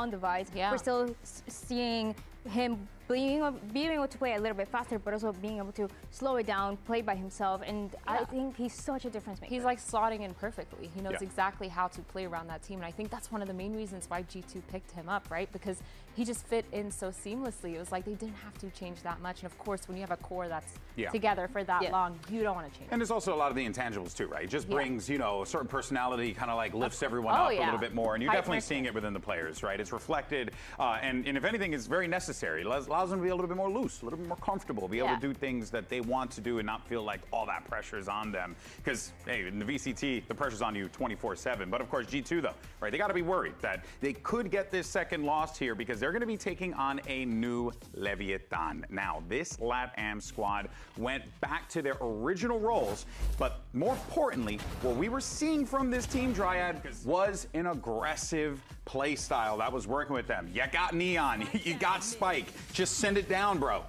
on device. Yeah. We're still seeing him being able to play a little bit faster, but also being able to slow it down, play by himself, and I think he's such a difference maker. He's like slotting in perfectly. He knows exactly how to play around that team, and I think that's one of the main reasons why G2 picked him up, right? Because he just fit in so seamlessly. It was like they didn't have to change that much, and of course, when you have a core that's together for that long, you don't want to change. And there's also a lot of the intangibles too, right? It just brings, you know, a certain personality, kind of like lifts everyone up a little bit more, and you're definitely seeing it within the players, right? It's reflected, and if anything, it's very necessary. It allows them to be a little bit more loose, a little bit more comfortable, be able to do things that they want to do and not feel like all that pressure's on them. Because, hey, in the VCT, the pressure's on you 24/7. But of course, G2 though, right? They got to be worried that they could get this second loss here because they're going to be taking on a new Leviathan. Now, this LATAM squad went back to their original roles, but more importantly, what we were seeing from this team, Dryad, was an aggressive play style that was working with them. You got Neon, you got Spike. Just send it down, bro.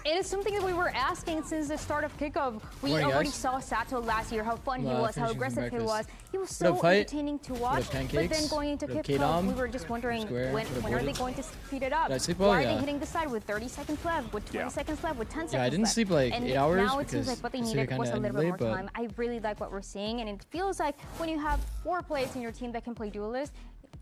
It is something that we were asking since the start of kickoff. We already saw Sato last year, how fun he was, how aggressive he was. He was so entertaining to watch. But then going into kickoff, we were just wondering when are they going to speed it up? Why are they hitting the side with 30 seconds left, with 20 seconds left, with 10 seconds left? I didn't sleep like 8 hours. Now it seems like what they needed was a little bit more time. I really like what we're seeing, and it feels like when you have 4 players in your team that can play duelist,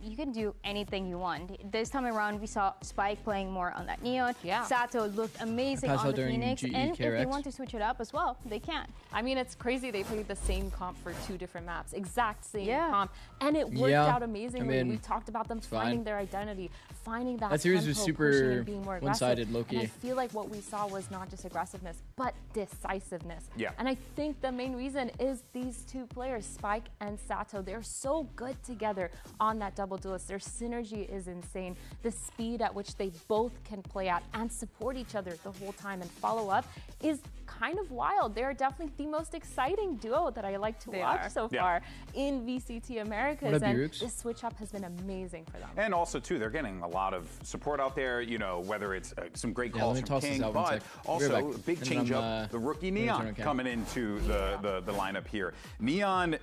you can do anything you want. This time around, we saw Spike playing more on that Neon. Sato looked amazing on the Phoenix, and if they want to switch it up as well, they can. I mean, it's crazy they played the same comp for 2 different maps, exact same comp, and it worked out amazingly. I mean, we talked about them finding their identity, finding that series was tempo, super pushing and being more one-sided, aggressive. low-key. And I feel like what we saw was not just aggressiveness, but decisiveness. Yeah. And I think the main reason is these 2 players, Spike and Sato. They're so good together on that double duelist. Their synergy is insane. The speed at which they both can play at and support each other the whole time and follow up is kind of wild. They're definitely the most exciting duo that I like to watch so far in VCT Americas, and this switch up has been amazing for them. And also too, they're getting a lot of support out there, you know, whether it's some great calls from Kingg, but also a big change up, the rookie Neon coming into the lineup here. Neon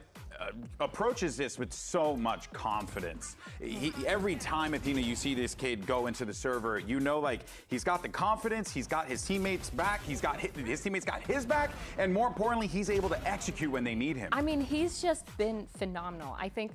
approaches this with so much confidence. Every time, Athena, you see this kid go into the server, you know, like, he's got the confidence, he's got his teammates back, his teammates got his back, and more importantly, he's able to execute when they need him. I mean, he's just been phenomenal. I think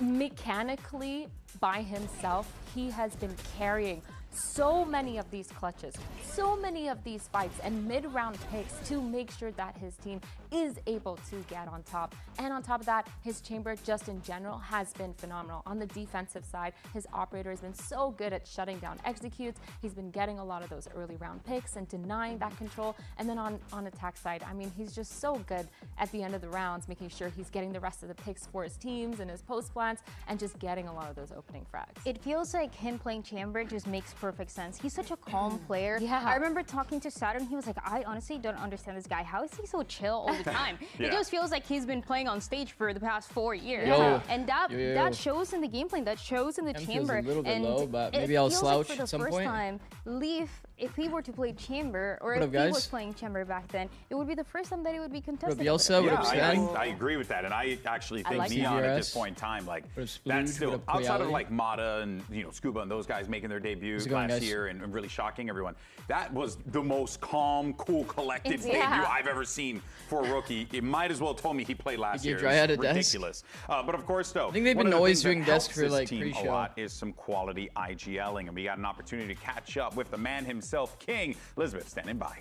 mechanically, by himself, he has been carrying so many of these clutches, so many of these fights and mid-round picks to make sure that his team is able to get on top. And on top of that, his chamber just in general has been phenomenal. On the defensive side, his operator has been so good at shutting down executes. He's been getting a lot of those early round picks and denying that control. And then on attack side, I mean, he's just so good at the end of the rounds, making sure he's getting the rest of the picks for his teams and his post plants and just getting a lot of those opening frags. It feels like him playing chamber just makes perfect sense. He's such a calm player. I remember talking to Saturn, he was like, I honestly don't understand this guy. How is he so chill all the time? It just feels like he's been playing on stage for the past 4 years. And that shows in the gameplay, that shows in the chamber. Feels a little bit and low, but maybe I'll slouch like at some point. for the first time, Leaf, if he were to play chamber, or if he was playing chamber back then, it would be the first time that it would be contested. I agree with that, and I actually think like Neon at this point in time, like, that's still outside of like Mata and Scuba and those guys making their debut last year and really shocking everyone. That was the most calm, cool, collected debut I've ever seen for a rookie. It might as well have told me he played last year. It's ridiculous. But of course, though, I think they've been always doing desk for like pre-show. A lot is some quality IGLing, and we got an opportunity to catch up with the man himself, Kingg. Elizabeth, standing by.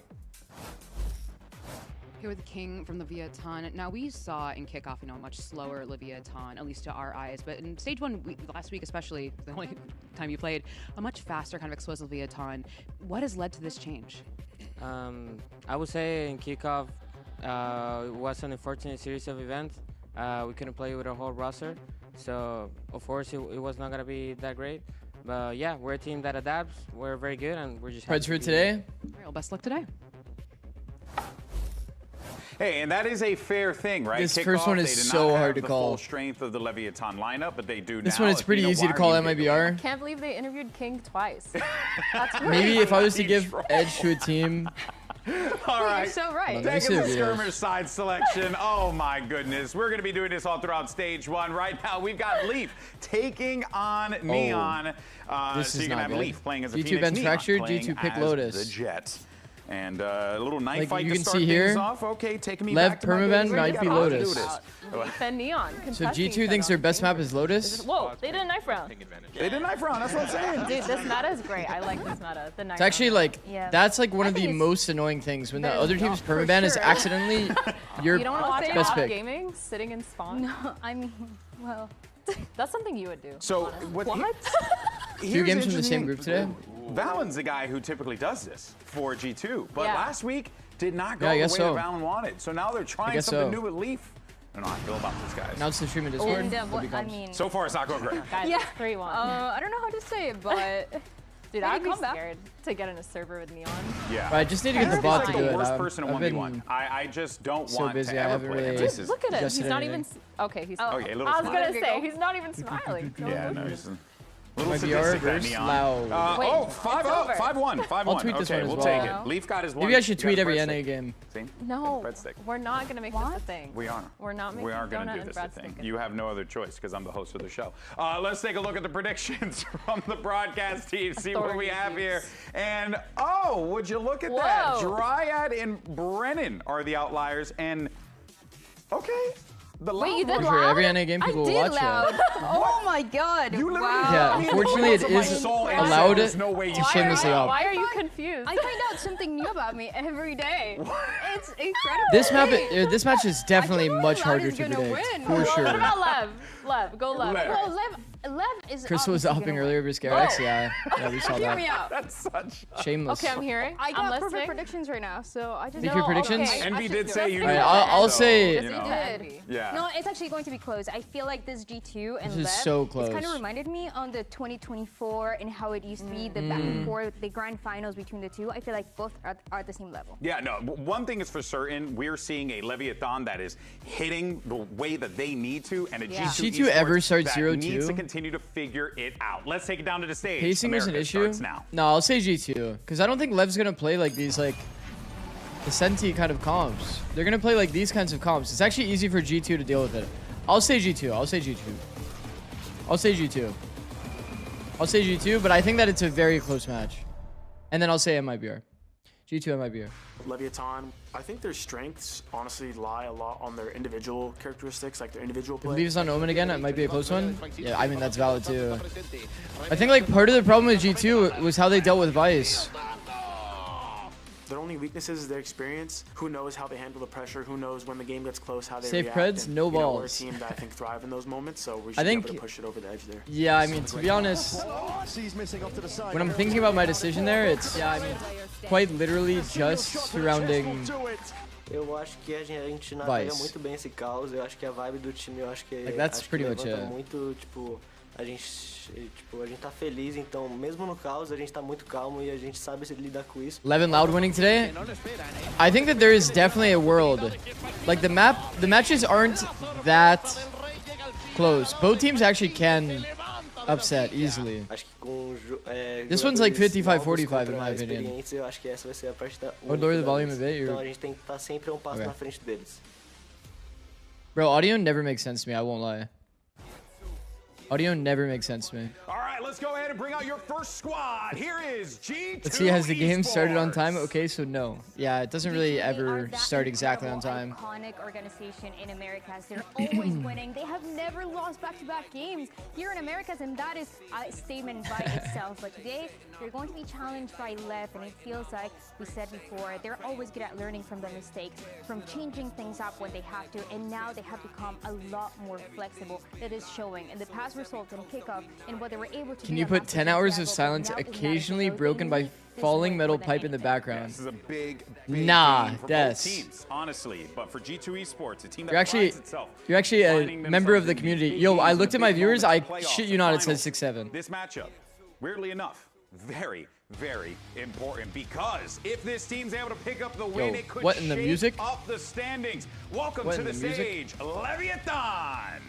Here with Kingg from the Leviathan. Now, we saw in kickoff, a much slower Leviathan, at least to our eyes, but in stage 1 last week, especially the only time you played, a much faster kind of explosive Leviathan. What has led to this change? I would say in kickoff, it was an unfortunate series of events. We couldn't play with a whole roster, so of course it was not gonna be that great. But yeah, we're a team that adapts. We're very good, and we're just. Preds for today. All right, well, best luck today. Hey, and that is a fair thing, right? This first one is so hard to call. Full strength of the Leviathan lineup, but they do now. This one it's pretty easy to call MIBR. I can't believe they interviewed Kingg twice. That's Maybe if I was to give edge to a team, All right. You're so right. Taking the skirmish side selection. Oh my goodness. We're going to be doing this all throughout stage 1. Right now, we've got Leaf taking on Neon. This so is you're going to not have good. Leaf playing as a G2 Phoenix, bench Neon fractured, playing G2 pick as Lotus. the Jet. And a little knife Like, fight you to can start see things here, off. Okay, taking me Lev back to my permaban days. might be How to do Lotus. this. Leaf and Neon So contesting G2 thinks their best map is Lotus? Whoa, they did a knife round. They did knife round, that's what I'm saying. Dude, this meta is great. I like this meta. The knife It's actually round. like, that's like one of the most annoying things when the other team's permaban is accidentally your You don't watch best off pick. gaming, sitting in spawn? No, I mean, well. That's something you would do. So what? 2 games from the same group today? Valen's the guy who typically does this for G2, but Yeah. last week did not go Yeah, I the way guess that so. Valen wanted. So now they're trying guess something so. new with Leaf. I don't know how I feel about this, guys. Now it's the stream in Discord. And, That'd be I calm. mean, So far, it's not going great. Guys, yeah. it's 3-1. I don't know how to say it, but Dude, Hey, I'd be come back. scared to get in a server with Neon. Yeah. I just need to get the bot to do the it. worst person in I've 1v1. been I just don't so want busy, to I ever haven't play him. really- This is, Look at it. Adjusted He's not anything. even. Okay, he's. okay, a little I was smile. gonna say he's not even smiling. Yeah, no, he's a little MIBR sadistic, that versus Neon. Loud. Wait, Oh, it's 5-0, over. 5-1, 5-1. I'll tweet this okay, one as we'll well. take it. Leaf got his one. Maybe I should He got tweet his every breadstick. NA game. See? No, Breadstick. we're not gonna make this a thing. We are. We're not making We are going to donut do and this a breadstick thing. a You have no other choice because I'm the host of the show. Let's take a look at the predictions from the broadcast team, see what we have here. And, oh, would you look at that? Whoa. Dryad and Brennan are the outliers. And, okay. The Wait, you did For loud? every NA game, people will I watch did loud. it. Oh my god. You literally, wow. Yeah, I mean, unfortunately, it the words of is my soul and allowed soul, there's no way you shamelessly can. off. Why are you confused? I find out something new about me every day. It's incredible. This match is definitely much harder to predict, for What sure. about Lev? Lev, go Lev. Lev. Well, Lev is Crystal was obviously upping gonna earlier win. versus Garax, yeah, we saw Hear me that. out. That's such. Shameless. Okay, I'm hearing. I I'm got listening. perfect predictions right now, so I just Think your predictions? Okay. Envy did say you knew. Alright, I'll so, say- you Yes, know. it did. Yeah. No, it's actually going to be close. I feel like this G2 and This is Lev, so it's kind close. of reminded me on the 2024 and how it used to be, the back and forth, the grand finals between the two. I feel like both are at the same level. Yeah, no, one thing is for certain, we're seeing a Leviathan that is hitting the way that they need to, and a Yeah. G2 G2 ever esports start that 0-2? needs to continue to figure it out. Let's take it down to the stage. Pacing was an America issue? starts now. No, I'll say G2, because I don't think Lev's gonna play like these, like, the Senti kind of comps. They're gonna play like these kinds of comps. It's actually easy for G2 to deal with it. I'll say G2, I'll say G2. I'll say G2. I'll say G2, but I think that it's a very close match. And then I'll say MIBR. G2 MIBR. Leviathan, I think their strengths honestly lie a lot on their individual characteristics, like their individual If play. Leaves on Omen again, it might be a close one. Yeah, I mean, that's valid too. I think like part of the problem with G2 was how they dealt with Vice. Their only weaknesses is their experience. Who knows how they handle the pressure? Who knows when the game gets close, how they Safe react? creds, And, no you know, we're a balls. team that I think thrive in those moments, so we should I be able think- to push it over the edge there. Yeah, I mean, to be honest, when I'm thinking about my decision there, it's quite literally just surrounding Eu acho que a gente navega muito bem esse caos. Eu acho que a vibe do time, eu acho que Like, that's acho que pretty much levanta it. muito, a gente tá feliz, então mesmo no caos a gente tá muito calmo e a gente sabe lidar com isso. Levin Loud winning today. I think that there is definitely a world, like the matches aren't that close. Both teams actually can upset easily. Acho que com This one's like jogadores 55-45 novos in my contra opinion. experientes, eu acho que essa vai ser a partida Or lower the única volume a deles. bit. Então You're... a gente tem que estar sempre passo Okay. na frente deles. Bro, audio never makes sense to me. I won't lie. Audio never makes sense to me. All right, let's go ahead and bring out your first squad. Here is G2 Let's see, has the game started on time? Esports. Okay, so no. Yeah, it doesn't really ever start exactly on time. Iconic organization in Americas. They're always winning. They have never lost back-to-back games here in Americas, and that is a statement by itself. But today, they're going to be challenged by Lev, and it feels like we said before, they're always good at learning from the mistakes, from changing things up when they have to, and now they have become a lot more flexible. It is showing in the past results and kickoff and what they were able to Can do you at put Master 10 League hours level, of but silence now is occasionally not broken by this falling win metal more than pipe in the anything. background? This is a big Nah, game for Des. both teams, honestly. But for G2 Esports, a team that You're actually, prides itself you're actually a finding member of themselves the in community. big Yo, games I and looked at big my viewers. I moments, playoffs, shit you not, it finals. says 6-7. This matchup, weirdly enough, very, very important because if this team's able to pick up the win, Yo, it could what in the shake music? up the standings. Welcome What to in the the music? stage, Leviathan.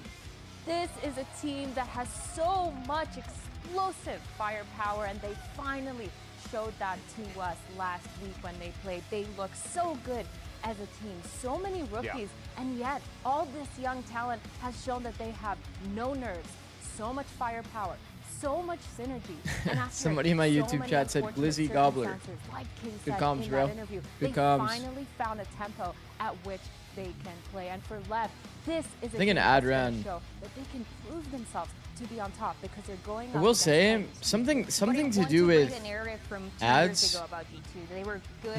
This is a team that has so much explosive firepower, and they finally showed that to us last week when they played. They look so good as a team. So many rookies, and yet all this young talent has shown that they have no nerves, so much firepower, so much synergy. And somebody in my YouTube chat said Glizzy Gobbler. Like Kingg Good said comms, in bro. that interview, Good they comms. finally found a tempo at which they can play. And for Lev, this is a I think an ad ran. show that they can prove themselves to be on top because they're going. I will say something to do with ads. I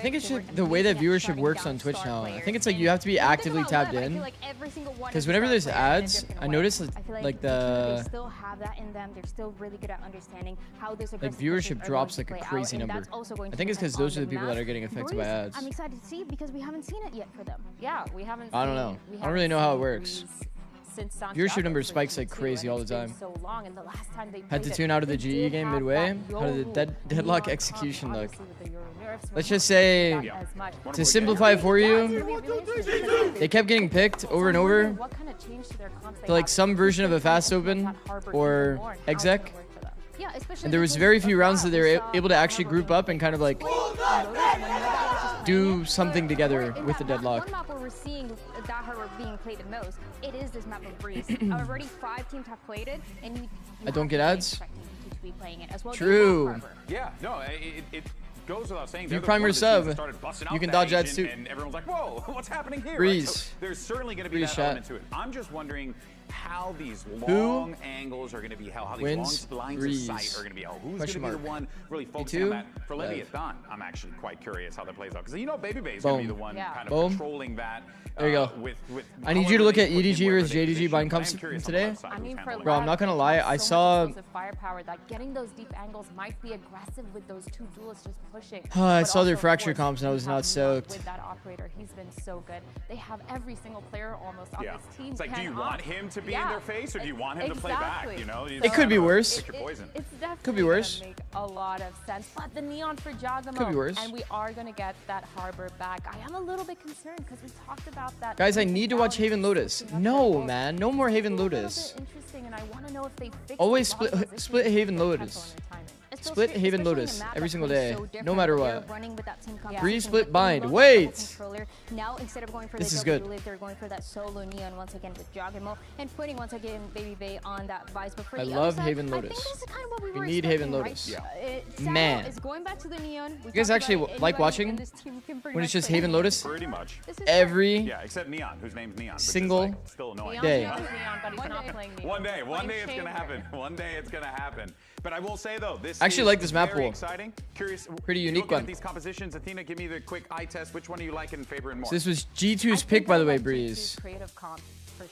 think it's just the way that viewership works on Twitch now. I think it's like you have to be actively tapped in. Because whenever there's ads, I notice like they still have that in them. They're still really good at understanding how this viewership drops like a crazy number. I think it's because those are the people that are getting affected by ads. I'm excited to see it because we haven't seen it yet for them. Yeah, we haven't. I don't know. I don't really know how it works. Viewership number spikes like crazy all the time. Had to tune out of the GE game midway. How did the deadlock execution look? Let's just say, to simplify it for you, they kept getting picked over and over to like some version of a fast open or exec. And there was very few rounds that they were able to actually group up and kind of like do something together with the deadlock. One map where we're seeing that harbor being played the most, it is this map of Breeze. Already 5 teams have played it, and you I don't get ads. To be playing it as well. True. Yeah, no, it goes without saying. You prime your sub, you can dodge ads too. And everyone's like, whoa, what's happening here? Breeze. Right? So there's certainly going to be Breeze that element to it. I'm just wondering how these long angles are going to be held, how these long lines of sight are going to be held. Who's going to be the one really focusing on that? For Leviathan, I'm actually quite curious how that plays out. Because you know Baby is going to be the one kind of controlling that. There you go. I need you to look at EDG versus JDG bind comps today. I mean, bro, I'm not going to lie. I saw... firepower that getting those deep angles might be aggressive with those two duelists just pushing. I saw their fracture comps and I was not soaked. With that operator, he's been so good. They have every single player almost on this team. It's like, do you want him to be in their face or do you want him to play back? You know, it could be worse. It's definitely could be worse. Make a lot of sense. But the neon for Jagamo, could be worse. And we are going to get that harbor back. I am a little bit concerned because we talked about that. Guys, I need to watch Haven Lotus. No, man, no more Haven Lotus. And I want to know if they always split Haven Lotus. Split Haven Lotus every single day, no matter what. Breeze split bind. Wait! Now instead of going for this is good. They're going for that solo neon once again with Jagamo and putting once again Baby Bay on that Vice. But for I love Haven Lotus. I think this is kind of what we need Haven Lotus. Right? Man. It's going back to the neon. You guys actually like watching when it's just Haven Lotus? Pretty much. Every except Neon, whose name's Neon. Single still annoying. day. One day it's gonna happen. One day it's gonna happen. But I will say though, this I actually like this map pool. Exciting. Curious. Pretty unique one. At these compositions, Athena, give me the quick eye test. Which one do you like and favor more? So this was G2's pick, by the way, Breeze.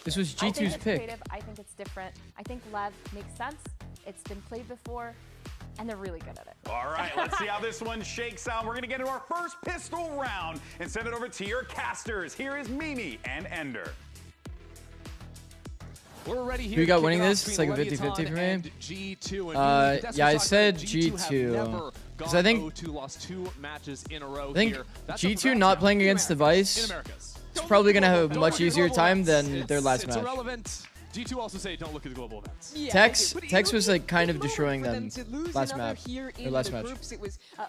This was G2's pick. I think it's different. I think Lev makes sense. It's been played before, and they're really good at it. All right, let's see how this one shakes out. We're going to get into our first pistol round and send it over to your casters. Here is Mimi and Ender. We're ready here. Who got winning this? It's like a 50-50 for me. G2 yeah, I said G2. Because I think G2 not playing against the Vice is probably going to have a much easier time than their last match. G2 also say don't look at the global events. Yeah, Tex was like kind of destroying them last match. It was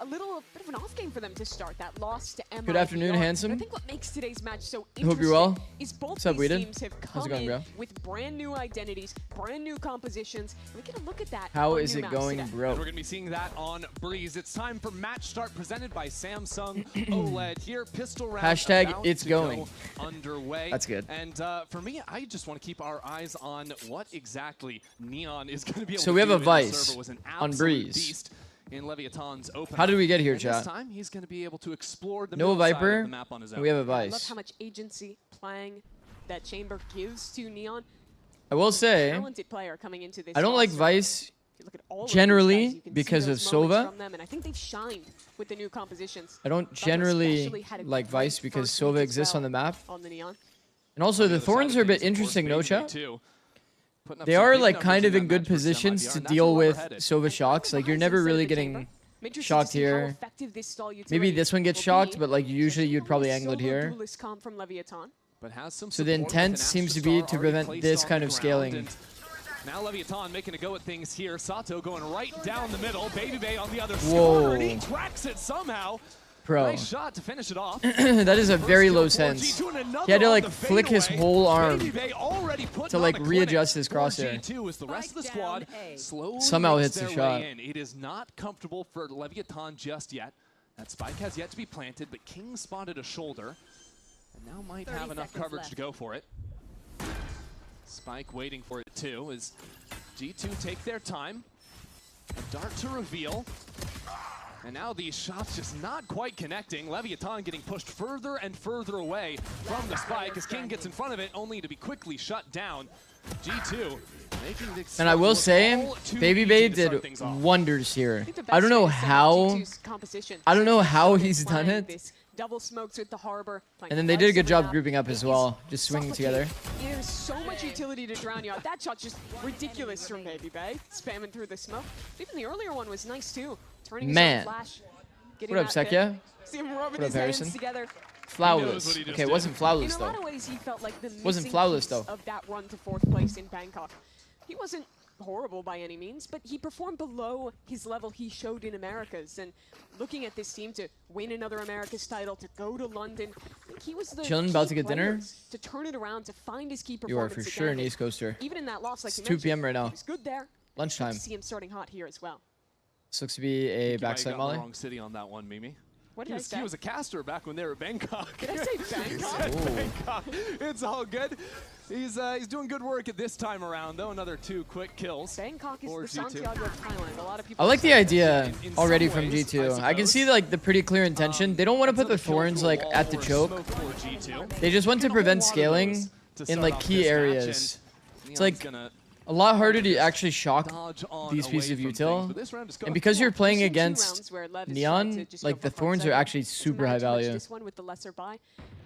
a little bit of an off game for them to start. That loss to MIBR. Good afternoon, handsome. I think what makes today's match so hope you're well. Is both What's up, these Weedon? teams have come How's it going, bro? with brand new identities, brand new compositions. We get a look at that. How is it going, bro? And we're gonna be seeing that on Breeze. It's time for match start presented by Samsung OLED. Here, pistol round. Hashtag it's going. Underway. That's good. And for me, I just want to keep our eyes on what exactly Neon is going to be able to do. So we have a Vice on Breeze. In Leviathan's open. How did we get here, and chat? This time he's going to be able to explore the no Viper. Of the map on his own. We have a I Vice. love how much agency playing that Chamber gives to Neon. I will say, Talented player coming into this I don't like Vice generally because of Sova. And I think they've shined with the new compositions. I don't generally like Vice because Sova exists on the map. And also the Thorns are a bit interesting, no chat? They are like kind of in good positions to deal with Sova shocks. Like you're never really getting shocked here. Maybe this one gets shocked, but like usually you'd probably angle it here. So the intent seems to be to prevent this kind of scaling Now Leviathan making a go at things here. Sato going right down the middle. Baby Bay on the other Whoa. score, and he tracks it somehow. Bro. Nice shot to finish it off. That is a very low sense. He had to like flick his whole arm to like readjust his crosshair. As the rest of the squad Somehow hits the shot. It is not comfortable for Leviathan just yet. That spike has yet to be planted, but Kingg spotted a shoulder. And now might have enough coverage to go for it. Spike waiting for it too as G2 take their time. A dart to reveal. And now these shots just not quite connecting. Leviathan getting pushed further and further away from the spike as Kingg gets in front of it, only to be quickly shut down. G2 making this. And I will say, Baby Bay did wonders here. I don't know how. I don't know how he's done it. Double smokes with the harbor. And then they did a good job grouping up as well, just swinging together. There's so much utility to drown you out. That shot's just ridiculous from Baby Bay, spamming through the smoke. Even the earlier one was nice too. Turning Man. Flash, What up, Sekia? See him rubbing What up, his hands Harrison? together. Flawless. Okay, it wasn't flawless In a though. lot of ways, he felt like the Wasn't flawless piece though. of that run to 4th place in Bangkok. He wasn't horrible by any means, but he performed below his level he showed in Americas. And looking at this team to win another Americas title, to go to London, I think he was the Chilling, key about to get dinner? to turn it around, to find his key performance. You are for sure an again. East Coaster. Even in that loss, like It's you 2 p.m. right now. he was good there. Lunchtime. Good to see him starting hot here as well. This looks to be a backside molly. Wrong city on that one, Mimi. What did I say? He was a caster back when they were Bangkok. Did I say Bangkok? Bangkok. It's all good. He's doing good work at this time around, though. Another 2 quick kills. Bangkok is for the G2. Santiago of Thailand. A lot of people I like the idea in already some from ways, G2. I I can suppose. see like the pretty clear intention. They don't want to put the thorns like at the choke. They just want to prevent scaling in like key areas. It's like a lot harder to actually shock these pieces of util. And because you're playing against Neon, like the thorns are actually super high value. This one with the lesser buy.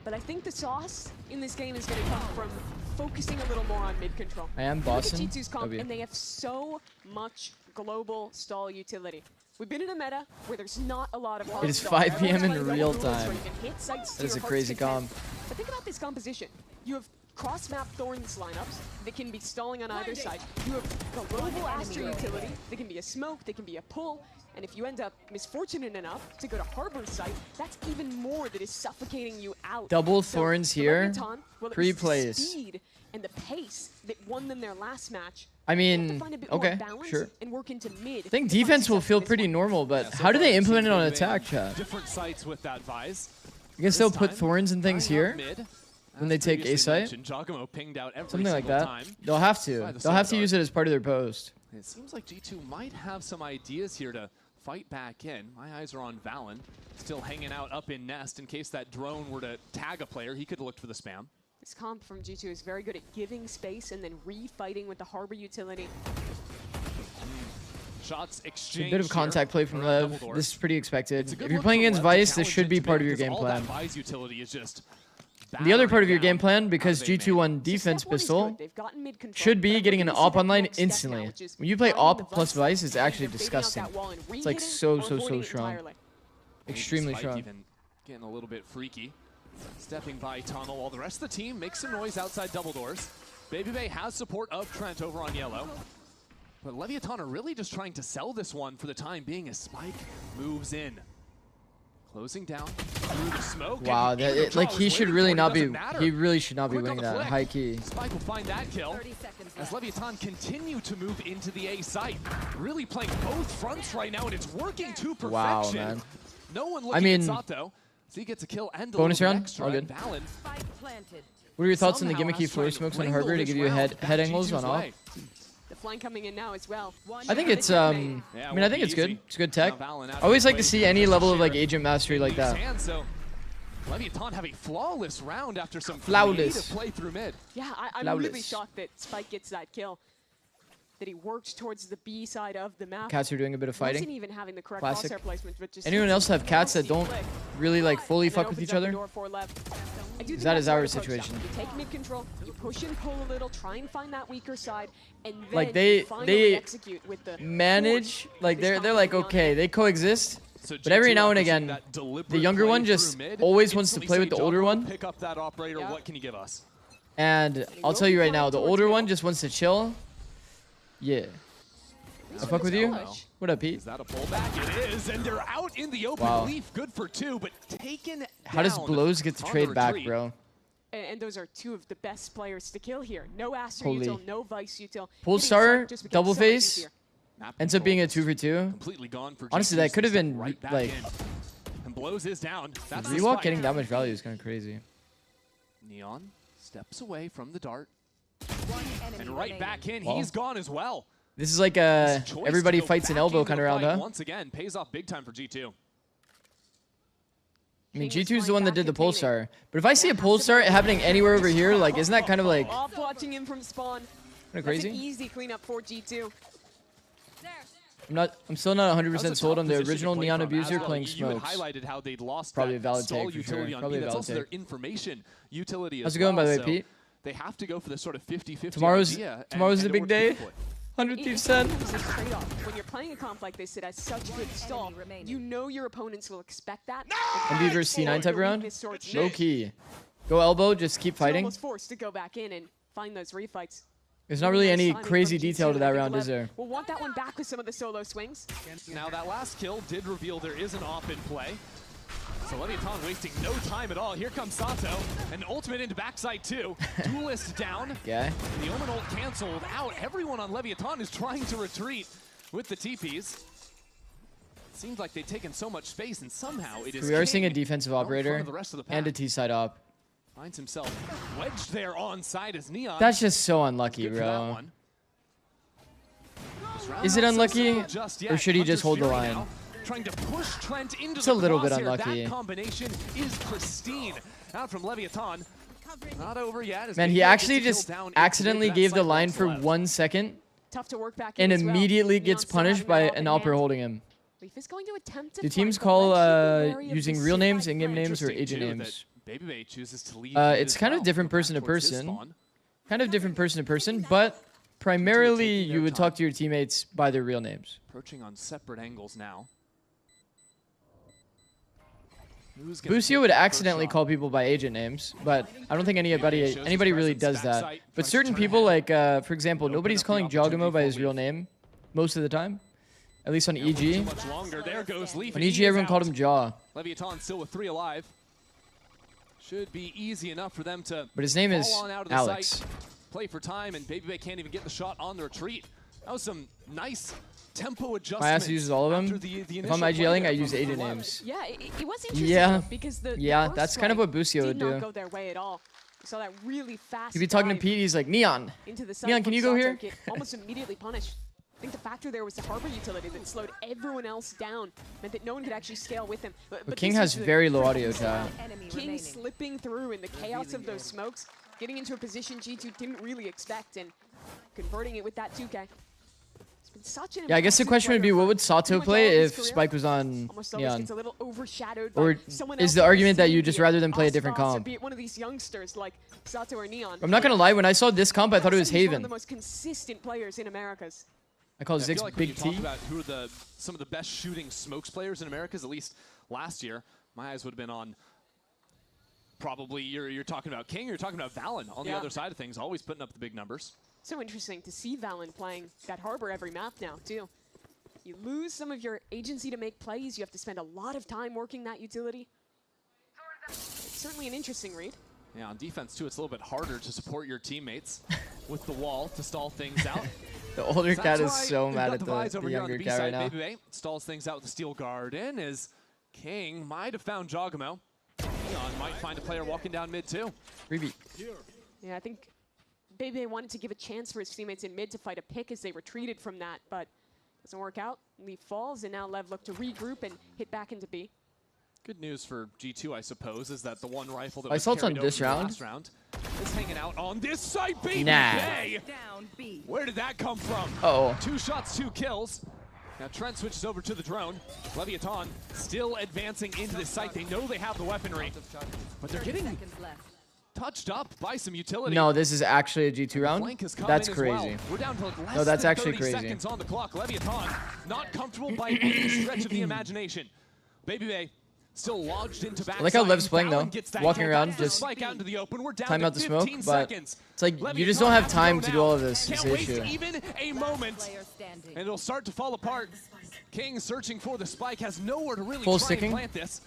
But I think the sauce in this game is going to come from focusing a little more on mid control. I am Look Boston. at G2's comp, W. and they have so much global stall utility. We've been in a meta where there's not a lot of hard It is stall. 5 p.m. in Everyone's playing real double doors time. where you can hit sites to That is your a heart's crazy content. comp. But think about this composition. You have cross-map Thorns lineups that can be stalling on either side. You have global Astra utility. They can be a smoke, they can be a pull. And if you end up misfortunate enough to go to Harbor site, that's even more that is suffocating you out. Double So, thorns for here. Leviathan, well, it was the Pre-plays. speed and the pace that won them their last match. I They have to mean, find a bit more okay, balance sure. and work into mid. I think to find defense will success feel in this pretty one. normal, but Yeah, so how do far they it implement it seems on they've attack, been chat? Different sites with that Vise. I guess they'll put thorns and things Eyeing up here mid. when they As take A previously site. mentioned, Giacomo pinged out every Something like single that. time. They'll have By to. the They'll have to Sun use it as part of their post. It seems like G2 might have some ideas here to fight back in. My eyes are on Valen, still hanging out up in Nest in case that drone were to tag a player. He could have looked for the spam. This comp from G2 is very good at giving space and then refighting with the Harbor utility. Shots A exchanged. bit of contact play from around Lev. double This is pretty expected. It's a good If you're look playing for against Lev to Vice, this challenge should be into part of mid your because game all that plan. Vice utility is just The other part of your battering game plan, because down G2 won So defense step one is pistol, good. They've gotten mid control, should but be I'm getting an looking to see op that online next step now, instantly. which is When you play finding the op plus Vice, it's and actually either baiting out disgusting. that wall and It's like re-hitting so or avoiding it strong. entirely. Extremely Spike strong. even getting a little bit freaky. Stepping by tunnel while the rest of the team makes some noise outside double doors. Baby Bay has support of Trent over on yellow. But Leviathan are really just trying to sell this one for the time being as Spike moves in. Closing down through the smoke. Wow, and that, Eagle it, like Jaw he was should waiting really for it, not be. doesn't matter. He really should not be Quick on winning the that. flick. High key. Spike will find that kill as Leviathan continue to move into the A site. Really playing both fronts right now, and it's working to perfection. Wow, man. No one looking I mean, at Sato. So he gets a kill and a bonus little bit round? extra. All good. And Valen What are your thoughts on the somehow gimmicky has floor tried to smokes on wrangle Harbor to this give you round head back angles G2's on off? way. The flank coming in now as well. I think it's Yeah, I mean, I won't think be it's good. easy. It's good tech. Now Valen out I of always the like to see equation. any level of like Share agent mastery like Leaves that. hand, so Leviathan have a flawless round after some Flawless. creative play through mid. Yeah, I'm Flawless. really shocked that Spike gets that kill. That he worked towards the B side of the map. Cats are doing a bit of Wasn't fighting. even having the correct Classic. crosshair placement, but just Anyone else have cats that don't flick. really like fully And then fuck with opens each up the other? door for Lev. I do think That that's is the our right approach, though. situation. You take mid control, you push and pull a little, try and find that weaker side, and then Like, you they finally execute with the manage, force like this they're like confidence okay, beyond they coexist. So But every G2 now and after seeing again, that deliberate the younger play one through just mid, always wants to instantly play say, with the older "Jumbo, one." Pick up that operator. Yeah. What can you give us? And I'll tell you right now, the older one just wants to chill. Yeah. I fuck with you. What up, Pete? Is that a pullback? It is, and they're out in the open. Wow. Leaf, good for 2, but taken How does Blows get the trade back, bro? And those are two of the best players to kill here. No Aster util, no Vice util. Polestar, double face, ends up being a 2 for 2. Completely gone for honestly, that could have been right like. And Blows is down. That's Rewalk getting that much value is kind of crazy. Neon steps away from the dart. And right back in, he's gone as well. This is like a everybody fights an elbow kind of round, huh? Once again, pays off big time for G2. I mean, G2 is the one that did the Polestar. But if I see a Polestar happening anywhere over here, like, isn't that kind of like... Off watching him from spawn. Kind of crazy? That's an easy cleanup for G2. I'm still not 100% sold on the original Neon Abuser playing Smokes. Highlighted how they'd lost probably a valid take for sure. Probably a valid their information utility. How's it going, by the way, Pete? They have to go for this sort of 50-50 Tomorrow's the big day. 100 Thief Sen. When you're playing a comp like this, it has such good stall. You know your opponents will expect that. MB versus C9 type round? Low key. Go elbow, just keep fighting. Almost forced to go back in and find those refights. There's not really any crazy detail to that round, is there? We'll want that one back with some of the solo swings. Now that last kill did reveal there is an off in play. So Leviathan wasting no time at all. Here comes Sato. An ultimate into backside 2. Duelist down. Yeah. The Omen ult canceled out. Everyone on Leviathan is trying to retreat with the TPs. Seems like they've taken so much space, and somehow it is. We are seeing a defensive operator and a T-side op. Finds himself wedged there on side as Neon. That's just so unlucky, bro. Is it unlucky, or should he just hold the line? Trying to push Trent into it's a little bit unlucky. That combination is pristine. Out from Leviathan. Not over yet. Man, he actually just accidentally gave the line for 1 second. Tough to work back and immediately gets punished by an Alper holding him. Leaf is going to attempt to do teams call using real names, in-game names, or agent names? It's kind of different person to person. But primarily you would talk to your teammates by their real names. Approaching on separate angles now. Busio would accidentally call people by agent names, but I don't think anybody really does that. But certain people, like, for example, nobody's calling Jogamo by his real name most of the time. At least on EG. On EG, everyone called him Jaw. Leviathan still with 3 alive. Should be easy enough for them to. But his name is Alex. Play for time, and Baby Bay can't even get the shot on the retreat. That was some nice tempo adjustments. My ass uses all of them. If I'm IGLing, I use agent names. Yeah, it was interesting because the that's kind of what Busio would do. Not go their way at all. We saw that really fast. He'd be talking to Pete. He's like, Neon. Neon, can you go here? Almost immediately punished. I think the factor there was the harbor utility that slowed everyone else down, meant that no one could actually scale with him. But Kingg has very low audio chat. Kingg slipping through in the chaos of those smokes, getting into a position G2 didn't really expect, and converting it with that 2K. It's been such an I guess the question would be, what would Sato play if Spike was on Neon? Or is the argument that you just rather than play a different comp? One of these youngsters like Sato or Neon. I'm not gonna lie, when I saw this comp, I thought it was Haven. One of the most consistent players in Americas. I call Ziggs Big T. Talk about who are some of the best shooting smokes players in Americas, at least last year. My eyes would have been on probably you're talking about Kingg, you're talking about Valen on the other side of things, always putting up the big numbers. So interesting to see Valen playing that harbor every map now too. You lose some of your agency to make plays, you have to spend a lot of time working that utility. It's certainly an interesting read. Yeah, on defense too, it's a little bit harder to support your teammates with the wall to stall things out. The older cat is so mad at the younger cat right now. Baby stalls things out with the Steel Garden as Kingg might have found Jogamo. Neon might find a player walking down mid too. Freebie. Yeah, I think Baby wanted to give a chance for his teammates in mid to fight a pick as they retreated from that, but doesn't work out. Leaf falls, and now Lev look to regroup and hit back into B. Good news for G2, I suppose, is that the one rifle that was carried on this last round is hanging out on this side, Baby. Nah. Where did that come from? Uh-oh. 2 shots, 2 kills. Now Trent switches over to the drone. Leviathan still advancing into this site. They know they have the weaponry, but they're getting touched up by some utility. No, this is actually a G2 round? That's crazy. Well. We're down to less no, that's than actually 30 crazy. seconds on the clock. Leviathan not comfortable by any stretch of the imagination. Baby Bay Still lodged into back. I like how Lev's playing though, walking around, just time out the smoke, but it's like you just don't have time to do all of this. Is the issue. Even a moment, and it'll start to fall apart. King searching for the spike, has nowhere to really try and plant this.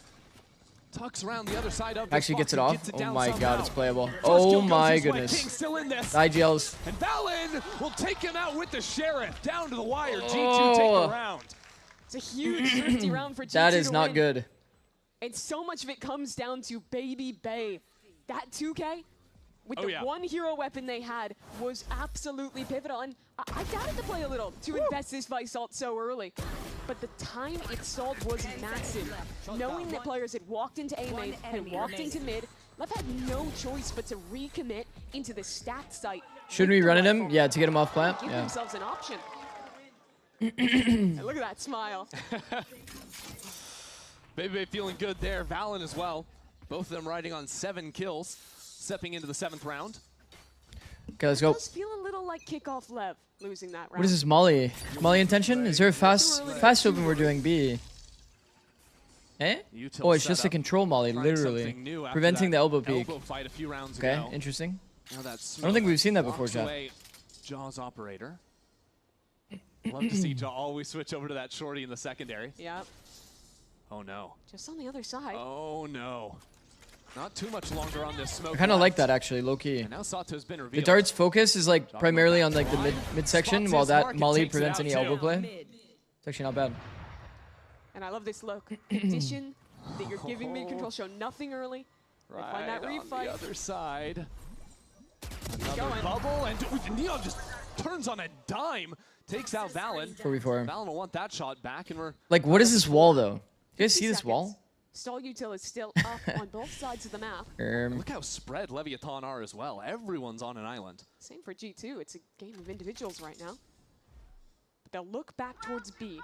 Tucks around the other side of actually gets it off. Oh my god, it's playable. Oh my goodness. IGLs. And Valen will take him out with the Sheriff down to the wire. G2 take the round. It's a huge 50 round for G2. That is not good. And so much of it comes down to Baby Bay. That 2K, with the one hero weapon they had, was absolutely pivotal. And I doubted the play a little to invest this Vice ult so early. But the time it sold was massive. Knowing that players had walked into A main, had walked into mid, Lev had no choice but to recommit into the stat site. Shouldn't we run at him? Yeah, to get him off plant? Give Yeah. themselves an option. And look at that smile. Baby feeling good there. Valen as well. Both of them riding on 7 kills, stepping into the 7th round. Okay, let's go. It does feel a little like kickoff Lev losing that round. What is this, Molly? Molly intention? Is there a fast open we're doing B? Eh? Oh, it's just a control Molly, literally. Preventing the elbow peek. Okay, interesting. I don't think we've seen that before, chat. Jaws operator. Love to see Jaw always switch over to that shorty in the secondary. Yep. Oh no. Just on the other side. Oh no. Not too much longer on this smoke. I kind of like that actually, low key. And now Sato's been revealed. The dart's focus is like primarily on like the mid section, while that Molly prevents any elbow play. It's actually not bad. And I love this look. Condition that you're giving mid control, show nothing early. Right find that refight. On the other side. Another bubble, and Neon just turns on a dime. Takes out Valen. 4v4. Valen will want that shot back, and we're like, what is this wall though? You guys see this wall? Stall util is still up on both sides of the map. Look how spread Leviathan are as well. Everyone's on an island. Same for G2. It's a game of individuals right now. But they'll look back towards B.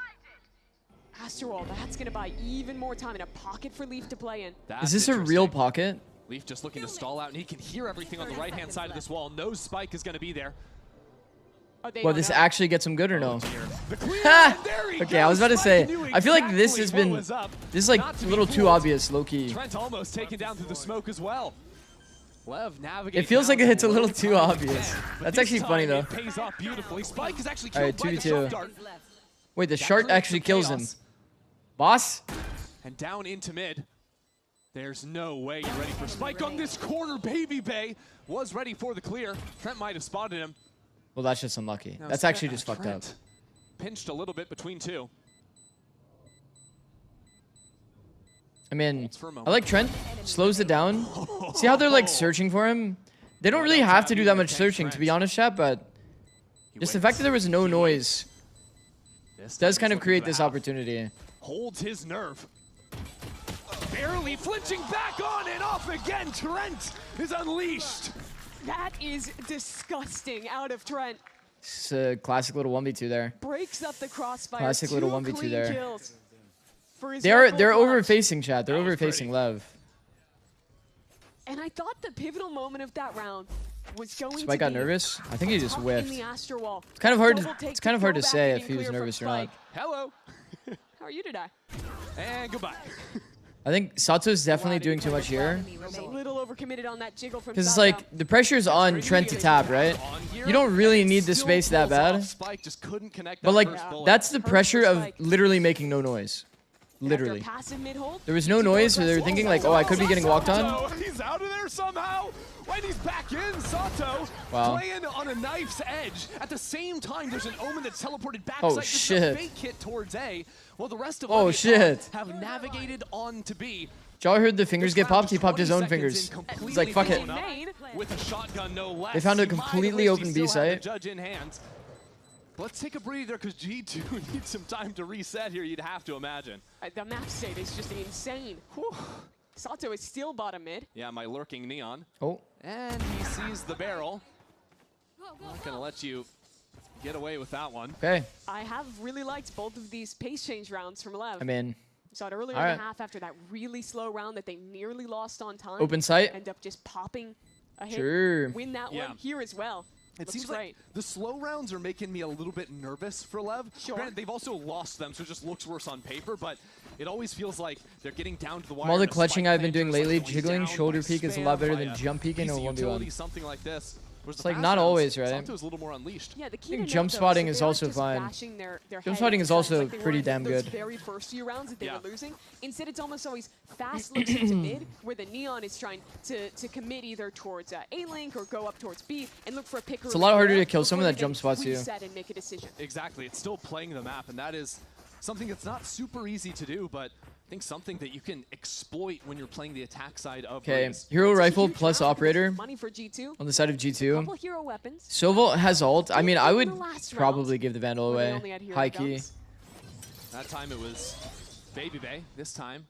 Astral, that's going to buy even more time in a pocket for Leaf to play in. Is this a real pocket? Leaf just looking to stall out, and he can hear everything on the right-hand side of this wall. No spike is going to be there. Well, this actually gets him good or no? Okay, I was about to say, I feel like this has been, this is like a little too obvious, low-key. Trent almost taken down through the smoke as well. Lev navigates. It feels like it's a little too obvious. That's actually funny though. It pays off beautifully. Spike is actually killed by the shot dart. Wait, the shard actually kills him. Boss? And down into mid. There's no way you're ready for Spike on this corner. Baby Bay was ready for the clear. Trent might have spotted him. Well, that's just unlucky. That's actually just fucked up. Pinched a little bit between two. I mean, I like Trent. Slows it down. See how they're like searching for him? They don't really have to do that much searching, to be honest, chat, but just the fact that there was no noise does kind of create this opportunity. Holds his nerve. Barely flinching back on and off again. Trent is unleashed. That is disgusting out of Trent. It's a classic little 1v2 there. Breaks up the crossfire. Classic little 1v2 there. Kills for his they're over-facing, chat. They're over-facing Lev. And I thought the pivotal moment of that round was going Spike got nervous. I think he just whiffed. It's kind of hard. It's kind of hard to say if he was nervous or not. Hello. How are you today? And goodbye. I think Sato's definitely doing too much here. A little overcommitted on that jiggle from because it's like the pressure's on Trent to tap, right? You don't really need the space that bad. But like that's the pressure of literally making no noise. Literally. There was no noise, so they were thinking like, oh, I could be getting walked on. He's out of there somehow. When he's back in, Sato playing on a knife's edge. At the same time, there's an Omen that's teleported back. Oh shit! Fake hit towards A. Well, the rest of have navigated on to B. Y'all heard the fingers get popped? He popped his own fingers. He's like, fuck it. With a shotgun, no less. They found a completely open B site. Judge in hand. Let's take a breather because G2 needs some time to reset here, you'd have to imagine. The map state is just insane. Whew. Sato is still bottom mid. Yeah, my lurking Neon. Oh. And he sees the barrel. Not going to let you get away with that one. Okay. I have really liked both of these pace change rounds from Lev. I mean, saw it earlier in the half after that really slow round that they nearly lost on time. Open sight. End up just popping a hit. Sure. Win that one here as well. It seems like the slow rounds are making me a little bit nervous for Lev. Sure. Granted, they've also lost them, so it just looks worse on paper, but it always feels like they're getting down to the wire. All the clutching I've been doing lately, jiggling shoulder peek is a lot better than jump peek in a 1v1. Something like this. It's like not always, right? A little more unleashed. Yeah, the I think jump spotting is also fine. Jump spotting is also pretty damn good. Very first few rounds that they were losing. Instead, it's almost always fast looks into mid, where the Neon is trying to commit either towards A-Link or go up towards B and look for a picker. It's a lot harder to kill someone that jump spots you. And make a decision. Exactly. It's still playing the map, and that is something that's not super easy to do, but I think something that you can exploit when you're playing the attack side of Raze. Hero rifle plus operator Money for G2. On the side of G2. Couple hero weapons. Soval has ult. I mean, I would probably give the Vandal away. High key. That time it was Baby Bay. This time,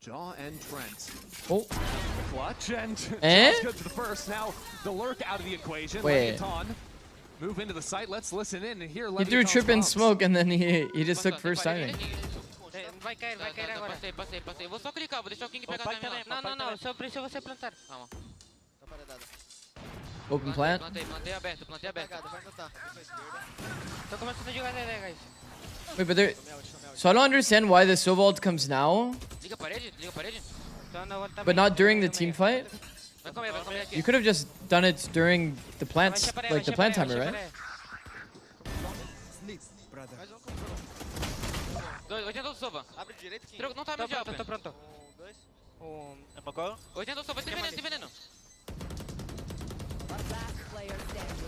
Jaw and Trent. Oh. The clutch, and Jaw's good to the first. Now the lurk out of the equation. Leviathan move into the site. Let's listen in and hear Leviathan's He threw trip in smoke and then he just took first timing. Vai cair agora. Passei. Vou só clicar, vou deixar o King pegar também. Não, só precisa você plantar. Calma. Open plant. Plantei aberto. Tô começando a jogar guys. Wait, but there... So I don't understand why the Soval comes now. Liga parede. But not during the team fight? You could have just done it during the plants, like the plant timer, right? 80 Sova. Abre direito, King. Não tá me jogando. Tô pronto. 80 Sova, tem veneno.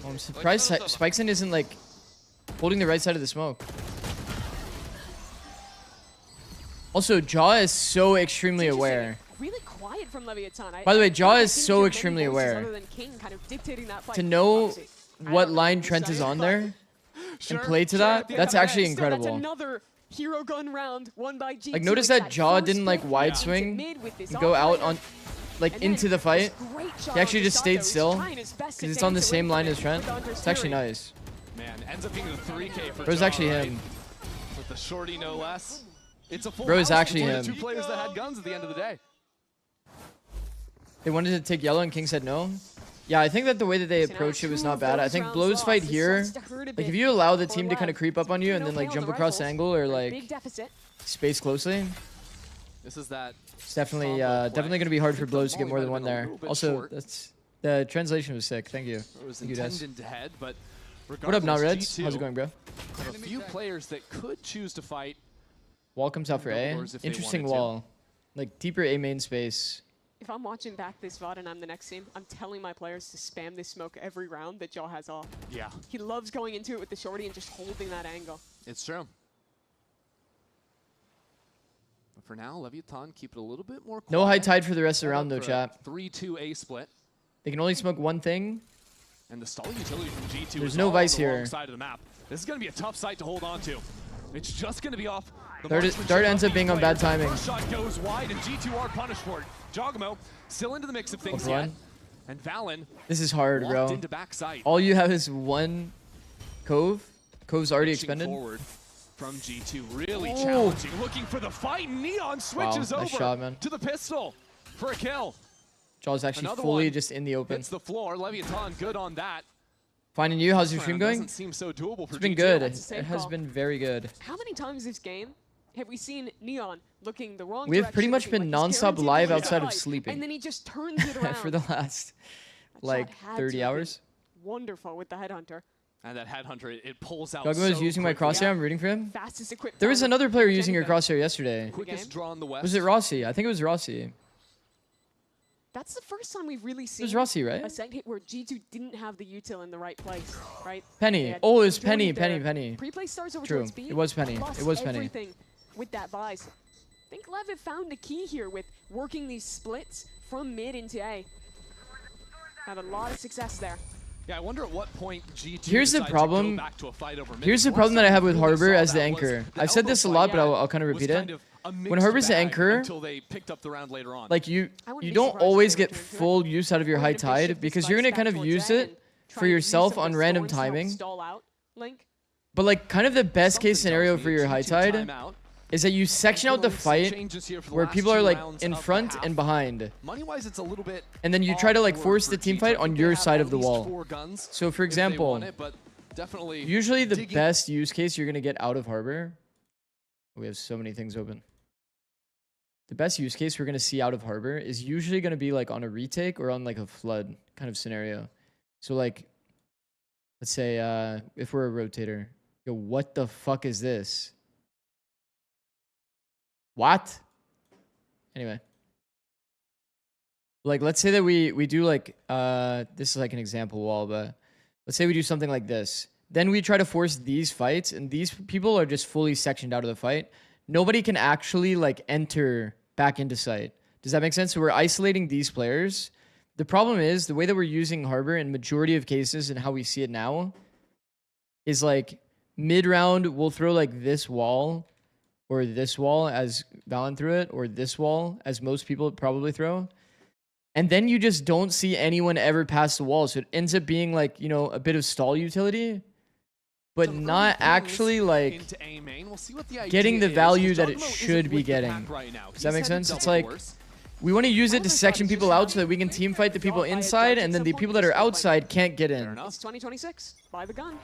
I'm surprised Spikeson isn't like holding the right side of the smoke. Also, Jaw is so extremely aware. Really quiet from Leviathan. By the way, Jaw is so extremely aware. To know what line Trent is on there and play to that, that's actually incredible. That's another hero gun round won by G2. Like, notice that Jaw didn't like wide swing and go out on like into the fight. He actually just stayed still because it's on the same line as Trent. It's actually nice. Man, ends up being the 3K for Bro's actually him. With the shorty, no less. It's a full Bro is actually him. Two players that had guns at the end of the day. They wanted to take yellow and King said no. Yeah, I think that the way that they approached it was not bad. I think Blow's fight here, like if you allow the team to kind of creep up on you and then like jump across the angle or like space closely, this is that. It's definitely definitely gonna be hard for Blows to get more than one there. Also, that's the translation was sick. Thank you. It was intended to head, but what up, Not Reds? How's it going, bro? Have a few players that could choose to fight. Wall comes out for A. Interesting wall, like deeper A main space. If I'm watching back this VOD and I'm the next team, I'm telling my players to spam this smoke every round that Jaw has off. Yeah. He loves going into it with the shorty and just holding that angle. It's true. But for now, Leviathan keep it a little bit more quiet. No high tide for the rest of the round though, chat. 3-2 A split. They can only smoke one thing. And the stall utility from G2 There's is no all vice on the here. wrong side of the map. This is going to be a tough site to hold on to. It's just going to be off. Dart ends up being on bad timing. First shot goes wide, and G2 are punished for it. Jogamo still into the mix of things yet. And Valen. This is hard, bro. Into backside. All you have is one Cove. Cove's already expended. Forward from G2, really challenging, looking for the fight. Neon switches over shot, to the pistol for a kill. Jaw's actually fully just in the open. Hits the floor. Leviathan good on that. Finding you, how's your stream going? Doesn't seem so doable for It's been good. It has been very good. How many times this game have we seen Neon looking the wrong direction? We have pretty much been non-stop live outside of sleeping. And then he just turns it around. For the last, like, 30 hours. Wonderful with the Headhunter. And that Headhunter, it pulls out Gogmo is using my crosshair. I'm rooting for him. Fastest equipped. There was another player using your crosshair yesterday. Quickest draw in the West. Was it Rossi? I think it was Rossi. That's the first time we've really seen it was Rossi, right? a site hit where G2 didn't have the util in the right place, right? Penny. Oh, it was Penny. Pre-play starts over True. It was Penny. It was Penny. Everything with that Vise. I think Lev have found a key here with working these splits from mid into A. Had a lot of success there. Yeah, I wonder at what point G2 Here's the problem. Back to a fight over mid. Here's the problem that I have with Harbor as the anchor. I've said this a lot, but I'll kind of repeat it. When Harbor's the anchor, until they picked up the round later on. Like you don't always get full use out of your high tide because you're gonna kind of use it for yourself on random timing. But like kind of the best case scenario for your high tide is that you section out the fight where people are like in front and behind. Money-wise, it's a little bit. And then you try to like force the team fight on your side of the wall. So for example, usually the best use case you're going to get out of Harbor. We have so many things open. The best use case we're going to see out of Harbor is usually going to be like on a retake or on like a flood kind of scenario. So like, let's say if we're a rotator, yo, what the fuck is this? What? Anyway. Like, let's say that we do like, this is like an example wall, but let's say we do something like this. Then we try to force these fights, and these people are just fully sectioned out of the fight. Nobody can actually like enter back into sight. Does that make sense? So we're isolating these players. The problem is the way that we're using Harbor in majority of cases and how we see it now is like mid-round, we'll throw like this wall or this wall as Valen threw it, or this wall as most people probably throw. And then you just don't see anyone ever pass the wall. So it ends up being like, you know, a bit of stall utility, but not actually like getting the value that it should be getting. Does that make sense? It's like we want to use it to section people out so that we can team fight the people inside, and then the people that are outside can't get in. It's 2026. Buy the gun.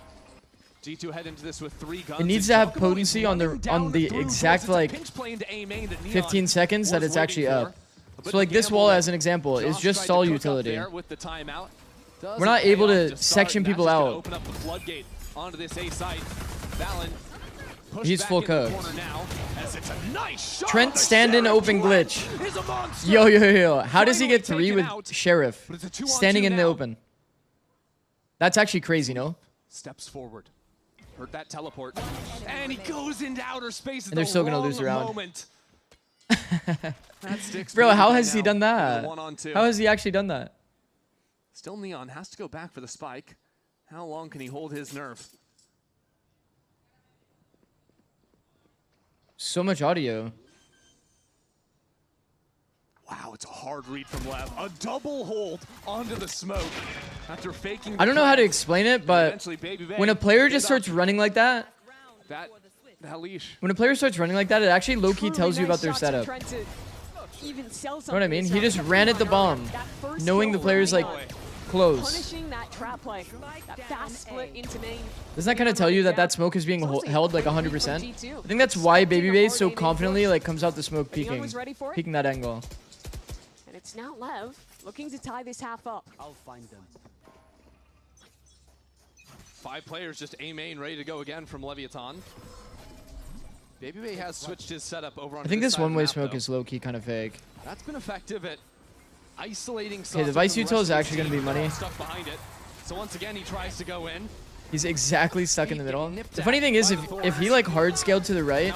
G2 head into this with 3 guns. It needs to have potency on the exact like 15 seconds that it's actually up. So like this wall as an example is just stall utility. We're not able to section people out. He's full cooked. Trent stand in open glitch. Yo. How does he get 3 with Sheriff standing in the open? That's actually crazy, no? Steps forward. Heard that teleport. And he goes into outer space. And they're still gonna lose the round. Bro, how has he done that? How has he actually done that? Still Neon has to go back for the spike. How long can he hold his nerve? So much audio. Wow, it's a hard read from Lev. A double hold onto the smoke after faking. I don't know how to explain it, but when a player just starts running like that, when a player starts running like that, it actually low-key tells you about their setup. You know what I mean? He just ran at the bomb, knowing the player's like close. Doesn't that kind of tell you that that smoke is being held like 100%? I think that's why Babybase so confidently like comes out the smoke peeking that angle. And it's now Lev looking to tie this half up. I'll find them. 5 players just A main ready to go again from Leviathan. Babybase has switched his setup over on. I think this one-way smoke is low-key kind of fake. That's been effective at isolating. Okay, the Vice Util is actually going to be money. Stuck behind it. So once again, he tries to go in. He's exactly stuck in the middle. The funny thing is, if he like hard scaled to the right,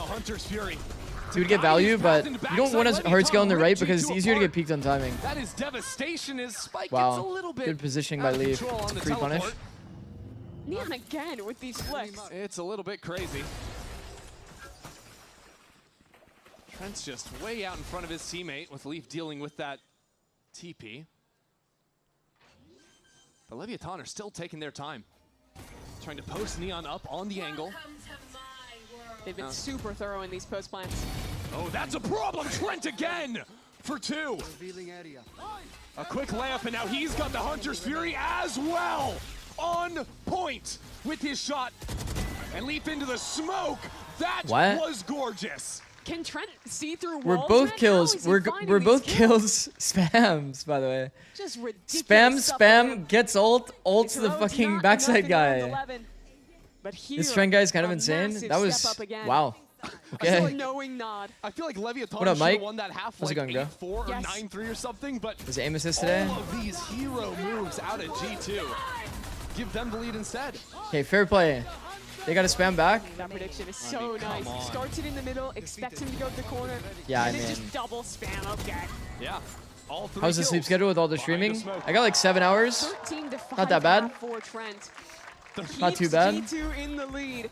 he would get value, but you don't want to hard scale on the right because it's easier to get peeked on timing. That is devastation. His spike wow, gets a little bit good positioning by Leaf. It's a free punish. Neon again with these flicks. It's a little bit crazy. Trent's just way out in front of his teammate with Leaf dealing with that TP. But Leviathan are still taking their time. Trying to post Neon up on the angle. They've been super thorough in these post plants. Oh, that's a problem! Trent again for 2. A quick layup, and now he's got the Hunter's Fury as well. On point with his shot. And Leaf into the smoke. That was gorgeous. Can Trent see through walls? We're both kills. We're both kills spams, by the way. Just ridiculous. Spam gets ults the fucking backside guy. This Trent guy is kind of insane. That was wow. Okay. I feel like Leviathan what up, Mike? won that half How's like it going, 8-4 or 9-3 or something, but was it aim assist today? All of these hero moves out at G2 give them the lead instead. Okay, fair play. They got to spam back. That prediction is so nice. He starts it in the middle, expects him to go to the corner. Yeah, and just double spam. Okay. Yeah. All 3 How's the sleep schedule with all the streaming? I got like 7 hours. Not that bad. Not too bad. In the lead,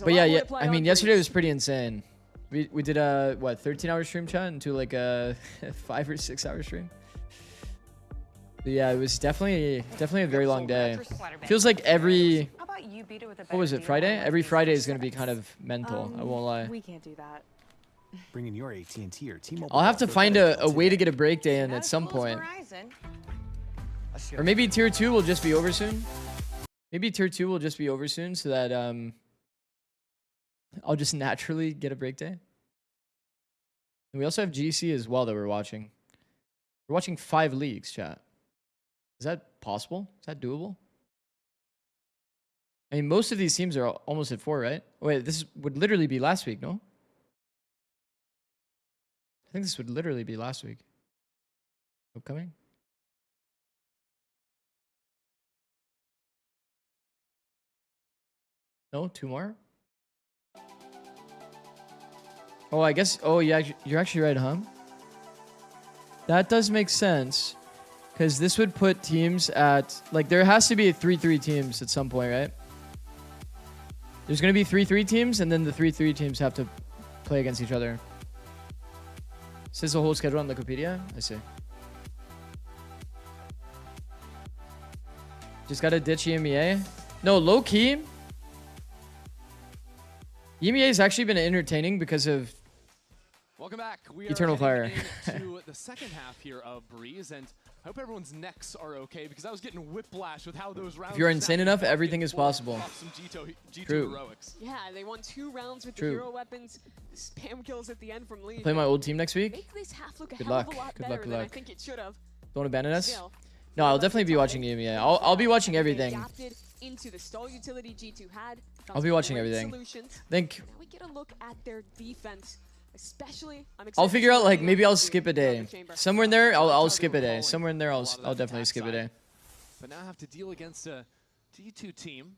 but yeah, I mean, yesterday was pretty insane. We did a what 13-hour stream chat into like a 5 or 6 hour stream. But yeah, it was definitely a very long day. Feels like every what was it, Friday? Every Friday is gonna be kind of mental. I won't lie. We can't do that. bringing your AT&T or T-Mobile. I'll have to find a way to get a break day in at some point. Or maybe tier 2 will just be over soon. Maybe tier 2 will just be over soon so that I'll just naturally get a break day. And we also have GC as well that we're watching. We're watching 5 leagues, chat. Is that possible? Is that doable? I mean, most of these teams are almost at 4, right? Wait, this would literally be last week, no? I think this would literally be last week. Upcoming? No, 2 more? Oh, I guess... Oh, yeah, you're actually right, huh? That does make sense. Because this would put teams at... Like, there has to be 3-3 teams at some point, right? There's going to be 3-3 teams, and then the 3-3 teams have to play against each other. Says the whole schedule on Wikipedia? I see. Just got to ditch EMEA? No, low-key... EMEA has actually been entertaining because of Welcome back. We Eternal Fire. To the second half here of Breeze, and I hope everyone's necks are okay because I was getting whiplash with how those rounds. If you're insane enough, everything is possible. G2 True. heroics. Yeah, they won 2 rounds with the hero weapons. Spam kills at the end from Leviathan. Play my old team next week. Make this half look a Good hell luck. of a lot Good better luck. Good than luck. I think it should have. Don't abandon us. Still, No, I'll definitely be watching EMEA. I'll be watching everything. Adapted into the stall utility G2 had. I'll be watching everything. Think. Now we get a look at their defense. Especially, I'll figure out, like, maybe I'll skip a day. Somewhere in there, I'll skip a day. Somewhere in there, I'll definitely skip a day. But now I have to deal against a G2 team.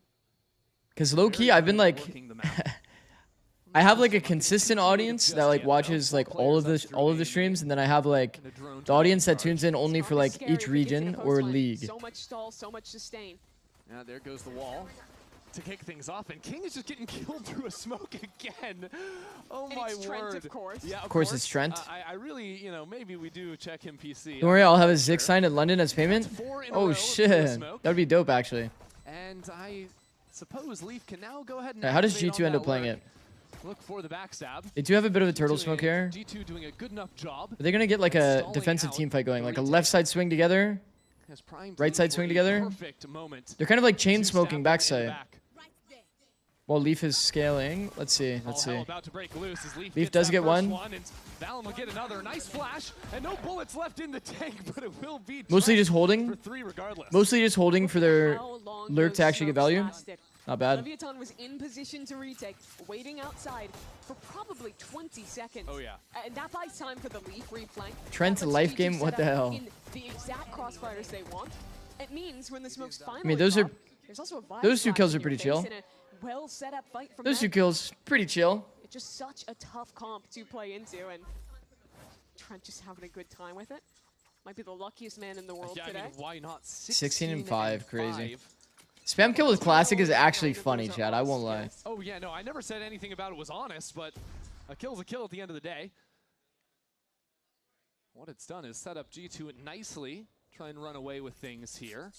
Because low-key, I've been like... I have like a consistent audience that like watches like all of the streams, and then I have like the audience that tunes in only for like each region or league. So much stall, so much sustain. Yeah, there goes the wall to kick things off, and Kingg is just getting killed through a smoke again. Oh my word! Trent, of course. Yeah, of course it's Trent. I really, you know, maybe we do check him PC. Don't worry, I'll have a Zig sign in London as payment. Oh shit, that'd be dope actually. And I suppose Leaf can now go ahead and. How does G2 end up playing it? Look for the backstab. They do have a bit of a turtle smoke here. G2 doing a good enough job. Are they gonna get like a defensive team fight going, like a left side swing together, right side swing together? They're kind of like chain smoking backside. While Leaf is scaling, let's see. Leaf does get one. Valen will get another nice flash, and no bullets left in the tank, but it will be mostly just holding. For 3 regardless. Mostly just holding for their lurk to actually get value. Not bad. Leviathan was in position to retake, waiting outside for probably 20 seconds. Oh yeah. And that buys time for the Leaf reflank. Trent life game, what the hell? In the exact crossfires they want. It means when the smokes finally I mean, those are there's also a vibe those 2 kills are pretty chill. Well set up fight from those 2 kills pretty chill. It's just such a tough comp to play into, and Trent just having a good time with it. Might be the luckiest man in the world today. I mean, why not 16 and 5, crazy. Spam kill with classic is actually funny, Chad. I won't lie. Oh yeah, no, I never said anything about it was honest, but a kill's a kill at the end of the day. What it's done is set up G2 nicely, try and run away with things here.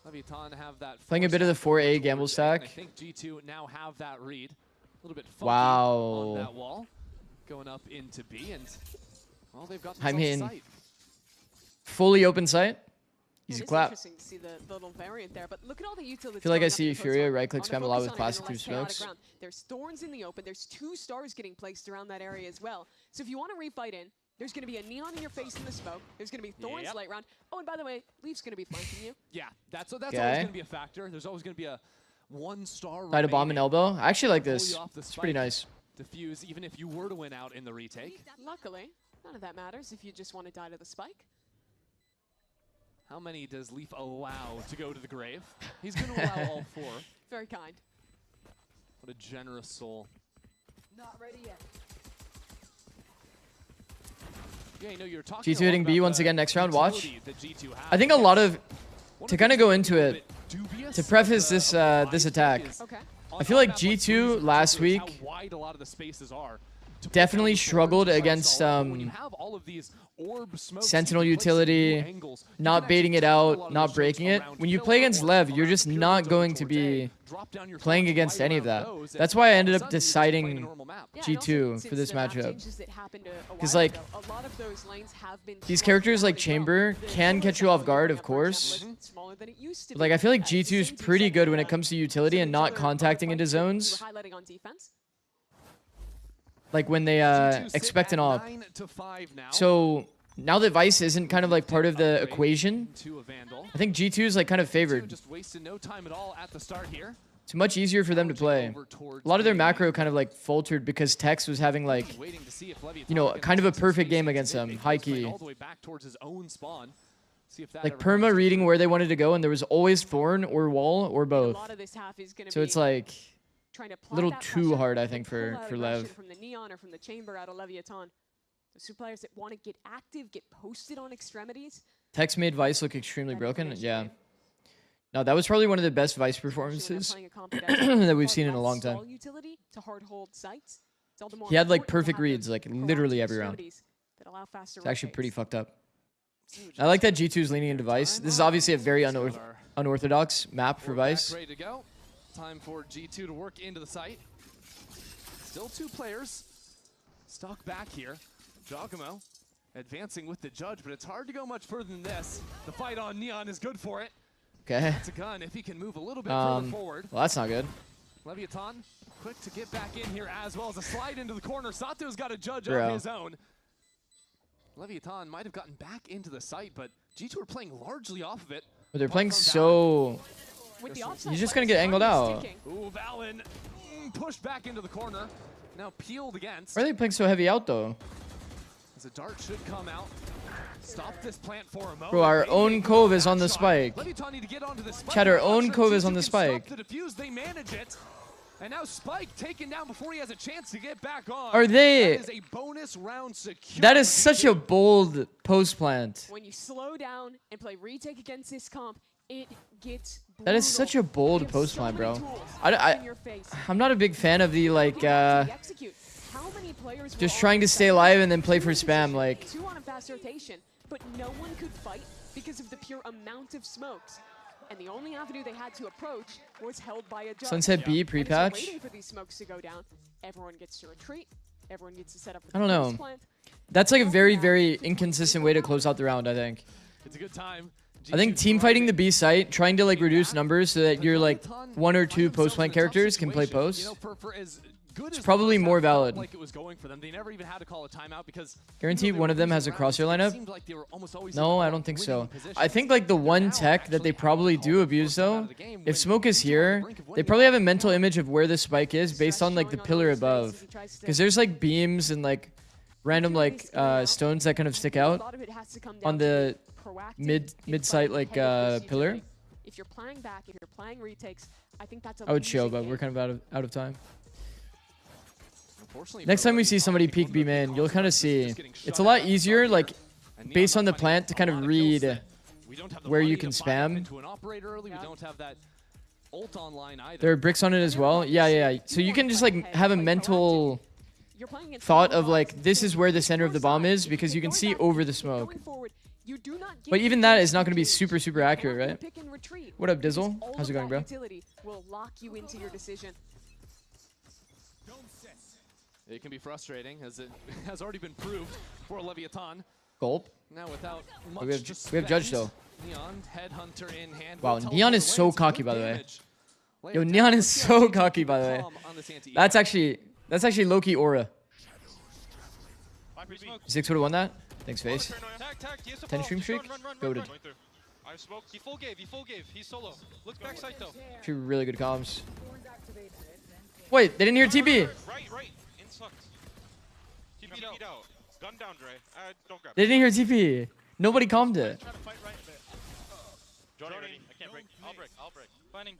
Leviathan have that. Playing a bit of the 4A gamble stack. I think G2 now have that read. A little bit funky on that wall, going up into B, and well, they've got. I mean, fully open sight. Easy clap. Interesting to see the little variant there, but look at all the utility. I feel like I see Furia right-click spam a lot with classic through smokes. There's thorns in the open. There's 2 stars getting placed around that area as well. So if you want to refight in, there's going to be a neon in your face in the smoke. There's going to be thorns late round. Oh, and by the way, Leaf's going to be flanking you. Yeah, that's always going to be a factor. There's always going to be a 1-star. Try to bomb an elbow. I actually like this. It's pretty nice. Diffuse, even if you were to win out in the retake. Luckily, none of that matters if you just want to die to the spike. How many does Leaf allow to go to the grave? He's going to allow all 4. Very kind. What a generous soul. Not ready yet. Yeah, you know, you're talking G2 hitting B once again next round. Watch. G2 I think a lot of to kind of go into it to preface this this attack. Okay. I feel like G2 last week. How wide a lot of the spaces are. definitely struggled against Sentinel utility, not baiting it out, not breaking it. When you play against Lev, you're just not going to be playing against any of that. That's why I ended up deciding G2 for this matchup. Because like, these characters like Chamber can catch you off guard, of course. But, like, I feel like G2 is pretty good when it comes to utility and not contacting into zones. Like when they expect an op. So now that Vice isn't kind of like part of the equation, I think G2 is like kind of favored. It's much easier for them to play. A lot of their macro kind of like faltered because Tex was having like, you know, kind of a perfect game against them, high key. Like perma reading where they wanted to go, and there was always Thorn or Wall or both. So it's like a little too hard, I think, for Lev. From the Neon or from the Chamber out of Leviathan. Those two players that want to get active, get posted on extremities. Tex made Vice look extremely broken. Yeah. No, that was probably one of the best Vice performances that we've seen in a long time. He had like perfect reads, like literally every round. It's actually pretty fucked up. I like that G2 is leaning into Vice. This is obviously a very unorthodox map for Vice. Time for G2 to work into the site. Still two players stuck back here. Giacomo advancing with the judge, but it's hard to go much further than this. The fight on Neon is good for it. Okay. It's a gun if he can move a little bit further forward. Well, that's not good. Leviathan quick to get back in here, as well as a slide into the corner. Sato's got a judge of his own. Leviathan might have gotten back into the site, but G2 are playing largely off of it. But they're playing so... He's just going to get angled out. Ooh, Valen pushed back into the corner. Now peeled against. Why are they playing so heavy out, though? As a dart should come out. Stop this plant for a moment. Bro, our own Cove is on the spike. Chad, our own Cove is on the spike. They manage it. And now Spike taken down before he has a chance to get back on. Are they? That is a bonus round secure. That is such a bold post plant. When you slow down and play retake against this comp, it gets brutal. That is such a bold post plant, bro. I'm not a big fan of the like just trying to stay alive and then play for spam. Like, two on a fast rotation, but no one could fight because of the pure amount of smokes. And the only avenue they had to approach was held by a judge. Sunset B pre-patch. Waiting for these smokes to go down. Everyone gets to retreat. Everyone gets to set up. I don't know. That's like a very, very inconsistent way to close out the round, I think. It's a good time. I think team fighting the B site, trying to like reduce numbers so that your like 1 or 2 post plant characters can play post. It's probably more valid. Guaranteed one of them has a crosshair lineup? No, I don't think so. I think like the one tech that they probably do abuse though, if smoke is here, they probably have a mental image of where the spike is based on like the pillar above. Because there's like beams and like random like stones that kind of stick out on the mid-site like pillar. If you're playing back, if you're playing retakes, I think that's I would show, but we're kind of out of time. Next time we see somebody peek B main, you'll kind of see. It's a lot easier, like, based on the plant, to kind of read where you can spam. There are bricks on it as well. Yeah. So you can just, like, have a mental thought of, like, this is where the center of the bomb is, because you can see over the smoke. But even that is not going to be super, super accurate, right? What up, Dizzle? How's it going, bro? It can be frustrating, as it has already been proved for Leviathan. Gulp. Now without much we have Judge though. Neon, Headhunter in hand. Wow, Neon is so cocky, by the way. Yo, Neon is so cocky, by the way. That's actually low-key aura. 6 would have won that. Thanks, Face. 10 stream streak. Goated. He full gave. He's solo. Look back side though. Actually, really good comms. Wait, they didn't hear TP. Right. TP out. Gun down, Dre. Don't grab. They didn't hear TP. Nobody calmed it. Johnny, ready. I can't break. I'll break. Planning.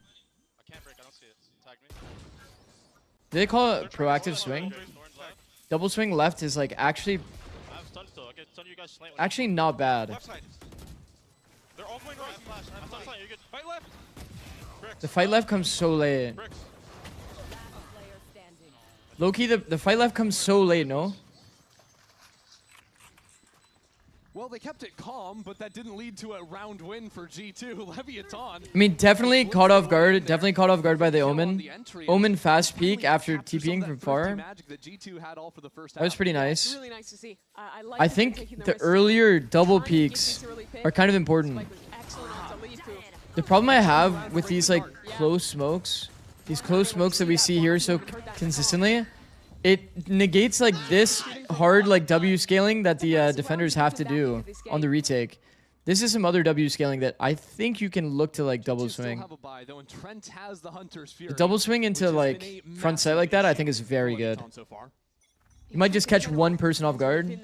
I can't break. I don't see it. Tag me. Do they call it proactive swing? Double swing left is like actually not bad. They're all going right. You're good. Fight left. The fight left comes so late. Low-key, the fight left comes so late, no? Well, they kept it calm, but that didn't lead to a round win for G2. Leviathan. I mean, definitely caught off guard. Definitely caught off guard by the Omen. Omen fast peek after TPing from far. That was pretty nice. I think the earlier double peeks are kind of important. The problem I have with these like close smokes that we see here so consistently, it negates like this hard like W scaling that the defenders have to do on the retake. This is some other W scaling that I think you can look to like double swing. The double swing into like front sight like that I think is very good. You might just catch one person off guard.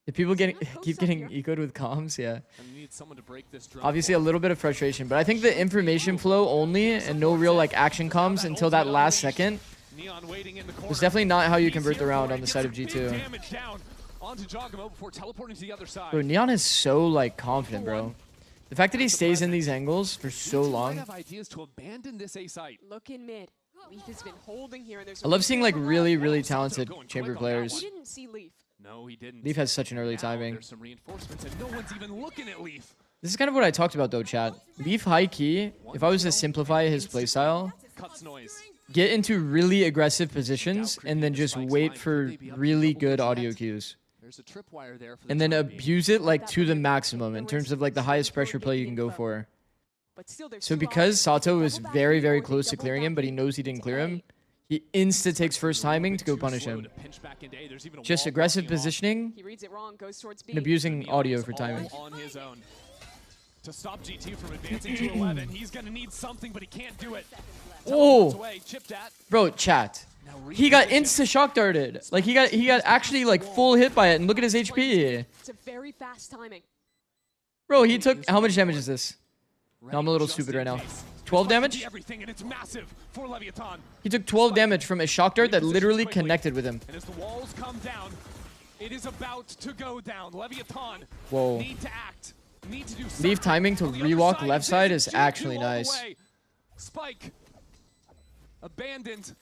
If people keep getting ecoed with comms, yeah. Obviously a little bit of frustration, but I think the information flow only and no real like action comms until that last second was definitely not how you convert the round on the side of G2. Bro, Neon is so like confident, bro. The fact that he stays in these angles for so long. I love seeing like really, really talented chamber players. No, he didn't. Leaf has such an early timing. There's some reinforcements and no one's even looking at Leaf. This is kind of what I talked about though, chat. Leaf high key, if I was to simplify his playstyle, get into really aggressive positions and then just wait for really good audio cues. And then abuse it like to the maximum in terms of like the highest pressure play you can go for. So because Sato was very, very close to clearing him, but he knows he didn't clear him, he insta-takes first timing to go punish him. Just aggressive positioning and abusing audio for timing. To stop G2 from advancing to 11, he's gonna need something, but he can't do it. Oh, bro, chat. He got insta-shock darted. Like he got actually like full hit by it, and look at his HP. It's a very fast timing. Bro, he took, how much damage is this? No, I'm a little stupid right now. 12 damage? He took 12 damage from a shock dart that literally connected with him. And as the walls come down, it is about to go down. Leviathan Whoa. need to act. Need to do Leave timing to rewalk left side is actually nice. Spike abandoned.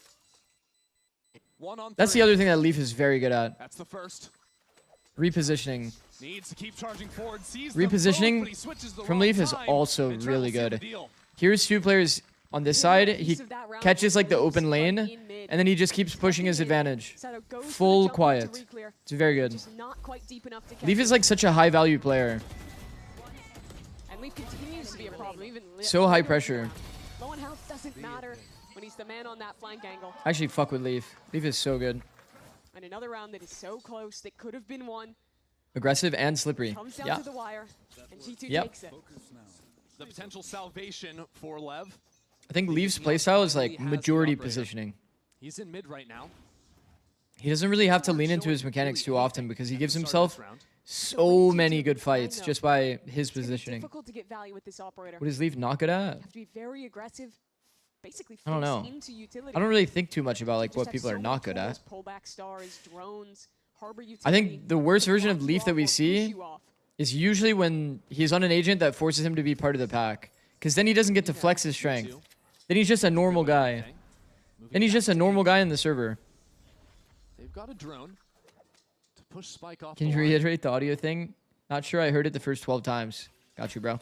That's the other thing that Leaf is very good at. That's the first. Repositioning. Needs to keep charging forward. Repositioning from Leaf is also really good. Here's two players on this side. He catches like the open lane, and then he just keeps pushing his advantage. Full quiet. It's very good. Leaf is like such a high value player. So high pressure. Low on health doesn't matter when he's the man on that flank angle. Actually, fuck with Leaf. Leaf is so good. And another round that is so close that could have been won. Aggressive and slippery. Yeah. To the wire, and G2 yep. takes it. The potential salvation for Lev. I think Leaf's playstyle is like majority positioning. He's in mid right now. He doesn't really have to lean into his mechanics too often because he gives himself so many good fights just by his positioning. Difficult to get value with this operator. What is Leaf not good at? You have to be very aggressive. Basically, I don't know. I don't really think too much about like what people are not good at. I think the worst version of Leaf that we see is usually when he's on an agent that forces him to be part of the pack. Because then he doesn't get to flex his strength. Then he's just a normal guy. Then he's just a normal guy in the server. They've got a drone to push Spike off. Can you reiterate the audio thing? Not sure I heard it the first 12 times. Got you, bro.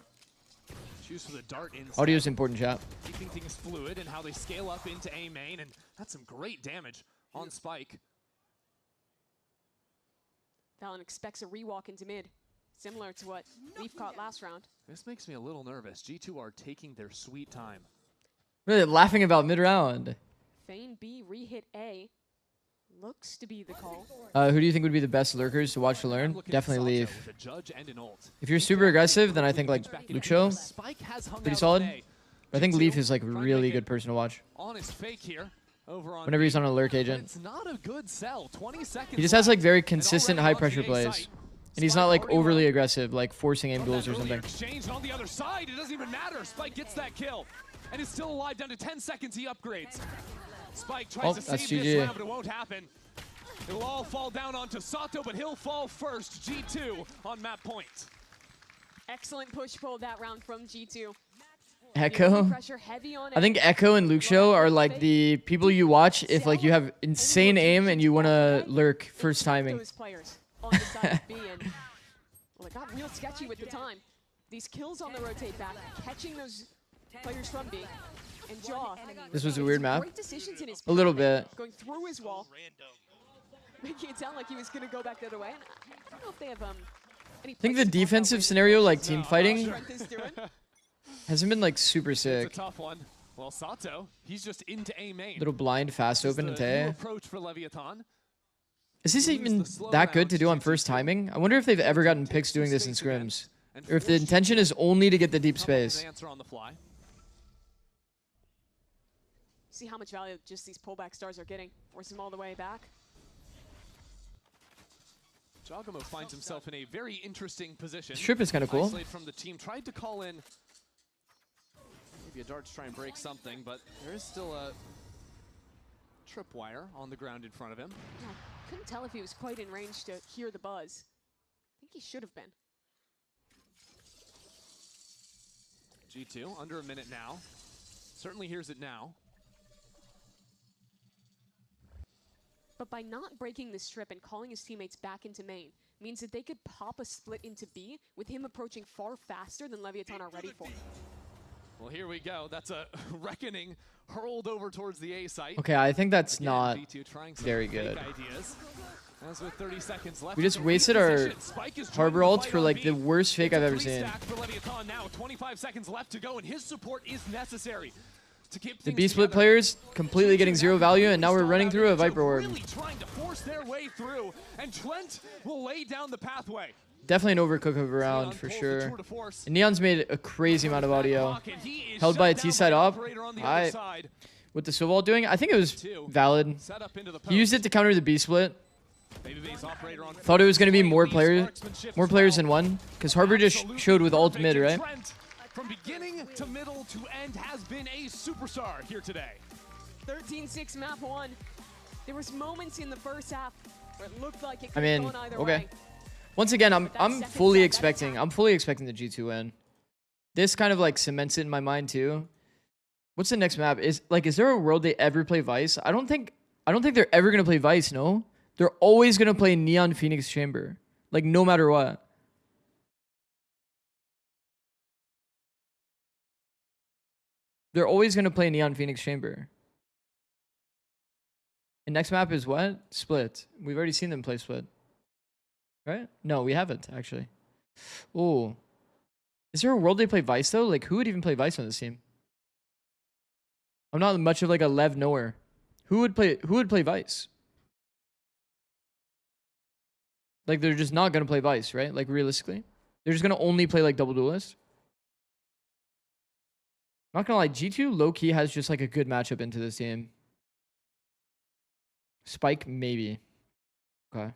Choose for the dart audio is important, chat. Keeping things fluid and how they scale up into A main, and that's some great damage on Spike. Valen expects a rewalk into mid, similar to what Leaf caught last round. This makes me a little nervous. G2 are taking their sweet time. Really laughing about mid-round. Feign B, re-hit A. Looks to be the call. Who do you think would be the best lurkers to watch to learn? Definitely Leaf. If you're super aggressive, then I think like Luxo, pretty solid. But I think Leaf is like a really good person to watch. Whenever he's on a lurk agent. It's not a good sell. 20 seconds. He just has like very consistent high pressure plays. And he's not like overly aggressive, like forcing aim duels or something. Exchange on the other side, it doesn't even matter. Spike gets that kill. And is still alive down to 10 seconds. He upgrades. Spike tries to save this round, but it won't happen. It'll all fall down onto Sato, but he'll fall first. G2 on map point. Excellent push pull that round from G2. Echo. I think Echo and Luxio are like the people you watch if like you have insane aim and you want to lurk first timing. Well, it got real sketchy with the time. These kills on the rotate back, catching those players from B, and Jaw. This was a weird map. Great decisions in his a little bit. Going through his wall, making it sound like he was going to go back the other way. And I don't know if they have any. I think the defensive scenario, like team fighting, hasn't been like super sick. It's a tough one. Well, Sato, he's just into A main. Little blind, fast open into A. Approach for Leviathan. Is this even that good to do on first timing? I wonder if they've ever gotten picks doing this in scrims. Or if the intention is only to get the deep space. See how much value just these pullback stars are getting. Force them all the way back. Jogamo finds himself in a very interesting position. Strip is kind of cool. Isolated from the team, tried to call in maybe a dart to try and break something, but there is still a tripwire on the ground in front of him. Yeah, couldn't tell if he was quite in range to hear the buzz. I think he should have been. G2, under a minute now. Certainly hears it now. But by not breaking the strip and calling his teammates back into main, means that they could pop a split into B with him approaching far faster than Leviathan are ready for. Well, here we go. That's a reckoning hurled over towards the A site. Okay, I think that's Again, not V2 very good. As with 30 seconds left, We just wasted our harbor ult for like the worst fake I've ever seen. Now 25 seconds left to go, and his support is necessary to keep the B split players completely getting zero value, and now we're running through a Viper orb. Really trying to force their way through, and Trent will lay down the pathway. Definitely an overcook of a round for sure. And Neon's made a crazy amount of audio. Held by a T-side op. With the Silval doing, I think it was valid. He used it to counter the B split. Thought it was going to be more players than one, because Harbor just showed with ult mid, right? From beginning to middle to end has been a superstar here today. 13-6 map 1. There was moments in the first half where it looked like it could have gone either way. Once again, I'm fully expecting the G2 win. This kind of like cements it in my mind too. What's the next map? Is there a world they ever play Vice? I don't think they're ever gonna play Vice, no? They're always gonna play Neon Phoenix Chamber. Like no matter what. They're always gonna play Neon Phoenix Chamber. And next map is what? Split. We've already seen them play Split. Right? No, we haven't, actually. Oh. Is there a world they play Vice, though? Like, who would even play Vice on this team? I'm not much of, like, a Lev knower. Who would play Vice? Like, they're just not going to play Vice, right? Like, realistically. They're just going to only play, like, Double Duelist. Not going to lie, G2 low-key has just, like, a good matchup into this team. Spike, maybe. Okay.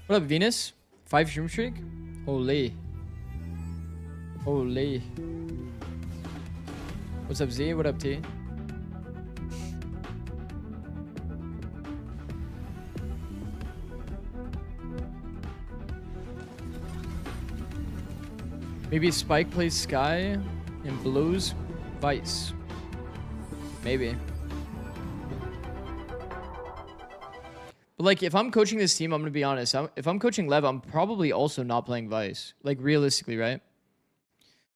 What up, Venus? 5 stream streak? Holy. Holy. What's up, Z? What up, T? Maybe Spike plays Sky and blows Vice. Maybe. But like, if I'm coaching this team, I'm going to be honest. If I'm coaching Lev, I'm probably also not playing Vice. Like, realistically, right?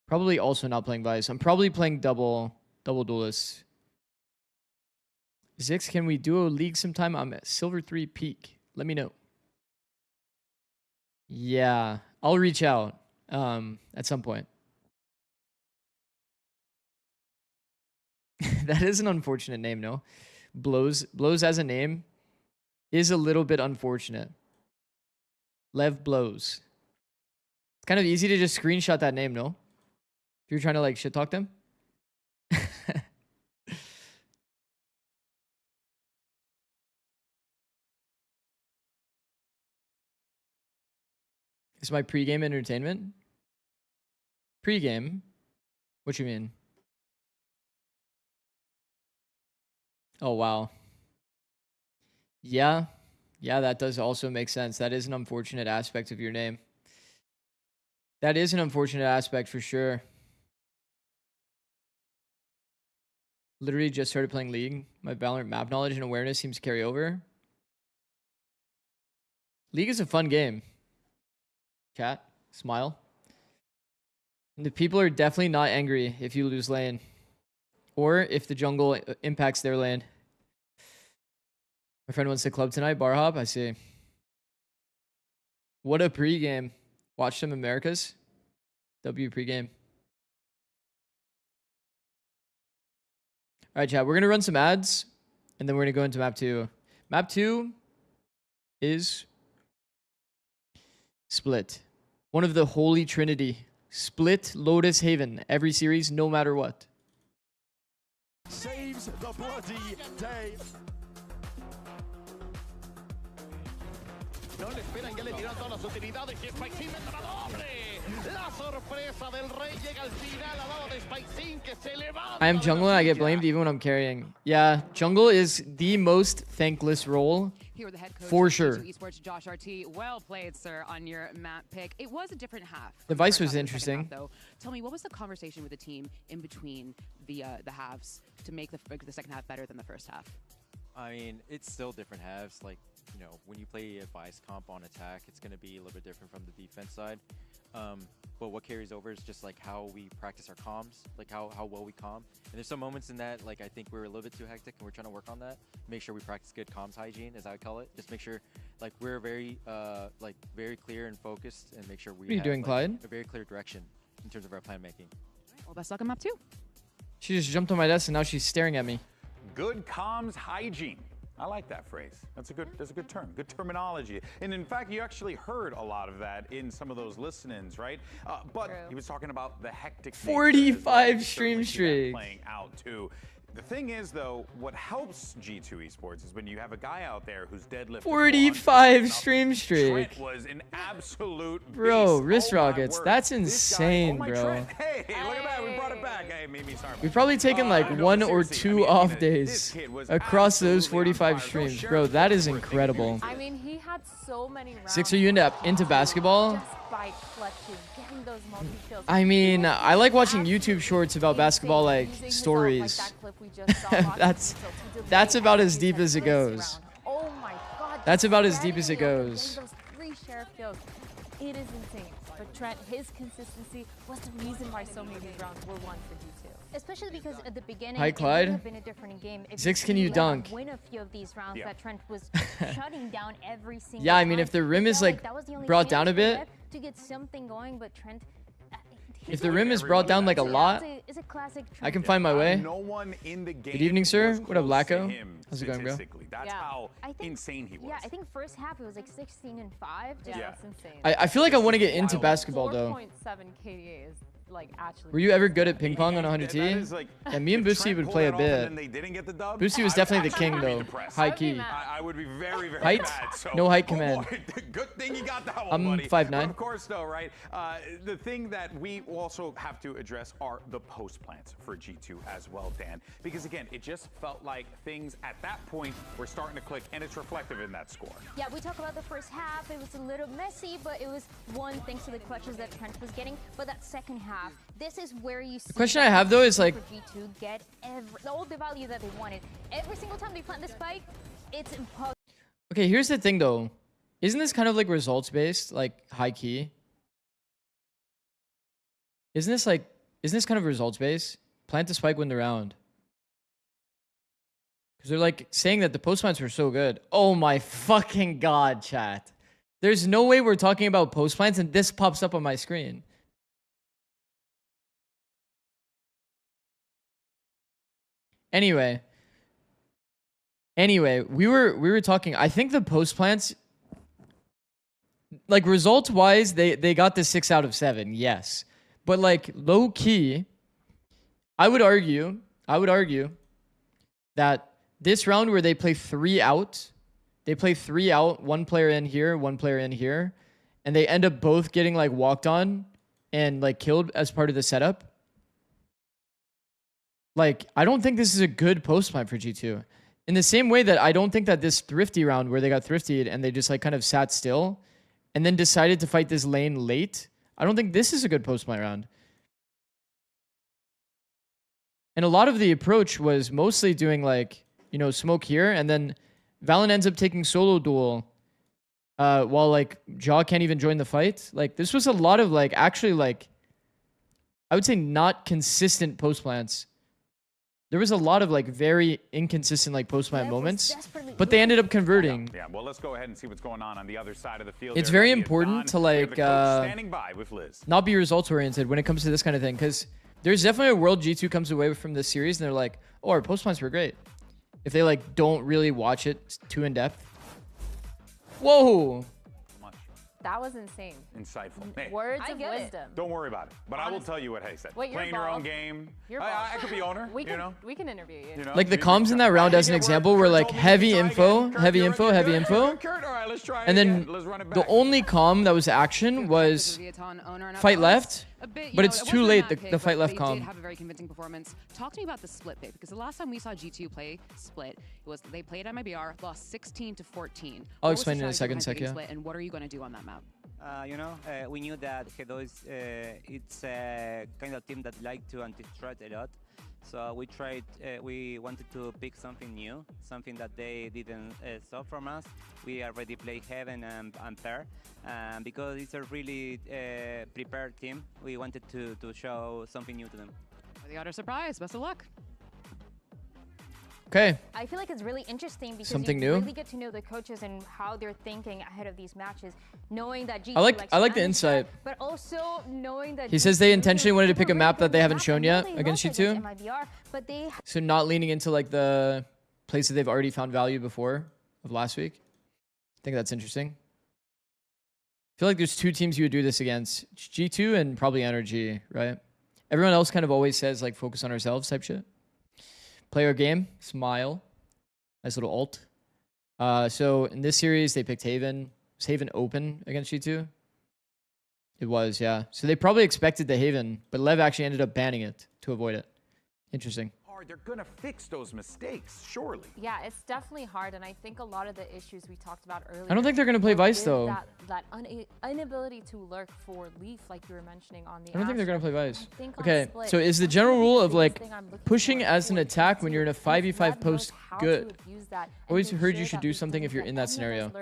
Probably also not playing Vice. I'm probably playing double duelist. Zix, can we do a league sometime? I'm at Silver 3 peak. Let me know. Yeah, I'll reach out at some point. That is an unfortunate name, no? Blows as a name is a little bit unfortunate. Lev Blows. It's kind of easy to just screenshot that name, no? If you're trying to like shit talk them. It's my pregame entertainment. Pre-game? What you mean? Oh, wow. Yeah. Yeah, that does also make sense. That is an unfortunate aspect of your name. That is an unfortunate aspect for sure. Literally just started playing League. My Valorant map knowledge and awareness seems to carry over. League is a fun game. Chat, smile. And the people are definitely not angry if you lose lane. Or if the jungle impacts their lane. My friend wants to club tonight. Bar hop, I see. What a pregame. Watch some Americas. W pregame. All right, chat. We're going to run some ads. And then we're going to go into map 2. Map 2 is Split. One of the holy trinity. Split, Lotus, Haven. Every series, no matter what. Saves the bloody day. No le esperan, ya le tiraron todas las utilidades y Spikesing mete la doble. La sorpresa del rey llega al final al lado de Spikesing que se levanta. I am jungle and I get blamed even when I'm carrying. Yeah, jungle is the most thankless role. Here with the head coach for sure. Esports, Josh RT. Well played, sir, on your map pick. It was a different half. The Vice was interesting. Half, though. Tell me, what was the conversation with the team in between the halves to make the second half better than the first half? I mean, it's still different halves. Like, you know, when you play a Vice comp on attack, it's going to be a little bit different from the defense side. But what carries over is just like how we practice our comms, like how well we comm. And there's some moments in that, like I think we're a little bit too hectic and we're trying to work on that. Make sure we practice good comms hygiene, as I would call it. Just make sure like we're very clear and focused, and make sure we have doing, Clyde? a very clear direction in terms of our plan making. Well, best luck on map 2. She just jumped on my desk and now she's staring at me. Good comms hygiene. I like that phrase. That's a good term, good terminology. And in fact, you actually heard a lot of that in some of those listen-ins, right? But True. He was talking about the hectic 45 stream streak playing out too. The thing is, though, what helps G2 Esports is when you have a guy out there who's deadlifting 45 stream streak. Trent was an absolute beast. Bro, wrist rockets. That's insane, guy, bro. Hey, look at that. We brought it back. Hey, made me sorry. We've probably taken like one or two off days across those 45 streams. Bro, that is incredible. I mean, he had so many rounds. Six, are you into basketball? Just by clutching, getting those multi-kills. I mean, I like watching YouTube shorts about basketball, like stories. That's about as deep as it goes. Oh my God! That's about as deep as it goes. Those 3 sheriff kills, it is insane. But Trent, his consistency was the reason why so many of these rounds were won for G2. Especially because at the beginning, Hi, Clyde. it would have been a different game. If Zix, can you dunk? Win a few of these rounds that Trent was shutting down every single Yeah, I mean, if the rim is like brought down a bit, to get something going, but Trent. If the rim is brought down like a lot, I can find my way. No one in the game. Good evening, sir. What up, Lacko? How's it going, bro? That's how insane he was. Yeah, I think first half it was like 16-5. Yeah, that's insane. I feel like I want to get into basketball though. 4.7 KDA is like actually. Were you ever good at ping pong on 100T? Like, yeah, me and Boosty would play a bit. Boosty was definitely the king though. High key. I would be very, very height? mad. So, no height command. Good thing you got that one, I'm buddy. 5'9". But of course, though, right? The thing that we also have to address are the post plants for G2 as well, Dan. Because again, it just felt like things at that point were starting to click, and it's reflective in that score. Yeah, we talk about the first half. It was a little messy, but it was one thanks to the clutches that Trent was getting. But that second half, this is where you see the question I have though is like G2 get all the value that they wanted. Every single time they plant the spike, it's impossible. Okay, here's the thing though. Isn't this kind of like results based, like high key? Isn't this kind of results based? Plant the spike, win the round. Because they're like saying that the post plants were so good. Oh my fucking God, chat. There's no way we're talking about post plants and this pops up on my screen. Anyway, we were talking. I think the post plants, like results wise, they got the 6 out of 7, yes. But like low key, I would argue that this round where they play 3 out, one player in here, one player in here, and they end up both getting like walked on and like killed as part of the setup. Like, I don't think this is a good post plan for G2. In the same way that I don't think that this thrifty round where they got thrifted and they just like kind of sat still and then decided to fight this lane late, I don't think this is a good post plan round. And a lot of the approach was mostly doing like, you know, smoke here, and then Valen ends up taking solo duel while like Jaw can't even join the fight. Like, this was a lot of like, actually like, I would say not consistent post plants. There was a lot of like very inconsistent like post plant moments, but they ended up converting. Yeah, well, let's go ahead and see what's going on the other side of the field. It's very important to like standing by with Liz. Not be results oriented when it comes to this kind of thing, because there's definitely a world G2 comes away from this series and they're like, oh, our post plants were great. If they like don't really watch it too in depth. Whoa. That was insane. Insightful. Hey, Words of wisdom. Don't worry about it. But I will tell you what Hay said. Wait, playing your own game. I could be owner. We can interview you. Like the comms in that round as an example were like heavy info, heavy info, heavy info. And then the only comm that was action was fight left. But it's too late, the fight left comm. They did have a very convincing performance. Talk to me about the split pick, because the last time we saw G2 play split, it was they played MIBR, lost 16-14. I'll explain in a second, yeah. And what are you going to do on that map? You know, we knew that G2 it's a kind of team that like to anti-strat a lot. So we tried, we wanted to pick something new, something that they didn't saw from us. We already played Heaven and Pair, because it's a really prepared team. We wanted to show something new to them. The utter surprise. Best of luck. Okay. I feel like it's really interesting because something you new. really get to know the coaches and how they're thinking ahead of these matches, knowing that G2 I like the insight. But also knowing that he says they intentionally wanted to pick a map that they haven't shown yet against G2. MIBR, but they So not leaning into like the places they've already found value before of last week. I think that's interesting. I feel like there's two teams you would do this against. G2 and probably Energy, right? Everyone else kind of always says like focus on ourselves type shit. Play our game, smile. Nice little ult. So in this series, they picked Haven. Was Haven open against G2? It was, yeah. So they probably expected the Haven, but Lev actually ended up banning it to avoid it. Interesting. They're gonna fix those mistakes, surely. Yeah, it's definitely hard, and I think a lot of the issues we talked about earlier. I don't think they're gonna play Vice though. That inability to lurk for Leaf, like you were mentioning on the. I don't think they're gonna play Vice. Okay, so is the general rule of like pushing as an attack when you're in a 5v5 post good? I always heard you should do something if you're in that scenario.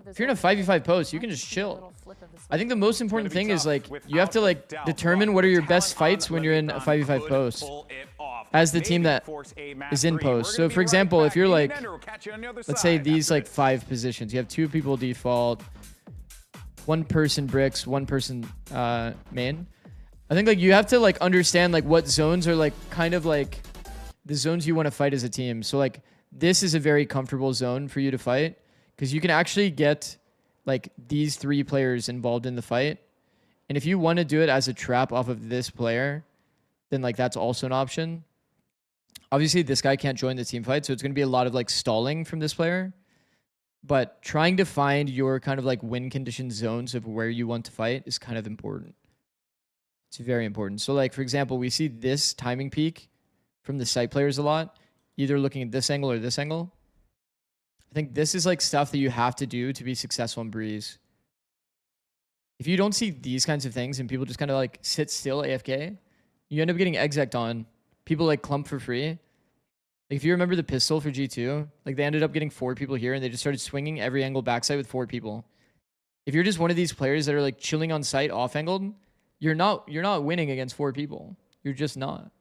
If you're in a 5v5 post, you can just chill. I think the most important thing is like you have to like determine what are your best fights when you're in a 5v5 post as the team that is in post. So for example, if you're like, let's say these like 5 positions, you have 2 people default, 1 person bricks, 1 person main. I think like you have to like understand like what zones are like kind of like the zones you want to fight as a team. So like this is a very comfortable zone for you to fight because you can actually get like these 3 players involved in the fight. And if you want to do it as a trap off of this player, then like that's also an option. Obviously, this guy can't join the team fight, so it's going to be a lot of like stalling from this player. But trying to find your kind of like win condition zones of where you want to fight is kind of important. It's very important. So like, for example, we see this timing peak from the site players a lot, either looking at this angle or this angle. I think this is like stuff that you have to do to be successful in Breeze. If you don't see these kinds of things and people just kind of like sit still AFK, you end up getting exec on. People like clump for free. Like if you remember the pistol for G2, like they ended up getting 4 people here and they just started swinging every angle backside with 4 people. If you're just one of these players that are like chilling on site off angled, you're not winning against 4 people. You're just not.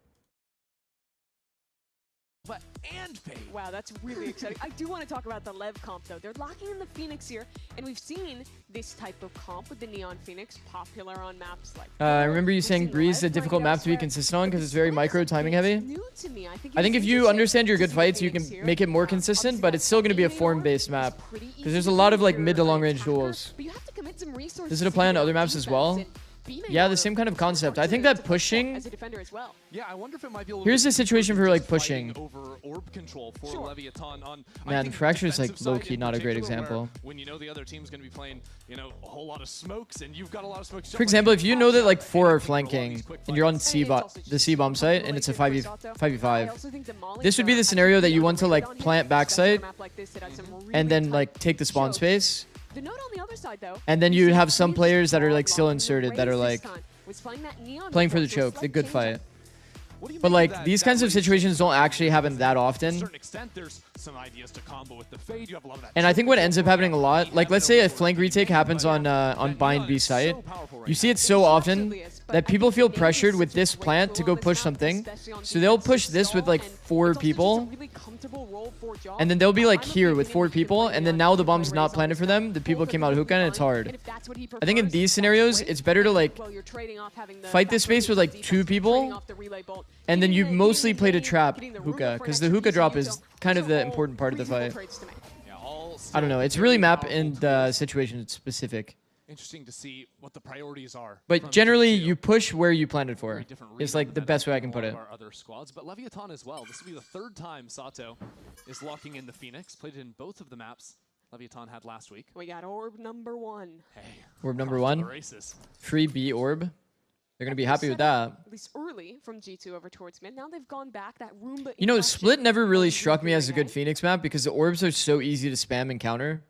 Wow, that's really exciting. I do want to talk about the Lev comp, though. They're locking in the Phoenix here, and we've seen this type of comp with the Neon Phoenix popular on maps like... I remember you saying Breeze is a difficult map to be consistent on because it's very micro timing heavy. I think if you understand your good fights, you can make it more consistent, but it's still going to be a form-based map because there's a lot of like mid to long range duels. Does it apply on other maps as well? Yeah, the same kind of concept. I think that pushing. As a defender as well. Yeah, I wonder if it might be a little Here's the situation for like pushing. over orb control for Leviathan on. Man, Fracture is like low-key not a great example. When you know the other team's going to be playing, you know, a whole lot of smokes, and you've got a lot of smokes. For example, if you know that like 4 are flanking, and you're on the C bomb site, and it's a 5v5, this would be the scenario that you want to like plant backside, and then like take the spawn space. The note on the other side, though, And then you have some players that are like still inserted that are like playing for the choke, the good fight. But like these kinds of situations don't actually happen that often. And I think what ends up happening a lot, like let's say a flank retake happens on bind B site, you see it so often that people feel pressured with this plant to go push something. So they'll push this with like 4 people. And then they'll be like here with 4 people, and then now the bomb's not planted for them. The people came out hookah, and it's hard. I think in these scenarios, it's better to like fight this space with like 2 people, and then you mostly play to trap hookah, because the hookah drop is kind of the important part of the fight. I don't know. It's really map and situation specific. Interesting to see what the priorities are. But generally, you push where you planned it for. It's like the best way I can put it. Our other squads, but Leviathan as well. This will be the 3rd time Sato is locking in the Phoenix. Played it in both of the maps Leviathan had last week. We got orb number 1. Hey, orb number 1. Free B orb. They're going to be happy with that. At least early from G2 over towards mid. Now they've gone back. That Roomba. You know, Split never really struck me as a good Phoenix map because the orbs are so easy to spam and counter.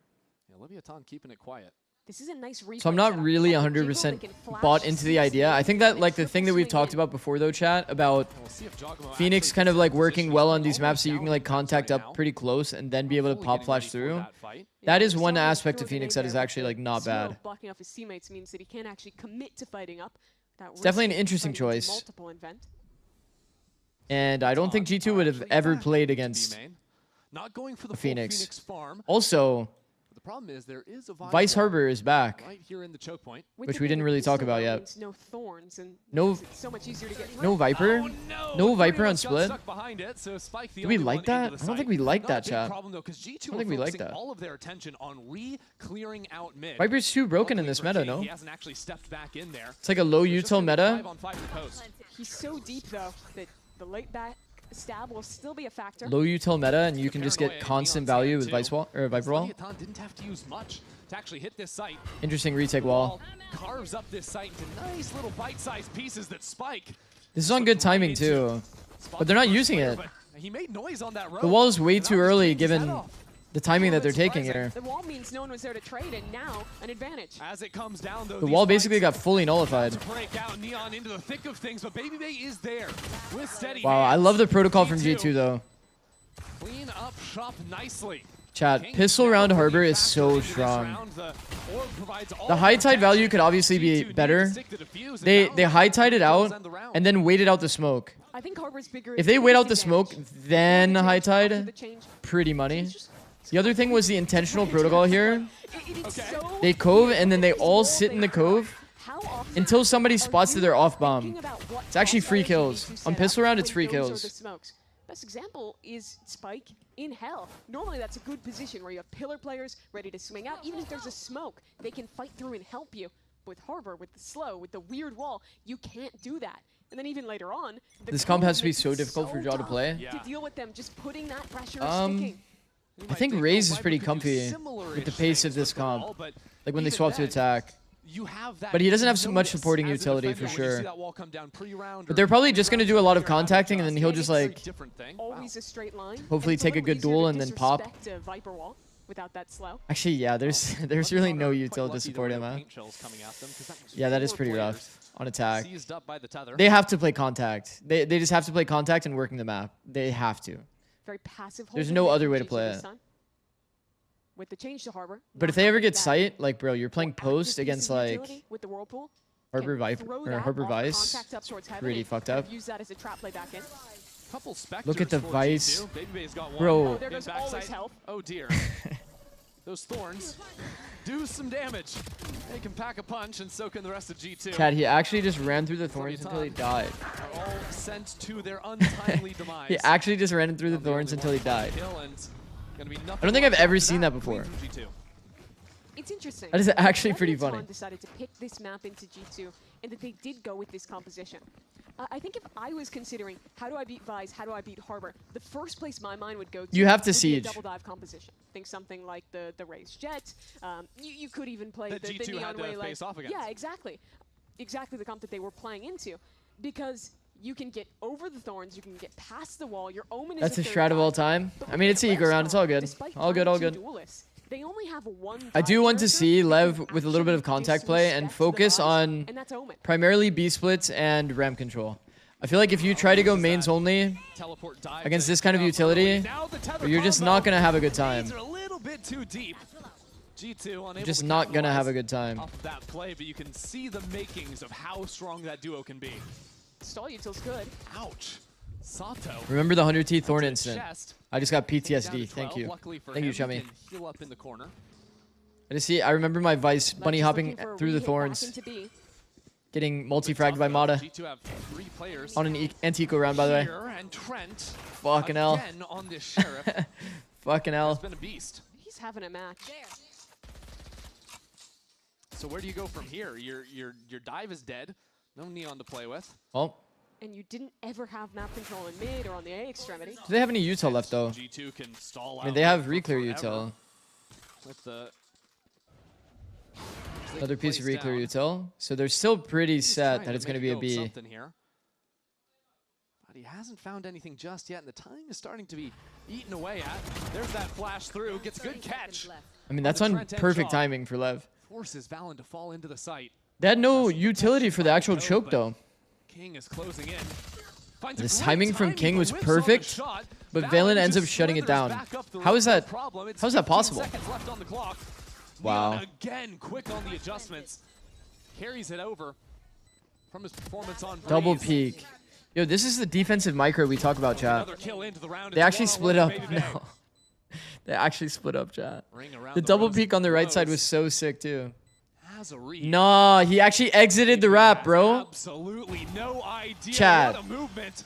Yeah, Leviathan keeping it quiet. This is a nice so I'm not really 100% bought into the idea. I think that like the thing that we've talked about before though, chat, about Phoenix kind of like working well on these maps so you can like contact up pretty close and then be able to pop flash through. That is one aspect of Phoenix that is actually like not bad. Blocking off his teammates means that he can't actually commit to fighting up. It's definitely an interesting choice. And I don't think G2 would have ever played against a Phoenix. Also, the problem is there is a Vice Harbor is back, right here in the choke point, which we didn't really talk about yet. No thorns and no Viper, no Viper on Split. Do we like that? I don't think we like that, chat. I don't think we like that. All of their attention on re-clearing out mid. Viper's too broken in this meta, no? He hasn't actually stepped back in there. It's like a low util meta. He's so deep though that the late back stab will still be a factor. Low util meta, and you can just get constant value with Viper Wall. Didn't have to use much to actually hit this site. Interesting retake wall. Carves up this site into nice little bite-sized pieces that Spike. This is on good timing too, but they're not using it. He made noise on that road. The wall is way too early given the timing that they're taking here. The wall means no one was there to trade, and now an advantage. As it comes down, though, the wall basically got fully nullified. Break out Neon into the thick of things, but Baby Bay is there with steady wow, I love the protocol from G2 though. Clean up shop nicely. Chat, pistol round Harbor is so strong. The high tide value could obviously be better. They high tide it out and then waited out the smoke. I think Harbor's bigger. If they wait out the smoke, then high tide, pretty money. The other thing was the intentional protocol here. They cove and then they all sit in the cove until somebody spots that they're off bomb. It's actually free kills. On pistol round, it's free kills. Best example is Spike in Hell. Normally that's a good position where you have pillar players ready to swing out. Even if there's a smoke, they can fight through and help you. But with Harbor, with the slow, with the weird wall, you can't do that. And then even later on, this comp has to be so difficult for Jaw to play. To deal with them, just putting that pressure sticking. I think Raze is pretty comfy with the pace of this comp. Like when they swap to attack. But he doesn't have so much supporting utility for sure. But they're probably just going to do a lot of contacting and then he'll just like hopefully take a good duel and then pop. Actually, yeah, there's really no util to support him, huh? Yeah, that is pretty rough on attack. They have to play contact. They just have to play contact and working the map. They have to. Very passive. There's no other way to play it. With the change to Harbor. But if they ever get sight, like bro, you're playing post against like with the Whirlpool, Harbor Viper or Harbor Vice. Really fucked up. Use that as a trap play back in. Look at the Vice, bro. There goes always help. Oh dear. Those thorns do some damage. They can pack a punch and so can the rest of G2. Chad, he actually just ran through the thorns until he died. All sent to their untimely demise. He actually just ran through the thorns until he died. I don't think I've ever seen that before. It's interesting. That is actually pretty funny. Leviathan decided to pick this map into G2, and that they did go with this composition. I think if I was considering how do I beat Vice, how do I beat Harbor, the first place my mind would go to you have to would be a siege. double dive composition. Think something like the raised jet. You could even play the G2 neon had to way face off against. Yeah, exactly. Exactly the comp that they were playing into, because you can get over the thorns, you can get past the wall. Your Omen is That's a third strat of all dive, time. but I mean, it's the eco round. It's all good. All good, all good. Duelists, they only have one I do dive want to character see that Lev can with a little bit of actually contact switch play and steps to the focus dives, on and that's Omen. primarily B splits and ramp control. I feel like if you try to go mains only against this kind of utility, you're just not going to have a good time. A little bit too deep. G2 You're just not going to have a good time. Off of that play, but you can see the makings of how strong that duo can be. Stall util's good. Ouch. Sato. Remember the 100 T Thorn incident. I just got PTSD. Thank you. Thank you, Chummy. Heal up in the corner. I remember my Vice bunny hopping through the thorns. Getting multi-fragged by Mata. G2 have 3 players. On an anti-eco round, by the way. And Trent Fucking hell. on this Sheriff. Fucking hell. He's been a beast. He's having a match. So where do you go from here? Your dive is dead. No Neon to play with. Oh. And you didn't ever have map control in mid or on the A extremity. Do they have any util left, though? G2 can stall I mean, they have reclear util. With the Another piece of reclear util. So they're still pretty set that it's going to be a B. Here. But he hasn't found anything just yet, and the time is starting to be eaten away at. There's that flash through. Gets a good catch. I mean, that's on perfect timing for Lev. Forces Valen to fall into the site. They had no utility for the actual choke, though. Kingg is closing in. This timing from Kingg was perfect, but Valen ends up shutting it down. How is that possible? Wow. Again, quick on the adjustments. Carries it over from his performance on Double peek. Yo, this is the defensive micro we talk about, chat. They actually split up. No. They actually split up, chat. The double peek on the right side was so sick, too. Nah, he actually exited the wrap, bro. Absolutely no idea. Chat. What a movement.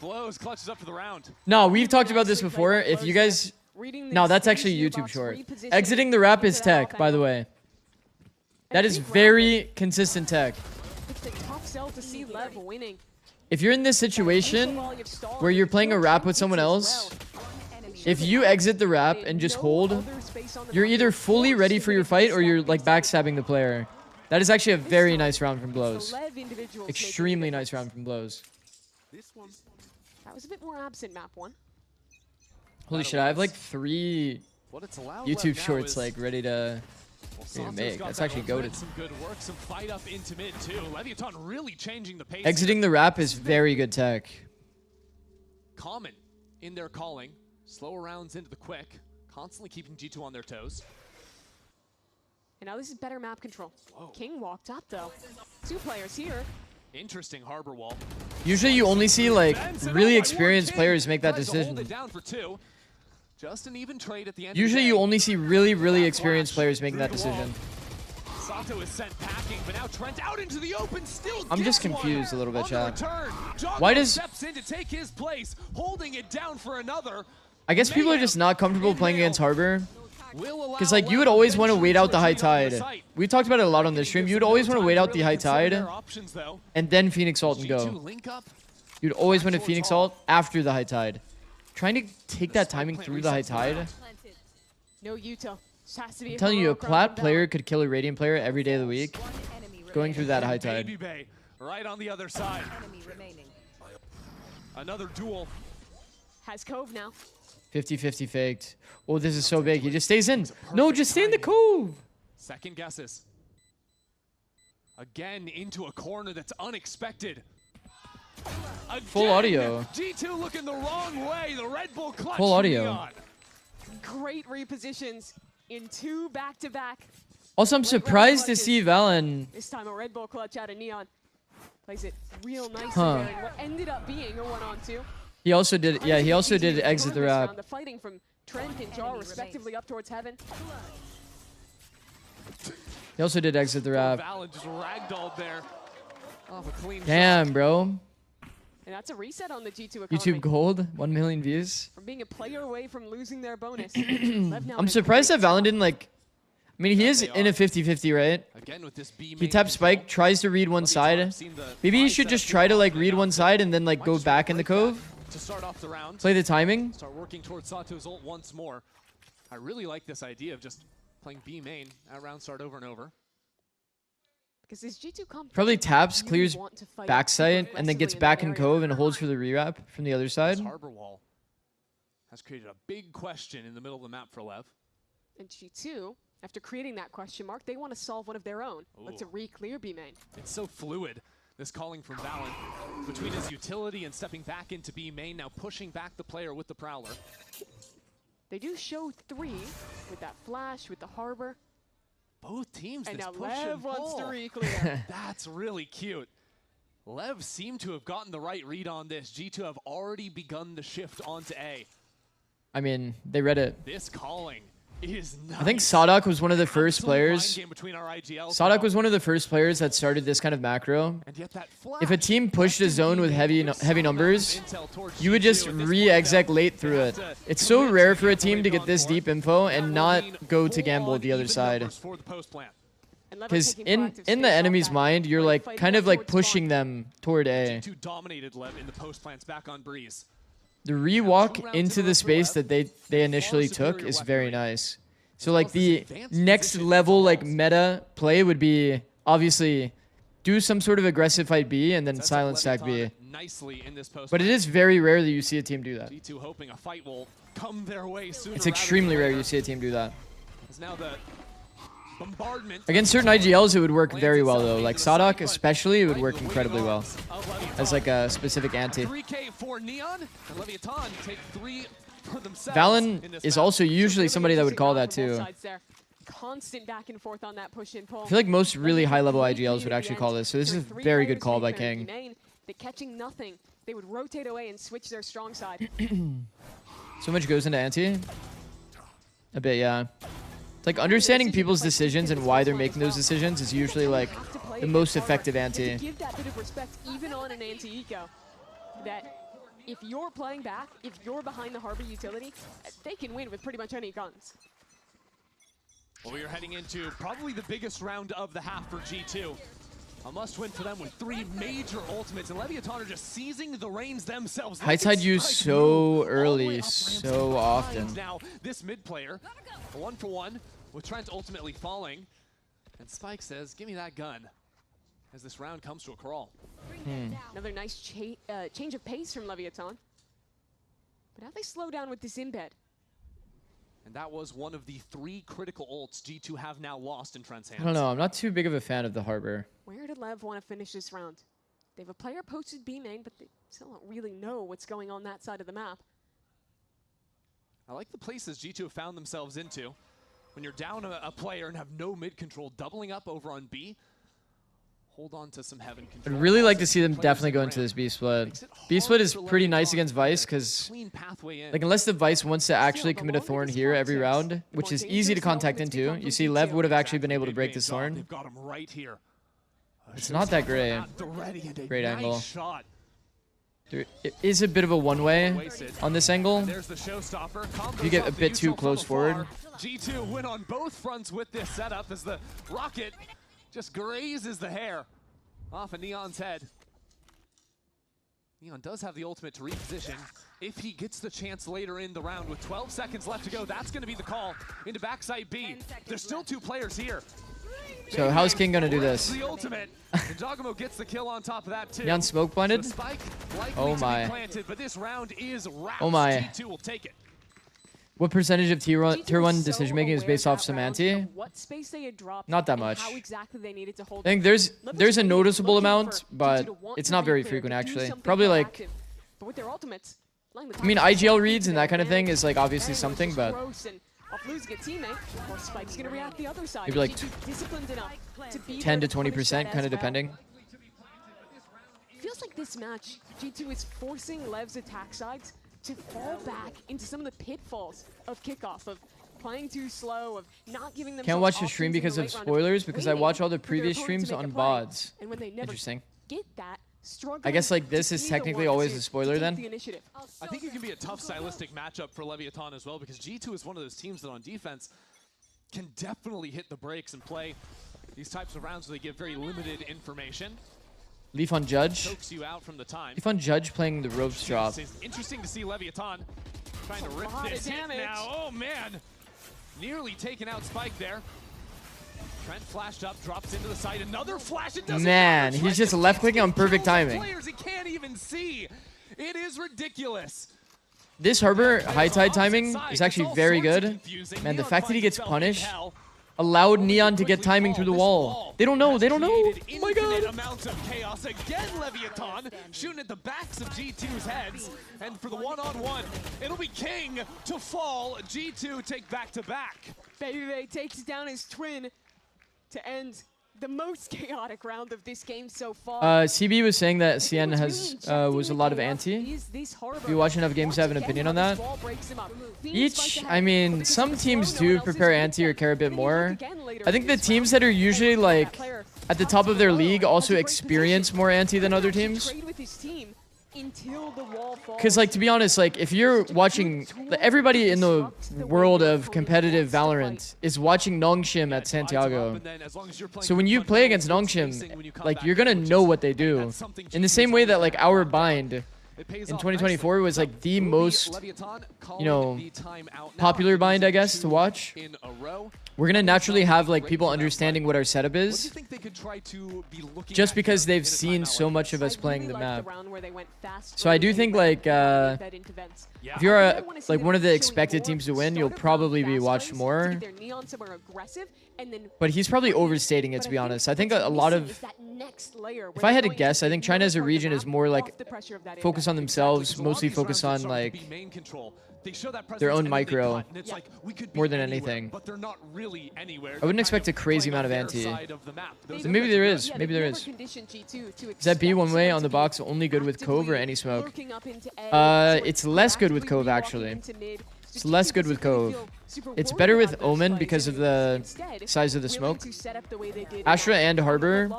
Blows, clutches up to the round. No, we've talked about this before. If you guys... No, that's actually a YouTube short. Exiting the wrap is tech, by the way. That is very consistent tech. It's a tough sell to see Lev winning. If you're in this situation where you're playing a wrap with someone else, if you exit the wrap and just hold, you're either fully ready for your fight or you're like backstabbing the player. That is actually a very nice round from Blows. Extremely nice round from Blows. That was a bit more absent map one. Holy shit, I have like 3 YouTube shorts like ready to make. That's actually goated. Some good work, some fight up into mid too. Leviathan really changing the pace. Exiting the wrap is very good tech. Common in their calling. Slower rounds into the quick. Constantly keeping G2 on their toes. And now this is better map control. Whoa. Kingg walked up though. 2 players here. Interesting harbor wall. Usually you only see like really experienced players make that decision. Just an even trade at the end. Usually you only see really experienced players making that decision. Sato is sent packing, but now Trent out into the open, still I'm just confused a little bit, chat. Why does steps in to take his place, holding it down for another? I guess people are just not comfortable playing against Harbor. Because like you would always want to wait out the high tide. We talked about it a lot on this stream. You'd always want to wait out the high tide and then Phoenix ult and go. You'd always want to Phoenix ult after the high tide. Trying to take that timing through the high tide. No util. I'm telling you, a plat player could kill a Radiant player every day of the week. Going through that high tide. Right on the other side. Another duel. Has Cove now. 50-50 faked. Oh, this is so big. He just stays in. No, just stay in the cove. Second guesses. Again into a corner that's unexpected. Again, full audio. G2 looking the wrong way. The Red Bull clutch. Full audio. Great repositions in 2 back-to-back. Also, I'm surprised to see Valen. This time a Red Bull clutch out of Neon. Plays it real nice there in what ended up being a 1-on-2. He also did, yeah, he also did exit the wrap. The fighting from Trent and Jar respectively up towards heaven. He also did exit the wrap. Valen just ragdolled there. Off a clean damn, shot. bro. And that's a reset on the G2 economy. YouTube gold, 1 million views. From being a player away from losing their bonus. I'm surprised that Valen didn't like. I mean, he is in a 50-50, right? Again with this B He taps Spike, tries to read one side. Maybe he should just try to like read one side and then like go back in the cove. To start off the round. Play the timing. Start working towards Sato's ult once more. I really like this idea of just playing B main at round start over and over. Because this G2 probably taps, clears backside, and then gets back in cove and holds for the rewrap from the other side. This harbor wall has created a big question in the middle of the map for Lev. And G2, after creating that question mark, they want to solve one of their own. Look to re-clear B main. It's so fluid, this calling from Valen. Between his utility and stepping back into B main, now pushing back the player with the Prowler. They do show 3 with that flash, with the harbor. Both teams and this now push Lev and wants pull. to re-clear. That's really cute. Lev seemed to have gotten the right read on this. G2 have already begun the shift onto A. I mean, they read it. This calling is nice. I think Sadak was one of the first players. Sadak was one of the first players that started this kind of macro. If a team pushed a zone with heavy numbers, you would just re-exec late through it. It's so rare for a team to get this deep info and not go to gamble the other side. Because in the enemy's mind, you're like kind of like pushing them toward A. Dominated Lev in the post plants back on Breeze. The rewalk into the space that they initially took is very nice. So like the next level like meta play would be obviously do some sort of aggressive fight B and then silent stack B. But it is very rare that you see a team do that. G2 hoping a fight will come their way sooner. It's extremely rare you see a team do that. Now the bombardment against certain IGLs, it would work very well though. Like Sadak especially, it would work incredibly well as like a specific anti. 3K for Neon and Leviathan take 3 for themselves. Valen is also usually somebody that would call that too. Constant back and forth on that push and pull. I feel like most really high level IGLs would actually call this. So this is a very good call by Kingg. They're catching nothing. They would rotate away and switch their strong side. So much goes into anti. A bit, yeah. Like understanding people's decisions and why they're making those decisions is usually like the most effective anti. Give that bit of respect even on an anti-eco. That if you're playing back, if you're behind the harbor utility, they can win with pretty much any guns. Well, we are heading into probably the biggest round of the half for G2. A must-win for them with 3 major ultimates, and Leviathan are just seizing the reins themselves. High tide used so early, so often. Now, this mid player, 1-for-1, with Trent ultimately falling. And Spike says, give me that gun, as this round comes to a crawl. Another nice change of pace from Leviathan. But now they slow down with this embed. And that was one of the 3 critical ults G2 have now lost in Trent's hands. I don't know, I'm not too big of a fan of the harbor. Where did Lev want to finish this round? They have a player posted B main, but they still don't really know what's going on that side of the map. I like the places G2 have found themselves into. When you're down a player and have no mid control, doubling up over on B. Hold on to some heaven control. I'd really like to see them definitely go into this B split. B split is pretty nice against Vice because, like, unless the Vice wants to actually commit a Thorn here every round, which is easy to contact into. You see, Lev would have actually been able to break this Thorn. They've got him right here. It's not that great. Great angle. There is a bit of a one-way on this angle. If you get a bit too close forward. G2 win on both fronts with this setup as the rocket just grazes the hair off of Neon's head. Neon does have the ultimate to reposition. If he gets the chance later in the round with 12 seconds left to go, that's going to be the call into backside B. There's still 2 players here. So how's Kingg gonna do this? The ultimate. And Dogamo gets the kill on top of that too. Neon smoke blinded? Oh my. Planted, but this round is wrapped. Oh my. G2 will take it. What percentage of tier 1 decision making is based off some anti? Not that much. I think there's a noticeable amount, but it's not very frequent actually. Probably like, I mean, IGL reads and that kind of thing is like obviously something, but maybe like 10 to 20% kind of depending. Feels like this match, G2 is forcing Lev's attack sides to fall back into some of the pitfalls of kickoff, of playing too slow, of not giving them. Can't watch the stream because of spoilers, because I watch all the previous streams on VODs. Interesting. Get that, I guess like this is technically always a spoiler then. I think it can be a tough stylistic matchup for Leviathan as well, because G2 is one of those teams that on defense can definitely hit the brakes and play these types of rounds where they give very limited information. Leaf on Judge. Chokes you out from the time. Leaf on Judge playing the ropes drop. It's interesting to see Leviathan trying to rip this hit now. Oh man, nearly taken out Spike there. Trent flashed up, drops into the side. Another flash. It doesn't Man, matter. he's just left clicking on perfect timing. Players he can't even see. It is ridiculous. This Harbor high tide timing is actually very good. Man, the fact that he gets punished allowed Neon to get timing through the wall. They don't know. They don't know. Oh my god. Amounts of chaos again. Leviathan shooting at the backs of G2's heads, and for the one-on-one, it'll be Kingg to fall. G2 take back-to-back. Baby takes down his twin to end the most chaotic round of this game so far. CB was saying that CN has was a lot of anti. If you watch enough games to have an opinion on that. Each, I mean, some teams do prepare anti or care a bit more. I think the teams that are usually like at the top of their league also experience more anti than other teams. Because, like, to be honest, like, if you're watching, everybody in the world of competitive Valorant is watching Nongshim at Santiago. So when you play against Nongshim, like, you're gonna know what they do. In the same way that, like, our bind in 2024 was, like, the most, you know, popular bind, I guess, to watch. We're gonna naturally have like people understanding what our setup is, just because they've seen so much of us playing the map. So I do think like if you're like one of the expected teams to win, you'll probably be watched more. But he's probably overstating it, to be honest. I think a lot of, if I had to guess, I think China as a region is more like focus on themselves, mostly focus on like their own micro more than anything. I wouldn't expect a crazy amount of anti. So maybe there is. Maybe there is. Is that B one way on the box only good with Cove or any smoke? It's less good with Cove, actually. It's less good with Cove. It's better with Omen because of the size of the smoke. Astra and Harbor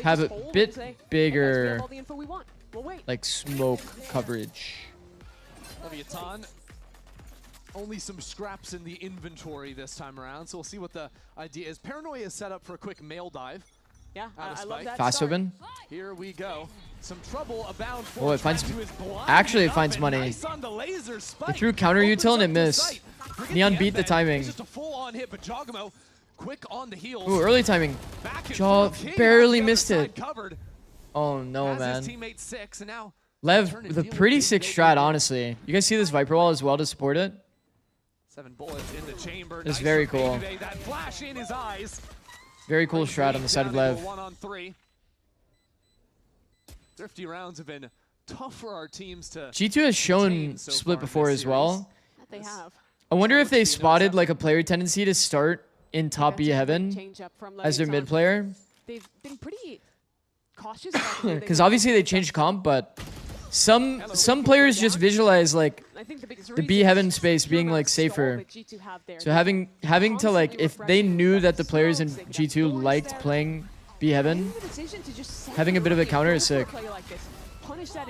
have a bit bigger like smoke coverage. Leviathan, only some scraps in the inventory this time around, so we'll see what the idea is. Paranoia is set up for a quick mail dive. Yeah, I love that. Fast start. open. Here we go. Some trouble abound for Oh, it finds. Actually, it finds money. It threw counter util and it missed. Neon beat the timing. Just a full-on hit, but Jogamo quick on the heels. Ooh, early timing. Jaw barely missed it. Oh no, man. Lev with a pretty sick strat, honestly. You guys see this Viper wall as well to support it? 7 bullets in the chamber. It's very cool. That flash in his eyes. Very cool strat on the side of Lev. 1-on-3. Thrifty rounds have been tough for our teams to. G2 has shown split before as well. They have. I wonder if they spotted like a player tendency to start in top B heaven as their mid player. They've been pretty cautious because obviously they changed comp, but some players just visualize like the B heaven space being like safer. So having to like, if they knew that the players in G2 liked playing B heaven, having a bit of a counter is sick.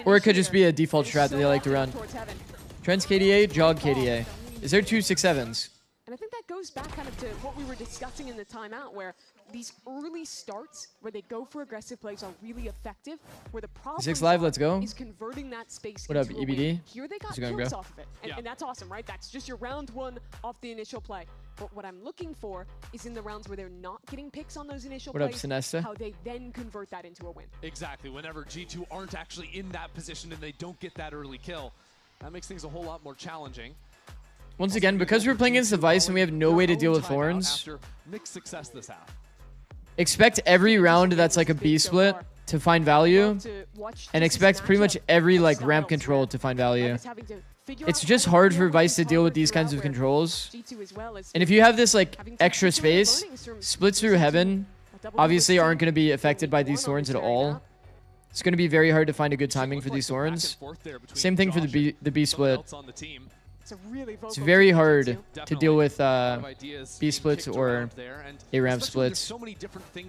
Or it could just be a default strat that they like to run. Trends KDA, Jog KDA. Is there 2 6-7s? And I think that goes back kind of to what we were discussing in the timeout, where these early starts where they go for aggressive plays are really effective, where the problem 6 live, let's go. is converting that space What up, into a EBD? win. Here they got How's it going, kills bro? off of it, and that's awesome, right? That's just your round one off the initial play. But what I'm looking for is in the rounds where they're not getting picks on those initial What up, plays, Sinesta? how they then convert that into a win. Exactly. Whenever G2 aren't actually in that position and they don't get that early kill, that makes things a whole lot more challenging. Once again, because we're playing against the Vice and we have no way to deal with Thorns, After mixed success this half. expect every round that's like a B split to find value, and expect pretty much every like ramp control to find value. It's just hard for Vice to deal with these kinds of controls. And if you have this like extra space, splits through heaven obviously aren't going to be affected by these Thorns at all. It's going to be very hard to find a good timing for these Thorns. Same thing for the B split. It's very hard to deal with B splits or A ramp splits,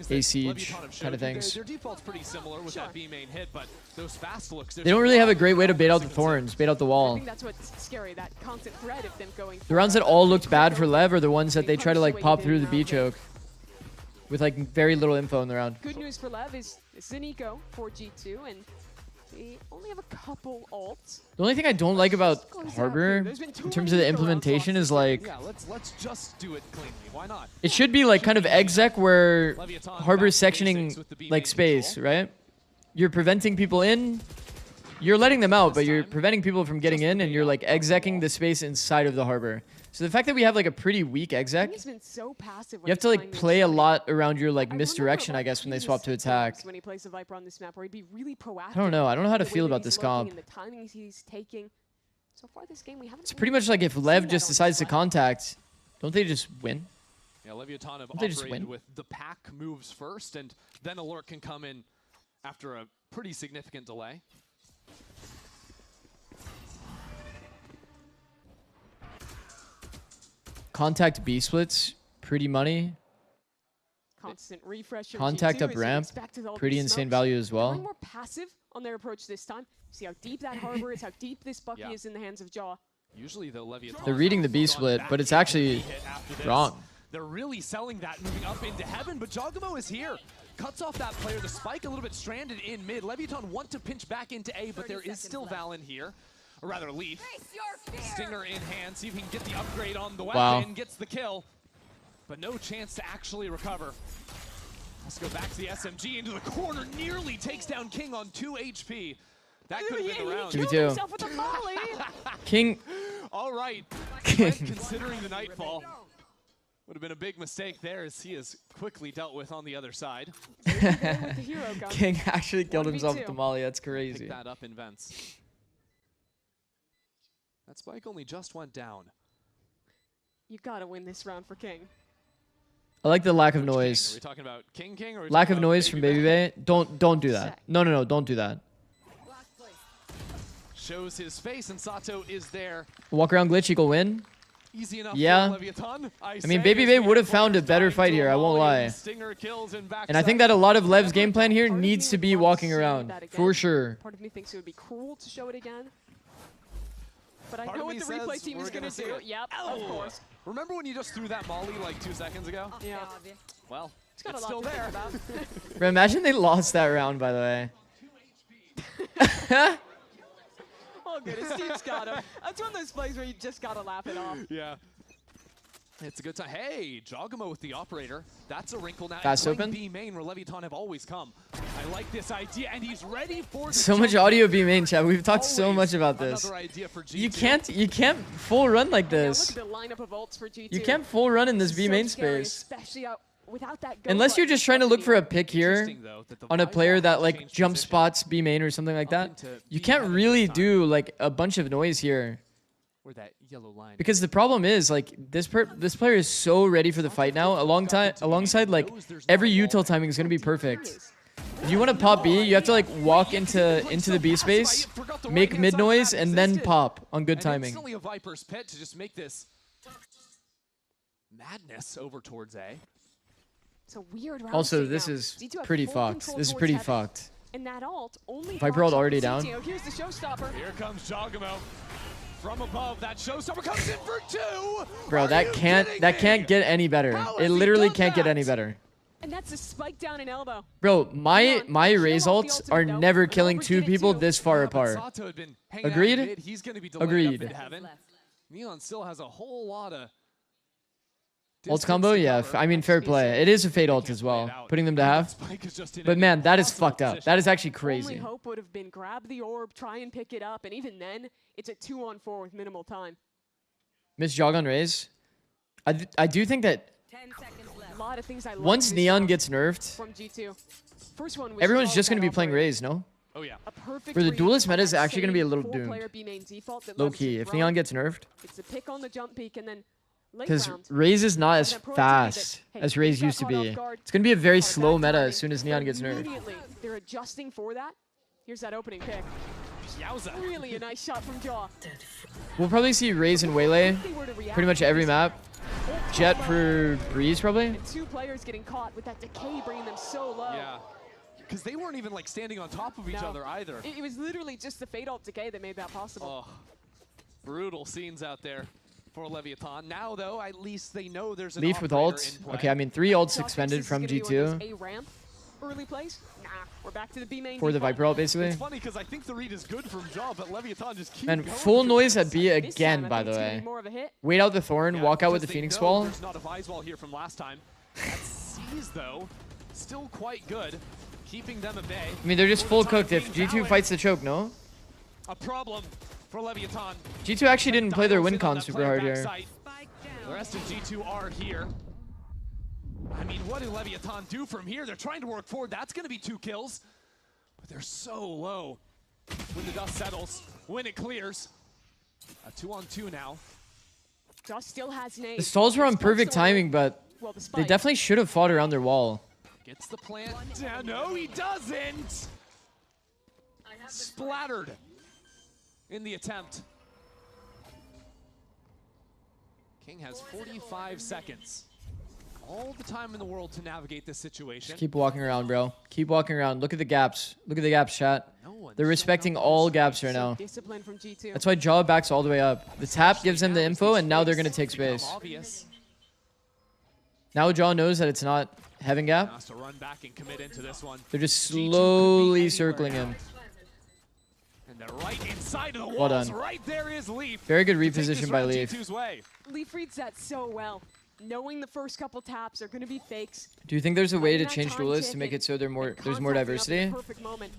A siege kind of things. Their default's pretty similar with that B main hit, but those fast looks. They don't really have a great way to bait out the thorns, bait out the wall. I think that's what's scary, that constant threat of them going. The rounds that all looked bad for Lev are the ones that they try to like pop through the B choke with like very little info in the round. Good news for Lev is Zenico for G2, and they only have a couple ults. The only thing I don't like about Harbor in terms of the implementation is like, yeah, let's just do it cleanly. Why not? it should be like kind of exec where Harbor's sectioning like space, right? You're preventing people in, you're letting them out, but you're preventing people from getting in, and you're like execing the space inside of the Harbor. So the fact that we have like a pretty weak exec, So passive you have to like play a lot around your like misdirection, I guess, when they swap to attack. When he plays a Viper on this map, where he'd be really proactive. I don't know. I don't know how to feel about this comp. The timings he's taking. So far this game, we haven't. It's pretty much like if Lev just decides to contact, don't they just win? Yeah, Leviathan have They just operated win? with the pack moves first, and then Alert can come in after a pretty significant delay. Contact B splits, pretty money. Constant refresh. Contact up ramp, pretty insane value as well. More passive on their approach this time. See how deep that Harbor is, how deep this Bucky is in the hands of Jaw. Usually the Leviathan. They're reading the B split, but it's actually wrong. They're really selling that, moving up into heaven, but Jogamo is here. Cuts off that player. The Spike a little bit stranded in mid. Leviathan want to pinch back into A, but there is still Valen here. Or rather, Leaf. Stinger in hand. See if he can get the upgrade on the weapon. Wow. Gets the kill. But no chance to actually recover. Let's go back to the SMG into the corner. Nearly takes down Kingg on 2 HP. That could have been the round. Me too. Kingg. All right. Considering the nightfall. Would have been a big mistake there, as he is quickly dealt with on the other side. Kingg actually killed himself with the molly. That's crazy. Pick that up in vents. That Spike only just went down. You gotta win this round for Kingg. I like the lack of noise. Are we talking about Kingg or are we Lack talking of about noise from Baby Bay. Don't do that. No, don't do that. Shows his face, and Sato is there. Walk around glitch equal win. Easy enough yeah. for Leviathan. I mean, Baby Bay would have found a better fight here, I won't lie. And I think that a lot of Lev's game plan here needs to be walking around, for sure. Part of me thinks it would be cruel to show it again. But I know what the replay team is going to do. Yep, of course. Remember when you just threw that molly like 2 seconds ago? Yeah. Well, it's still there. Bro, imagine they lost that round, by the way. Oh, goodness, Steve's got him. That's one of those plays where you just got to laugh it off. Yeah. It's a good time. Hey, Jogamo with the operator. That's a wrinkle now. Fast open. B main where Leviathan have always come. I like this idea, and he's ready for the so much audio B main chat. We've talked so much about this. You can't full run like this. Look at the lineup of ults for G2. You can't full run in this B main space. Especially without that unless you're just trying to look for a pick here on a player that like jump spots B main or something like that. You can't really do like a bunch of noise here. That yellow line. Because the problem is like this player is so ready for the fight now. Alongside like every util timing is gonna be perfect. If you want to pop B, you have to like walk into the B space, make mid noise, and then pop on good timing. Instantly a Viper's pit to just make this madness over towards A. It's a weird round. Also, this is pretty fucked. This is pretty fucked. And that ult only Viper ult already down. Here's the showstopper. Here comes Jogamo. From above, that showstopper comes in for 2. Bro, that can't get any better. It literally can't get any better. And that's a spike down an elbow. Bro, my Raze ults are never killing 2 people this far apart. Agreed? Agreed. Neon still has a whole lot of Ult combo? Yeah, I mean, fair play. It is a fade ult as well, putting them to half. But man, that is fucked up. That is actually crazy. Only hope would have been grab the orb, try and pick it up, and even then, it's a 2-on-4 with minimal time. Miss Jog on Raze. I do think that 10 seconds left. A lot of things I love once Neon gets nerfed, from G2. First one was everyone's just going to be playing Raze, no? Oh yeah. For the duelist meta is actually going to be a little doomed. Low key, if Neon gets nerfed. It's a pick on the jump peak and then because Raze is not as fast as Raze used to be. It's going to be a very slow meta as soon as Neon gets nerfed. They're adjusting for that. Here's that opening pick. Really a nice shot from Jaw. We'll probably see Raze and Waylay pretty much every map. Jet for Breeze, probably. And 2 players getting caught with that decay bringing them so low. Yeah. Because they weren't even like standing on top of each other either. It was literally just the Fade Ult decay that made that possible. Oh, brutal scenes out there for Leviathan. Now, though, at least they know there's an Leaf with ult. Okay, I mean 3 ults expended from G2. A ramp, early plays. Nah, we're back to the B main. For the Viper ult, basically. It's funny because I think the read is good from Jaw, but Leviathan just keeps And full noise at B again, by the way. Wait out the Thorn, walk out with the Phoenix Wall. There's not a Vise Wall here from last time. That C's, though, still quite good. Keeping them at bay. I mean, they're just full cooked if G2 fights the choke, no? A problem for Leviathan. G2 actually didn't play their win con super hard here. The rest of G2 are here. I mean, what do Leviathan do from here? They're trying to work forward. That's going to be 2 kills. But they're so low when the dust settles, when it clears. A 2-on-2 now. Just still has nades. The stalls were on perfect timing, but they definitely should have fought around their wall. Gets the plant down. No, he doesn't. Splattered in the attempt. King has 45 seconds. All the time in the world to navigate this situation. Just keep walking around, bro. Keep walking around. Look at the gaps. Look at the gaps, chat. They're respecting all gaps right now. That's why Jaw backs all the way up. The tap gives them the info, and now they're going to take space. Now Jaw knows that it's not Heaven Gap. They're just slowly circling him. And they're right inside of the walls. Well done. Right there is Leaf. Very good reposition by Leaf. Leaf reads that so well. Knowing the first couple taps are going to be fakes. Do you think there's a way to change duelists to make it so there's more diversity? Perfect moment.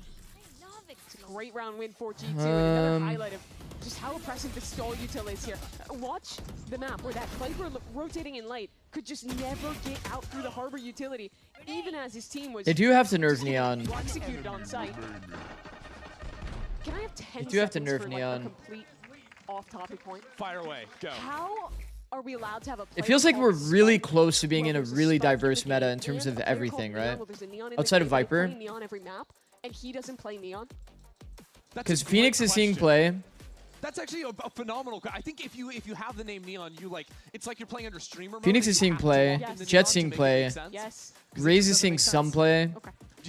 It's a great round win for G2. And another highlight of just how oppressive the stall util is here. Watch the map where that Viper rotating in late could just never get out through the harbor utility, even as his team was. They do have to nerf Neon. Executed on site. Can I have 10 they do have to seconds nerf for, Neon. Like, a complete off-topic point? Fire away. Go. How are we allowed to have a It feels like we're really close to being in a really diverse meta in terms of everything, right? Outside of Viper. Neon every map, and he doesn't play Neon. Because Phoenix is seeing play. That's actually a phenomenal. I think if you have the name Neon, you like it's like you're playing under streamer mode. Phoenix is seeing play. Jet's seeing play. Yes. Raze is seeing some play.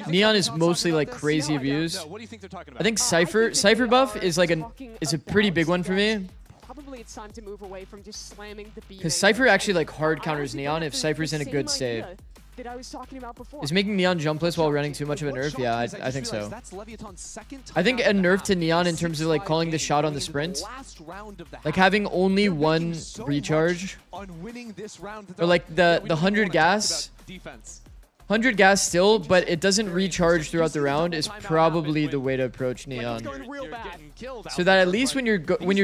Neon is mostly like crazy abused. What do you think they're talking about? I think Cypher buff is like a pretty big one for me. Probably it's time to move away from just slamming the B. Because Cypher actually like hard counters Neon if Cypher's in a good state. That I was talking about before. Is making Neon jumpless while running too much of a nerf? Yeah, I think so. I think a nerf to Neon in terms of like calling the shot on the sprint, like having only one recharge, or like the 100 gas. 100 gas still, but it doesn't recharge throughout the round is probably the way to approach Neon. So that at least when you're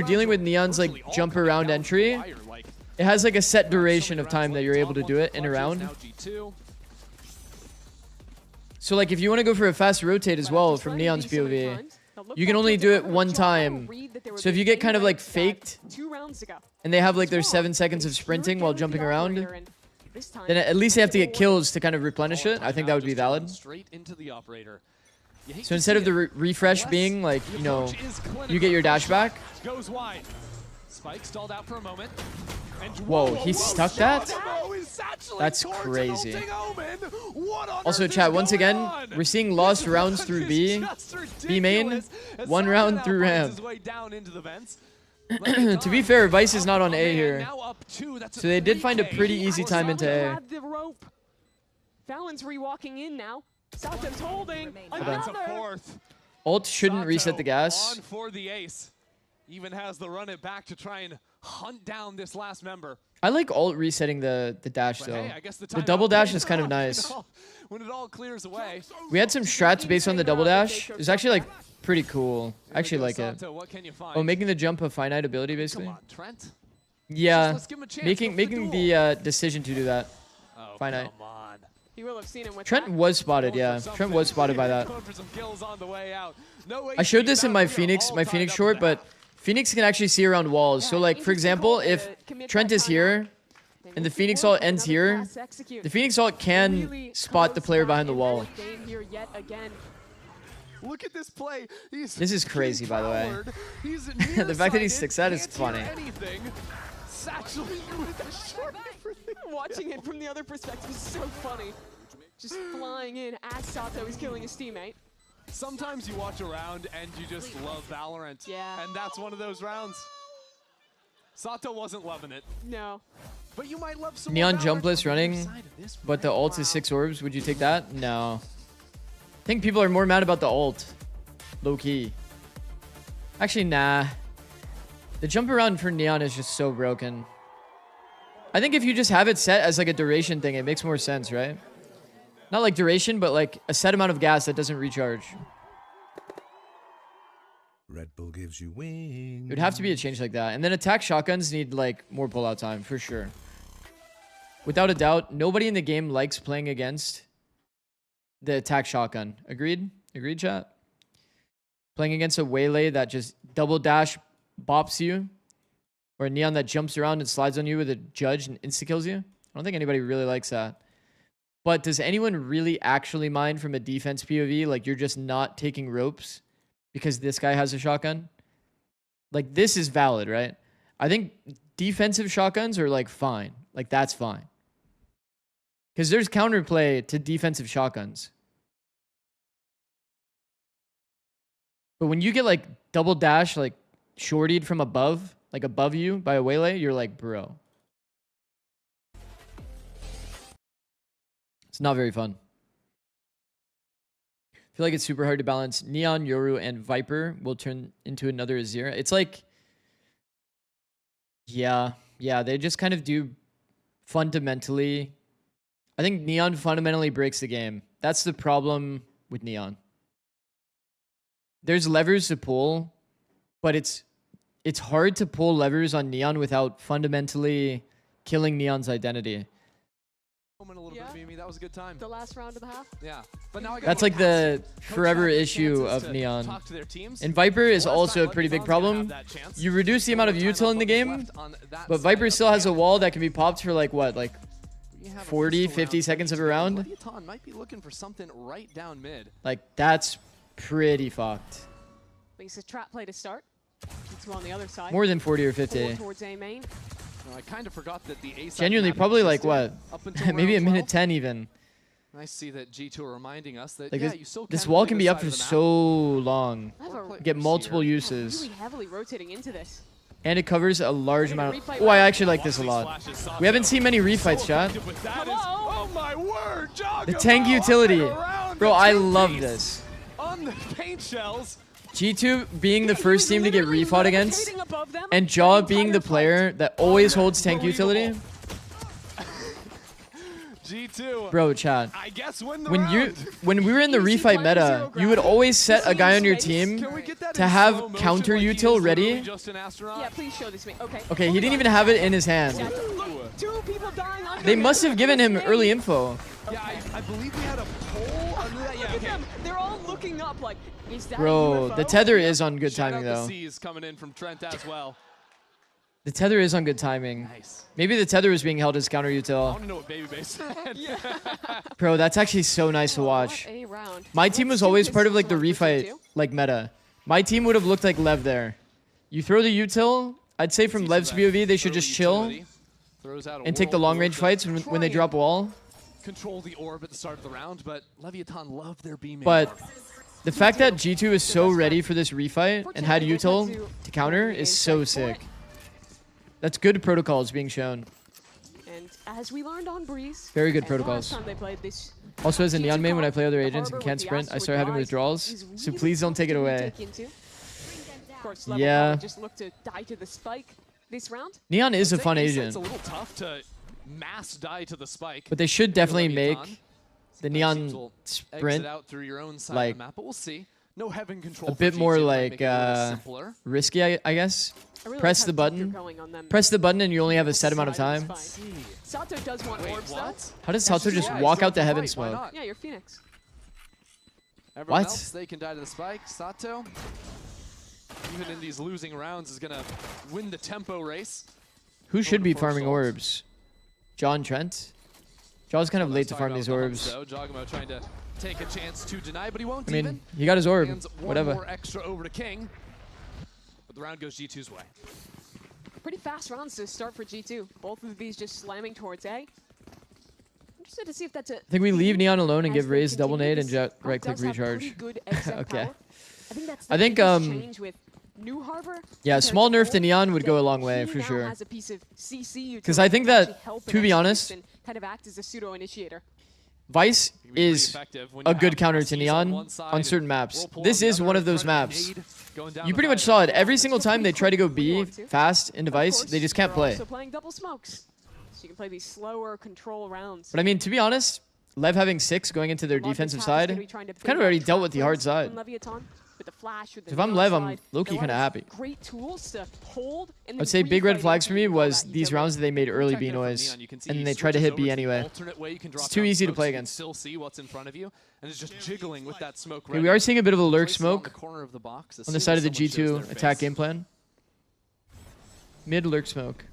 dealing with Neon's like jump around entry, it has like a set duration of time that you're able to do it in a round. So like if you want to go for a fast rotate as well from Neon's POV, you can only do it one time. So if you get kind of like faked and they have like their 7 seconds of sprinting while jumping around, then at least they have to get kills to kind of replenish it. I think that would be valid. So instead of the refresh being like, you know, you get your dash back. Spike stalled out for a moment. Whoa, he stuck that? That's crazy. Also, chat, once again, we're seeing lost rounds through B main, 1 round through ramp. To be fair, Vice is not on A here. So they did find a pretty easy time into A. Fallon's rewalking in now. Southham's holding. Ult shouldn't reset the gas. On for the ace. Even has the run it back to try and hunt down this last member. I like ult resetting the dash though. Hey, the double dash is kind of nice. When it all clears away. We had some strats based on the double dash. It was actually like pretty cool. I actually like it. Oh, making the jump a finite ability basically. Yeah, making the decision to do that finite. You will have seen him with Trent was spotted, yeah. Trent was spotted by that. I showed this in my Phoenix short, but Phoenix can actually see around walls. So like, for example, if Trent is here and the Phoenix ult ends here, the Phoenix ult can spot the player behind the wall. Look at this play. This is crazy, by the way. The fact that he's 6-out is funny. Watching it from the other perspective is so funny. Just flying in as Sato is killing his teammate. Sometimes you watch a round and you just love Valorant. Yeah. And that's one of those rounds. Sato wasn't loving it. No. But you might love some Neon jumpless running, but the ult is 6 orbs. Would you take that? No. I think people are more mad about the ult. Low key. Actually, nah. The jump around for Neon is just so broken. I think if you just have it set as like a duration thing, it makes more sense, right? Not like duration, but like a set amount of gas that doesn't recharge. Red Bull gives you wings. It would have to be a change like that. And then attack shotguns need like more pullout time for sure. Without a doubt, nobody in the game likes playing against the attack shotgun. Agreed? Agreed, chat? Playing against a waylay that just double dash bops you, or a Neon that jumps around and slides on you with a judge and insta-kills you. I don't think anybody really likes that. But does anyone really actually mind from a defense POV? Like, you're just not taking ropes because this guy has a shotgun? Like, this is valid, right? I think defensive shotguns are, like, fine. Like, that's fine. Because there's counterplay to defensive shotguns. But when you get, like, double dash, like, shortied from above, like, above you by a waylay, you're like, bro. It's not very fun. I feel like it's super hard to balance. Neon, Yoru, and Viper will turn into another Azir. It's like, yeah, they just kind of do fundamentally. I think Neon fundamentally breaks the game. That's the problem with Neon. There's levers to pull, but it's hard to pull levers on Neon without fundamentally killing Neon's identity. A little bit, Mimi. That was a good time. The last round of the half? Yeah. But now I got That's like the forever issue of Neon. And Viper is also a pretty big problem. You reduce the amount of util in the game, but Viper still has a wall that can be popped for like what? Like 40, 50 seconds of a round? Leviathan might be looking for something right down mid. Like, that's pretty fucked. Least a trap play to start. It's on the other side. More than 40 or 50. Towards A main. I kind of forgot that the A side genuinely, probably like what? Maybe a minute 10 even. I see that G2 are reminding us that like yeah, you still this wall can be up for so long. Get multiple uses. Really heavily rotating into this. And it covers a large amount. Oh, I actually like this a lot. We haven't seen many refights, chat. Oh my word, the tank utility. Bro, I love this. On the paint shells. G2 being the first team to get refought against, and Jaw being the player that always holds tank utility. G2. Bro, Chad. I guess when we were in the refight meta, you would always set a guy on your team to have counter util ready. Yeah, please show this to me. Okay, he didn't even have it in his hand. They must have given him early info. Yeah, I believe we had a poll under that. Yeah, okay. They're all looking up like, is that bro, the tether is on good timing though. The is coming in from Trent as well. The tether is on good timing. Nice. Maybe the tether is being held as counter util. I want to know what Baby Base said. Bro, that's actually so nice to watch. My team was always part of like the refight like meta. My team would have looked like Lev there. You throw the util, I'd say from Lev's POV they should just chill and take the long range fights when they drop wall. Control the orb at the start of the round, but Leviathan loved their B main. But the fact that G2 is so ready for this refight and had util to counter is so sick. That's good protocols being shown. And as we learned on Breeze, very good protocols. Also, as a Neon main, when I play other agents and can't sprint, I start having withdrawals. So please don't take it away. Yeah. Just look to die to the spike this round. Neon is a fun agent. It's a little tough to mass die to the spike. But they should definitely make the Neon sprint like but we'll see. No heaven control a bit more like risky, I guess. Press the button. Press the button and you only have a set amount of time. Sato does want orbs though. How does Sato just walk out the heaven smoke? Yeah, you're Phoenix. Everyone else, they can die to the spike. Sato, even in these losing rounds, is gonna win the tempo race. Who should be farming orbs? John Trent? Jaw's kind of late to farm these orbs. Jogamo trying to take a chance to deny, but he won't. I mean, he got his orb. Whatever. One more extra over to King, but the round goes G2's way. Pretty fast rounds to start for G2. Both of these just slamming towards A. Interested to see if that's a. I think we leave Neon alone and give Raze double nade and Jet right click recharge. Okay. I think New Harbor, yeah, small nerf to Neon would go a long way for sure. Because I think that, to be honest, kind of act as a pseudo initiator. Vice is a good counter to Neon on certain maps. This is one of those maps. You pretty much saw it. Every single time they try to go B fast into Vice, they just can't play. So playing double smokes. So you can play these slower control rounds. But I mean, to be honest, Lev having 6 going into their defensive side, kind of already dealt with the hard side. With the flash, with the if I'm Lev, I'm low-key kind of happy. Great tools to hold and I'd say big red flags for me was these rounds that they made early B noise, and then they tried to hit B anyway. It's too easy to play against. Still see what's in front of you, and it's just jiggling with that smoke. Okay, we are seeing a bit of a lurk smoke on the side of the G2 attack game plan. Mid lurk smoke.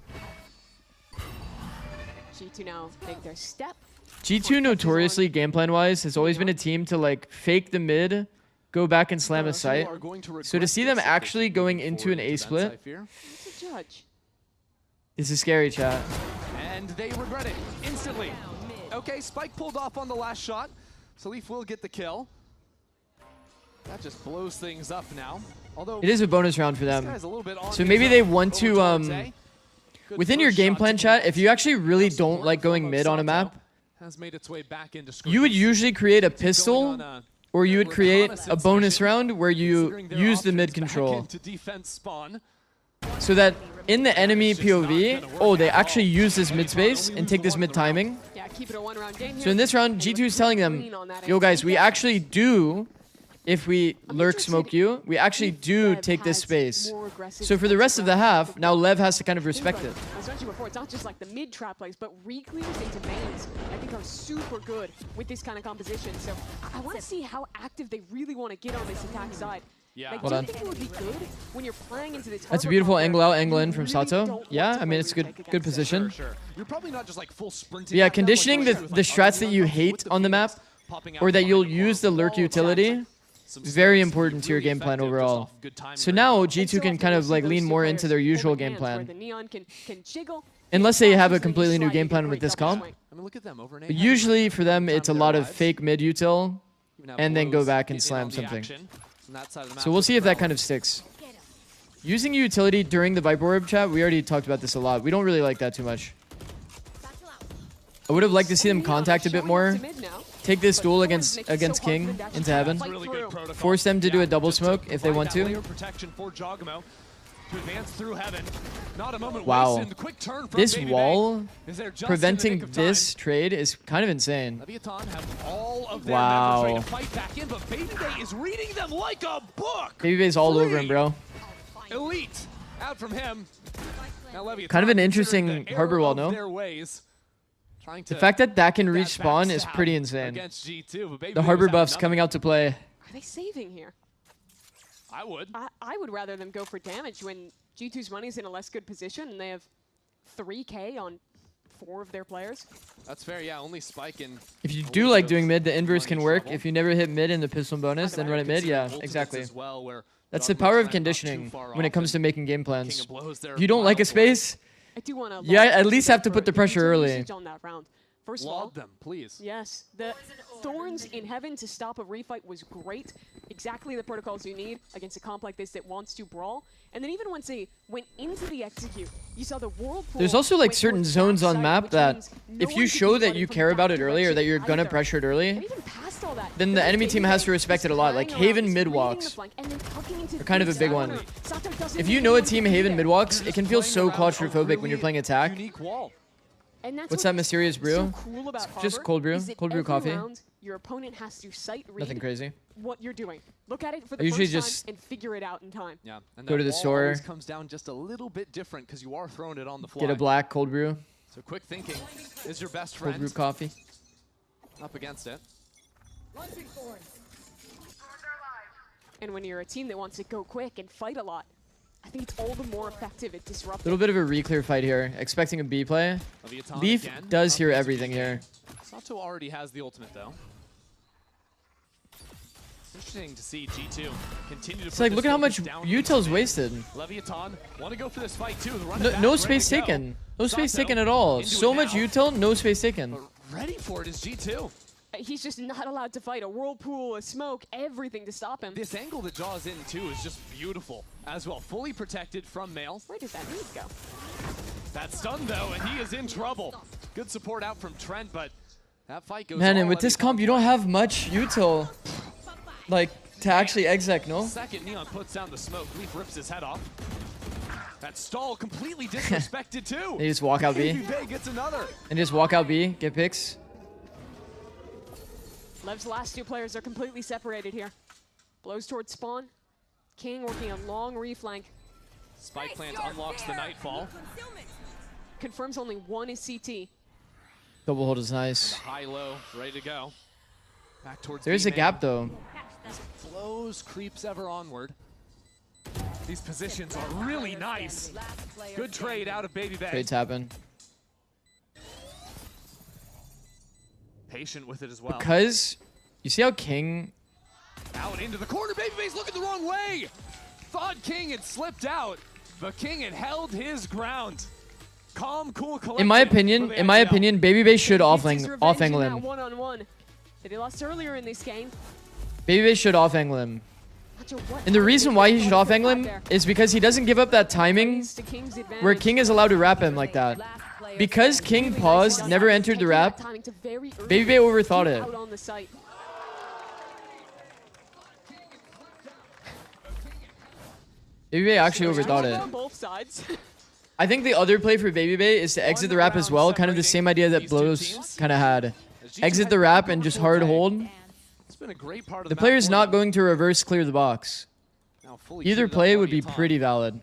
G2 now make their step. G2 notoriously game plan wise has always been a team to like fake the mid, go back and slam a site. So to see them actually going into an A split, this is scary, chat. And they regret it instantly. Okay, Spike pulled off on the last shot. Salif will get the kill. That just blows things up now. Although it is a bonus round for them. So maybe they want to, within your game plan, chat, if you actually really don't like going mid on a map, you would usually create a pistol, or you would create a bonus round where you use the mid control. So that in the enemy POV, oh, they actually use this mid space and take this mid timing. So in this round, G2 is telling them, yo guys, we actually do, if we lurk smoke you, we actually do take this space. So for the rest of the half, now Lev has to kind of respect it. As mentioned before, it's not just like the mid trap plays, but re-clears into mains, I think are super good with this kind of composition. So I want to see how active they really want to get on this attack side. Yeah. Like, do you think it would be good when you're playing into this? That's a beautiful angle out, angle in from Sato. Yeah, I mean, it's good position. Sure. You're probably not just like full sprinting. Yeah, conditioning the strats that you hate on the map, or that you'll use the lurk utility, very important to your game plan overall. So now G2 can kind of like lean more into their usual game plan. Unless they have a completely new game plan with this comp. But usually for them, it's a lot of fake mid util, and then go back and slam something. So we'll see if that kind of sticks. Using utility during the Viper Orb chat, we already talked about this a lot. We don't really like that too much. I would have liked to see them contact a bit more. Take this duel against King into heaven. Force them to do a double smoke if they want to. Wow. This wall preventing this trade is kind of insane. Wow. BabyBay's all over him, bro. Elite out from him. Kind of an interesting harbor wall, no? The fact that that can reach spawn is pretty insane. The harbor buffs coming out to play. Are they saving here? I would. I would rather them go for damage when G2's money's in a less good position and they have 3K on 4 of their players. That's fair, yeah. Only Spike and... If you do like doing mid, the inverse can work. If you never hit mid in the pistol bonus, then run it mid. Yeah, exactly. That's the power of conditioning when it comes to making game plans. If you don't like a space, you at least have to put the pressure early. First of all, them, please. Yes, the Thorns in Heaven to stop a refight was great. Exactly the protocols you need against a comp like this that wants to brawl. And then even once they went into the execute, you saw the whirlpool. There's also like certain zones on map that if you show that you care about it early or that you're gonna pressure it early, then the enemy team has to respect it a lot. Like Haven mid walks are kind of a big one. If you know a team Haven mid walks, it can feel so claustrophobic when you're playing attack. What's that mysterious brew? It's just cold brew. Cold brew coffee. Your opponent has to sight read nothing crazy. What you're doing. Look at it for the first time and figure it out in time. Yeah. And go to the store. Comes down just a little bit different because you are throwing it on the fly. Get a black cold brew. So quick thinking is your best friend. Cold brew coffee. Up against it. And when you're a team that wants to go quick and fight a lot, I think it's all the more effective at disrupting. A little bit of a re-clear fight here. Expecting a B play. Leaf does hear everything here. Sato already has the ultimate though. interesting to see G2 continue to. It's like, look at how much util's wasted. Leviathan want to go for this fight too. No space taken. No space taken at all. So much util, no space taken. Ready for it is G2. He's just not allowed to fight. A whirlpool, a smoke, everything to stop him. This angle that Jaws in too is just beautiful as well. Fully protected from Mail. Where did that move go? That's stunned though, and he is in trouble. Good support out from Trent, but that fight goes. Man, and with this comp, you don't have much util, like, to actually exec, no? Second, Neon puts down the smoke. Leaf rips his head off. That stall completely disrespected too. They just walk out B. Bay gets another. And just walk out B, get picks. Lev's last two players are completely separated here. Blows towards spawn. King working a long reflank. Spike plant unlocks the Nightfall. Confirms only one is CT. Double hold is nice. High-low, ready to go. Back towards There's a gap though. Flows, creeps ever onward. These positions are really nice. Good trade out of Baby Bay. Trades happen. Patient with it as well. Because you see how King out into the corner. Baby Bay's looking the wrong way. Thought King had slipped out, but King had held his ground. Calm, cool, collected. In my opinion, Baby Bay should off-angle him. One-on-one that he lost earlier in this game. Baby Bay should off-angle him. And the reason why he should off-angle him is because he doesn't give up that timing where King is allowed to wrap him like that. Because King paused, never entered the wrap, Baby Bay overthought it. Baby Bay actually overthought it. I think the other play for Baby Bay is to exit the wrap as well, kind of the same idea that Blows kind of had. Exit the wrap and just hard hold. The player's not going to reverse clear the box. Either play would be pretty valid.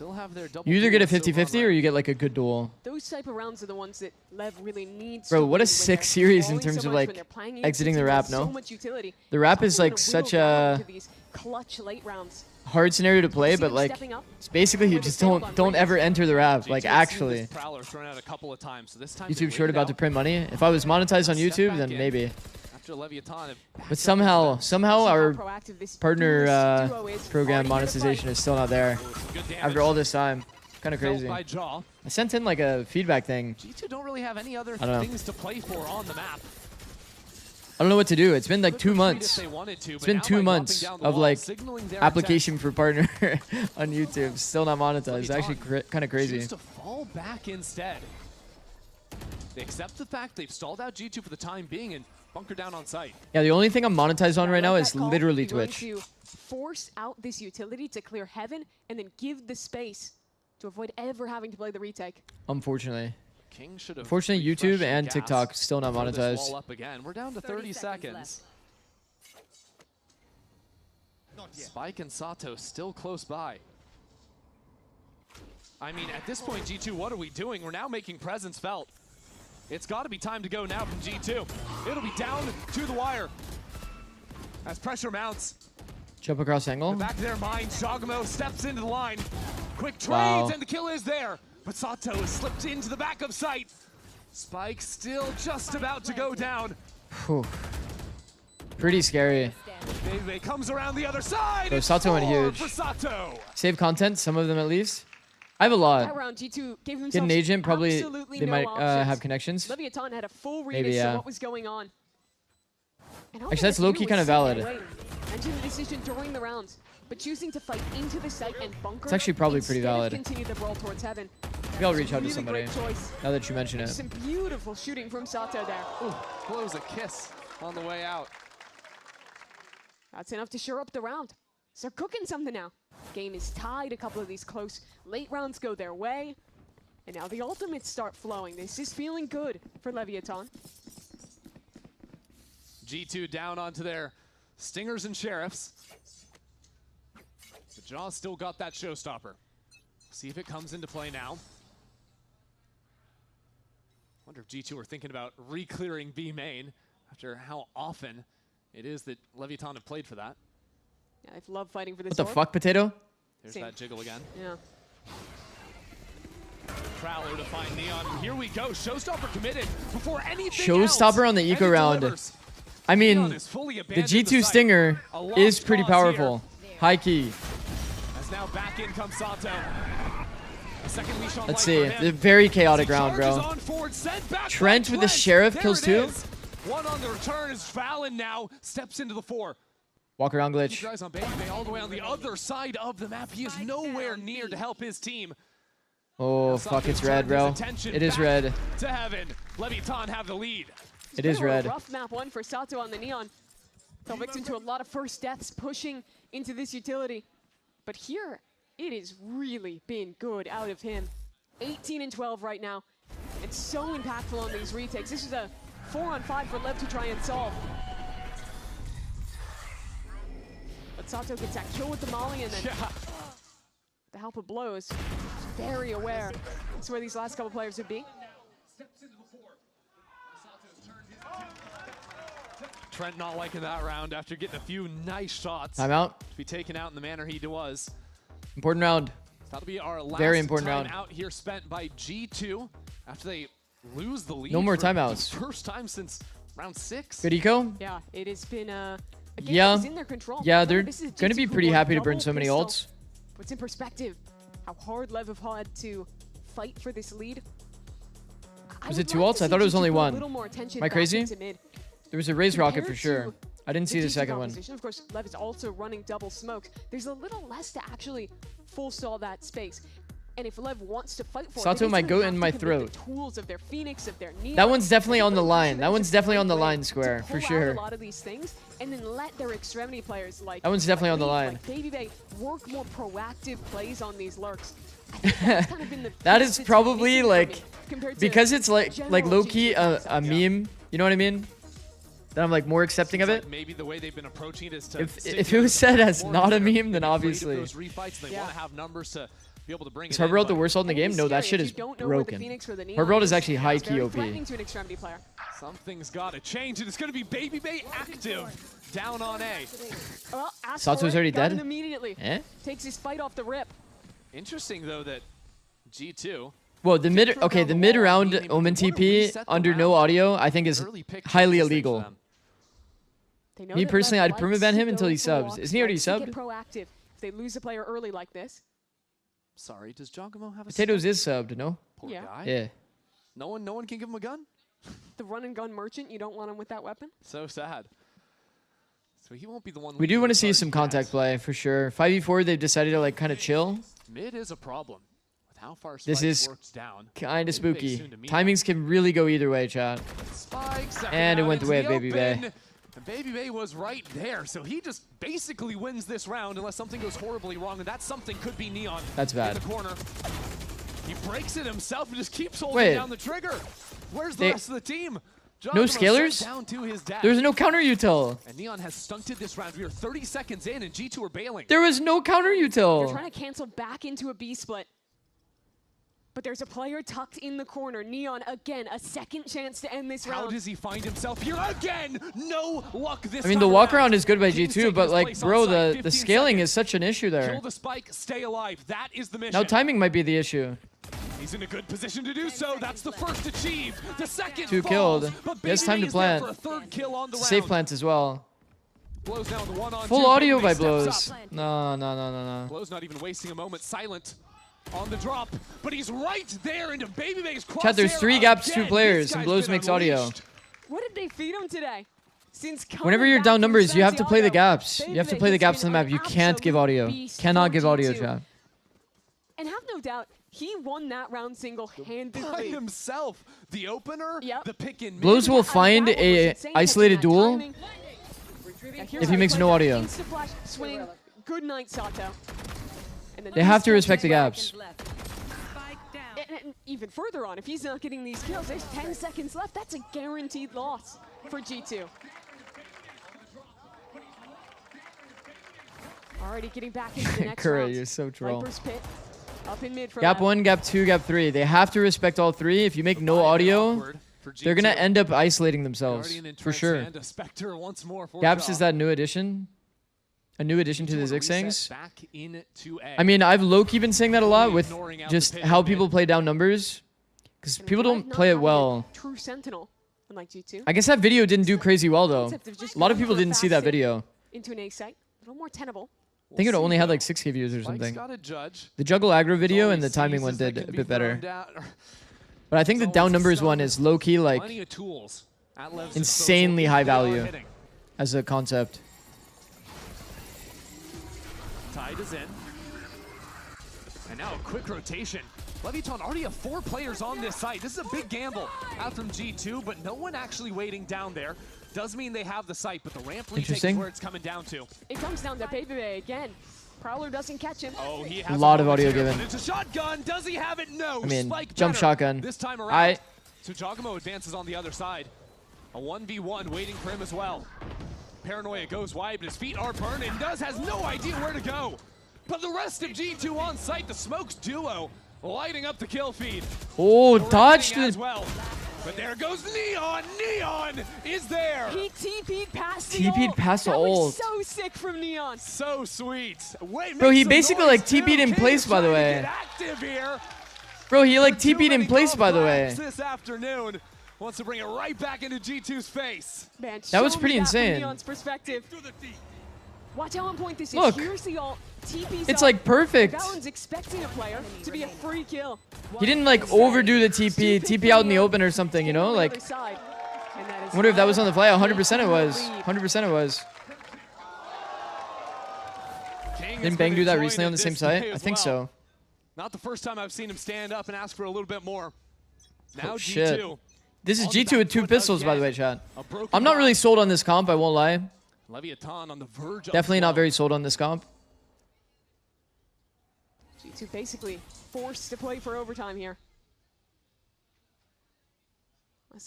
You either get a 50-50 or you get like a good duel. Those type of rounds are the ones that Lev really needs. Bro, what a sick series in terms of like exiting the wrap, no? The wrap is like such a hard scenario to play, but like it's basically you just don't ever enter the wrap, like actually. YouTube short about to print money. If I was monetized on YouTube, then maybe. But somehow our partner program monetization is still not there after all this time. Kind of crazy. I sent in like a feedback thing. G2 don't really have any other things to play for on the map. I don't know what to do. It's been like 2 months. It's been 2 months of like application for partner on YouTube. Still not monetized. It's actually kind of crazy. To fall back instead. They accept the fact they've stalled out G2 for the time being and bunker down on site. Yeah, the only thing I'm monetized on right now is literally Twitch. To force out this utility to clear heaven and then give the space to avoid ever having to play the retake. Unfortunately. King should have Unfortunately, YouTube and TikTok still not monetized. Up again. We're down to 30 seconds. Spike and Sato still close by. I mean, at this point, G2, what are we doing? We're now making presence felt. It's got to be time to go now from G2. It'll be down to the wire as pressure mounts. Jump across angle. In the back of their mind, Shogamo steps into the line. Quick trades, and the kill is there. But Sato has slipped into the back of sight. Spike still just about to go down. Whew. Pretty scary. Baby comes around the other side. So Sato went huge. For Sato. Save content, some of them at least. I have a lot. That round, G2 gave themselves Get an agent, probably they no might options. have connections. Leviathan had a full read Maybe, as to what was going on. Actually, that's low-key kind of valid. Mentioned the decision during the rounds, but choosing to fight into the site and bunker. It's actually probably pretty valid. Continue the brawl towards heaven. Maybe I'll reach out to somebody now that you mention it. Some beautiful shooting from Sato there. Ooh, blows a kiss on the way out. That's enough to shore up the round. So they're cooking something now. Game is tied. A couple of these close late rounds go their way. And now the ultimates start flowing. This is feeling good for Leviathan. G2 down onto their Stingers and Sheriffs. But Jaws still got that showstopper. See if it comes into play now. Wonder if G2 are thinking about re-clearing B main after how often it is that Leviathan have played for that. Yeah, I've loved fighting for this. What the fuck, Potato? There's that jiggle again. Yeah. Prowler to find Neon. Here we go. Showstopper committed before anything Showstopper else. on the eco round. I mean, the G2 Stinger is pretty powerful. High key. As now back in comes Sato. Let's see. The very chaotic round, bro. Trent with the Sheriff kills 2. One on the return is Fallon now. Steps into the 4. Walk around glitch. Keep your eyes on BabyBay all the way on the other side of the map. He is nowhere near to help his team. Oh, fuck, it's red, bro. It is red. To heaven. Leviathan have the lead. It is red. Rough map 1 for Sato on the Neon. Fell victim to a lot of first deaths pushing into this utility. But here, it has really been good out of him. 18 and 12 right now. It's so impactful on these retakes. This is a 4-on-5 for Lev to try and solve. But Sato gets that kill with the molly and then the help of blows. Very aware. That's where these last couple players would be. Trent not liking that round after getting a few nice shots. Timeout. To be taken out in the manner he was. Important round. That'll be our last very important time round out here spent by G2 after they lose the lead. No more for timeouts. The first time since round 6. Good eco? Yeah, it has been a game yeah. that was in their control. Yeah, they're going to be pretty happy to burn so many pistol. ults. Puts in perspective how hard Lev have had to fight for this lead. Was it 2 ults? I thought it was only 1. Am I crazy? There was a raise rocket for sure. I didn't see the second one. Of course, Lev is also running double smokes. There's a little less to actually full stall that space. And if Lev wants to fight for Sato it, might go in my throat. Tools of their Phoenix, of their Neon, That one's definitely on the line. That one's definitely on the line square, for sure. A lot of these things, and then let their extremity players like that one's definitely on the line. Like BabyBay work more proactive plays on these lurks. I think that's kind of been the that is probably like because it's like low key a meme. You know what I mean? That I'm like more accepting of it. Like maybe the way they've been approaching it is to if it was said as not a meme, then obviously. Those refights, they want to have numbers to be able to bring is Harborough the worst ult in the game? No, that shit is broken. Harborough is actually high key OP. Something's got to change, and it's going to be BabyBay active down on A. Well, Sato's already dead. Immediately. Takes his fight off the rip. Interesting though that G2. Well, the mid round Omen TP under no audio I think is highly illegal. Me personally, I'd permaban him until he subs. Isn't he already subbed? Proactive. If they lose a player early like this. Sorry, does Jogamo have a Potatoes is subbed, no? Poor guy. Yeah. No one can give him a gun? The run and gun merchant, you don't want him with that weapon? So sad. So he won't be the one. We do want to see some contact play for sure. 5v4, they've decided to like kind of chill. Mid is a problem with how far this is kind of spooky. Timings can really go either way, chat. And it went the way of BabyBay. And BabyBay was right there, so he just basically wins this round unless something goes horribly wrong, and that something could be Neon. That's bad. In the corner. He breaks it himself and just keeps holding down the trigger. Where's the rest of the team? No scalers? There's no counter util. And Neon has stunted this round. We are 30 seconds in, and G2 are bailing. There was no counter util. They're trying to cancel back into a B split. But there's a player tucked in the corner. Neon, again, a second chance to end this round. How does he find himself here again? No luck this time. I mean, the walk around is good by G2, but like, bro, the scaling is such an issue there. Kill the spike, stay alive. That is the mission. Now timing might be the issue. He's in a good position to do so. That's the first achieved. The second 2 falls, killed. But He has time to plant. Safe plant as well. Blows now the one-on-two. Full audio by Blows. No. Blows not even wasting a moment. Silent on the drop, but he's right there into BabyBay's crosshair. Chat, there's 3 gaps, 2 players, and Blows makes audio. What did they feed him today? Whenever you're down numbers, you have to play the gaps. You have to play the gaps on the map. You can't give audio. Cannot give audio, chat. And have no doubt, he won that round single-handedly. By himself. The opener, the pick in mid. Blows will find a isolated duel if he makes no audio. Swing. Good night, Sato. They have to respect the gaps. And even further on, if he's not getting these kills, there's 10 seconds left. That's a guaranteed loss for G2. Already getting back into the next round. You're so troll. Viper's Pit. Up in mid for Gap 1, gap 2, gap 3. They have to respect all 3. If you make no audio, they're going to end up isolating themselves. For sure. Gaps is that new addition? A new addition to the zigzags? I mean, I've low-key been saying that a lot with just how people play down numbers. Because people don't play it well. True Sentinel. Unlike G2. I guess that video didn't do crazy well, though. A lot of people didn't see that video. Into an A site. A little more tenable. I think it only had like 6K views or something. The juggle aggro video and the timing one did a bit better. But I think the down numbers one is low-key, like, insanely high value as a concept. Tide is in. And now a quick rotation. Leviathan already have 4 players on this site. This is a big gamble out from G2, but no one actually waiting down there. Does mean they have the site, but the ramp retake is where it's coming down to. It comes down to Baby again. Prowler doesn't catch him. Oh, he has a lot of audio given. It's a shotgun. Does he have it? No. I mean, Spike jump shotgun. This time around. So Giacomo advances on the other side. A 1v1 waiting for him as well. Paranoia goes wide, but his feet are burning. Has no idea where to go. But the rest of G2 on site, the Smokes duo lighting up the kill feed. Oh, dodged it. As well. But there goes Neon. Neon is there. He TP'd past the TP'd past the ult. So sick from Neon. So sweet. Wait, bro, he basically like TP'd in place, by the way. Bro, he like TP'd in place, by the way. This afternoon wants to bring it right back into G2's face. Man, that was pretty insane. Neon's perspective. Watch how on point this is. Look. Here's the ult. TP's It's like perfect. Valen's expecting a player to be a free kill. He didn't like overdo the TP out in the open or something, you know? Like, I wonder if that was on the fly. 100% it was. 100% it was. Didn't Bang do that recently on the same site? I think so. Not the first time I've seen him stand up and ask for a little bit more. Now oh, shit. G2. This is G2 with 2 pistols, by the way, chat. I'm not really sold on this comp, I won't lie. Leviathan on the verge. Definitely not very sold on this comp. G2 basically forced to play for overtime here.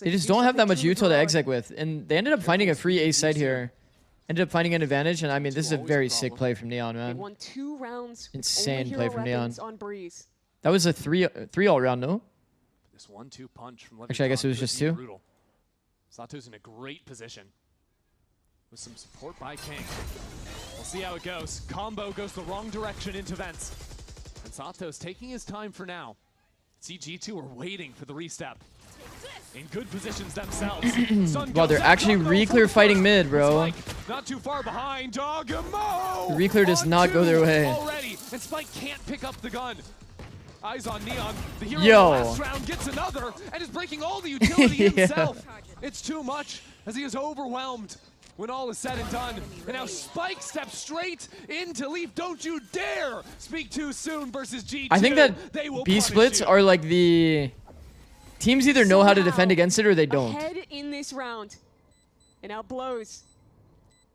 They just don't have that much util to exec with, and they ended up finding a free ace site here. Ended up finding an advantage, and I mean, this is a very sick play from Neon, man. They won 2 rounds. Insane play from Neon. On Breeze. That was a 3 all round, no? This 1-2 punch from Leviathan. Actually, I guess it was just 2. Brutal. Sato's in a great position with some support by Kingg. We'll see how it goes. Combo goes the wrong direction into vents. And Sato's taking his time for now. CG2 are waiting for the restep. In good positions themselves. Wow, they're actually re-clear fighting mid, bro. Not too far behind. Giacomo! The re-clear does not go their way. Already, and Spike can't pick up the gun. Eyes on Neon. The hero Yo. in the last round gets another and is breaking all the utility himself. It's too much as he is overwhelmed when all is said and done. And now Spike steps straight into Leaf. Don't you dare speak too soon versus G2. I think that B splits are like the teams either know how to defend against it or they don't. Ahead in this round. And now blows.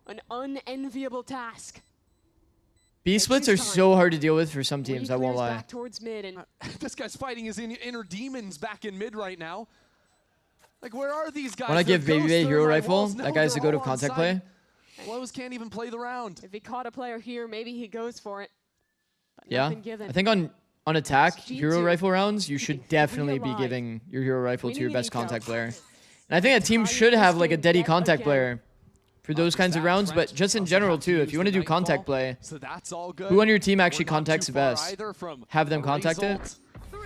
An unenviable task. B splits are so hard to deal with for some teams, I won't lie. Back towards mid and this guy's fighting his inner demons back in mid right now. Like, where are these guys? When I give Baby Bay hero rifle, that guy's a go-to contact play. Blows can't even play the round. If he caught a player here, maybe he goes for it. But yeah, I think on attack, hero rifle rounds, you should definitely be giving your hero rifle to your best contact player. And I think that team should have like a Deddy contact player for those kinds of rounds, but just in general too, if you want to do contact play, who on your team actually contacts the best? Have them contact it.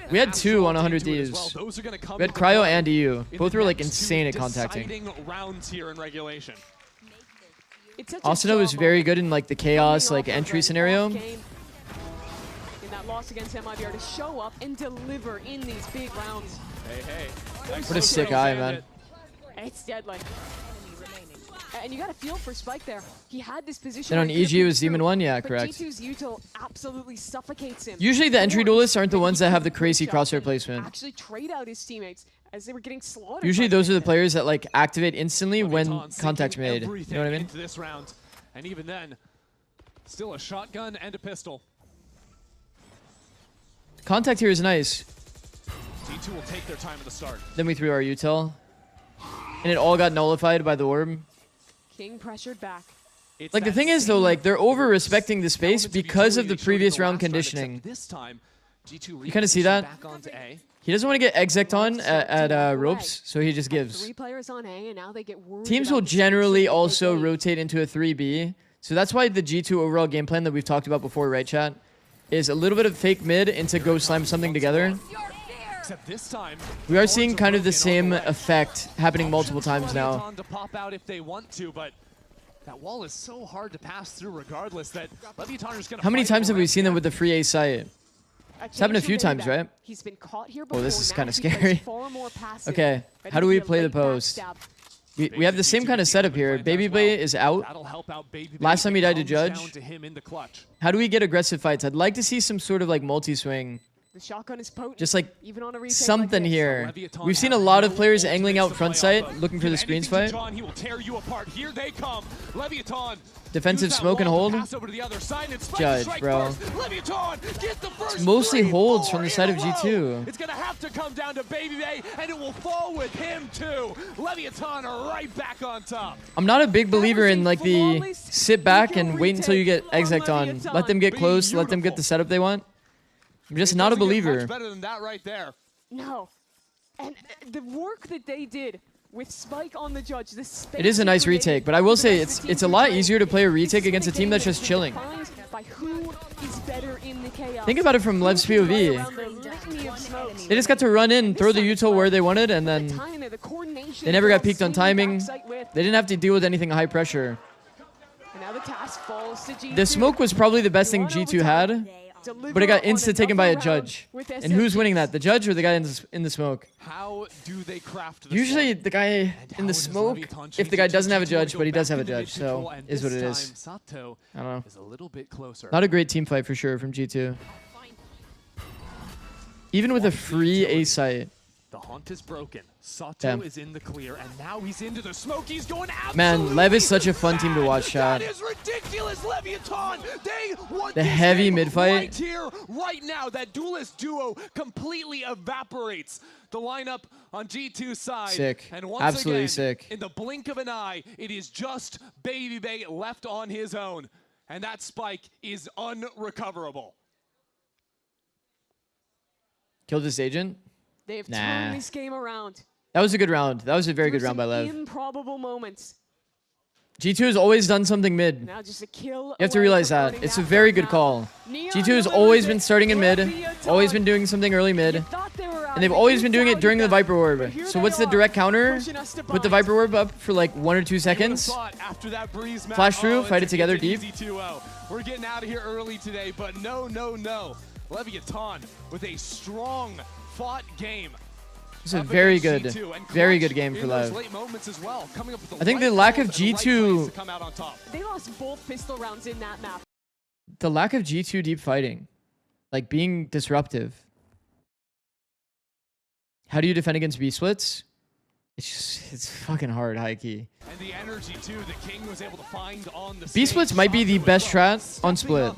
We had 2 on 100 Ds. We had Cryo and EU. Both were like insane at contacting. Asuna was very good in like the chaos like entry scenario. In that loss against MIBR to show up and deliver in these big rounds. Hey. What a sick eye, man. It's deadly. And you got a feel for Spike there. He had this position. Then on EG it was Demon 1, yeah, correct. G2's util absolutely suffocates him. Usually the entry duelists aren't the ones that have the crazy crosshair placement. Actually trade out his teammates as they were getting slaughtered. Usually those are the players that like activate instantly when contact's made. You know what I mean? This round. And even then, still a shotgun and a pistol. Contact here is nice. G2 will take their time at the start. Then we threw our util. And it all got nullified by the orb. Kingg pressured back. Like the thing is though, like they're over-respecting the space because of the previous round conditioning. You kind of see that? He doesn't want to get exec on at ropes, so he just gives. 3 players on A, and now they get worried. Teams will generally also rotate into a 3B. So that's why the G2 overall game plan that we've talked about before, right chat? Is a little bit of fake mid into go slam something together. Except this time, we are seeing kind of the same effect happening multiple times now. To pop out if they want to, but that wall is so hard to pass through regardless that Leviathan is gonna. How many times have we seen them with the free A site? It's happened a few times, right? He's been caught here before. Oh, this is kind of scary. Okay, how do we play the post? We have the same kind of setup here. Baby Bay is out. Last time he died to Judge. How do we get aggressive fights? I'd like to see some sort of like multi-swing. The shotgun is potent. Just like even on a something here. We've seen a lot of players angling out front sight, looking for the screens fight. Defensive smoke and hold. Judge, bro. It's mostly holds from the side of G2. It's gonna have to come down to Baby Bay, and it will fall with him too. Leviathan are right back on top. I'm not a big believer in like the sit back and wait until you get exec on. Let them get close. Let them get the setup they want. I'm just not a believer. Much better than that right there. No. And the work that they did with Spike on the Judge, it is a nice retake, but I will say it's a lot easier to play a retake against a team that's just chilling. Think about it from Lev's POV. They just got to run in, throw the util where they wanted, and then they never got peaked on timing. They didn't have to deal with anything high pressure. The smoke was probably the best thing G2 had. But it got insta-taken by a Judge. And who's winning that? The Judge or the guy in the smoke? How do they craft usually the guy in the smoke, if the guy doesn't have a Judge, but he does have a Judge, so is what it is. I don't know. Not a great team fight for sure from G2. Even with a free A site. The hunt is broken. Sato is in the clear, and now he's into the smoke. He's going out. Man, Lev is such a fun team to watch, chat. That is ridiculous, Leviathan. They want the heavy mid fight right here, right now. That duelist duo completely evaporates. The lineup on G2's side. Sick. And once absolutely again, sick. In the blink of an eye, it is just Baby Bay left on his own, and that spike is unrecoverable. Killed his agent? They've turned this game around. That was a good round. That was a very good round by Lev. Improbable moments. G2 has always done something mid. Now just a kill. You have to realize that. It's a very good call. G2 has always been starting in mid, always been doing something early mid, and they've always been doing it during the Viper Orb. So what's the direct counter? Put the Viper Orb up for like 1 or 2 seconds. Flash through, fight it together deep. We're getting out of here early today, but no. Leviathan with a strong fought game. It's a very good game for Lev. I think the lack of G2... They lost both pistol rounds in that map. The lack of G2 deep fighting. Like being disruptive. How do you defend against B-splits? It's fucking hard, high key. And the energy too that Kingg was able to find on the B-splits might be the best strat on split.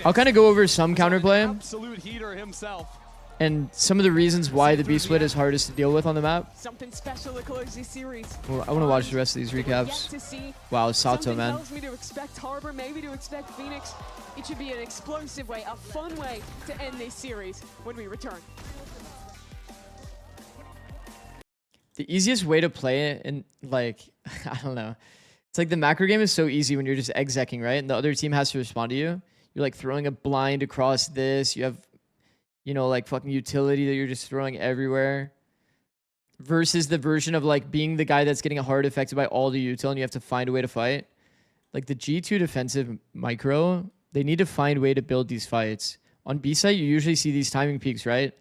I'll kind of go over some counterplay. Absolute heater himself. And some of the reasons why the B-split is hardest to deal with on the map. Something special to close this series. Well, I want to watch the rest of these recaps. Wow, Sato, man. Tells me to expect Harbor, maybe to expect Phoenix. It should be an explosive way, a fun way to end this series when we return. The easiest way to play it, and like, I don't know. It's like the macro game is so easy when you're just execing, right? And the other team has to respond to you. You're like throwing a blind across this. You have, you know, like fucking utility that you're just throwing everywhere. Versus the version of like being the guy that's getting hard affected by all the util and you have to find a way to fight. Like the G2 defensive micro, they need to find a way to build these fights. On B side, you usually see these timing peaks, right?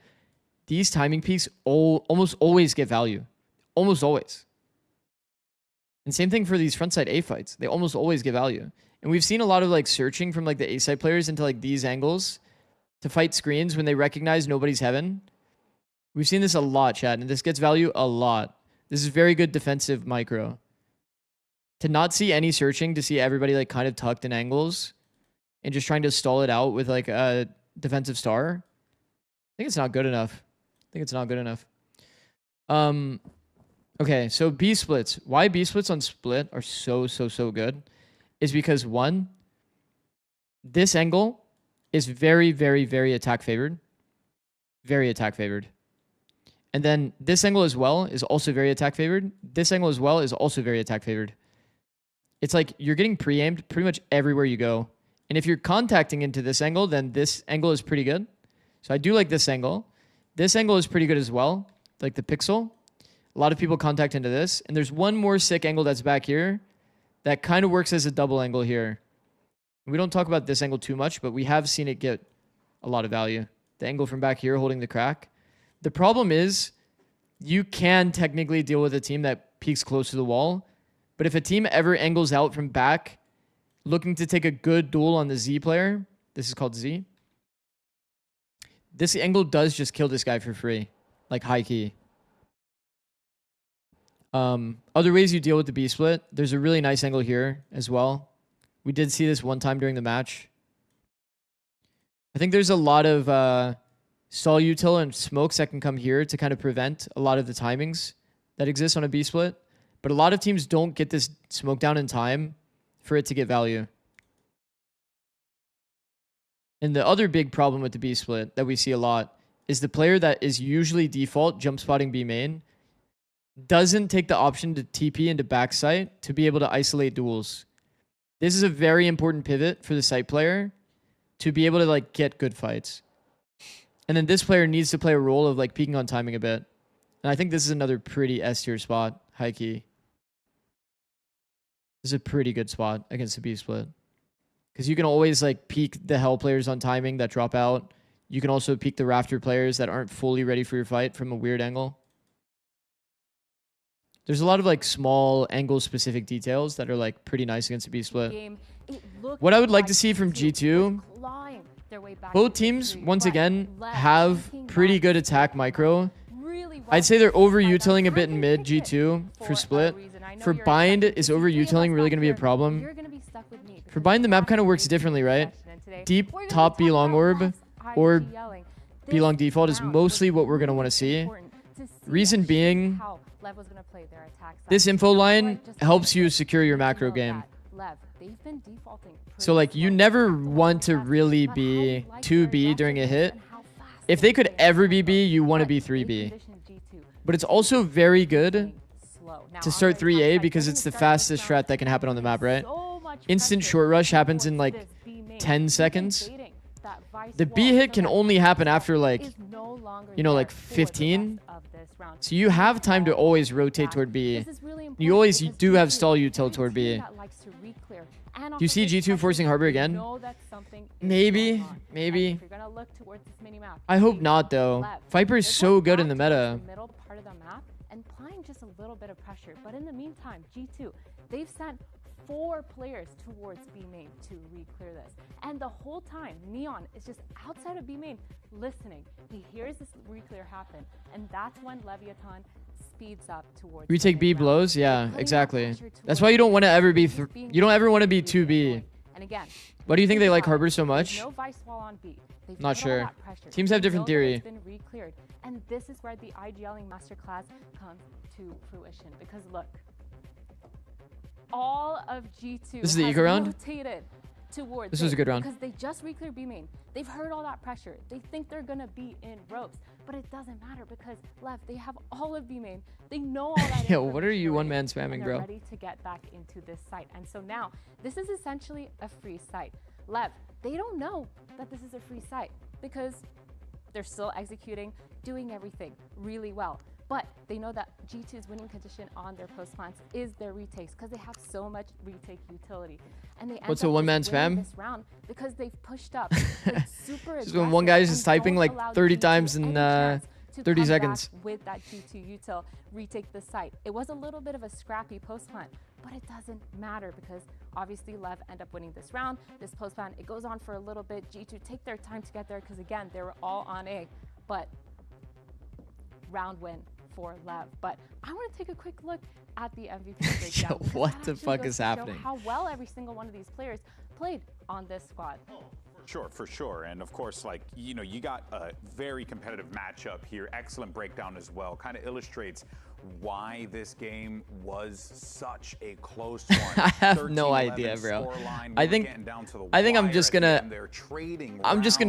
These timing peaks almost always get value. Almost always. And same thing for these frontside A fights. They almost always get value. And we've seen a lot of like searching from like the A side players into like these angles to fight screens when they recognize nobody's heaven. We've seen this a lot, chat, and this gets value a lot. This is very good defensive micro. To not see any searching, to see everybody like kind of tucked in angles and just trying to stall it out with like a defensive star. I think it's not good enough. Okay, so B splits. Why B splits on split are so good is because one, this angle is very attack favored. Very attack favored. And then this angle as well is also very attack favored. This angle as well is also very attack favored. It's like you're getting pre-aimed pretty much everywhere you go. And if you're contacting into this angle, then this angle is pretty good. So I do like this angle. This angle is pretty good as well, like the pixel. A lot of people contact into this. And there's one more sick angle that's back here that kind of works as a double angle here. We don't talk about this angle too much, but we have seen it get a lot of value. The angle from back here holding the crack. The problem is you can technically deal with a team that peeks close to the wall. But if a team ever angles out from back, looking to take a good duel on the Z player, this is called Z. This angle does just kill this guy for free, like high key. Other ways you deal with the B split, there's a really nice angle here as well. We did see this one time during the match. I think there's a lot of stall util and smokes that can come here to kind of prevent a lot of the timings that exist on a B split. But a lot of teams don't get this smoke down in time for it to get value. And the other big problem with the B split that we see a lot is the player that is usually default jump spotting B main doesn't take the option to TP into backside to be able to isolate duels. This is a very important pivot for the site player to be able to like get good fights. And then this player needs to play a role of like peeking on timing a bit. And I think this is another pretty S tier spot, high key. This is a pretty good spot against the B split. Because you can always like peek the Hell players on timing that drop out. You can also peek the Rafter players that aren't fully ready for your fight from a weird angle. There's a lot of like small angle specific details that are like pretty nice against a B split. What I would like to see from G2, both teams once again have pretty good attack micro. I'd say they're over-utiling a bit in mid G2 for split. For bind, is over-utiling really going to be a problem? For bind, the map kind of works differently, right? Deep top B long orb or B long default is mostly what we're going to want to see. Reason being, this info line helps you secure your macro game. So like you never want to really be 2B during a hit. If they could ever be B, you want to be 3B. But it's also very good to start 3A because it's the fastest strat that can happen on the map, right? Instant short rush happens in like 10 seconds. The B hit can only happen after like, you know, like 15. So you have time to always rotate toward B. You always do have stall util toward B. Do you see G2 forcing Harbor again? Maybe. Maybe. I hope not, though. Viper is so good in the meta. And applying just a little bit of pressure. But in the meantime, G2, they've sent 4 players towards B main to re-clear this. And the whole time, Neon is just outside of B main listening. He hears this re-clear happen. And that's when Leviathan speeds up towards retake B blows? Yeah, exactly. That's why you don't want to ever be... You don't ever want to be 2B. And again, why do you think they like Harbor so much? No vice wall on B. Not sure. Teams have different theory. And this is where the IGLing masterclass comes to fruition. Because look, all of G2 this is the eco round? Rotated towards this was a good round. Because they just re-cleared B main. They've heard all that pressure. They think they're going to be in ropes. But it doesn't matter because left, they have all of B main. They know all that. Yo, what are you one-man spamming, and bro? They're ready to get back into this site. And so now, this is essentially a free site. Lev, they don't know that this is a free site because they're still executing, doing everything really well. But they know that G2's winning condition on their post plants is their retakes because they have so much retake utility. And they what's a one-man spam? This round because they've pushed up like, super this is when one guy is just typing like 30 times in 30 seconds. With that G2 util, retake the site. It was a little bit of a scrappy post plant, but it doesn't matter because obviously Lev end up winning this round. This post plant, it goes on for a little bit. G2 take their time to get there because again, they were all on A, but round win for Lev. But I want to take a quick look at the MVP breakdown. Yo, what the fuck is happening? How well every single one of these players played on this squad. Sure, for sure. And of course, like, you know, you got a very competitive matchup here. Excellent breakdown as well. Kind of illustrates why this game was such a close one. I have no idea, bro. I think I'm just gonna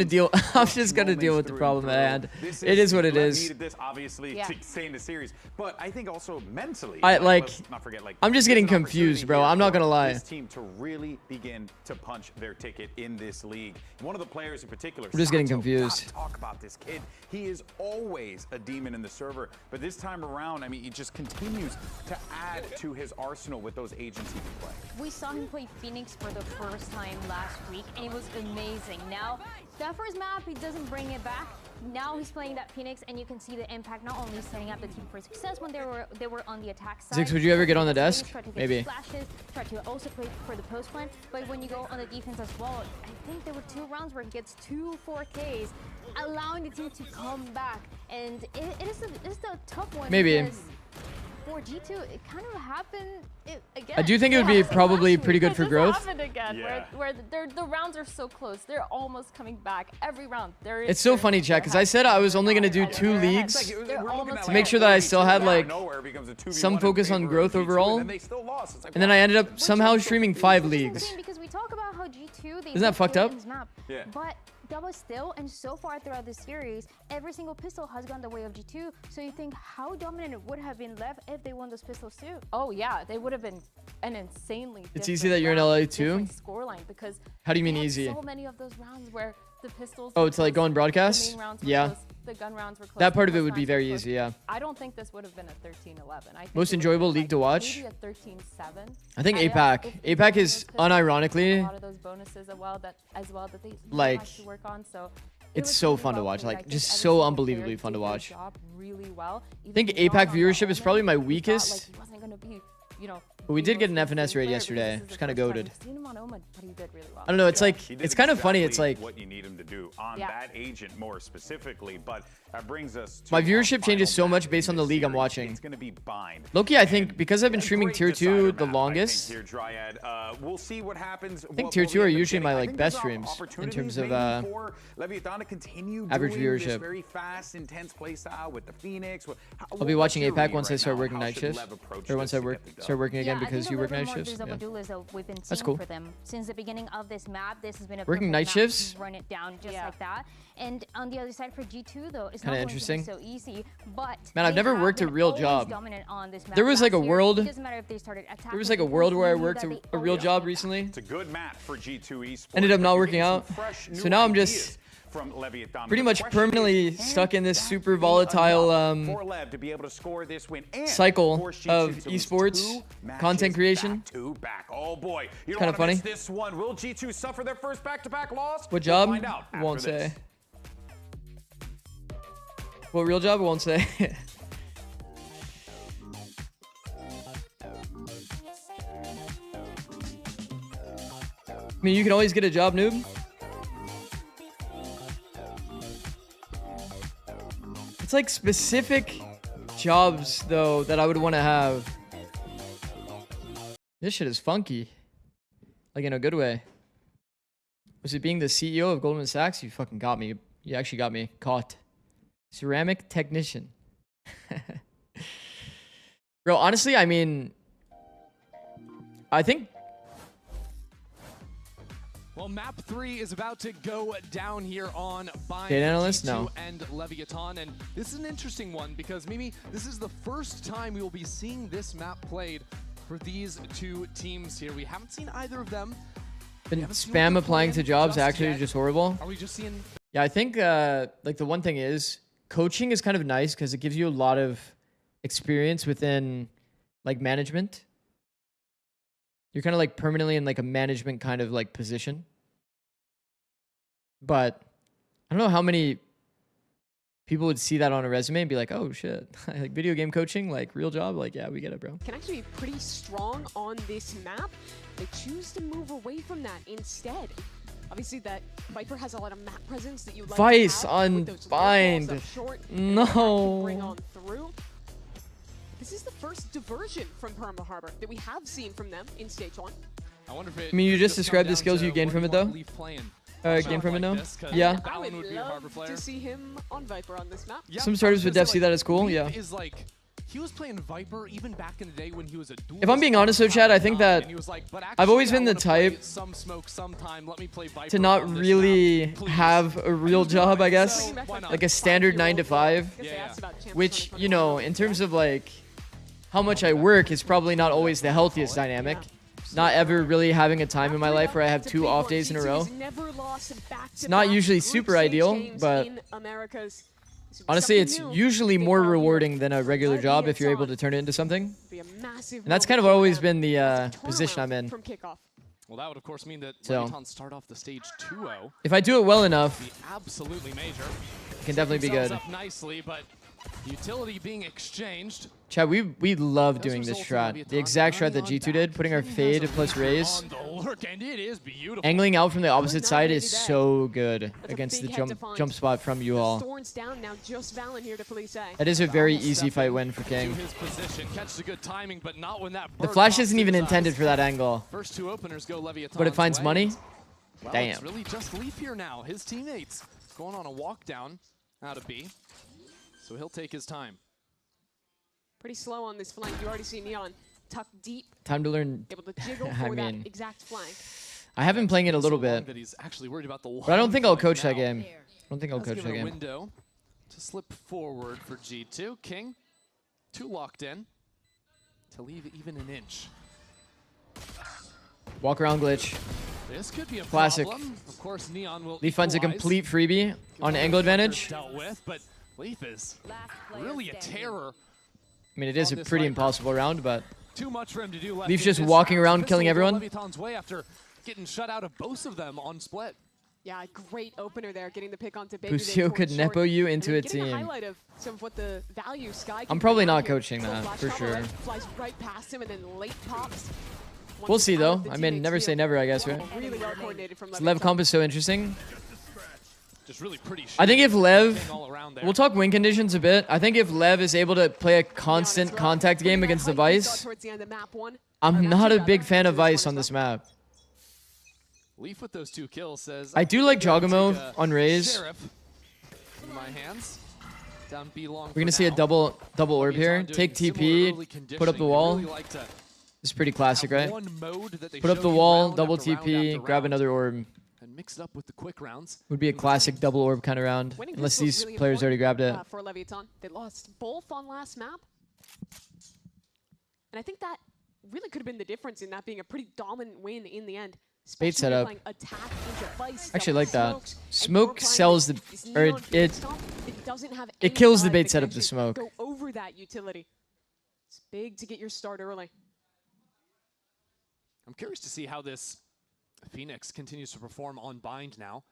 deal with the problem at hand. It is what it is. Needed this obviously to stay in the series, but I think also mentally, let's not forget, I'm just getting confused, bro. I'm not gonna lie. This team to really begin to punch their ticket in this league. One of the players in particular, I'm just getting confused. Talk about this kid. He is always a demon in the server, but this time around, I mean, he just continues to add to his arsenal with those agents he can play. We saw him play Phoenix for the first time last week, and it was amazing. Now, that first map, he doesn't bring it back. Now he's playing that Phoenix, and you can see the impact not only setting up the team for success when they were on the attack side. Zix, would you ever get on the desk? Maybe. Flashes, try to also play for the post plan, but when you go on the defense as well, I think there were 2 rounds where he gets 2 4Ks, allowing the team to come back, and it is a tough one. Maybe. For G2, it kind of happened again. I do think it would be probably pretty good for growth. Happened again, where the rounds are so close. They're almost coming back every round. It's so funny, chat, because I said I was only going to do 2 leagues to make sure that I still had like some focus on growth overall. And then I ended up somehow streaming 5 leagues. Because we talk about how G2, isn't that fucked up? Yeah. But that was still, and so far throughout the series, every single pistol has gone the way of G2. So you think how dominant it would have been left if they won those pistols too? Oh yeah, they would have been an insanely. It's easy that you're in LA too. Scoreline because. How do you mean easy? So many of those rounds where the pistols. Oh, it's like going broadcast. Yeah. Close, the gun rounds were close. That part of it would be very easy. Yeah. I don't think this would have been a 13-11. Most enjoyable league to watch. Maybe a 13-7. I think APAC. APAC is unironically. A lot of those bonuses as well that they like. To work on, so it's so fun to watch, like just so unbelievably fun to watch. Really well. I think APAC viewership is probably my weakest. Like he wasn't gonna be, you know, but we did get an FNS raid yesterday. It's kind of goated. I don't know. It's like it's kind of funny. It's like what you need him to do on that agent more specifically, but that brings us to my viewership changes so much based on the league I'm watching. It's going to be bind. Loki, I think because I've been streaming tier 2 the longest. We'll see what happens. I think tier 2 are usually my like best streams in terms of Leviathan to continue average viewership. Very fast, intense play style with the Phoenix. I'll be watching APAC once I start working night shifts, or once I start working again because you work night shifts. That's cool. For them since the beginning of this map, this has been a working night shifts. Run it down just like that. And on the other side for G2 though, it's kind of interesting. So easy, but man, I've never worked a real job. There was like a world. There was like a world where I worked a real job recently. It's a good map for G2 esports. Ended up not working out. So now I'm just pretty much permanently stuck in this super volatile cycle of esports content creation. Oh boy, it's kind of funny. This one. Will G2 suffer their first back-to-back loss? What job? Won't say. What real job? Won't say. I mean, you can always get a job, noob. It's like specific jobs, though, that I would want to have. This shit is funky. Like, in a good way. Was it being the CEO of Goldman Sachs? You fucking got me. You actually got me caught. Ceramic technician. Bro, honestly, I mean, I think. Well, map 3 is about to go down here on Bind, Data analyst? G2 No. and Leviathan, and this is an interesting one because maybe this is the first time we will be seeing this map played for these 2 teams here. We haven't seen either of them. Been spam applying to jobs actually just horrible. Are we just seeing? Yeah, I think like the one thing is coaching is kind of nice because it gives you a lot of experience within like management. You're kind of like permanently in like a management kind of like position. But I don't know how many people would see that on a resume and be like, oh shit, like video game coaching, like real job, like yeah, we get it, bro. Can actually be pretty strong on this map. They choose to move away from that instead. Obviously, that Viper has a lot of map presence that you like Vice to have on Bind. No. Bring on through. This is the first diversion from Pearl Harbor that we have seen from them in Stage 1. I wonder if it. I mean, you just described the skills you gained from it, though. Gain from it, no? Yeah. I would love to see him on Viper on this map. Some starters would def see that as cool, yeah. Is like he was playing Viper even back in the day when he was a dual. If I'm being honest though, Chad, I think that I've always been the type to not really have a real job, I guess. Like a standard 9 to 5. Which, you know, in terms of like how much I work is probably not always the healthiest dynamic. Not ever really having a time in my life where I have 2 off days in a row. It's not usually super ideal, but honestly, it's usually more rewarding than a regular job if you're able to turn it into something. And that's kind of always been the position I'm in. Well, that would of course mean that Leviathan start off the stage 2-0. If I do it well enough, absolutely major. It can definitely be good. Up nicely, but utility being exchanged. Chad, we love doing this strat. The exact strat that G2 did, putting our fade plus raise. Angling out from the opposite side is so good against the jump spot from you all. That is a very easy fight win for Kingg. The flash isn't even intended for that angle. First 2 openers go Leviathan's but it finds way. money? Well, Damn. It's really just Leaf here now. His teammates going on a walk down out of B. So he'll take his time. Pretty slow on this flank. You already see Neon tuck deep. Time to learn. Able to jiggle for that exact flank. I have been playing it a little bit. But I don't think I'll coach that game. I don't think I'll coach that game. Window to slip forward for G2. Kingg, 2 locked in to leave even an inch. Walk around glitch. This could be a classic. Problem. Of course, Neon will Leaf finds a complete freebie on angle advantage. Dealt with, but Leaf is really a terror. I mean, it is a pretty impossible round, but too much for him to do. Leaf's just walking around killing everyone. Leviathan's way after getting shut out of both of them on split. Yeah, great opener there, getting the pick onto Baby. Pusio could nepo you into a team. Of some of what the value Sky I'm probably not coaching that, for sure. Flies right past him and then late pops. We'll see, though. I mean, never say never, I guess, right? Really well coordinated from Lev comp is so interesting. Just really pretty. I think if Lev, we'll talk win conditions a bit. I think if Lev is able to play a constant contact game against the Vice, I'm not a big fan of Vice on this map. Leaf with those 2 kills says, I do like Jogamo on Raze. In my hands. Down B long. We're gonna see a double orb here. Take TP, put up the wall. This is pretty classic, right? Put up the wall, double TP, grab another orb. And mix it up with the quick rounds. Would be a classic double orb kind of round, unless these players already grabbed it. For Leviathan, they lost both on last map, and I think that really could have been the difference in that being a pretty dominant win in the end. Bait setup. Actually, like that. Smoke sells the, or it kills the bait setup. The smoke. Go over that utility. It's big to get your start early. I'm curious to see how this Phoenix continues to perform on Bind now.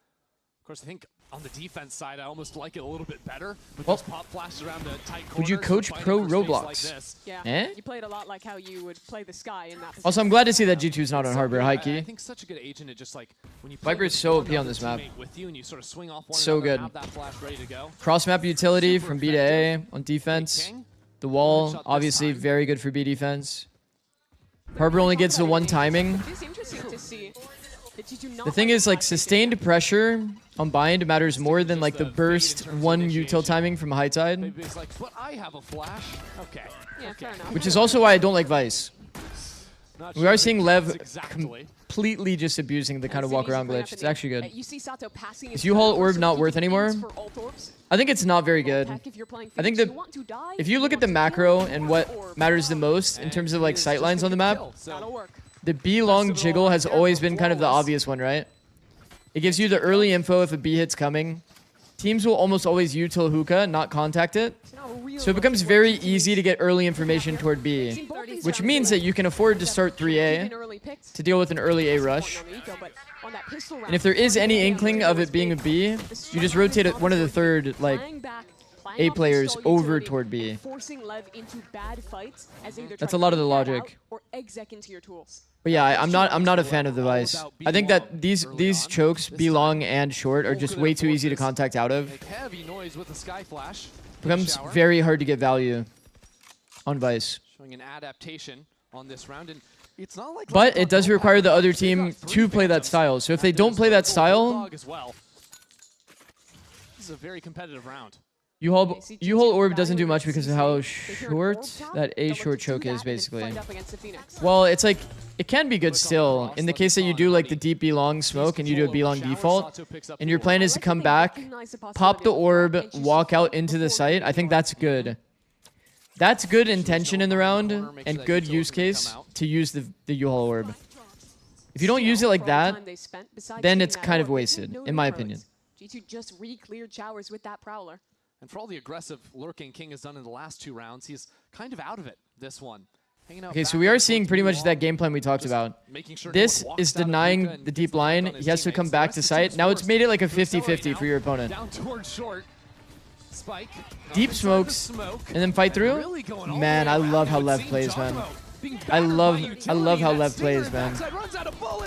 Of course, I think on the defense side, I almost like it a little bit better with those pop flashes around the tight corners. Would you coach pro Roblox? Like yeah, you played a lot like how you would play the Sky in that position. Also, I'm glad to see that G2's not on Harbor high key. I think such a good agent, it just like when you Viper is so OP on this map. With you and you sort of swing off one so another, good. have that flash ready to go. Cross map utility from B to A on defense. The wall, obviously, very good for B defense. Harbor only gets the 1 timing. It's interesting to see. The thing is, like, sustained pressure on Bind matters more than, like, the burst 1 util timing from high tide. Maybe it's like, but I have a flash. Okay. Yeah, fair enough. Which is also why I don't like Vice. We are seeing Lev completely just abusing the kind of walk-around glitch. It's actually good. Is U-Haul Orb not worth anymore? I think it's not very good. I think that if you look at the macro and what matters the most in terms of, like, sightlines on the map, the B long jiggle has always been kind of the obvious one, right? It gives you the early info if a B hit's coming. Teams will almost always util hookah, not contact it. So it becomes very easy to get early information toward B, which means that you can afford to start 3A to deal with an early A rush. And if there is any inkling of it being a B, you just rotate it, one of the third, like, A players over toward B. That's a lot of the logic. But yeah, I'm not a fan of the Vice. I think that these chokes, B long and short, are just way too easy to contact out of. Becomes very hard to get value on Vice. Showing an adaptation on this round, and it's not like. But it does require the other team to play that style. So if they don't play that style, this is a very competitive round. U-Haul orb doesn't do much because of how short that A short choke is, basically. Well, it's like, it can be good still. In the case that you do like the deep B long smoke and you do a B long default, and your plan is to come back, pop the orb, walk out into the site, I think that's good. That's good intention in the round and good use case to use the U-Haul orb. If you don't use it like that, then it's kind of wasted, in my opinion. G2 just re-cleared showers with that Prowler. And for all the aggressive lurking Kingg has done in the last 2 rounds, he's kind of out of it this one. Okay, so we are seeing pretty much that game plan we talked about. This is denying the deep line. He has to come back to site. Now it's made it like a 50-50 for your opponent. Down towards short. Spike. Deep smokes and then fight through. Man, I love how Lev plays, man. I love how Lev plays, man.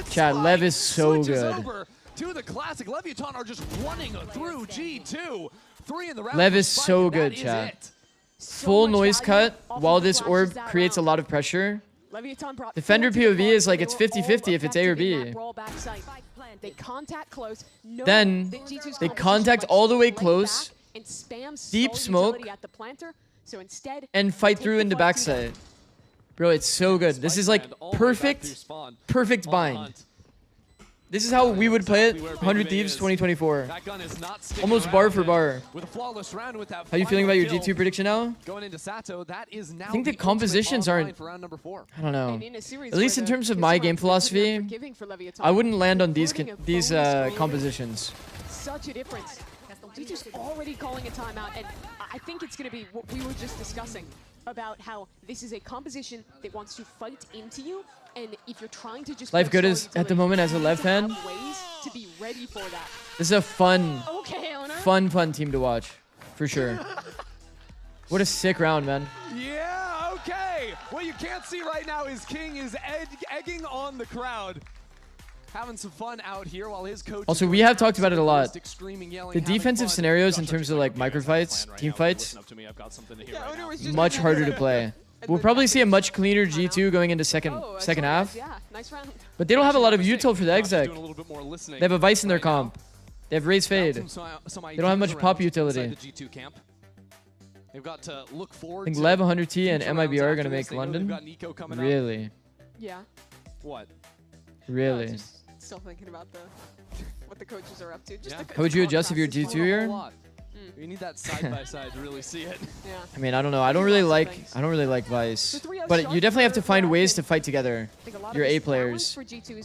Chat, Lev is so good. To the classic, Leviathan are just running through G2. 3 in the round. Lev is so good, chat. Full noise cut while this orb creates a lot of pressure. Defender POV is like it's 50-50 if it's A or B. Then they contact all the way close, deep smoke, and fight through into backside. Bro, it's so good. This is like perfect bind. This is how we would play it, 100 Thieves 2024. Almost bar for bar. How you feeling about your G2 prediction now? I think the compositions aren't, I don't know. At least in terms of my game philosophy, I wouldn't land on these compositions. Such a difference. G2's already calling a timeout, and I think it's going to be what we were just discussing about how this is a composition that wants to fight into you. And if you're trying to just Life good is at the moment as a Lev fan. To be ready for that. This is a fun team to watch, for sure. What a sick round, man. Yeah, okay. What you can't see right now is Kingg is egging on the crowd. Having some fun out here while his coach. Also, we have talked about it a lot. The defensive scenarios in terms of like micro fights, team fights, much harder to play. We'll probably see a much cleaner G2 going into second half. But they don't have a lot of util for the exec. They have a Vice in their comp. They have Raise Fade. They don't have much pop utility. They've got to look forward. I think Lev 100T and MIBR are going to make London. Really? Yeah. What? Really? Still thinking about what the coaches are up to. How would you adjust if you're G2 here? You need that side by side to really see it. Yeah. I mean, I don't know. I don't really like Vice. But you definitely have to find ways to fight together. Your A players.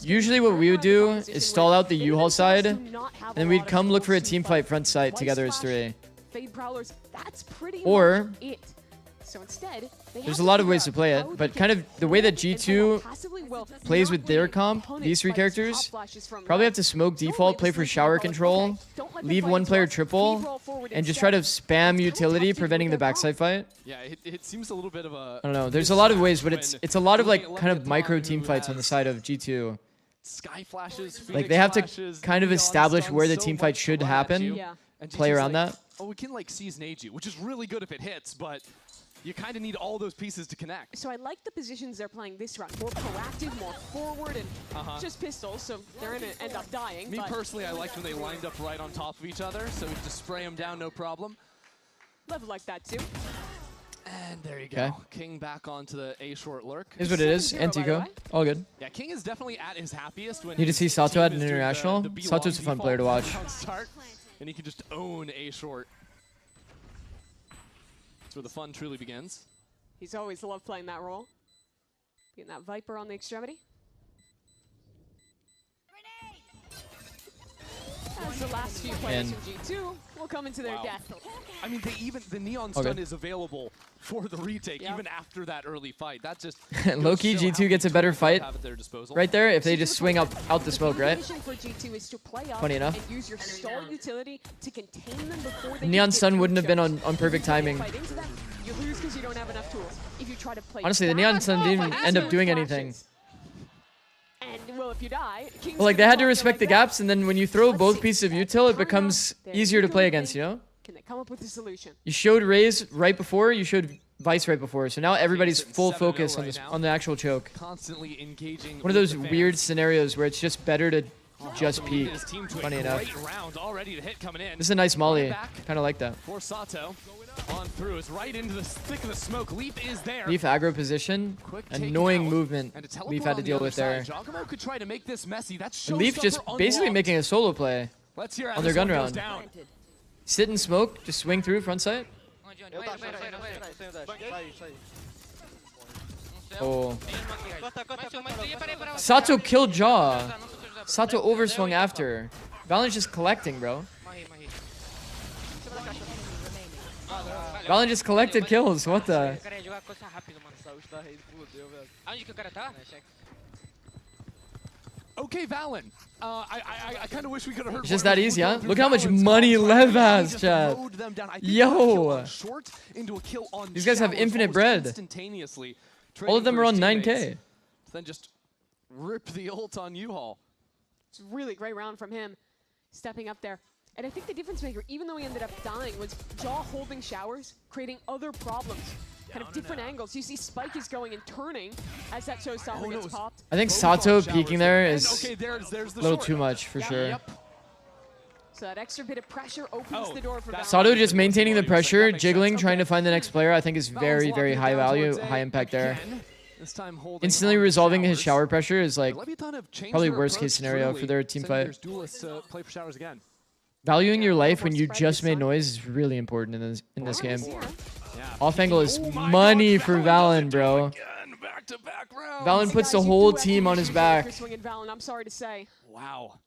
Usually what we would do is stall out the U-Haul side, and then we'd come look for a team fight front side together as 3. Or So instead, there's a lot of ways to play it, but kind of the way that G2 plays with their comp, these 3 characters, probably have to smoke default, play for shower control, leave one player triple, and just try to spam utility, preventing the backside fight. Yeah, it seems a little bit of a... I don't know. There's a lot of ways, but it's a lot of like kind of micro team fights on the side of G2. Sky flashes, like they have to kind of establish where the team fight should happen, play around that. Oh, we can like seize nade you, which is really good if it hits, but you kind of need all those pieces to connect. So I like the positions they're playing this round. More proactive, more forward, and just pistols, so they're going to end up dying. Me personally, I liked when they lined up right on top of each other, so just spray them down, no problem. Level like that too. And there you go. Kingg back onto the A short lurk. Here's what it is. Antico. All good. Yeah, Kingg is definitely at his happiest when need to see Sato at an international. Sato's a fun player to watch. And he can just own A short. That's where the fun truly begins. He's always loved playing that role. Getting that Viper on the extremity. As the last few players from G2 will come into their death. I mean, the Neon Stun is available for the retake even after that early fight. That just low-key G2 gets a better fight right there if they just swing out the smoke, right? Funny enough. And use your stall utility to contain them before they Neon Stun wouldn't have been on perfect timing. You lose because you don't have enough tools. If you try to play honestly, the Neon Stun didn't end up doing anything. And well, if you die, well, like they had to respect the gaps, and then when you throw both pieces of util, it becomes easier to play against, you know? Can they come up with a solution? You showed Raze right before, you showed Vice right before, so now everybody's full focus on the actual choke. Constantly engaging. One of those weird scenarios where it's just better to just peeked. Funny enough. Already to hit coming in. This is a nice molly. Kind of like that. For Sato. On through is right into the thick of the smoke. Leaf is there. Leaf aggro position. Annoying movement. Leaf had to deal with there. Giacomo could try to make this messy. That's Leaf just basically making a solo play on their gun round. Sit and smoke. Just swing through front sight. Oh. Sato killed Jaw. Sato overswung after. Valent's just collecting, bro. Valen just collected kills. What the? Okay, Valen. I kind of wish we could have heard. It's just that easy, huh? Look how much money Lev has, chat. Yo. These guys have infinite bread. All of them are on 9K. Then just rip the ult on U-Haul. It's a really great round from him, stepping up there. And I think the difference maker, even though he ended up dying, was Jaw holding showers, creating other problems. Kind of different angles. You see Spike is going and turning as that showstopper gets popped. I think Sato peeking there is a little too much for sure. Yep. So that extra bit of pressure opens the door for Valentine. Sato just maintaining the pressure, jiggling, trying to find the next player, I think is very, very high value, high impact there. Instantly resolving his shower pressure is like probably worst case scenario for their team fight. Valuing your life when you just made noise is really important in this game. Off angle is money for Valen, bro. Valen puts the whole team on his back. I'm sorry to say. Wow.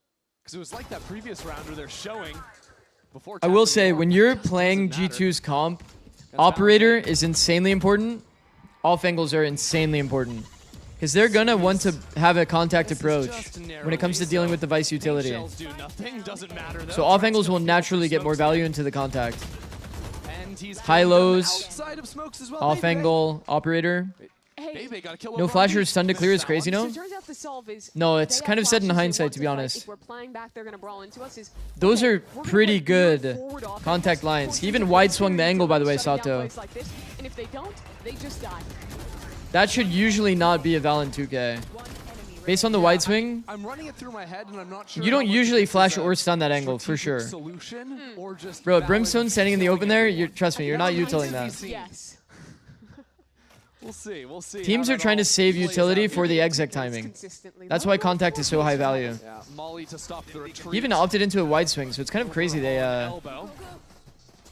Because it was like that previous round where they're showing before. I will say, when you're playing G2's comp, operator is insanely important. Off angles are insanely important. Because they're going to want to have a contact approach when it comes to dealing with device utility. So off angles will naturally get more value into the contact. High lows, off angle, operator. No flasher, stun to clear is crazy, no? No, it's kind of said in hindsight, to be honest. Those are pretty good contact lines. He even wide swung the angle, by the way, Sato. That should usually not be a Valen 2K. Based on the wide swing, you don't usually flash or stun that angle, for sure. Bro, Brimstone standing in the open there, trust me, you're not utiling that. We'll see. Teams are trying to save utility for the exec timing. That's why contact is so high value. He even opted into a wide swing, so it's kind of crazy they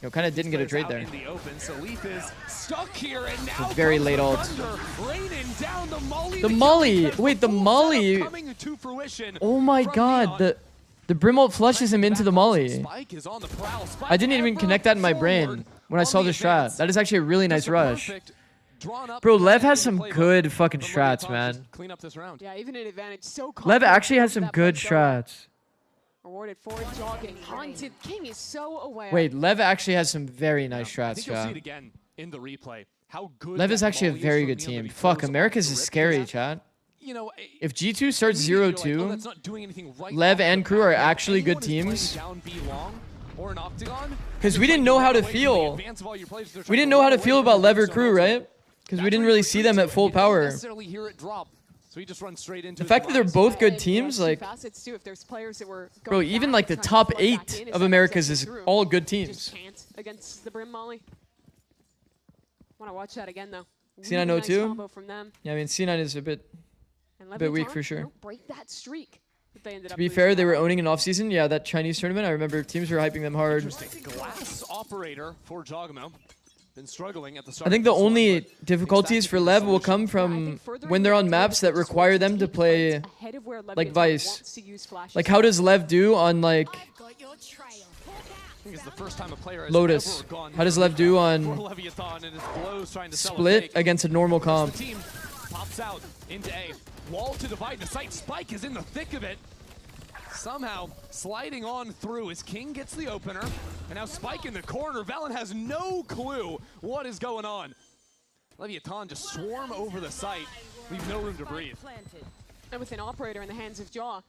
kind of didn't get a trade there. It's very late ult. The molly! Wait, the molly! Oh my god, the Brim ult flushes him into the molly. I didn't even connect that in my brain when I saw the strat. That is actually a really nice rush. Bro, Lev has some good fucking strats, man. Yeah, even an advantage so Lev actually has some good strats. Rewarded for Jaw getting haunted. King is so aware. Wait, Lev actually has some very nice strats, chat. See it again in the replay. How good Lev is actually a very good team. Fuck, America's is scary, chat. If G2 starts 0-2, Lev and crew are actually good teams. Because we didn't know how to feel. We didn't know how to feel about Lev or crew, right? Because we didn't really see them at full power. The fact that they're both good teams, like, bro, even like the top 8 of America's is all good teams. Against the Brim Molly. Want to watch that again though. C9 0-2. Yeah, I mean C9 is a bit weak for sure. Break that streak. To be fair, they were owning an offseason. Yeah, that Chinese tournament. I remember teams were hyping them hard. Glass operator for Giacomo. Been struggling at the start. I think the only difficulties for Lev will come from when they're on maps that require them to play like Vice. Like how does Lev do on like Lotus? How does Lev do on Split against a normal comp? Pops out into A. Wall to divide the site. Spike is in the thick of it. Somehow sliding on through as King gets the opener. And now Spike in the corner. Valen has no clue what is going on. Leviathan just swarm over the site. Leave no room to breathe. And with an operator in the hands of Jaw,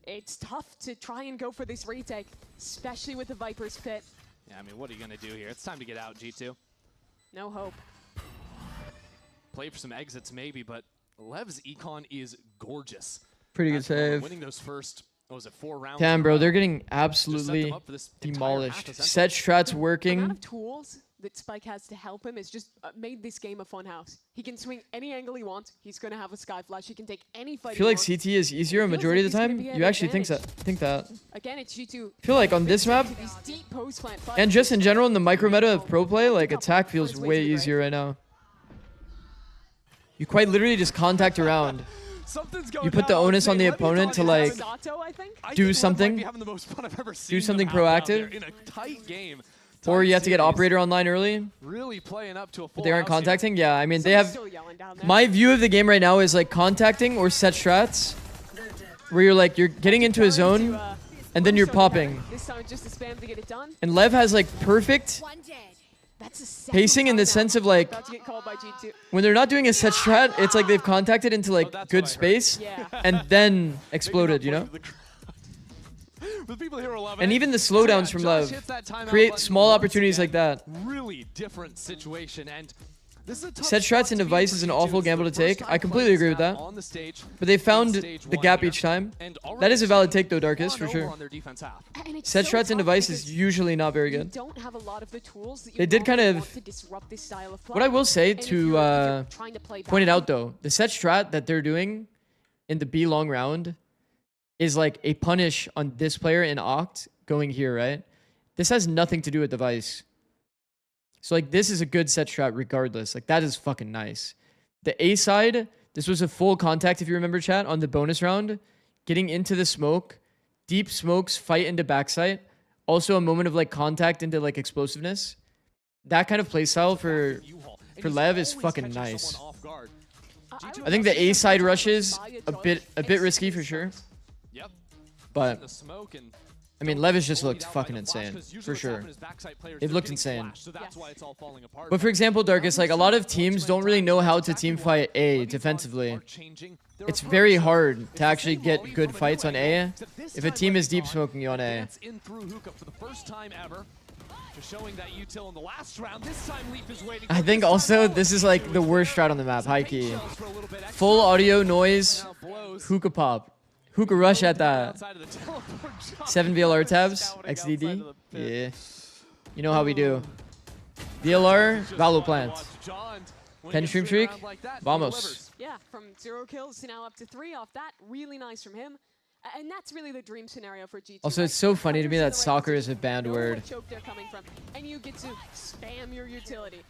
it's tough to try and go for this retake, especially with the Viper's pit. Yeah, I mean, what are you going to do here? It's time to get out, G2. No hope. Play for some exits maybe, but Lev's econ is gorgeous. Pretty good save. Winning those first what was it, 4 rounds? Damn, bro, they're getting absolutely demolished. Set strat's working. The amount of tools that Spike has to help him has just made this game a fun house. He can swing any angle he wants. He's going to have a sky flash. He can take any fight. I feel like CT is easier a majority of the time. You actually think that. Again, it's G2. I feel like on this map, and just in general in the micro meta of pro play, like attack feels way easier right now. You quite literally just contact around. You put the onus on the opponent to like do something proactive. In a tight game. Or you have to get operator online early. Really playing up to a full But they aren't house contacting. Yeah, I mean they have. My view of the game right now is like contacting or set strats, where you're getting into a zone, and then you're popping. And Lev has like perfect pacing in the sense of like when they're not doing a set strat, it's like they've contacted into like good space and then exploded, you know? And even the slowdowns from Lev create small opportunities like that. Really different situation, and set strats in device is an awful gamble to take. I completely agree with that. But they found the gap each time. That is a valid take though, Darkest, for sure. Set strats in device is usually not very good. They did kind of... What I will say to point it out though, the set strat that they're doing in the B long round is like a punish on this player in Oct going here, right? This has nothing to do with device. So like this is a good set strat regardless. Like that is fucking nice. The A side, this was a full contact if you remember chat on the bonus round. Getting into the smoke, deep smokes, fight into backside. Also a moment of like contact into like explosiveness. That kind of playstyle for Lev is fucking nice. I think the A side rushes a bit risky for sure. But I mean, Levis just looked fucking insane, for sure. They've looked insane. But for example, Darkest, like a lot of teams don't really know how to team fight A defensively. It's very hard to actually get good fights on A if a team is deep smoking you on A. I think also this is like the worst strat on the map, high key. Full audio noise, hookah pop. Hookah rush at that. 7 VLR tabs, XDD. Yeah. You know how we do. VLR, Valo plant. 10 stream streak, vamos. Yeah, from 0 kills to now up to 3 off that. Really nice from him. And that's really the dream scenario for G2. Also, it's so funny to me that soccer is a banned word. And you get to spam your utility.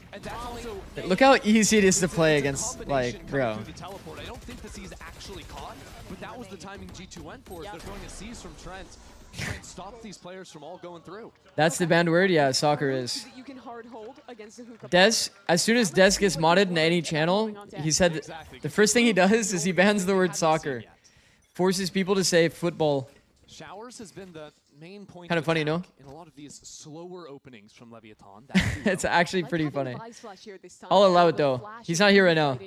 Look how easy it is to play against, like, bro. I don't think the C's actually caught, but that was the timing G2 went for. They're throwing a C's from Trent. Trent stops these players from all going through. That's the banned word? Yeah, soccer is. Des, as soon as Des gets modded in any channel, he said the first thing he does is he bans the word soccer. Forces people to say football. Showers has been the main point. Kind of funny, no? In a lot of these slower openings from Leviathan. It's actually pretty funny. I'll allow it though. He's not here right now.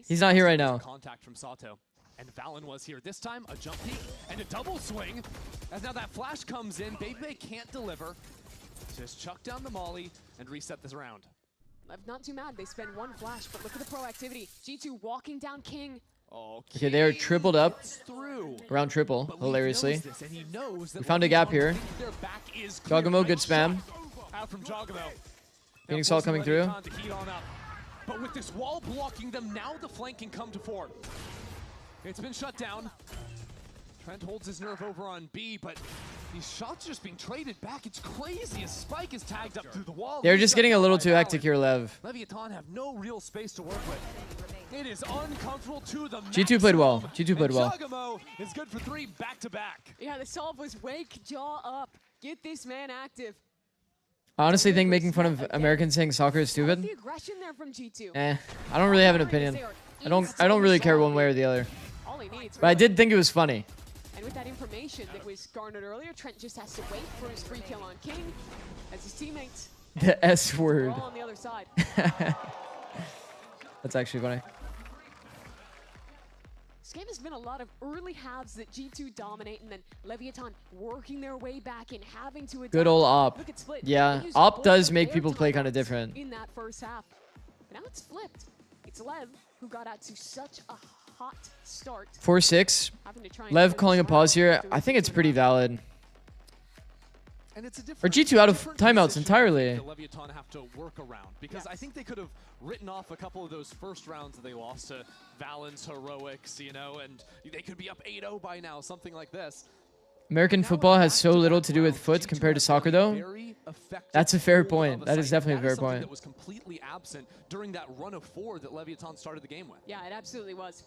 He's not here right now. Contact from Sato. And Valen was here this time. A jump peek and a double swing. As now that flash comes in, Baby can't deliver. Just chuck down the molly and reset this round. Not too mad. They spend 1 flash, but look at the proactivity. G2 walking down Kingg. Okay, they're tripled up. Around triple, hilariously. We found a gap here. Jogamo, good spam. Phoenix Salt coming through. But with this wall blocking them, now the flank can come to fore. It's been shut down. Trent holds his nerve over on B, but these shots are just being traded back. It's crazy as Spike is tagged up through the wall. They're just getting a little too hectic here, Lev. Leviathan have no real space to work with. It is uncomfortable to the G2 played well. G2 played well. Jogamo is good for 3 back-to-back. Yeah, the solve was wake jaw up. Get this man active. I honestly think making fun of Americans saying soccer is stupid. The aggression there from G2. I don't really have an opinion. I don't really care one way or the other. But I did think it was funny. And with that information that was garnered earlier, Trent just has to wait for his free kill on Kingg as his teammates. The S word. On the other side. That's actually funny. This game has been a lot of early halves that G2 dominate, and then Leviathan working their way back and having to adapt. Good old op. Yeah, op does make people play kind of different. In that first half. But now it's flipped. It's Lev who got out to such a hot start. 4-6. having to try and Lev calling a pause here. I think it's pretty valid. And it's a Or G2 out of timeouts entirely. The Leviathan have to work around because I think they could have written off a couple of those first rounds that they lost to Valen's Heroics, you know, and they could be up 8-0 by now, something like this. American football has so little to do with foot compared to soccer, though. That's a fair point. That is definitely a fair point. That was completely absent during that run of 4 that Leviathan started the game with. Yeah, it absolutely was.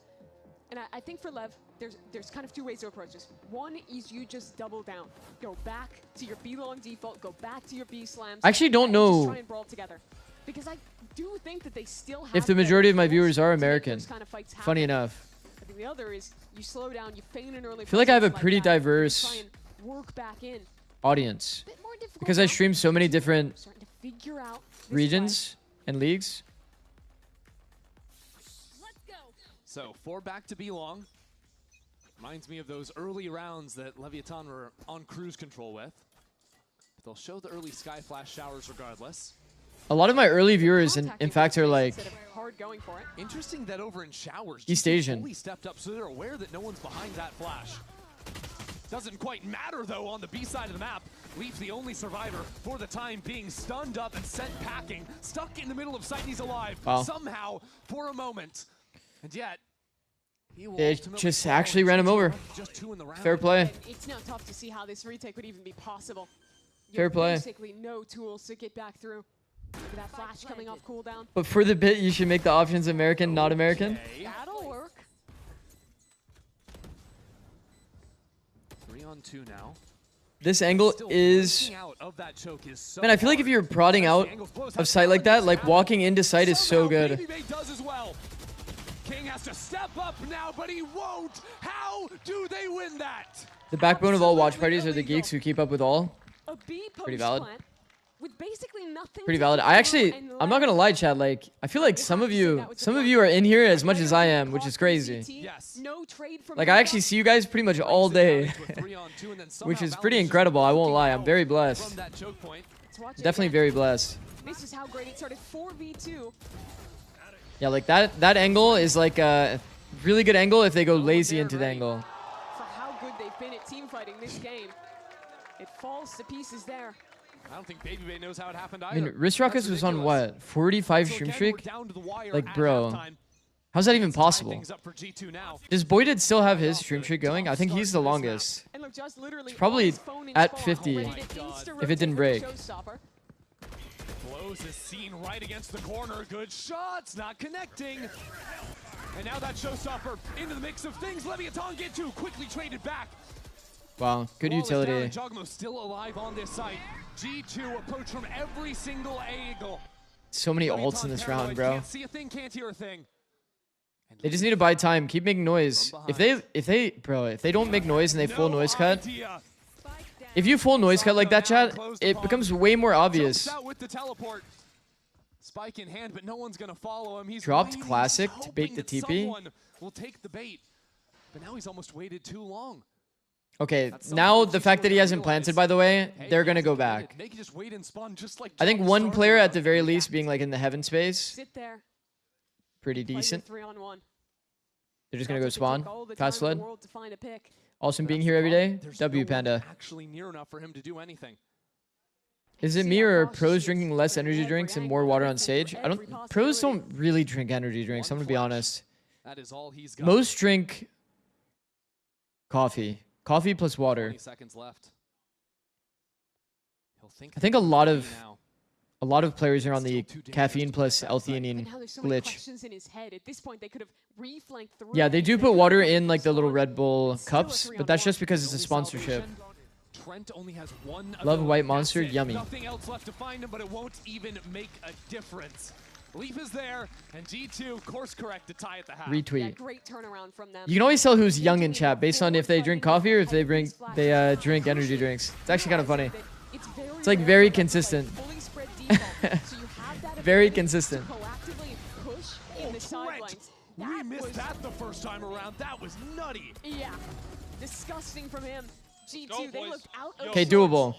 And I think for Lev, there's kind of 2 ways to approach this. One is you just double down. Go back to your B-long default, go back to your B-slams. I actually don't know just try and brawl together. Because I do think that they still have if the majority of my viewers are American. Kind of fights happen. Funny enough. I think the other is you slow down, you feign an early I feel like I have a like pretty that, diverse try and work back in. audience. Because I stream so many different Starting to figure out regions and leagues. So 4 back to B-long. Reminds me of those early rounds that Leviathan were on cruise control with. But they'll show the early Sky Flash showers regardless. A lot of my early viewers, in fact, are like Interesting that over in showers, East Asian. fully stepped up, so they're aware that no one's behind that flash. Doesn't quite matter though on the B side of the map. Leaf, the only survivor for the time being, stunned up and sent packing, stuck in the middle of sight. He's alive somehow for a moment, and yet he will they just actually ran him over. Just 2 in the round. Fair play. It's now tough to see how this retake would even be possible. Fair play. Basically no tools to get back through. Look at that flash coming off cooldown. But for the bit, you should make the options American, not American. That'll work. 3 on 2 now. This angle is... Man, I feel like if you're prodding out of sight like that, like walking into sight is so good. Kingg has to step up now, but he won't. How do they win that? The backbone of all watch parties are the geeks who keep up with all. Pretty valid. With basically nothing Pretty valid. I'm not gonna lie, Chad. Like, I feel like some of you are in here as much as I am, which is crazy. Like, I actually see you guys pretty much all day, which is pretty incredible. I won't lie. I'm very blessed. Definitely very blessed. This is how great it started. 4v2. Yeah, like that angle is like a really good angle if they go lazy into the angle. For how good they've been at team fighting this game, it falls to pieces there. I don't think Baby Bay knows how it happened I either. mean, Wrist Rockets was on what, 45 stream streak? Like, bro, how's that even possible? Does Boyded still have his stream streak going? I think he's the longest. It's probably at 50 if it didn't break. Blows is seen right against the corner. Good shots, not connecting. And now that showstopper into the mix of things. Leviathan get 2, quickly traded back. Wow, good utility. Jogmo still alive on this site. G2 approach from every single angle. So many ults in this round, bro. Can't see a thing, can't hear a thing. They just need to buy time. Keep making noise. If they don't make noise and they full noise cut, if you full noise cut like that, chat, it becomes way more obvious. With the teleport. Spike in hand, but no one's gonna follow him. He's dropped waiting. classic He's to bait the TP. Someone will take the bait, but now he's almost waited too long. Okay, now the fact that he hasn't planted, by the way, they're gonna go back. They can just wait and spawn just like I think one player at the very least being like in the heaven space. Sit there. Pretty decent. 3-on-1. They're just gonna go spawn. Fast flood. Awesome being here every day. W Panda. Actually near enough for him to do anything. Is it me or pros drinking less energy drinks and more water on stage? Pros don't really drink energy drinks, I'm gonna be honest. That is all he's got. Most drink coffee. Coffee plus water. 20 seconds left. I think a lot of players are on the caffeine plus L-theanine glitch. Yeah, they do put water in like the little Red Bull cups, but that's just because it's a sponsorship. Trent only has one. Love White Monster, yummy. Nothing else left to find him, but it won't even make a difference. Leaf is there, and G2 course correct to tie at the half. Retweet. Yeah, great turnaround from them. You can always tell who's young in chat based on if they drink coffee or if they drink energy drinks. It's actually kind of funny. It's like very consistent. Very consistent. We missed that the first time around. That was nutty. Yeah, disgusting from him. G2, they looked out of Okay, doable.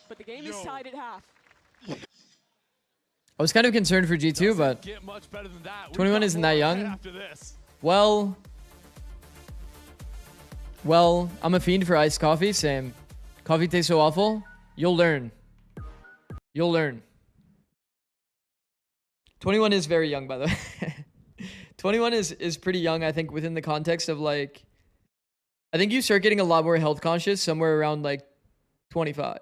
But the game is tied at half. I was kind of concerned for G2, but 21 isn't that young. Well, Well, I'm a fiend for iced coffee. Same. Coffee tastes so awful. You'll learn. You'll learn. 21 is very young, by the way. 21 is pretty young, I think, within the context of like... I think you start getting a lot more health conscious somewhere around like 25.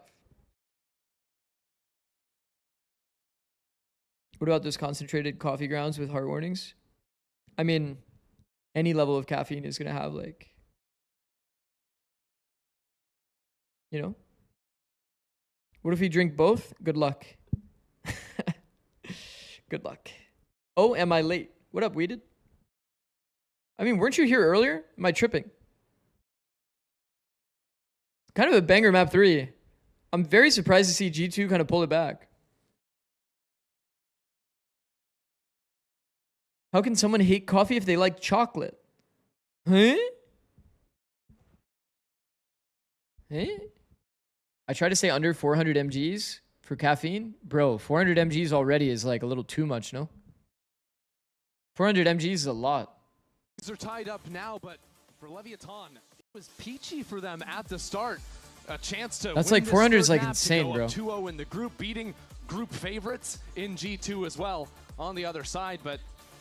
What about those concentrated coffee grounds with heart warnings? I mean, any level of caffeine is going to have like... You know? What if you drink both? Good luck. Good luck. Oh, am I late? What up, Weeded? I mean, weren't you here earlier? Am I tripping? Kind of a banger map 3. I'm very surprised to see G2 kind of pull it back. How can someone hate coffee if they like chocolate? Huh? Huh? I try to stay under 400 mgs for caffeine. Bro, 400 mgs already is like a little too much, no? 400 mgs is a lot. These are tied up now, but for Leviathan, it was peachy for them at the start. A chance to That's win like 400 is like map, insane, bro. 2-0 in the group, beating group favorites in G2 as well on the other side, but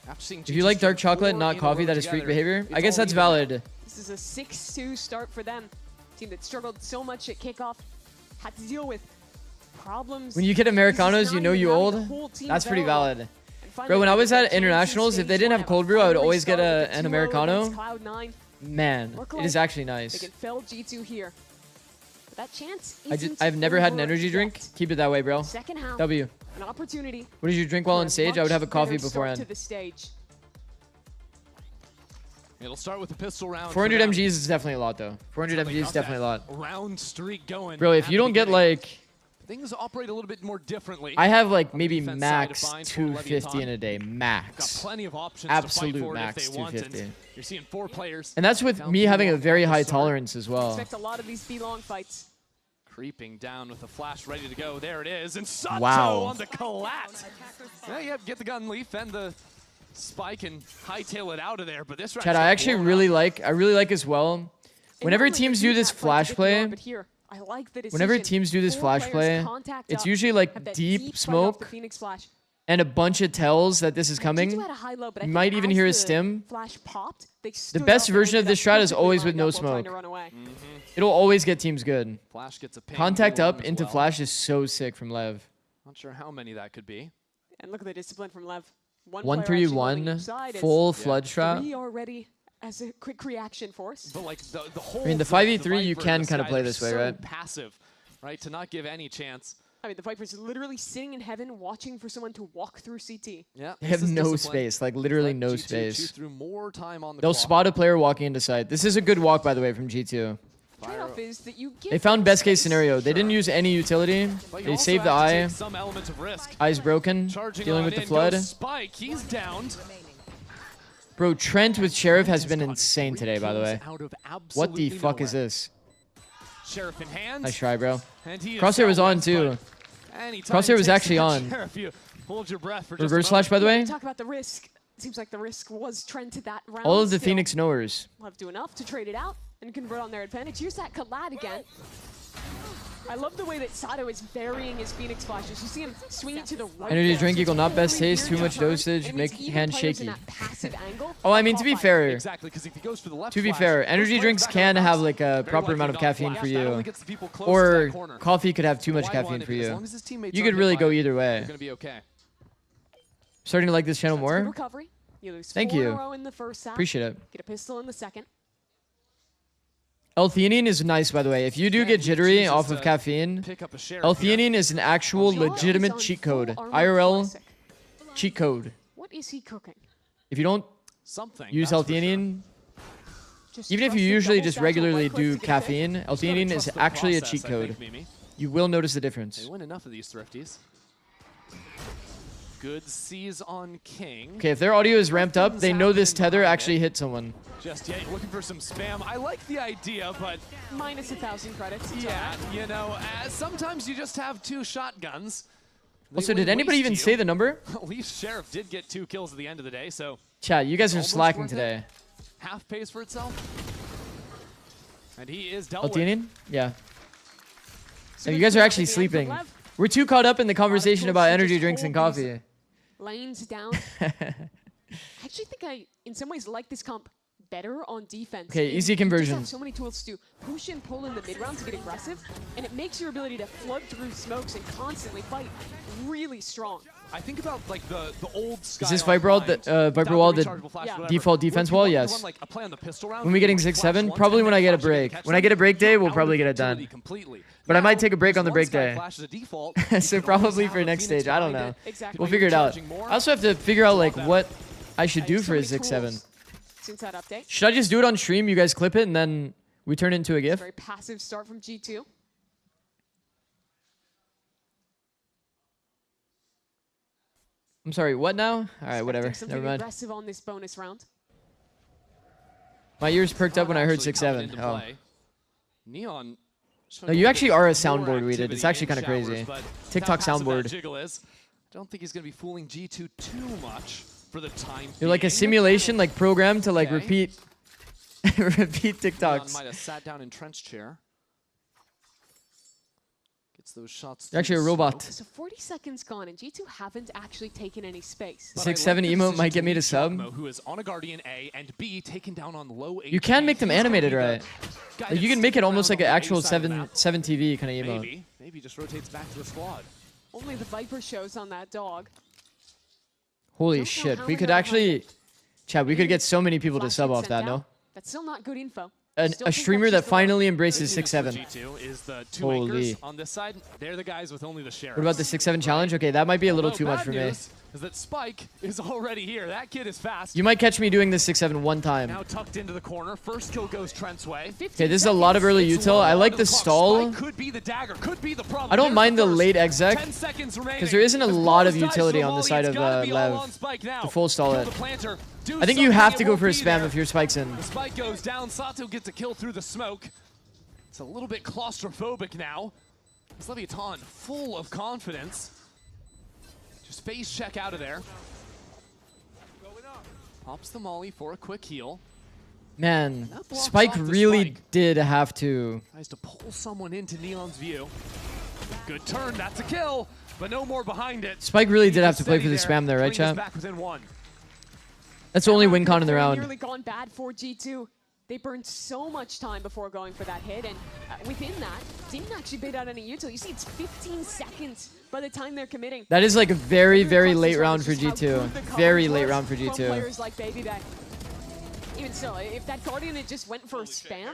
after seeing If you like dark chocolate, not coffee, that is freak behavior. I guess that's valid. This is a 6-2 start for them. Team that struggled so much at kickoff, had to deal with problems. When you get Americanos, you know you old. That's pretty valid. Bro, when I was at internationals, if they didn't have cold brew, I would always get an Americano. Man, it is actually nice. They can fell G2 here. But that chance I've never had an energy drink. Keep it that way, bro. W. An opportunity. What did you drink while on stage? I would have a coffee beforehand. It'll start with a pistol round. 400 mgs is definitely a lot, though. 400 mgs is definitely a lot. Round streak going. Bro, if you don't get like... Things operate a little bit more differently. I have like maybe max 250 in a day. Max. Got plenty of options Absolute to fight for max if they want, 250. and you're seeing 4 players. And that's with me having a very high tolerance as well. Expect a lot of these B-long fights. Creeping down with a flash ready to go. There it is. And Sato Wow. on the collat. Yeah, yep, get the gun leaf and the spike and hightail it out of there. But this Chad, I actually really like as well. Whenever teams do this flash play, whenever teams do this flash play, it's usually like deep smoke and a bunch of tells that this is coming. You might even hear a stim. The best version of this strat is always with no smoke. It'll always get teams good. Flash gets a ping. Contact up into flash is so sick from Lev. Not sure how many that could be. And look at the discipline from Lev. 1-3-1, full flood trap. 3 already as a quick reaction force. But like the whole. I mean, the 5v3 you can kind of play this way, right? Passive, right? To not give any chance. I mean, the Viper's literally sitting in heaven watching for someone to walk through CT. Yeah. They have no space, like literally no space. Through more time on the They'll clock. spot a player walking into sight. This is a good walk, by the way, from G2. Trade-off is that you They found best case scenario. They didn't use any utility. They saved the eye. Some element of risk. Eye's broken. Dealing with the flood. Spike, he's downed. Bro, Trent with Sheriff has been insane today, by the way. What the fuck is this? Sheriff in hand. Nice try, bro. And he is Crosshair was on, down, too. anytime Crosshair was takes actually that on. Sheriff, you hold your breath for just Reverse a flash, by the way. Talk about the risk. It seems like the risk was Trent to that round. All of the still. Phoenix knowers. We'll have to do enough to trade it out and convert on their advantage. Here's that collide again. I love the way that Sato is varying his Phoenix flashes. You see him swing it to the right. Energy there. drink equal not best taste, too much dosage, make hand shaky. Oh, I mean, to be fair, Exactly, because if he goes for the left to be flash, fair, energy drinks can have like a proper amount of caffeine for you. Or coffee could have too much caffeine for you. You could really go either way. You're gonna be okay. Starting to like this channel Good more. recovery. You lose Thank 4 in you. a row in the first half. Appreciate it. Get a pistol in the second. L-theanine is nice, by the way. If you do get jittery off of caffeine, L-theanine is an actual legitimate cheat code. IRL cheat code. What is he cooking? If you don't use L-theanine, even if you usually just regularly do caffeine, L-theanine is actually a cheat code. You will notice the difference. They win enough of these thrifties. Good C's on King. Okay, if their audio is ramped up, they know this tether actually hit someone. Just yet, looking for some spam. I like the idea, but minus 1,000 credits. Yeah, you know, sometimes you just have 2 shotguns. Also, did anybody even say the number? Leaf Sheriff did get 2 kills at the end of the day, so. Chat, you guys are slacking today. Half pays for itself. And he is dealt with. Yeah. So you guys are actually sleeping. We're too caught up in the conversation about energy drinks and coffee. Lanes down. I actually think in some ways, like this comp better on defense. Okay, easy conversion. You just have so many tools to push and pull in the mid round to get aggressive, and it makes your ability to flood through smokes and constantly fight really strong. I think about like the old Sky. Is this Viper Wall the default defense wall? Yes. When we getting 6-7? Probably when I get a break. When I get a break day, we'll probably get it done. But I might take a break on the break day. So probably for next stage. I don't know. We'll figure it out. I also have to figure out like what I should do for his 6-7. Should I just do it on stream? You guys clip it and then we turn it into a GIF? Very passive start from G2. I'm sorry, what now? All right, whatever. Never mind. Aggressive on this bonus round. My ears perked up when I heard 6-7. Oh. Neon. No, you actually are a soundboard weeded. It's actually kind of crazy. TikTok soundboard. Don't think he's going to be fooling G2 too much for the time. You're like a simulation, like programmed to like repeat TikToks. Might have sat down in trench chair. Gets those shots. You're actually a robot. So 40 seconds gone, and G2 haven't actually taken any space. 6-7 emote might get me to sub. Who is on a Guardian A and B taken down on low HP. You can make them animated, right? Like you can make it almost like an actual 7 TV kind of emote. Maybe just rotates back to the squad. Only the Viper shows on that dog. Holy shit, we could actually, Chad, we could get so many people to sub off that, no? That's still not good info. A streamer that finally embraces 6-7. Holy. On this side, they're the guys with only the sheriffs. What about the 6-7 challenge? Okay, that might be a little too much for me. Is that Spike is already here. That kid is fast. You might catch me doing this 6-7 one time. Now tucked into the corner. First kill goes Trent's way. Okay, this is a lot of early util. I like the stall. Could be the dagger. Could be the problem. I don't mind the late exec because there isn't a lot of utility on the side of Lev to full stall it. I think you have to go for a spam if your spike's in. The spike goes down. Sato gets a kill through the smoke. It's a little bit claustrophobic now. It's Leviathan full of confidence. Just face check out of there. Pops the molly for a quick heal. Man, Spike really did have to. Tries to pull someone into Neon's view. Good turn, that's a kill, but no more behind it. Spike really did have to play for the spam there, right, chat? That's the only win con in the round. Nearly gone bad for G2. They burned so much time before going for that hit, and within that, didn't actually bait out any util. You see, it's 15 seconds by the time they're committing. That is like a very, very late round for G2. Very late round for G2. Players like Baby that, even still, if that Guardian had just went for a spam.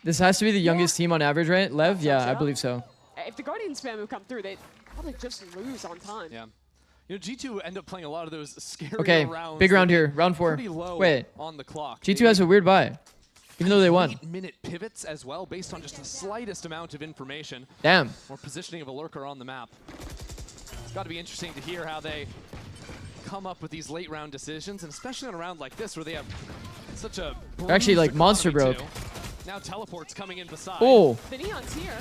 This has to be the youngest team on average, right? Lev? Yeah, I believe so. If the Guardian spam would come through, they'd probably just lose on time. Yeah. You know, G2 end up playing a lot of those scary rounds. Big round here. Round 4. Wait. On the clock. G2 has a weird buy. Even though they won. 8-minute pivots as well, based on just the slightest amount of information. Damn. Or positioning of a lurker on the map. It's got to be interesting to hear how they come up with these late round decisions, and especially on a round like this where they have such a... They're actually like monster broke. Now teleports coming in beside. Oh. The Neon's here.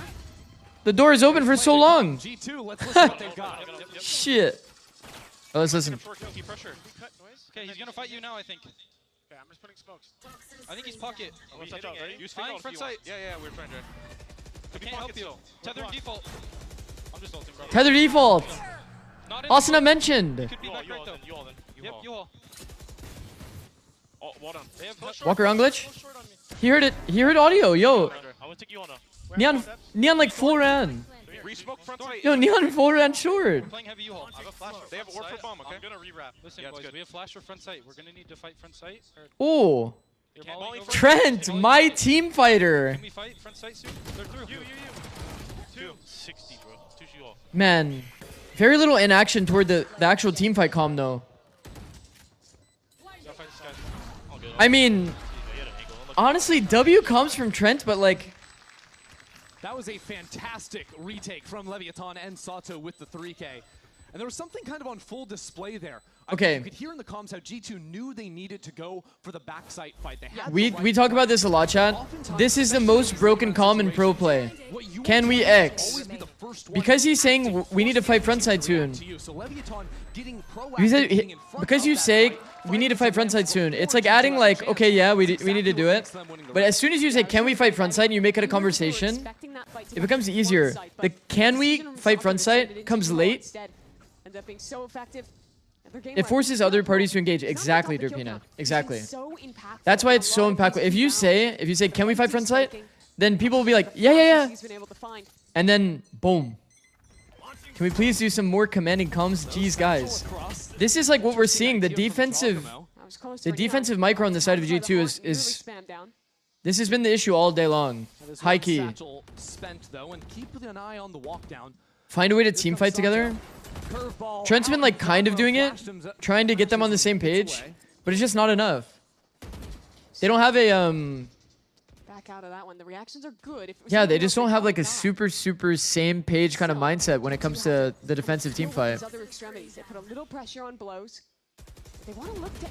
The door is open for so long. G2, let's listen what they've got. Shit. Oh, let's listen. Okay, he's gonna fight you now, I think. Okay, I'm just putting smokes. I think he's pocket. Use front sight. Yeah, we're trying to. Could be help you. Tether default. I'm just ulting, bro. Tether default. Asuna mentioned. Could be back right though. You all then. Yep, you all. Oh, well done. Walker on glitch. He heard it. He heard audio. Yo. I will take you on Neon like full ran. Re-smoke front sight. Yo, Neon full ran short. We're playing heavy U-haul. I have a flash. They have a orb for bomb, okay? I'm gonna re-wrap. Listen, boys, we have flash for front sight. We're gonna need to fight front sight. Oh. Trent, my team fighter. Can we fight front sight soon? They're through. You. 260, bro. 2 you all. Man, very little inaction toward the actual team fight comm though. I mean, honestly, W comes from Trent, but like... That was a fantastic retake from Leviathan and Sato with the 3K. And there was something kind of on full display there. Okay. You could hear in the comms how G2 knew they needed to go for the backside fight. They had we talk about this a lot, chat. This is the most broken comm in pro play. Can we X? Because he's saying we need to fight frontside soon. Because you say we need to fight frontside soon. It's like adding like, okay, yeah, we need to do it. But as soon as you say, can we fight frontside, and you make it a conversation, it becomes easier. The can we fight frontside comes late. It forces other parties to engage. Exactly, Derpina. Exactly. That's why it's so impactful. If you say, can we fight frontside, then people will be like, yeah. And then, boom. Can we please do some more commanding comms? Jeez, guys. This is like what we're seeing. The defensive micro on the side of G2 is this has been the issue all day long. High key. Find a way to team fight together. Trent's been like kind of doing it, trying to get them on the same page, but it's just not enough. They don't have a out of that one. The reactions are good. Yeah, they just don't have like a super same page kind of mindset when it comes to the defensive team fight. They put a little pressure on blows.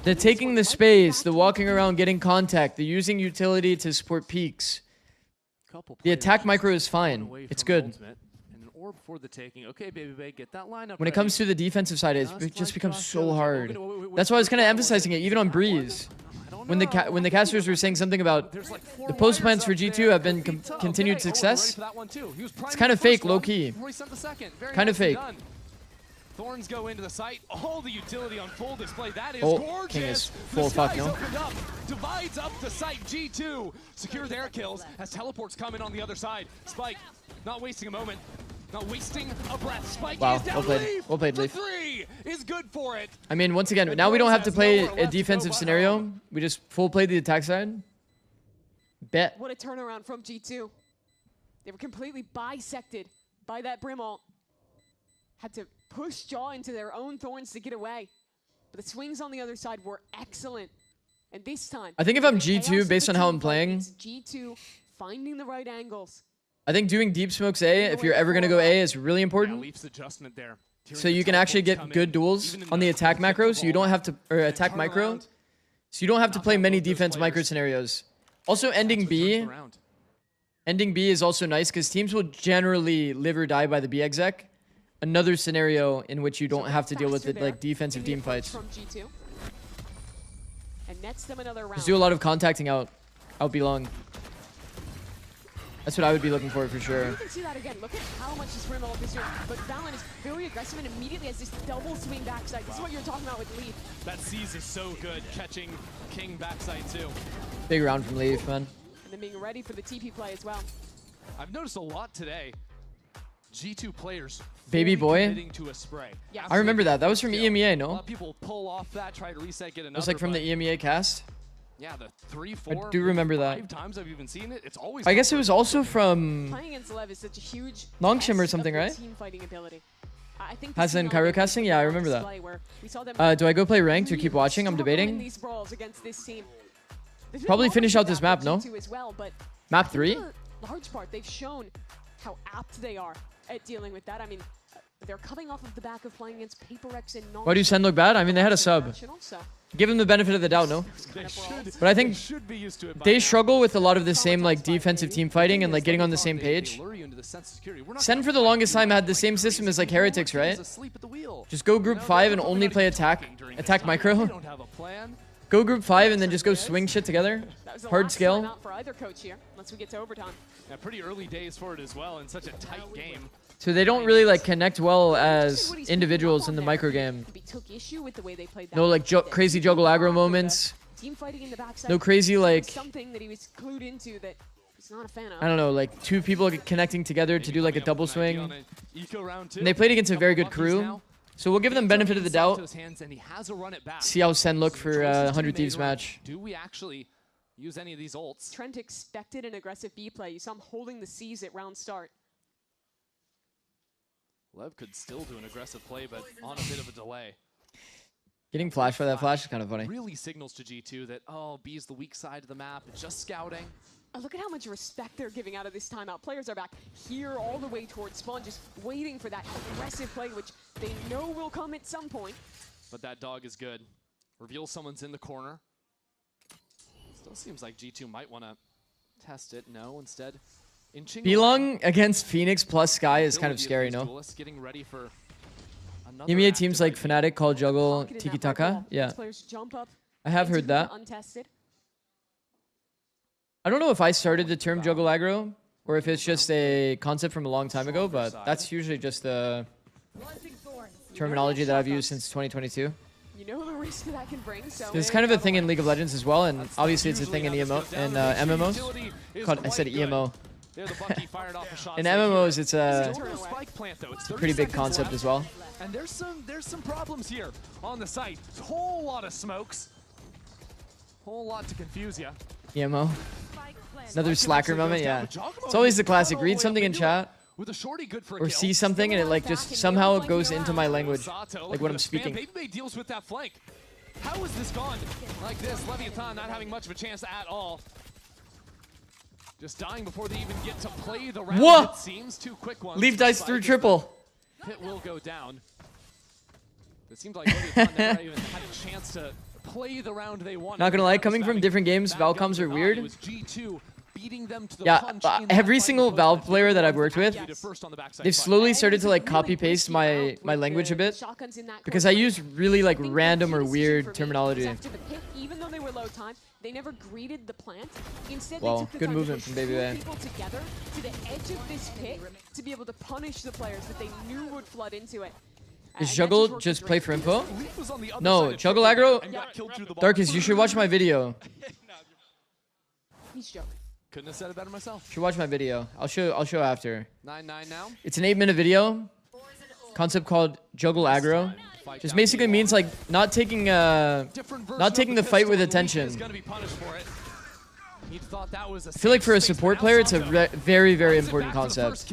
They're taking the space, the walking around, getting contact, the using utility to support peaks. The attack micro is fine. It's good. When it comes to the defensive side, it just becomes so hard. That's why I was kind of emphasizing it, even on Breeze. When the casters were saying something about the post plans for G2 have been continued success, it's kind of fake, low key. Kind of fake. Thorns go into the site. All the utility on full display. That is gorgeous. King is full fuck, no? Divides up the site. G2 secure their kills as teleports come in on the other side. Spike not wasting a moment. Not wasting a breath. Spike is down. Well played, Leaf. Three is good for it. I mean, once again, now we don't have to play a defensive scenario. We just full play the attack side. Bet. What a turnaround from G2. They were completely bisected by that Brim ult. Had to push Jaw into their own thorns to get away. But the swings on the other side were excellent. And this time, I think if I'm G2, based on how I'm playing, G2 finding the right angles. I think doing deep smokes A, if you're ever going to go A, is really important. So you can actually get good duels on the attack macro, so you don't have to, or attack micro, so you don't have to play many defense micro scenarios. Also, ending B is also nice because teams will generally live or die by the B exec. Another scenario in which you don't have to deal with it, like defensive team fights. Just do a lot of contacting out B long. That's what I would be looking for sure. You can see that again. Look at how much this Brim ult is doing. But Valen is very aggressive and immediately has this double swing backside. This is what you're talking about with Leaf. That C's is so good, catching King backside too. Big round from Leaf, man. And then being ready for the TP play as well. I've noticed a lot today. G2 players Baby boy. To a spray. Yeah. I remember that. That was from EMEA, no? A lot of people pull off that, try to reset, get another. It was like from the EMEA cast. Yeah, the 3, 4, I do remember that. 5 times I've even seen it. It's always. I guess it was also from playing against Lev is such a huge Longshim or something, right? Team fighting ability. I think Hassan Cairo casting? Yeah, I remember that. Do I go play ranked or keep watching? I'm debating. Probably finish out this map, no? Map 3? Large part, they've shown how apt they are at dealing with that. I mean, they're coming off of the back of playing against PaperX and non. Why do Sen look bad? I mean, they had a sub. Give them the benefit of the doubt, no? But I think they struggle with a lot of the same like defensive team fighting and like getting on the same page. Sen for the longest time had the same system as like Heretics, right? Just go group 5 and only play attack micro. Go group 5 and then just go swing shit together. Hard scale. Pretty early days for it as well in such a tight game. So they don't really like connect well as individuals in the micro game. No like crazy juggle aggro moments. No crazy like I don't know, like 2 people connecting together to do like a double swing. And they played against a very good crew. So we'll give them benefit of the doubt. See how Sen look for a 100 Thieves match. Do we actually use any of these ults? Trent expected an aggressive B play. You saw him holding the C's at round start. Lev could still do an aggressive play, but on a bit of a delay. Getting flashed by that flash is kind of funny. Really signals to G2 that, oh, B's the weak side of the map. It's just scouting. Look at how much respect they're giving out of this timeout. Players are back here all the way towards spawn, just waiting for that aggressive play, which they know will come at some point. But that dog is good. Reveals someone's in the corner. Still seems like G2 might want to test it. No, instead. Belong against Phoenix plus Sky is kind of scary, no? Getting ready for EMEA teams like Fnatic call juggle Tiki Taka. Yeah. I have heard that. I don't know if I started the term juggle aggro or if it's just a concept from a long time ago, but that's usually just the terminology that I've used since 2022. You know the risk that can bring. So it's kind of a thing in League of Legends as well, and obviously it's a thing in MMOs. I said EMO. In MMOs, it's a pretty big concept as well. And there's some problems here on the site. A whole lot of smokes. Whole lot to confuse you. EMO. Another slacker moment, yeah. It's always the classic. Read something in chat. Or see something and it like just somehow it goes into my language, like what I'm speaking. Maybe deals with that flank. How is this gone like this? Leviathan not having much of a chance at all. Just dying before they even get to play the round. Whoa! It seems two quick ones. Leave dice through triple. Pit will go down. It seems like Leviathan never even had a chance to play the round they wanted. Not gonna lie, coming from different games, Valcoms are weird. Yeah, every single Valve player that I've worked with, they've slowly started to like copy paste my language a bit because I use really like random or weird terminology. Even though they were low time, they never greeted the plant. Instead, well, they took the good time movement to from Baby Bay. people together to the edge of this pit to be able to punish the players that they knew would flood into it. Is juggle just play for info? No, juggle aggro. Darkest, you should watch my video. He's joking. Couldn't have said it better myself. You should watch my video. I'll show after. 9-9 now. It's an 8-minute video. Concept called juggle aggro. Just basically means like not taking the fight with attention. I feel like for a support player, it's a very, very important concept.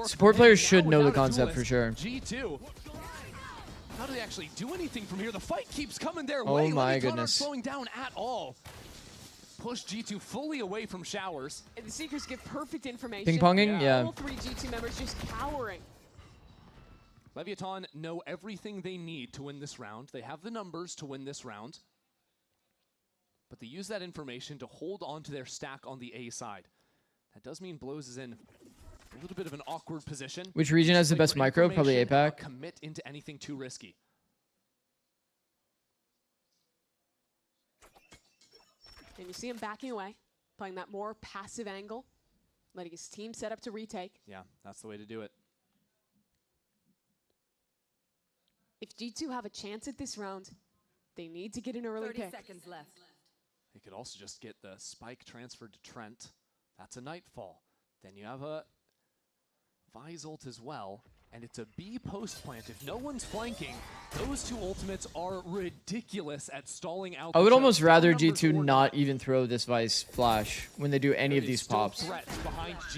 Support players should know the concept for sure. G2. How do they actually do anything from here? The fight keeps coming their way. Oh my goodness. Not slowing down at all. Push G2 fully away from showers. And the Seekers give perfect information. Ping-ponging? Yeah. All three G2 members just cowering. Leviathan know everything they need to win this round. They have the numbers to win this round. But they use that information to hold on to their stack on the A side. That does mean Blows is in a little bit of an awkward position. Which region has the best micro? Probably APAC. Commit into anything too risky. And you see him backing away, playing that more passive angle, letting his team set up to retake. Yeah, that's the way to do it. If G2 have a chance at this round, they need to get an early 30 pick. seconds left. They could also just get the spike transferred to Trent. That's a Nightfall. Then you have a Vizolt as well. And it's a B post plant. If no one's flanking, those two ultimates are ridiculous at stalling out. I would almost rather G2 not even throw this Vice Flash when they do any of these pops.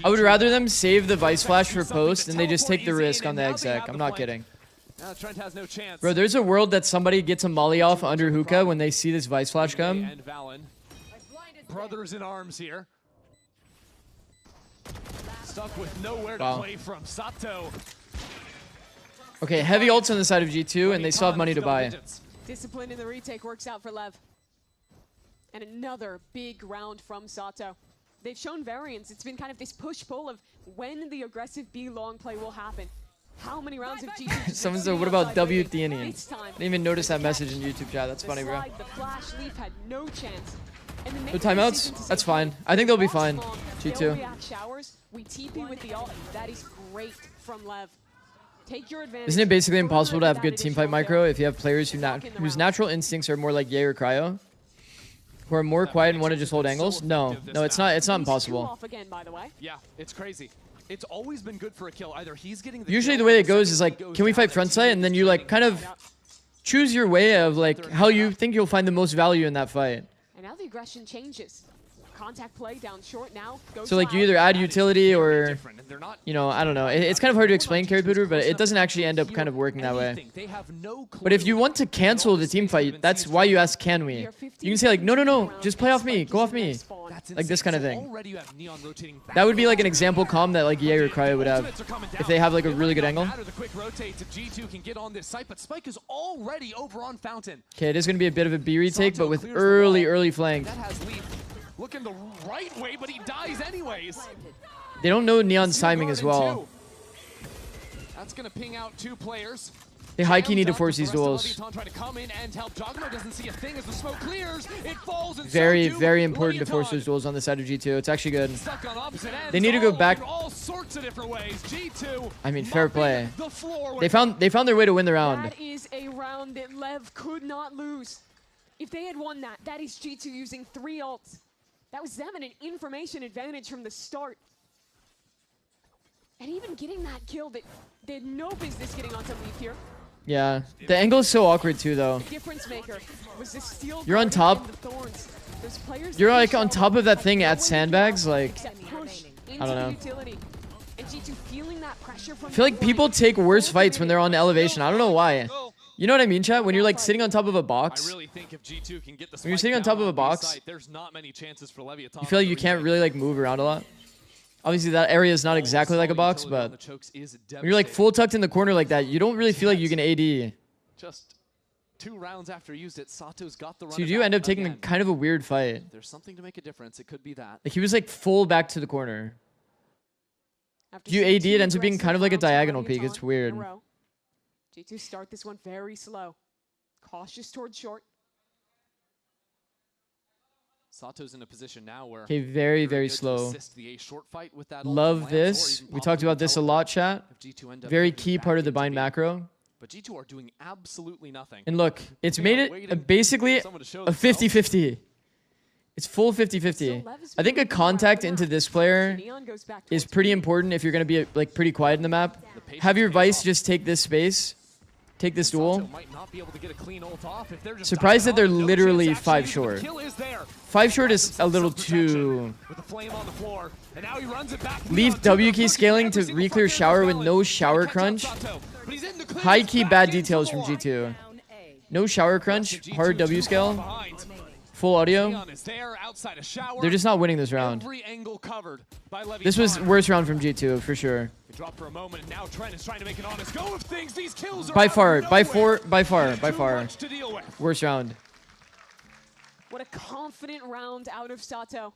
I would rather them save the Vice Flash for post and they just take the risk on the exec. I'm not kidding. Now Trent has no chance. Bro, there's a world that somebody gets a molly off under hookah when they see this Vice Flash come. And Valen. Brothers in arms here. Stuck with nowhere to play from. Sato. Okay, heavy ults on the side of G2, and they still have money to buy. Discipline in the retake works out for Lev. And another big round from Sato. They've shown variance. It's been kind of this push-pull of when the aggressive B long play will happen. How many rounds of G2? Someone said, what about W Theanian? I didn't even notice that message in YouTube chat. That's funny, bro. The Flash Leaf had no chance. No timeouts? That's fine. I think they'll be fine. G2. Showers, we TP with the ult. That is great from Lev. Take your advantage. Isn't it basically impossible to have good teamfight micro if you have players whose natural instincts are more like Ye or Cryo? Who are more quiet and want to just hold angles? No, it's not impossible. Yeah, it's crazy. It's always been good for a kill. Either he's getting the usually the way it goes is like, can we fight front side? And then you like kind of choose your way of like how you think you'll find the most value in that fight. And now the aggression changes. Contact play down short now. So like you either add utility or, you know, I don't know. It's kind of hard to explain, Carry Pooter, but it doesn't actually end up kind of working that way. But if you want to cancel the team fight, that's why you ask, can we? You can say like, no, just play off me, go off me. Like this kind of thing. That would be like an example comm that like Ye or Cryo would have if they have like a really good angle. Okay, it is going to be a bit of a B retake, but with early flank. Looking the right way, but he dies anyways. They don't know Neon's timing as well. That's going to ping out 2 players. They high key need to force these duels. Very, very important to force those duels on the side of G2. It's actually good. They need to go back. I mean, fair play. They found their way to win the round. That is a round that Lev could not lose. If they had won that, that is G2 using 3 ults. That was them and an information advantage from the start. And even getting that kill that they had no business getting onto Leaf here. Yeah, the angle is so awkward too, though. Difference maker was the steel. You're on top. You're like on top of that thing at sandbags. Like, I don't know. I feel like people take worse fights when they're on elevation. I don't know why. You know what I mean, chat? When you're like sitting on top of a box. When you're sitting on top of a box, you feel like you can't really like move around a lot. Obviously, that area is not exactly like a box, but when you're like full tucked in the corner like that, you don't really feel like you can AD. Just 2 rounds after used it, Sato's got the run. So you do end up taking kind of a weird fight. There's something to make a difference. It could be that. Like he was like full back to the corner. If you AD, it ends up being kind of like a diagonal peek. It's weird. G2 start this one very slow. Cautious towards short. Sato's in a position now where very, very slow. Love this. We talked about this a lot, chat. Very key part of the bind macro. But G2 are doing absolutely nothing. And look, it's made it basically a 50-50. It's full 50-50. I think a contact into this player is pretty important if you're going to be like pretty quiet in the map. Have your Vice just take this space. Take this duel. Surprised that they're literally 5 short. 5 short is a little too... Leaf W key scaling to re-clear shower with no shower crunch. High key bad details from G2. No shower crunch, hard W scale. Full audio. They're just not winning this round. This was worst round from G2 for sure. By far. Worst round. What a confident round out of Sato.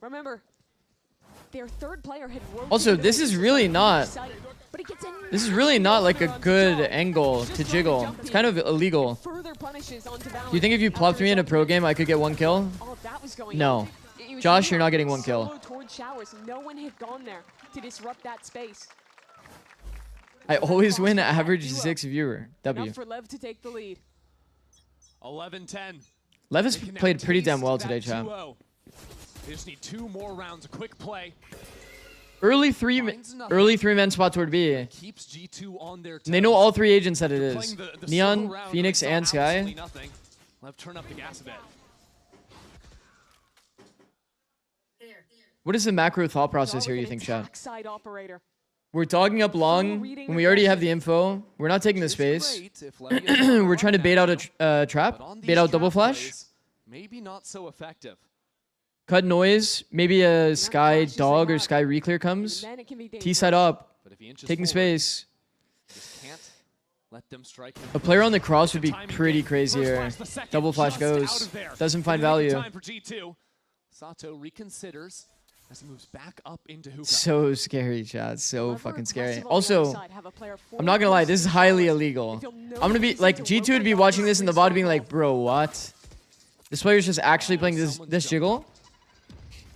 Remember, their 3rd player had also, this is really not like a good angle to jiggle. It's kind of illegal. Do you think if you plopped me in a pro game, I could get 1 kill? No. Josh, you're not getting 1 kill. No one had gone there to disrupt that space. I always win average 6 viewer. W. For Lev to take the lead. 11-10. Lev has played pretty damn well today, chat. They just need 2 more rounds, a quick play. Early three-man spot toward B. And they know all 3 agents that it is. Neon, Phoenix, and Sky. Lev turn up the gas a bit. What is the macro thought process here, you think, chat? We're dogging up long when we already have the info. We're not taking the space. We're trying to bait out a trap, bait out double flash. Maybe not so effective. Cut noise. Maybe a Sky dog or Sky reclear comes. T side up. Taking space. A player on the cross would be pretty crazy here. Double flash goes. Doesn't find value. Sato reconsiders as he moves back up into hookah. So scary, chat. So fucking scary. Also, I'm not gonna lie, this is highly illegal. I'm gonna be like, G2 would be watching this in the VOD being like, bro, what? This player's just actually playing this jiggle?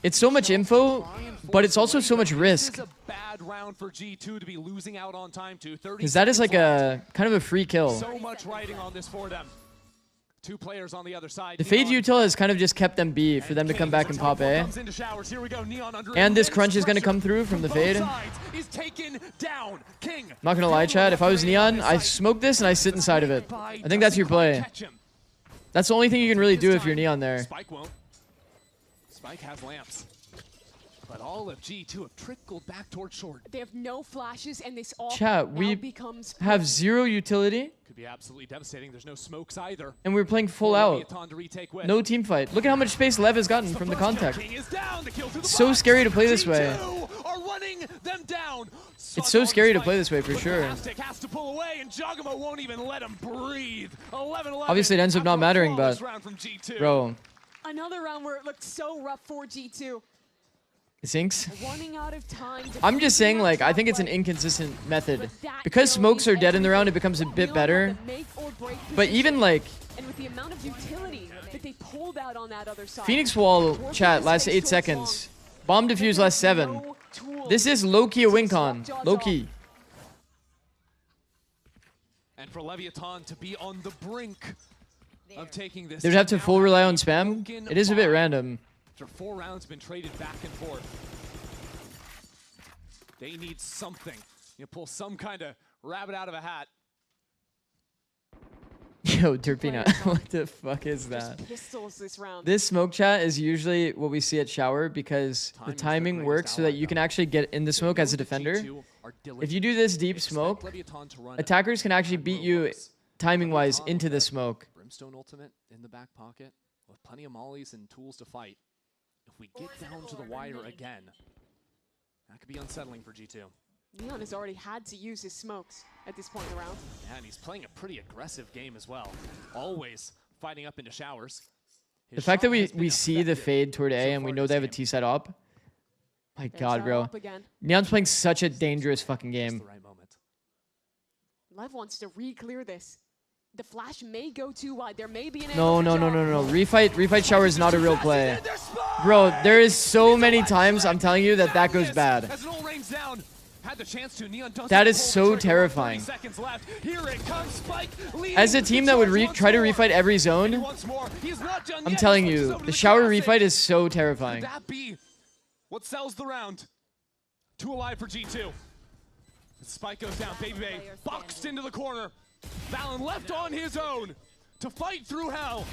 It's so much info, but it's also so much risk. This is a bad round for G2 to be losing out on time to. Because that is like a kind of a free kill. So much riding on this for them. 2 players on the other side. The Fade util has kind of just kept them B for them to come back and pop A. And this crunch is going to come through from the Fade. Not going to lie, chat. If I was Neon, I smoke this and I sit inside of it. I think that's your play. That's the only thing you can really do if you're Neon there. Spike won't. Spike has lamps. But all of G2 have trickled back towards short. They have no flashes, and this all chat, we have 0 utility. Could be absolutely devastating. There's no smokes either. And we're playing full out. No team fight. Look at how much space Lev has gotten from the contact. It's so scary to play this way. It's so scary to play this way for sure. Obviously, it ends up not mattering, but bro. Another round where it looked so rough for G2. Sinks. I'm just saying, like, I think it's an inconsistent method. Because smokes are dead in the round, it becomes a bit better. But even, like... Phoenix Wall, chat, last 8 seconds. Bomb defuse, last 7. This is low-key a win con. Low-key. And for Leviathan to be on the brink of taking this... They'd have to full rely on spam. It is a bit random. After 4 rounds been traded back and forth. They need something. You pull some kind of rabbit out of a hat. Yo, Derpina, what the fuck is that? This smoke chat is usually what we see at shower because the timing works so that you can actually get in the smoke as a defender. If you do this deep smoke, attackers can actually beat you timing-wise into the smoke. Brimstone ultimate in the back pocket with plenty of mollies and tools to fight. If we get down to the wire again, that could be unsettling for G2. Neon has already had to use his smokes at this point in the round. Yeah, and he's playing a pretty aggressive game as well. Always fighting up into showers. The fact that we see the fade toward A and we know they have a T-side op. My God, bro. Neon's playing such a dangerous fucking game. Lev wants to re-clear this. The flash may go too wide. There may be an No. Refight shower is not a real play. Bro, there is so many times I'm telling you that goes bad. That is so terrifying. As a team that would try to refight every zone, I'm telling you, the shower refight is so terrifying. Could that be what sells the round? 2 alive for G2. The spike goes down. Baby Bay boxed into the corner. Valen left on his own to fight through hell.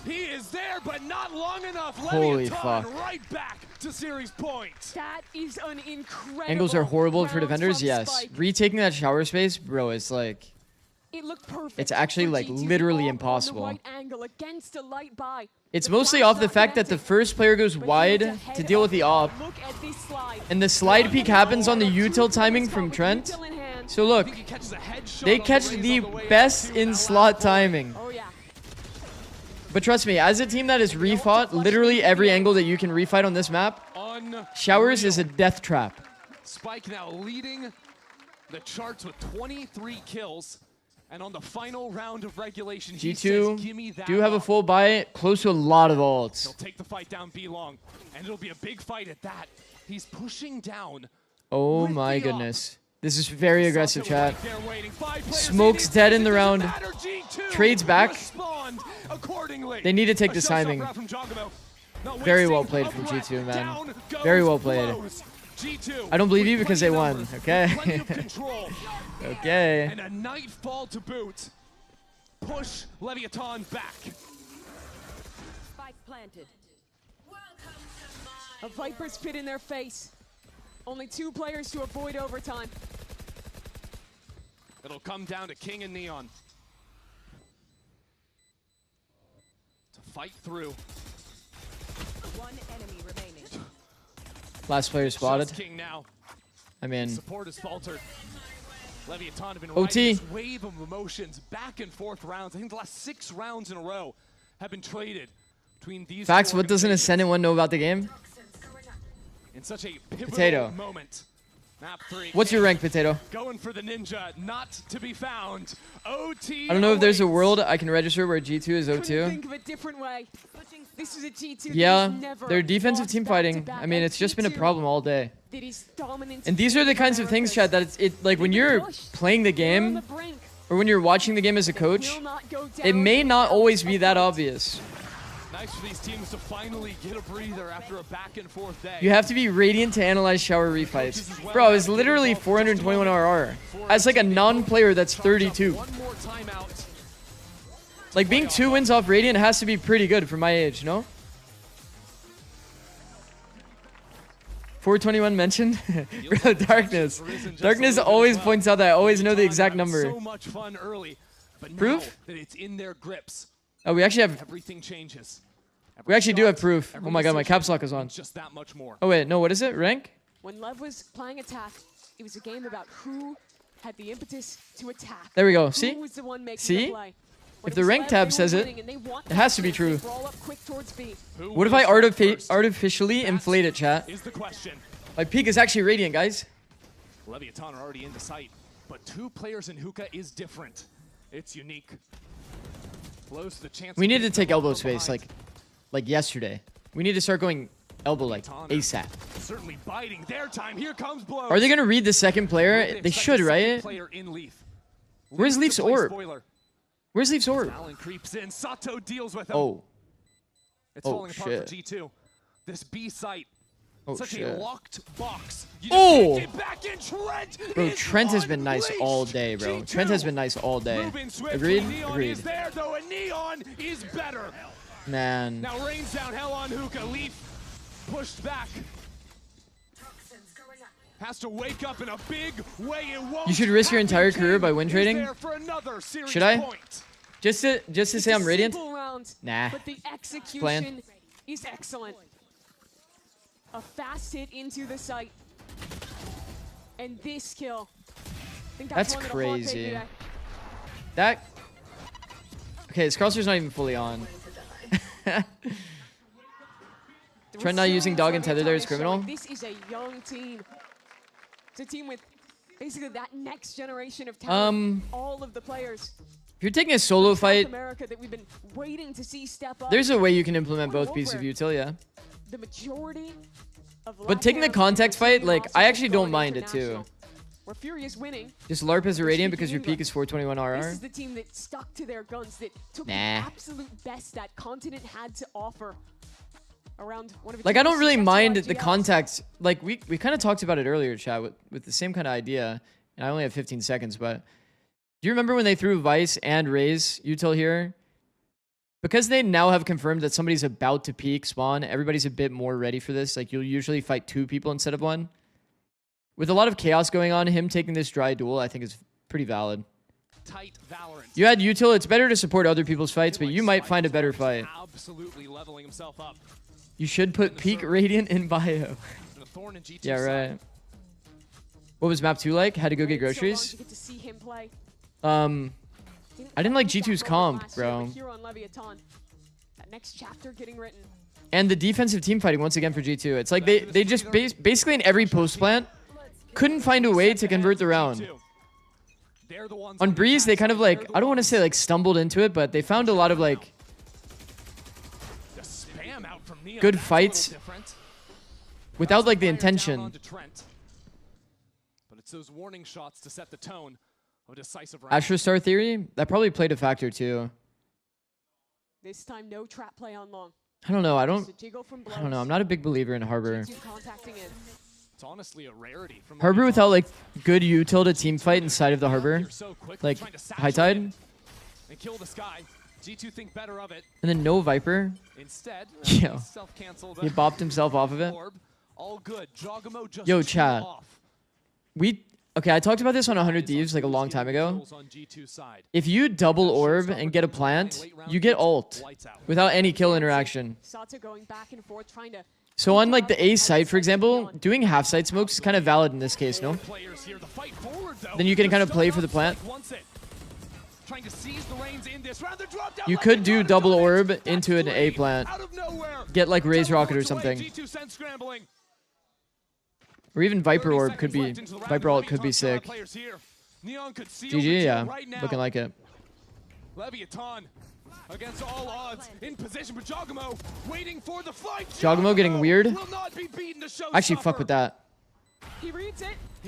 He is there, but not long enough. Holy Leviathan fuck. right back to series point. That is an incredible Angles are horrible for defenders, yes. Retaking that shower space, bro, it's like... It looked perfect. It's actually like literally impossible. Right angle against a light buy. It's mostly off the fact that the first player goes wide to deal with the op. And the slide peek happens on the util timing from Trent. So look, they catch the best in slot timing. But trust me, as a team that has refought literally every angle that you can refight on this map, Showers is a death trap. Spike now leading the charts with 23 kills. And on the final round of regulation, he says, "Give me that do have a up." full buy, close to a lot of ults. He'll take the fight down B long, and it'll be a big fight at that. He's pushing down. Oh my goodness. This is very aggressive, chat. Smoke's dead in the round. Trades back. They need to take this timing. Very well played from G2, man. Very well played. I don't believe you because they won, okay? Okay. And a nightfall to boot. Push Leviathan back. Spike planted. A Viper's pit in their face. Only 2 players to avoid overtime. It'll come down to Kingg and Neon. To fight through. 1 enemy remaining. Last player spotted. Kingg now. I mean, support has faltered. Leviathan have been OT. riding this wave of emotions back and forth rounds. I think the last 6 rounds in a row have been traded between these. Facts, what doesn't Ascendant 1 know about the game? In such a pivotal Potato. moment. Map 3. What's your rank, Potato? Going for the ninja, not to be found. OT. I don't know if there's a world I can register where G2 is O2. Think of a different way. This is a G2 Yeah, their defensive team fighting. I mean, it's just been a problem all day. And these are the kinds of things, Chad, that it's like when you're playing the game or when you're watching the game as a coach, it may not always be that obvious. Nice for these teams to finally get a breather after a back and forth day. You have to be radiant to analyze shower refights. Bro, it's literally 421 RR. As like a non-player that's 32. One more timeout. Like being 2 wins off radiant has to be pretty good for my age, no? 421 mentioned? Bro, Darkness. Darkness always points out that I always know the exact number. So much fun early, but Proof? Now that it's in their grips. Oh, we actually have... Everything changes. We actually do have proof. Oh my god, my caps lock is on. Just that much more. Oh wait, no, what is it? Rank? When Lev was playing attack, it was a game about who had the impetus to attack. There we go. Who See? was the one making See? the play. If the rank tab says it, it has to be true. What if I artificially inflate it, chat? My peak is actually radiant, guys. Leviathan are already into sight, but 2 players in hookah is different. It's unique. Blows to the chance. We need to take elbow space like yesterday. We need to start going elbow like ASAP. Certainly biding their time. Here comes blows. Are they gonna read the second player? They should, right? Where's Leaf's orb? Where's Leaf's orb? Allen creeps in. Sato deals with him. Oh. It's falling apart for G2. This B site. Oh, Such shit. a locked box. Oh! Back in. Trent Bro, Trent has been nice all day, bro. Trent has been nice all day. Agreed? Agreed. Is there, though, and Neon is better. Man. Now rains down hell on hookah. Leaf pushed back. Has to wake up in a big way. It won't. You should risk your entire career by win trading. Should I? Just to say I'm radiant? Nah. But the execution is excellent. A fast hit into the site. And this kill. I think that's crazy. That. Okay, his crosshair's not even fully on. Trent not using dog and tether there is criminal. This is a young team. It's a team with basically that next generation of talent. All of the players. If you're taking a solo fight, America that we've been waiting to see step up. There's a way you can implement both pieces of util, yeah. The majority of but taking the context fight, like, I actually don't mind it too. We're Furious winning. Just LARP as a radiant because your peak is 421 RR. This is the team that stuck to their guns, that took the absolute best that Continent had to offer. Around one of its like, I don't really mind the context. Like, we kind of talked about it earlier, chat, with the same kind of idea. And I only have 15 seconds, but do you remember when they threw Vice and Raze util here? Because they now have confirmed that somebody's about to peak spawn, everybody's a bit more ready for this. Like, you'll usually fight 2 people instead of 1. With a lot of chaos going on, him taking this dry duel, I think is pretty valid. You had util, it's better to support other people's fights, but you might find a better fight. Absolutely leveling himself up. You should put peak radiant in bio. Yeah, right. What was map 2 like? Had to go get groceries? I didn't like G2's comp, bro. And the defensive team fighting once again for G2. It's like they just basically in every post plant couldn't find a way to convert the round. On Breeze, they kind of like, I don't want to say like stumbled into it, but they found a lot of like good fights without like the intention. But it's those warning shots to set the tone of a decisive round. Astro Star Theory, that probably played a factor too. This time no trap play on long. I don't know. I don't know. I'm not a big believer in Harbor. It's honestly a rarity from Harbor without like good util to team fight inside of the Harbor, like High Tide. And kill the sky. G2 think better of it. And then no Viper. Instead, yo, he bopped himself off of it. All good. Yo, chat. Okay, I talked about this on 100 Thieves like a long time ago. If you double orb and get a plant, you get ult without any kill interaction. So on like the A site, for example, doing half site smokes is kind of valid in this case, no? Then you can kind of play for the plant. You could do double orb into an A plant. Get like Raze Rocket or something. Or even Viper Orb could be, Viper Ult could be sick. GG, yeah, looking like it. Leviathan against all odds in position, but Jogamo waiting for the fight. Jogamo getting weird. Actually, fuck with that.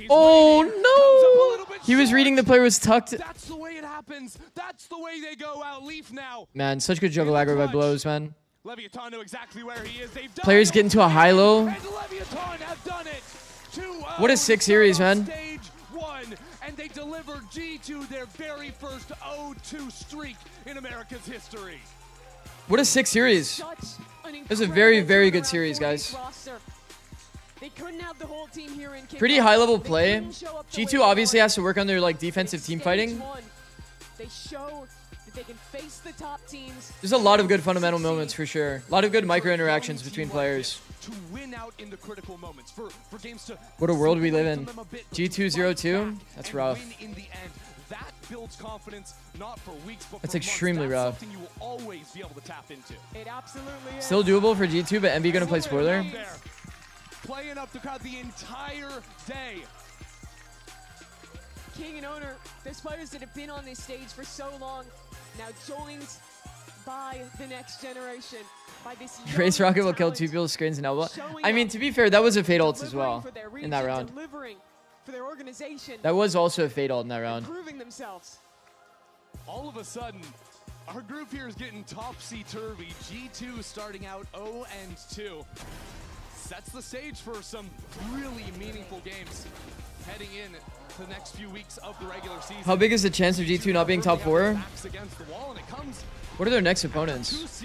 Oh no! He was reading the player was tucked. That's the way it happens. That's the way they go out. Leaf now. Man, such good juggle aggro by blows, man. Leviathan know exactly where he is. Players get into a high-low. What a sick series, man. Stage 1, and they delivered G2 their very first 0-2 streak in America's history. What a sick series. It was a very, very good series, guys. Pretty high-level play. G2 obviously has to work on their like defensive team fighting. There's a lot of good fundamental moments for sure. A lot of good micro interactions between players. to win out in the critical moments, for games to what a world we live in. G2-0-2, that's rough. In the end. That builds confidence, not for weeks, but that's for extremely months. That's rough. something you will always be able to tap into. It absolutely is. Still doable for G2, but MB gonna play spoiler. Playing up the crowd the entire day. Kingg and Owner, there's players that have been on this stage for so long, now joined by the next generation. By this Race Rocket will kill 2 people's screens and elbow. I mean, to be fair, that was a fade ult as well in that round. For their organization. That was also a fade ult in that round. Proving themselves. All of a sudden, our group here is getting topsy-turvy. G2 starting out 0-2. Sets the stage for some really meaningful games heading in to the next few weeks of the regular season. How big is the chance of G2 not being top 4? What are their next opponents?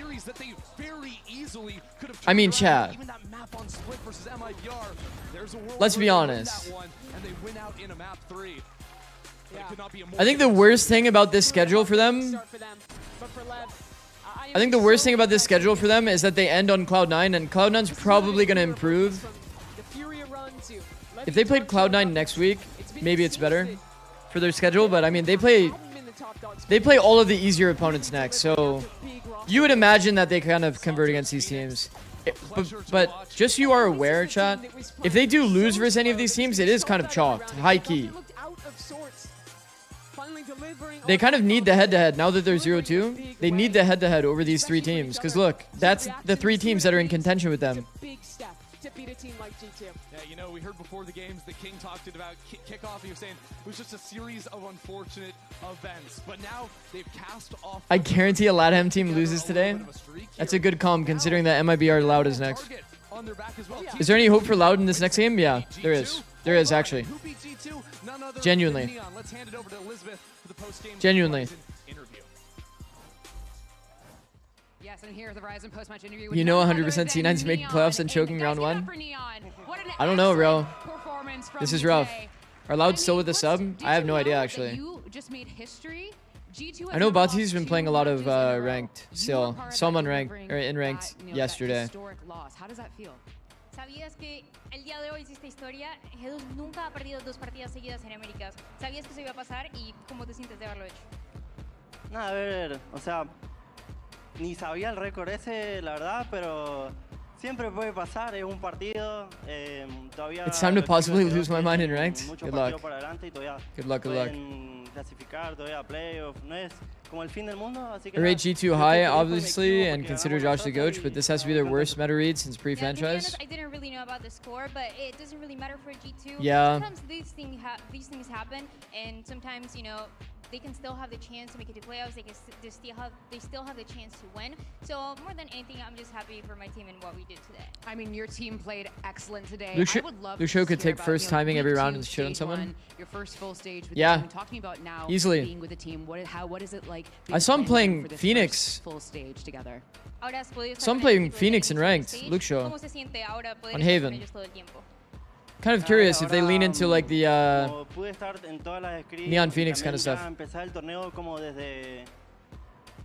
I mean, chat. Let's be honest. I think the worst thing about this schedule for them, is that they end on Cloud9, and Cloud9's probably going to improve. If they played Cloud9 next week, maybe it's better for their schedule, but I mean, they play all of the easier opponents next, so you would imagine that they kind of convert against these teams. But just so you are aware, chat, if they do lose versus any of these teams, it is kind of chalked, high key. They kind of need the head-to-head now that they're 0-2. They need the head-to-head over these 3 teams, because look, that's the 3 teams that are in contention with them. To beat a team like G2. Yeah, you know, we heard before the games that Kingg talked about kickoff. He was saying it was just a series of unfortunate events, but now they've cast off. I guarantee a LATAM team loses today. That's a good calm considering that MIBR Loud is next. Is there any hope for Loud in this next game? Yeah, there is. There is actually. Genuinely. Genuinely. You know 100% C9's making playoffs and choking round 1? I don't know, bro. This is rough. Are Loud still with the sub? I have no idea, actually. I know Bati's been playing a lot of ranked still. Saw him on ranked, or in ranked yesterday. How does that feel? ¿Sabías que el día de hoy hiciste historia? G2 nunca ha perdido 2 partidas seguidas en Américas. ¿Sabías que eso iba a pasar y cómo te sientes de haberlo hecho? Nada, a ver, o sea, ni sabía el récord ese, la verdad, pero siempre puede pasar, es un partido. Todavía it's time to possibly lose my mind in ranked. Good luck. Good luck, good luck. Clasificar todavía a playoff, no es como el fin del mundo, así que I rate G2 high, obviously, and consider Josh the coach, but this has to be their worst meta read since pre-franchise. I didn't really know about the score, but it doesn't really matter for G2. Yeah. Sometimes these things happen, and sometimes, you know, they can still have the chance to make it to playoffs. They still have the chance to win. So more than anything, I'm just happy for my team and what we did today. I mean, your team played excellent today. Lucio could take first timing every round and shit on someone. Your first full stage with yeah, the team. Talking about now easily. Being with the team, what is it like? I saw him playing Phoenix. Full stage together. Saw him playing Phoenix in ranked. Lucio on Haven. Kind of curious if they lean into like the Neon Phoenix kind of stuff.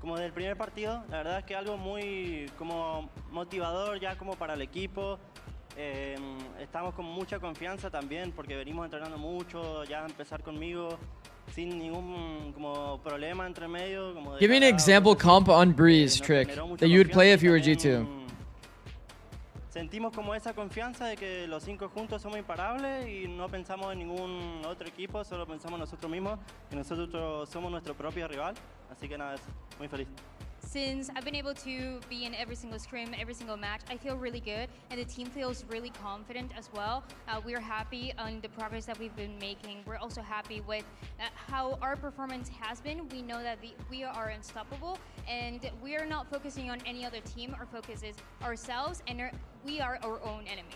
Como del primer partido, la verdad es que algo muy como motivador ya como para el equipo. Estamos con mucha confianza también porque venimos entrenando mucho, ya empezar conmigo sin ningún como problema entre medio. Como give me an example comp on Breeze trick that you would play if you were G2. Sentimos como esa confianza de que los 5 juntos somos imparables y no pensamos en ningún otro equipo, solo pensamos nosotros mismos, que nosotros somos nuestro propio rival. Así que nada, muy feliz. Since I've been able to be in every single scrim, every single match, I feel really good, and the team feels really confident as well. We're happy on the progress that we've been making. We're also happy with how our performance has been. We know that we are unstoppable, and we are not focusing on any other team. Our focus is ourselves, and we are our own enemy.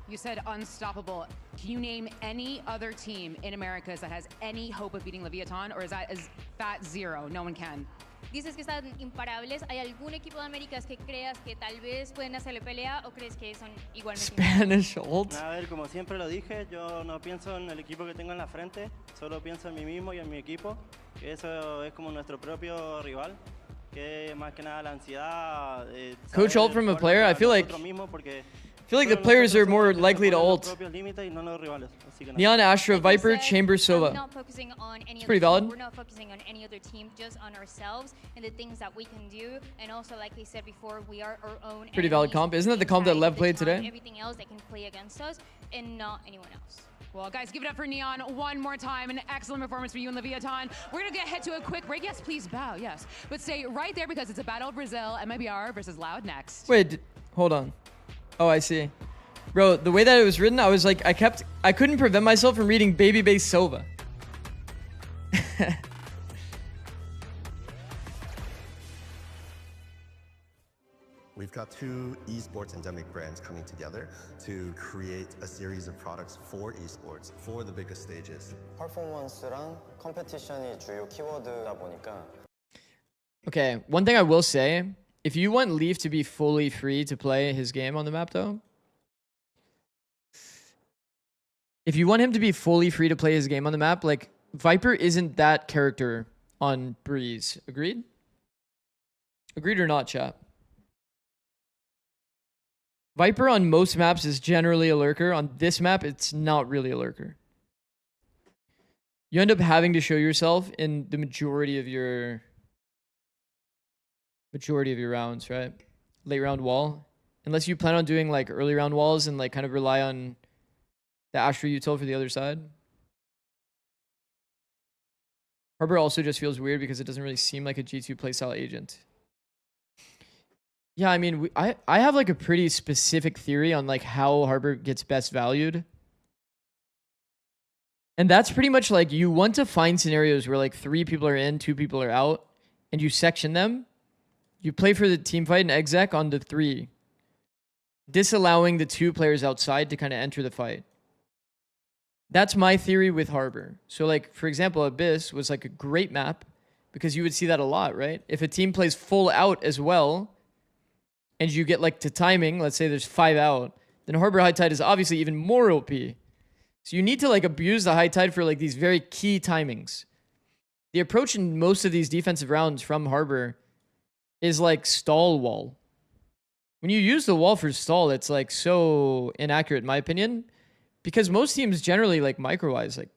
You said unstoppable. Can you name any other team in Americas that has any hope of beating Leviathan, or is that zero? No one can. Dices que están imparables. ¿Hay algún equipo de Américas que creas que tal vez pueden hacerle pelea o crees que son igualmente Spanish ult? A ver, como siempre lo dije, yo no pienso en el equipo que tengo en la frente, solo pienso en mí mismo y en mi equipo, que eso es como nuestro propio rival, que más que nada la ansiedad. Coach ult from a player, I feel like I feel like the players are more likely to ult. Neon, Astra, Viper, Chamber, Sova. We're not focusing on any it's pretty valid. We're not focusing on any other team, just on ourselves and the things that we can do. And also, like I said before, we are our own. Pretty valid comp. Isn't that the comp that Lev played today? Everything else that can play against us, and not anyone else. Well, guys, give it up for Neon one more time. An excellent performance for you and Leviathan. We're going to head to a quick break. Yes, please bow, yes. But stay right there because it's a Battle of Brazil, MIBR versus Loud next. Wait, hold on. Oh, I see. Bro, the way that it was written, I was like, I couldn't prevent myself from reading Baby Base Sova. We've got two esports endemic brands coming together to create a series of products for esports, for the biggest stages. 퍼포먼스랑 컴페티션이 주요 키워드다 보니까. Okay, one thing I will say, if you want Leaf to be fully free to play his game on the map though, if you want him to be fully free to play his game on the map, like, Viper isn't that character on Breeze. Agreed? Agreed or not, chat? Viper on most maps is generally a lurker. On this map, it's not really a lurker. You end up having to show yourself in the majority of your rounds, right? Late round wall. Unless you plan on doing like early round walls and like kind of rely on the Astra util for the other side. Harbor also just feels weird because it doesn't really seem like a G2 playstyle agent. Yeah, I mean, I have like a pretty specific theory on like how Harbor gets best valued. And that's pretty much like you want to find scenarios where like 3 people are in, 2 people are out, and you section them. You play for the team fight and exec on the 3, disallowing the 2 players outside to kind of enter the fight. That's my theory with Harbor. So like, for example, Abyss was like a great map because you would see that a lot, right? If a team plays full out as well, and you get like to timing, let's say there's 5 out, then Harbor High Tide is obviously even more OP. So you need to like abuse the High Tide for like these very key timings. The approach in most of these defensive rounds from Harbor is like stall wall. When you use the wall for stall, it's like so inaccurate in my opinion, because most teams generally like micro-wise, like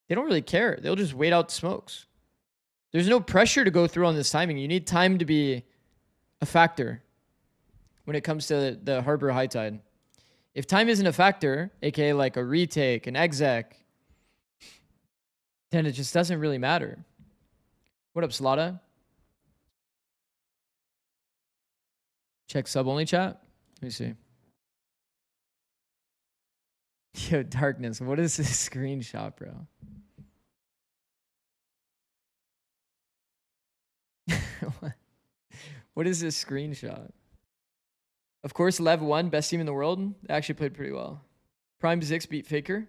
they don't really care. They'll just wait out smokes. There's no pressure to go through on this timing. You need time to be a factor when it comes to the Harbor High Tide. If time isn't a factor, aka like a retake, an exec, then it just doesn't really matter. What up, Slada? Check sub only chat. Let me see. Yo, Darkness, what is this screenshot, bro? What is this screenshot? Of course, Lev won, best team in the world. They actually played pretty well. Prime Zix beat Faker.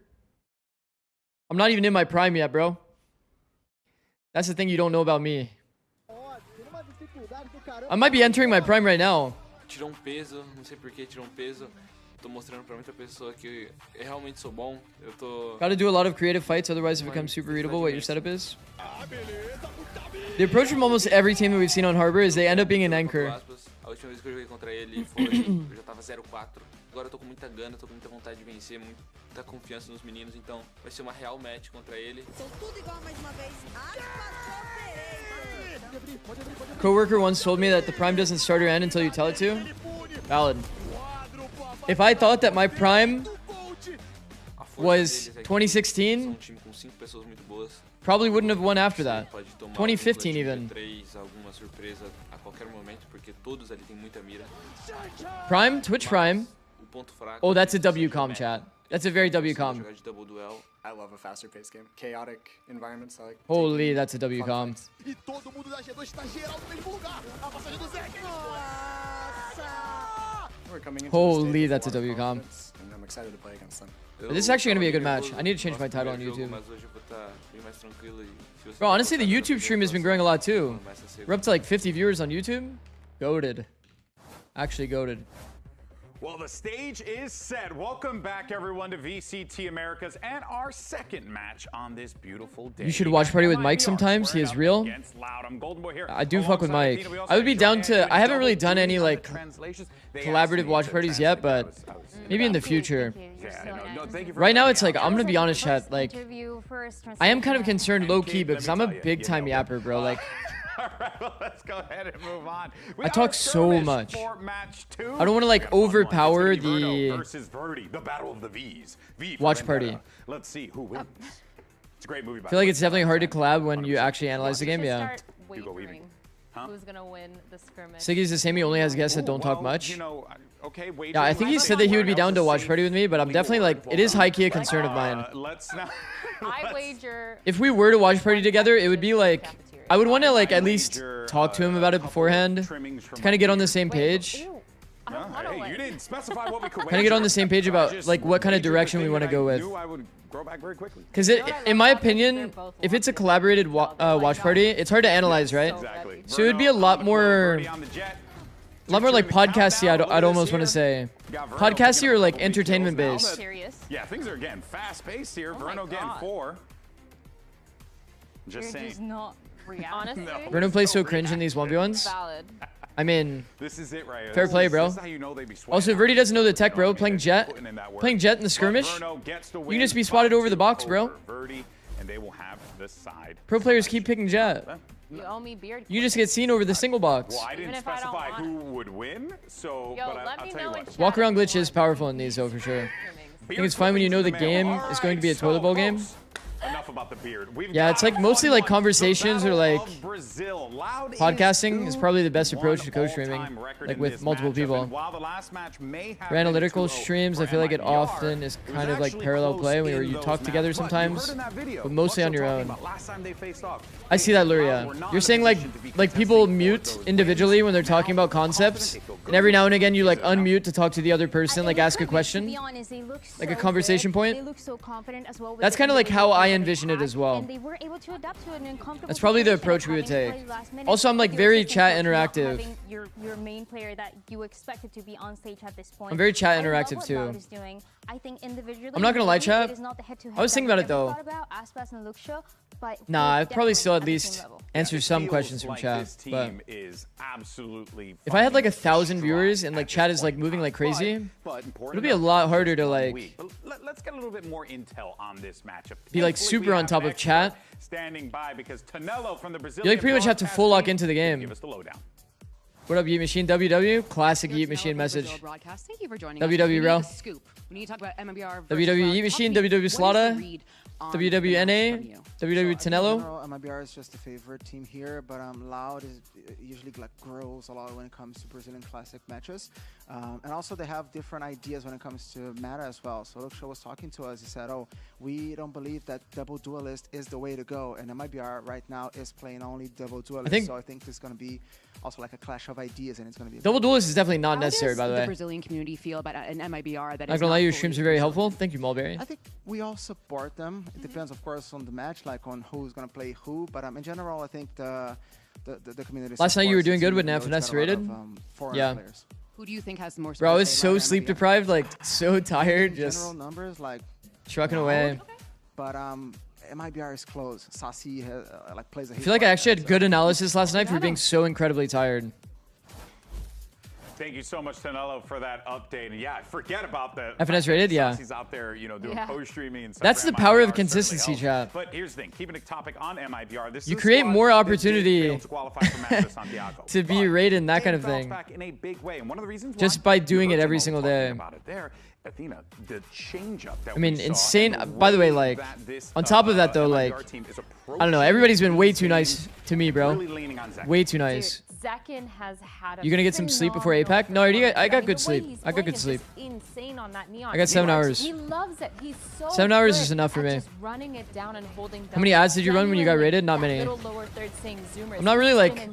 I'm not even in my prime yet, bro. That's the thing you don't know about me. I might be entering my prime right now. Tirou peso, não sei por que tirou peso. Tô mostrando pra muita pessoa que eu realmente sou bom. Eu tô Gotta do a lot of creative fights, otherwise it becomes super readable what your setup is. The approach from almost every team that we've seen on Harbor is they end up being an anchor. A última vez que eu joguei contra ele foi, eu já tava 0-4. Agora eu tô com muita gana, tô com muita vontade de vencer, muita confiança nos meninos, então vai ser uma real match contra ele. São tudo igual mais uma vez. Coworker once told me that the prime doesn't start or end until you tell it to. Valid. If I thought that my prime was 2016, probably wouldn't have won after that. 2015 even. Prime? Twitch Prime? Oh, that's a WCOM chat. That's a very WCOM. I love a faster paced game. Chaotic environments. I like. Holy, that's a WCOM. Holy, that's a WCOM. And I'm excited to play against them. This is actually going to be a good match. I need to change my title on YouTube. Bro, honestly, the YouTube stream has been growing a lot too. We're up to like 50 viewers on YouTube. Goated. Actually goated. Well, the stage is set. Welcome back, everyone, to VCT Americas and our second match on this beautiful day. You should watch party with Mike sometimes. He is real. I do fuck with Mike. I would be down to... I haven't really done any, like, collaborative watch parties yet, but maybe in the future. Right now, it's like, I'm gonna be honest, chat. Like, I am kind of concerned low-key because I'm a big-time yapper, bro. Like... All right, well, let's go ahead and move on. I talk so much. I don't want to like overpower the versus Verdi, the battle of the V's. Watch party. Let's see who wins. It's a great movie. I feel like it's definitely hard to collab when you actually analyze the game. Yeah. Who's gonna win the skirmish? Siggy's the same. He only has guests that don't talk much. You know, okay, yeah, I think he said that he would be down to watch party with me, but I'm definitely like, it is high key a concern of mine. I wager. If we were to watch party together, it would be like. I would want to like at least talk to him about it beforehand to kind of get on the same page. Hey, you didn't specify what we could kind of get on the same page about like what kind of direction we want to go with. Because in my opinion, if it's a collaborated watch party, it's hard to analyze, right? So it would be a lot more like podcasty. I'd almost want to say podcasty or like entertainment based. Yeah, things are getting fast paced here. Verno getting 4. Just saying. Honestly, Bruno plays so cringe in these 1v1s. Valid. I mean, this is it, right? Fair play, bro. Also, Verdi doesn't know the tech, bro. Playing Jet in the skirmish. You can just be spotted over the box, bro. Pro players keep picking Jet. You owe me beard. You just get seen over the single box. Well, I didn't specify who would win, so I'll tell you what. Walk around glitch is powerful in these, though, for sure. I think it's fine when you know the game is going to be a toilet bowl game. Enough about the beard. Yeah, it's like mostly like conversations or like podcasting is probably the best approach to co-streaming, like with multiple people. For analytical streams, I feel like it often is kind of like parallel play where you talk together sometimes, but mostly on your own. I see that, Luria. You're saying like people mute individually when they're talking about concepts, and every now and again you like unmute to talk to the other person, like ask a question, like a conversation point. That's kind of like how I envision it as well. That's probably the approach we would take. Also, I'm like very chat interactive. Your main player that you expected to be on stage at this point. I'm very chat interactive too. I'm not gonna lie, chat. I was thinking about it though. Nah, I'd probably still at least answer some questions from chat. But if I had like 1,000 viewers and like chat is like moving like crazy, it'll be a lot harder to like. Let's get a little bit more intel on this matchup. Be like super on top of chat. Standing by because Tonello from the Brazilian. You like pretty much have to full lock into the game. Give us the lowdown. What up, Yeet Machine? WW? Classic Yeet Machine message. Thank you for joining WW, bro. Scoop. We need to talk about MIBR. WW Yeet Machine, WW Slaughter, WWNA, WW Tonello. MIBR is just a favorite team here, but Loud is usually like grows a lot when it comes to Brazilian Classic matches. And also they have different ideas when it comes to meta as well. So Luxo was talking to us, he said, oh, we don't believe that double duelist is the way to go. And MIBR right now is playing only double duelist. So I think this is going to be also like a clash of ideas, and it's going to be... Double duelist is definitely not necessary, by the way. How does the Brazilian community feel about an MIBR that is not gonna lie, your streams are very helpful. Thank you, Mulberry. I think we all support them. It depends, of course, on the match, like on who's going to play who. But in general, I think the community... Last night you were doing good with Finesse rated. Yeah. Players. Who do you think has the more... Bro, I was so sleep deprived, like so tired, just general numbers, like trucking away. But MIBR is close. Sassy like plays a... I feel like I actually had good analysis last night for being so incredibly tired. Thank you so much, Tonello, for that update. And yeah, I forget about the FNS rated, yeah. He's out there, you know, doing co-streaming and stuff. That's the power of consistency, chat. But here's the thing, keeping a topic on MIBR. This you create more opportunity to be rated and that kind of thing. In a big way. And one of the reasons just by doing it every single day. Athena, the change-up that I mean, insane. By the way, like, on top of that, though, like, I don't know. Everybody's been way too nice to me, bro. Way too nice. Zekin has had a You gonna get some sleep before APAC? No, I got good sleep. I got good sleep. Insane on that neon. I got 7 hours. He loves it. He's so 7 hours is enough for me. Just running it down and holding How many ads did you run when you got rated? Not many. I'm not really like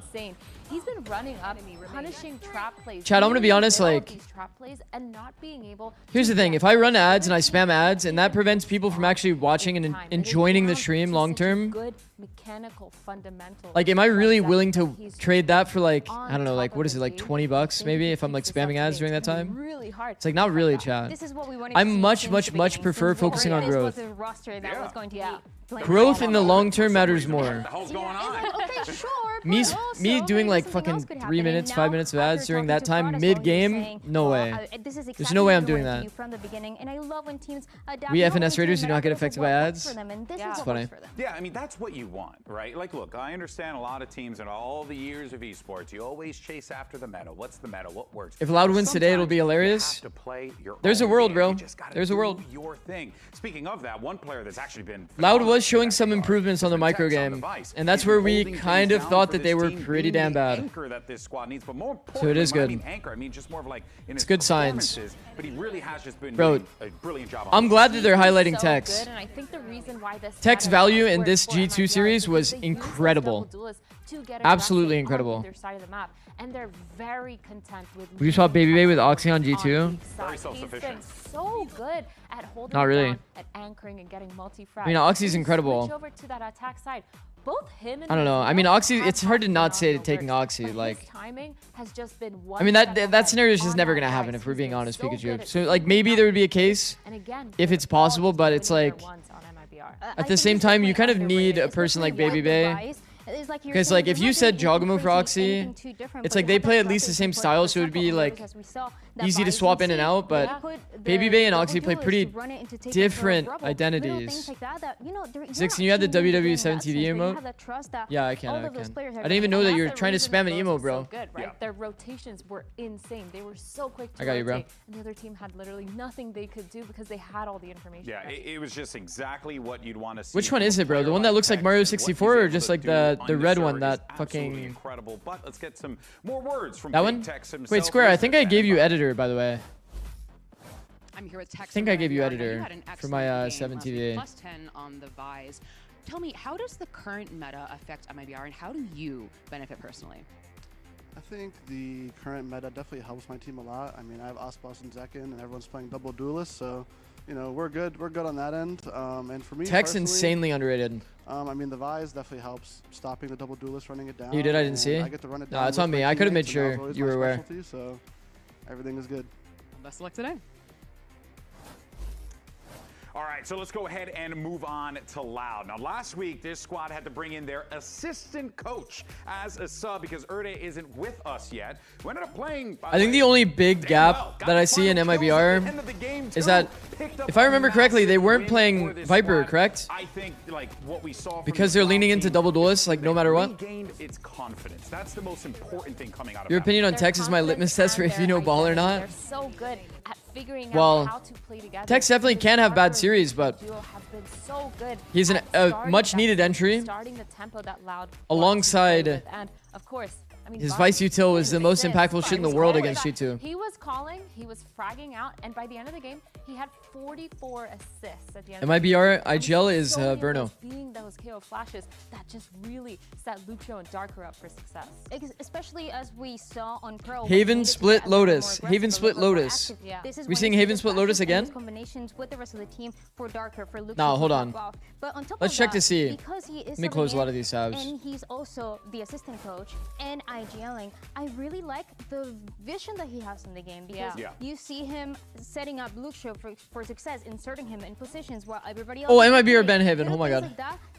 He's been running up, punishing trap plays. Chad, I'm gonna be honest, like, these trap plays and not being able. Here's the thing: if I run ads and I spam ads, and that prevents people from actually watching and enjoying the stream long term, good mechanical fundamentals. like, am I really willing to trade that for like, I don't know, like, what is it, like $20 maybe if I'm like spamming ads during that time? Really hard. It's like not really, Chad. This is what we wanted I to see much since prefer focusing on growth. This was the roster that was going to be Growth in the long term matters more. What the hell's going on? Okay, sure. Me doing like fucking 3 minutes, 5 minutes of ads during that time mid game, no way. There's no way I'm doing that. From the beginning, and I love when teams adapt. We FNS raiders do not get affected by ads. It's funny. Yeah, I mean, that's what you want, right? Like, look, I understand a lot of teams in all the years of esports, you always chase after the meta. What's the meta? What works? If Loud wins today, it'll be hilarious. There's a world, bro. There's a world. Your thing. Speaking of that, one player that's actually been Loud was showing some improvements on the micro game, and that's where we kind of thought that they were pretty damn bad. So it is good. It's good signs. But he really has just been Bro, doing a brilliant job. I'm glad that they're highlighting so Tex. good, and I think the reason why this Tex value in this G2 series was incredible. Absolutely incredible. And they're very content with. We saw Baby Bay with Oxy on G2. Very self-sufficient. So good at holding Not really. at anchoring and getting multi-frag. I mean, Oxy's incredible. Switch over to that attack side. Both him and I don't know. I mean, Oxy. It's hard to not say taking Oxy. Like, his timing has just been I mean, that scenario is just never gonna happen if we're being honest, Pikachu. So like maybe there would be a case if it's possible, but it's like at the same time you kind of need a person like Baby Bay. Because like if you said Jogamo for Oxy, it's like they play at least the same style, so it would be like easy to swap in and out. But Baby Bay and Oxy play pretty different identities. Six, can you add the WW7 TV emote? Yeah, I can. I didn't even know that you were trying to spam an emo, bro. Good, right? Their rotations were insane. They were so quick to I got you, bro. rotate, and the other team had literally nothing they could do because they had all the information. Yeah, it was just exactly what you'd want to see. Which one is it, bro? The one that looks like Mario 64 or just like the red one that fucking incredible. But let's get some more words from that one? Tex himself. Wait, Square, I think I gave you editor, by the way. I'm here with Tex. I think I gave you editor for my game 7 last week, TVA. plus 10 on the Vise. Tell me, how does the current meta affect MIBR, and how do you benefit personally? I think the current meta definitely helps my team a lot. I mean, I have Osboss and Zekin, and everyone's playing double duelist, so you know we're good. We're good on that end. And for me, Tech's insanely underrated. I mean, the Vise definitely helps stopping the double duelist, running it down. You did? I didn't see. I get to run it down. No, it's on me. I could have made sure you were aware. So everything is good. Best of luck today. All right, so let's go ahead and move on to Loud. Now, last week, this squad had to bring in their assistant coach as a sub because Erde isn't with us yet. We ended up playing. I think the only big gap that I see in MIBR is that, if I remember correctly, they weren't playing Viper, correct? I think like what we saw because they're leaning into double duelists, like no matter what. Gained its confidence. That's the most important thing coming out of Your opinion on Tex is my litmus test for if you know ball or not. They're so good at figuring well, out how to play together. Tex definitely can have bad series, but so good he's a much-needed entry alongside and of course, I mean, his Vice util was the most impactful shit in the world against G2. He was calling, he was fragging out, and by the end of the game, he had 44 assists at the end. MIBR IGL is Verno. Being those KO flashes that just really set Lucio and Darker up for success. Especially as we saw on Pro. Haven split Lotus. Haven split Lotus. Yeah. We seeing Haven split Lotus again? Combinations with the rest of the team for Darker, for Lucio. No, hold on. But on top Let's of check that, to see. because he is Let me close a lot of these tabs. And he's also the assistant coach and IGLing. I really like the vision that he has in the game because you see him setting up Lucio for success, inserting him in positions while everybody else. Oh, MIBR Ben Haven. Oh my god. Like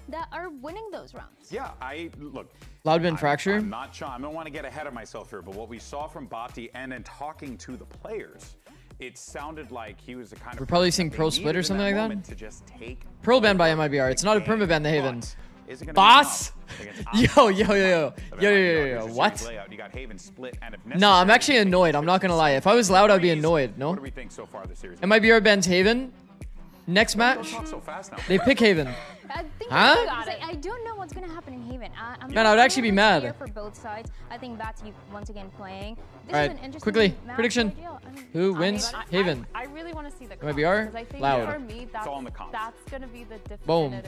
that are winning those rounds. Yeah, look. Loud Ben Fracture. I'm not sure. I don't want to get ahead of myself here, but what we saw from Bati and then talking to the players, it sounded like he was the kind of. We're probably seeing Pro Split or something like that. To just take Pro ban by MIBR. It's not a perma ban. The Haven. Boss! Yo. What? No, I'm actually annoyed. I'm not gonna lie. If I was Loud, I'd be annoyed. No? What do we think so far this series? MIBR bans Haven. Next match, they pick Haven. Huh? I don't know what's gonna happen in Haven. Man, I would actually be mad. For both sides, I think that's once again playing. All right, quickly, prediction. Who wins? Haven. I really want to see the MIBR. because I think Loud. for me, that's going to be the definitive. Boom.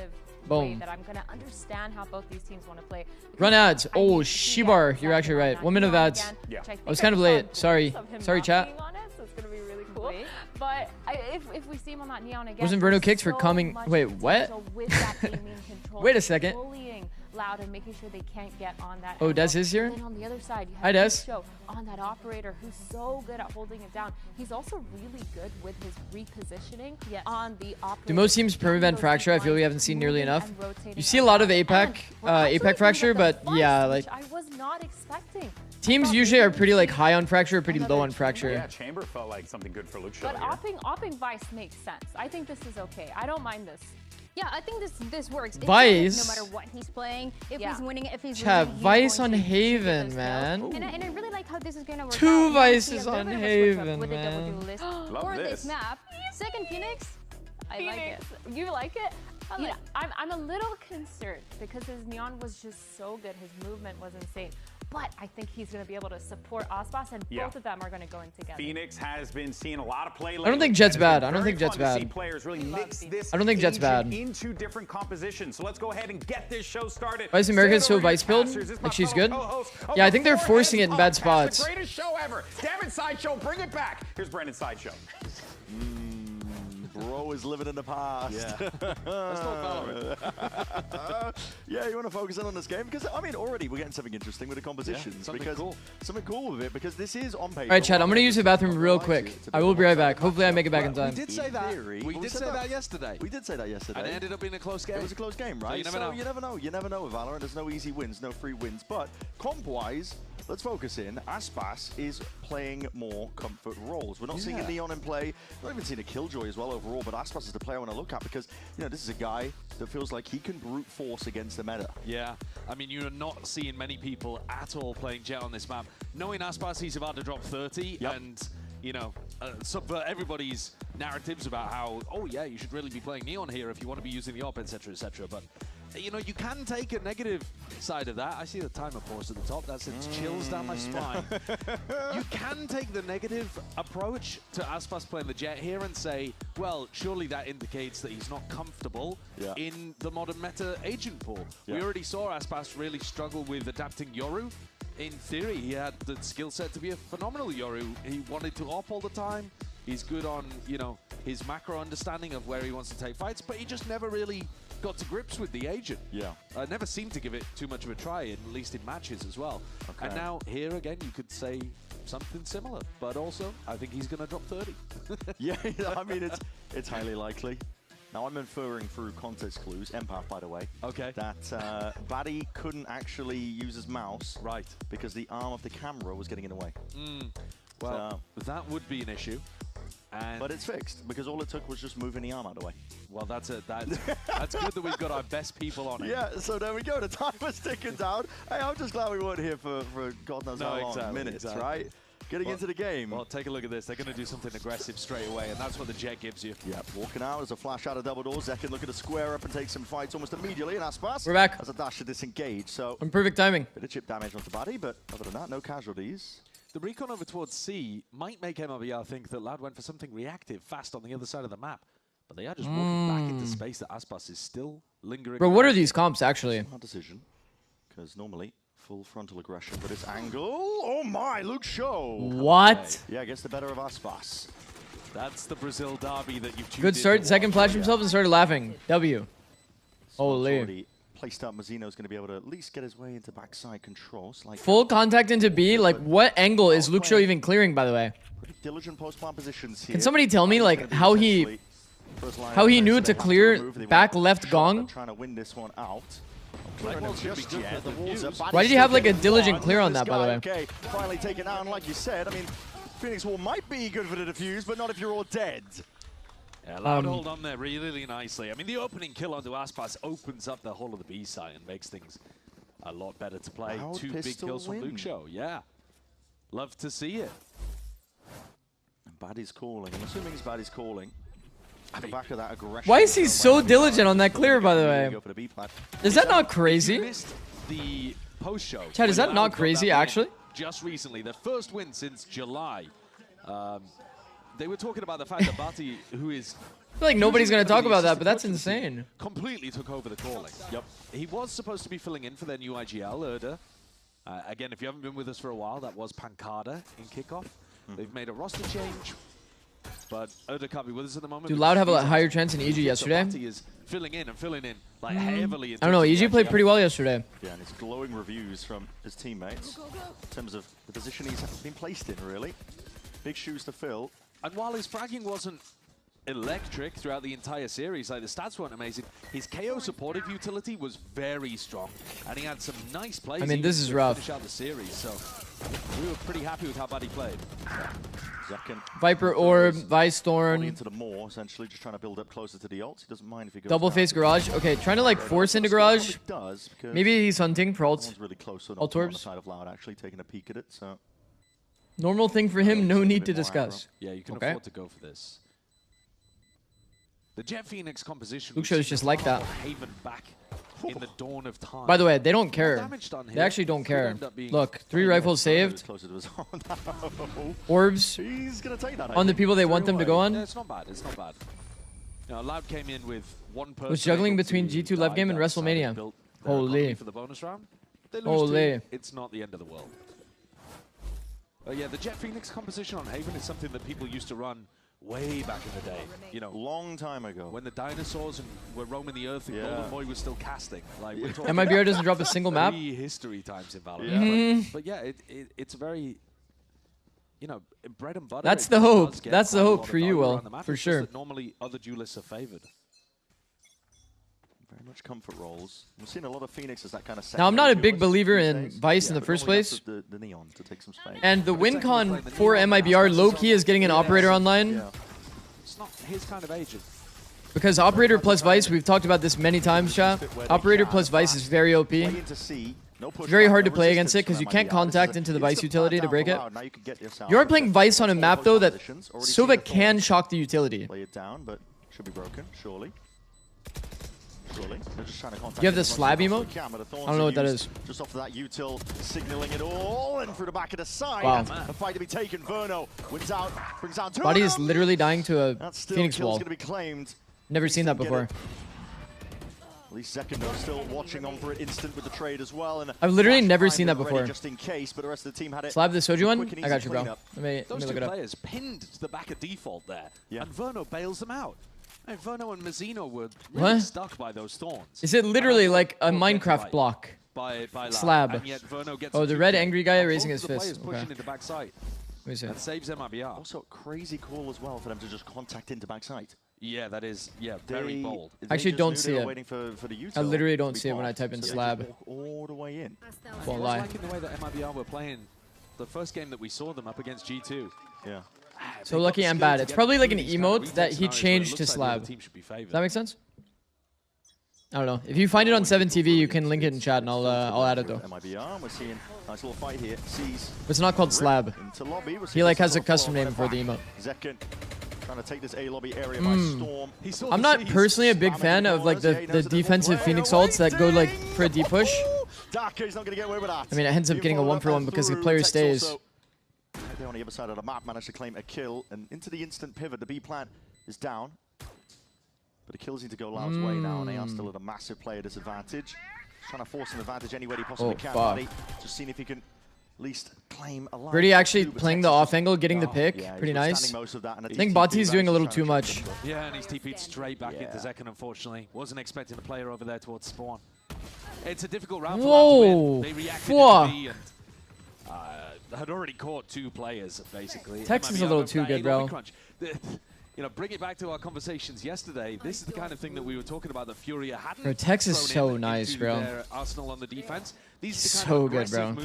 way that I'm gonna understand how both these teams want to play. Run ads. Oh, Shibar, you're actually right. 1 minute of ads. Yeah. I was kind of late. Sorry. Sorry, chat. So it's gonna be really cool. But if we see him on that neon again, Wasn't Bruno kicked for coming? Wait, what? Wait a second. Bullying Loud and making sure they can't get on that. Oh, Des is here? And then on the other side, you Hi, have Des. Show on that operator who's so good at holding it down. He's also really good with his repositioning on the operator. Do most teams permaban fracture? I feel we haven't seen nearly enough. You see a lot of APAC fracture, but yeah, like I was not expecting. teams usually are pretty like high on fracture or pretty low on fracture. Yeah, Chamber felt like something good for Luke Shaw. But opping Vice makes sense. I think this is okay. I don't mind this. Yeah, I think this works. Vice. No matter what he's playing, if he's winning, if he's Chat, losing, Vice on Haven, man. And I really like how this is gonna work. Two Vices on Haven, man. For this map, second Phoenix. I like it. You like it? I'm a little concerned because his neon was just so good. His movement was insane. But I think he's going to be able to support Aspas, and both of them are going to go in together. Phoenix has been seeing a lot of play lately. I don't think Jet's bad. I don't think Jet's bad. Players really mix this I don't think Jet's bad. into different compositions. So let's go ahead and get this show started. Vice America's so Vice build? Like she's good? Yeah, I think they're forcing it in bad spots. The greatest show ever. Damn it, Sideshow, bring it back. Here's Brandon Sideshow. Bro is living in the past. Yeah. That's not Valorant. Yeah, you want to focus in on this game? Because, I mean, already we're getting something interesting with the compositions. Something cool with it, because this is on paper. All right, chat, I'm going to use the bathroom real quick. I will be right back. Hopefully I make it back in time. We did say that. We did say that yesterday. We did say that yesterday. And it ended up being a close game. It was a close game, right? So you never know. You never know with Valorant. There's no easy wins, no free wins. But comp-wise, let's focus in. Aspas is playing more comfort roles. We're not seeing a Neon in play. Not even seeing a Killjoy as well overall, but Aspas is the player I want to look at because, you know, this is a guy that feels like he can brute force against the meta. Yeah, I mean, you're not seeing many people at all playing Jet on this map. Knowing Aspas, he's about to drop 30 and, you know, subvert everybody's narratives about how, oh yeah, you should really be playing Neon here if you want to be using the op, etc., etc. But you know, you can take a negative side of that. I see the timer pause at the top. That sends chills down my spine. You can take the negative approach to Aspas playing the Jet here and say, well, surely that indicates that he's not comfortable in the modern meta agent pool. We already saw Aspas really struggle with adapting Yoru. In theory, he had the skill set to be a phenomenal Yoru. He wanted to op all the time. He's good on, you know, his macro understanding of where he wants to take fights, but he just never really got to grips with the agent. Never seemed to give it too much of a try, at least in matches as well. And now here again, you could say something similar, but also I think he's going to drop 30. Yeah, I mean it's highly likely. Now I'm inferring through context clues, Empath by the way, that Baddy couldn't actually use his mouse, because the arm of the camera was getting in the way. Well, that would be an issue. But it's fixed, because all it took was just moving the arm out of the way. Well, that's good that we've got our best people on it. Yeah, so there we go. The timer's ticking down. Hey, I'm just glad we weren't here for God knows how long minutes, right? Getting into the game. Well, take a look at this. They're going to do something aggressive straight away, and that's what the Jet gives you. Yeah, walking out as a flash out of double doors. Zekin looking to square up and take some fights almost immediately, and Aspas we're back. As a dash to disengage, so on perfect timing. Bit of chip damage onto Baddy, but other than that, no casualties. The recon over towards C might make MIBR think that Loud went for something reactive fast on the other side of the map. But they are just walking back into space that Aspas is still lingering. Bro, what are these comps actually? Hard decision, because normally full frontal aggression, but it's angle. Oh my, Luke Show. What? Yeah, gets the better of Aspas. That's the Brazil derby that you've tuned Good start. Second flashed himself and started laughing. W. Holy. Placed up, Mazzino's going to be able to at least get his way into backside controls. Like full contact into B. Like, what angle is Luke Show even clearing, by the way? Pretty diligent post-plant positions here. Can somebody tell me, like, how he knew to clear back left gong? Trying to win this one out. Why did he have like a diligent clear on that, by the way? Okay, finally taken out, and like you said, I mean, Phoenix Wall might be good for the defuse, but not if you're all dead. Yeah, Loud hold on there really nicely. I mean, the opening kill onto Aspas opens up the whole of the B side and makes things a lot better to play. Loud 2 big kills from Luke Show. Yeah. Love to see it. And Baddy's calling. I'm assuming it's Baddy's calling. At the back of that aggression. Why is he so diligent on that clear, by the way? Is that not crazy? You missed the post-show. Chad, is that not crazy, actually? Just recently. Their first win since July. They were talking about the fact that Bati, who is feel like nobody's going to talk about that, but that's insane. Completely took over the calling. Yep. He was supposed to be filling in for their new IGL, Erda. Again, if you haven't been with us for a while, that was Pancada in kickoff. They've made a roster change, but Erda can't be with us at the moment. Dude, Loud have a higher chance than EG yesterday. He is filling in like heavily. I don't know, EG played pretty well yesterday. Yeah, and it's glowing reviews from his teammates in terms of the position he's been placed in, really. Big shoes to fill. And while his fragging wasn't electric throughout the entire series, like the stats weren't amazing, his KO supportive utility was very strong, and he had some nice plays. I mean, this is rough. To finish out the series, so we were pretty happy with how bad he played. Viper Orb, Vice Thorn. Into the maw, essentially, just trying to build up closer to the ult. He doesn't mind if he goes Double face Garage. Okay, trying to like force into Garage. Maybe he's hunting for ult. Really close, so ult orbs. Side of Loud actually taking a peek at it. So normal thing for him, no need to discuss. Yeah, you can afford to go for this. The Jet Phoenix composition. Luke Show's just like that. Haven back in the dawn of time. By the way, they don't care. They actually don't care. Look, 3 rifles saved. Orbs on the people they want them to go on. Yeah, it's not bad. It's not bad. You know, Loud came in with one person. Was juggling between G2 Lev game and WrestleMania. Holy. For the bonus round. Holy. It's not the end of the world. Yeah, the Jet Phoenix composition on Haven is something that people used to run way back in the day, you know, long time ago, when the dinosaurs were roaming the earth and Golden Boy was still casting. Like, we're talking MIBR doesn't drop a single map. History times in Valorant, but yeah, it's very, you know, bread and butter. That's the hope. That's the hope for you, Will, for sure. Normally, other duelists are favored. Very much comfort rolls. We've seen a lot of Phoenix as that kind of. Now, I'm not a big believer in Vice in the first place. The Neon to take some space. And the win con for MIBR low-key is getting an Operator online. Yeah. It's not his kind of agent. Because Operator plus Vice, we've talked about this many times, chat. Operator plus Vice is very OP. It's very hard to play against it because you can't contact into the Vice utility to break it. You are playing Vice on a map, though, that Sova can shock the utility. Play it down, but should be broken, surely. They're just trying to contact You have the slab emote? I don't know what that is. Just off of that util, signaling it all, and through the back of the side. Wow. A fight to be taken. Verno wins out, brings down 2 Body is literally dying to a Phoenix wall. Gonna be claimed. Never seen that before. At least Zekino still watching on for an instant with the trade as well. And I've literally never seen that before. Just in case, but the rest of the team had it. Slab the Soju one? I got you, bro. Let me Those look two it up. players pinned to the back of default there, and Verno bails them out. And Verno and Mazzino were really stuck by those thorns. Is it literally like a Minecraft block? By slab. And yet Verno gets the red angry guy raising his fist. Pushing into backside. Let me see. And saves MIBR. Also, crazy call as well for them to just contact into backside. Yeah, that is, very bold. I actually don't see it. Waiting for the I literally don't see it when I type in slab. All the way in. Won't I lie. was liking the way that MIBR were playing the first game that we saw them up against G2. Yeah. So lucky I'm bad. It's probably like an emote that he changed to slab. Does that make sense? I don't know. If you find it on 7TV, you can link it in chat, and I'll add it though. MIBR, we're seeing a nice little fight here. Sees it's not called slab. He like has a custom name for the emote. Zekin trying to take this A lobby area by storm. I'm not personally a big fan of like the defensive Phoenix ults that go like for a deep push. He's not gonna get away with that. I mean, it ends up getting a 1-for-1 because the player stays. They're on the other side of the map, managed to claim a kill, and into the instant pivot, the B plant is down. But the kills need to go Loud's way now, and they are still at a massive player disadvantage. Trying to force an advantage any way he possibly can. Buddy. Just seeing if he can at least claim a line. Birdie actually playing the off angle, getting the pick. Pretty nice. I think Bati's doing a little too much. Yeah, and he's TP'd straight back into Zekin, unfortunately. Wasn't expecting the player over there towards spawn. It's a difficult round for Loud to win. They reacted to me and had already caught 2 players, basically. Tex is a little too good, bro. You know, bring it back to our conversations yesterday. This is the kind of thing that we were talking about that Furia hadn't. Bro, Tex is so nice, bro. Their arsenal on the defense. These so good, bro.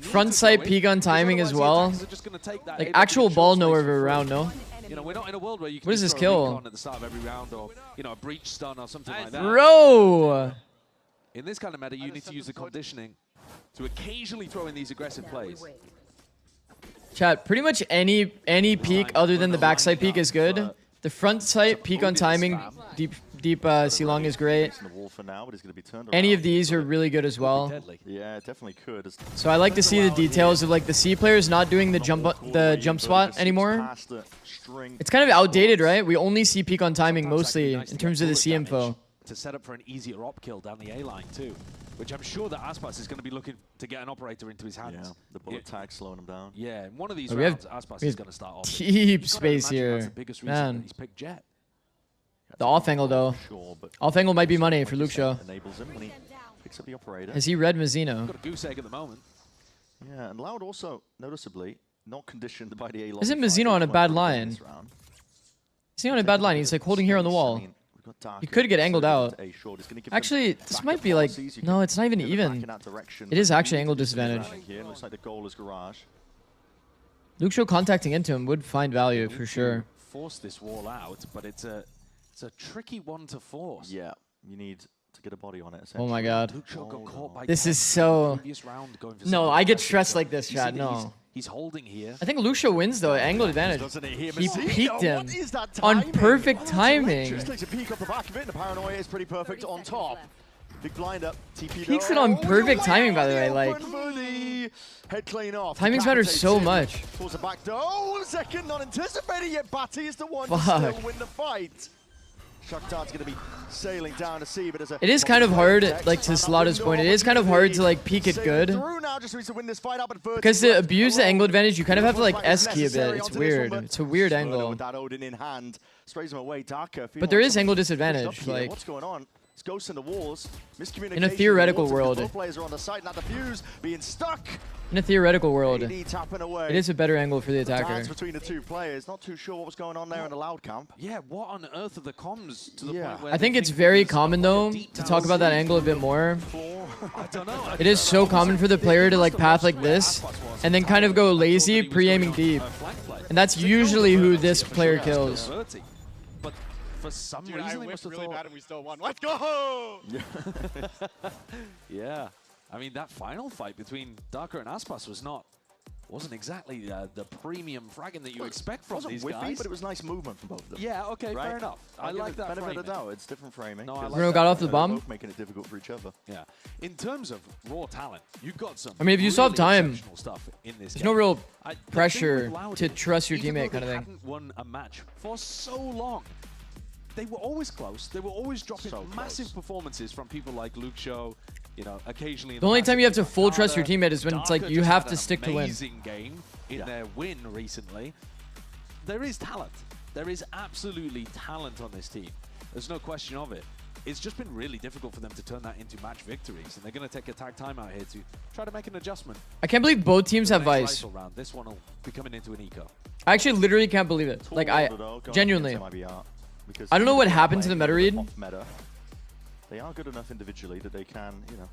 Front sight peek on timing as well. Like actual ball nowhere around, no? You know, we're not in a world where you can what is this kill? At the start of every round, or you know, a breach stun or something like that. Bro! In this kind of meta, you need to use the conditioning to occasionally throw in these aggressive plays. Chat, pretty much any peek other than the backside peek is good. The front sight peek on timing, deep C-Long is great. Any of these are really good as well. Yeah, it definitely could. So I like to see the details of like the C players not doing the jump spot anymore. It's kind of outdated, right? We only see peak on timing mostly in terms of the C info. To set up for an easier op kill down the A line too, which I'm sure that Aspas is going to be looking to get an operator into his hands. Yeah, the bullet tag slowing him down. Yeah, in one of these rounds, Aspas is going to start off. Deep space here, man. He's picked Jet. The off angle though. Off angle might be money for Luxio. Enables him when he picks up the operator. Has he read Mizzino? Got a goose egg at the moment. Yeah, and Loud also noticeably not conditioned by the A line. Isn't Mizzino on a bad line? Is he on a bad line? He's like holding here on the wall. He could get angled out. Actually, this might be like... No, it's not even even. It is actually angle disadvantage. Looks like the goal is garage. Luxio contacting into him would find value for sure. Force this wall out, but it's a tricky one to force. Yeah, you need to get a body on it. Oh my god. Luxio got caught by this is so... No, I get stressed like this, chat. No. He's holding here. I think Luxio wins though. Angle advantage. He peeked him on perfect timing. Just takes a peek off the back of it. The paranoia is pretty perfect on top. Big blind up. TP peeks it on perfect timing, by the way. Like head clean off. Timings matter so much. Towards the back door. Oh, 1 second, not anticipating yet. Batty is the one to still win the fight. Shakhtar's going to be sailing down to sea, but it is kind of hard, like to Salato's point, it is kind of hard to like peek it good. Because to abuse the angle advantage, you kind of have to like S-key a bit. It's weird. It's a weird angle. But there is angle disadvantage. Like, what's going on? It's ghosts in the walls. In a theoretical world. In a theoretical world, it is a better angle for the attacker. Between the two players, not too sure what was going on there in the Loud camp. Yeah, what on earth are the comms to the point where I think it's very common though to talk about that angle a bit more. I don't know. It is so common for the player to like path like this and then kind of go lazy, pre-aiming deep, and that's usually who this player kills. But for some reason, I whiffed really bad and we still won. Let's go! Yeah. I mean, that final fight between Darker and Aspas wasn't exactly the premium fragging that you expect from these guys. But it was nice movement from both of them. Yeah, okay, fair enough. I like that benefit of the doubt. It's different framing. No, I like Bruno got off the bomb. Both making it difficult for each other. Yeah. In terms of raw talent, you've got some. I mean, if you still have time, stuff in this there's no real pressure to trust your teammate, kind of thing. Hadn't won a match for so long. They were always close. They were always dropping massive performances from people like Luxio. You know, occasionally. The only time you have to full trust your teammate is when it's like you have to stick to win. Amazing game in their win recently. There is talent. There is absolutely talent on this team. There's no question of it. It's just been really difficult for them to turn that into match victories, and they're going to take a tag timeout here to try to make an adjustment. I can't believe both teams have Vice. Round, this one will be coming into an eco. I actually literally can't believe it. Like, I genuinely. I don't know what happened to the meta read. They are good enough individually that they can, you know,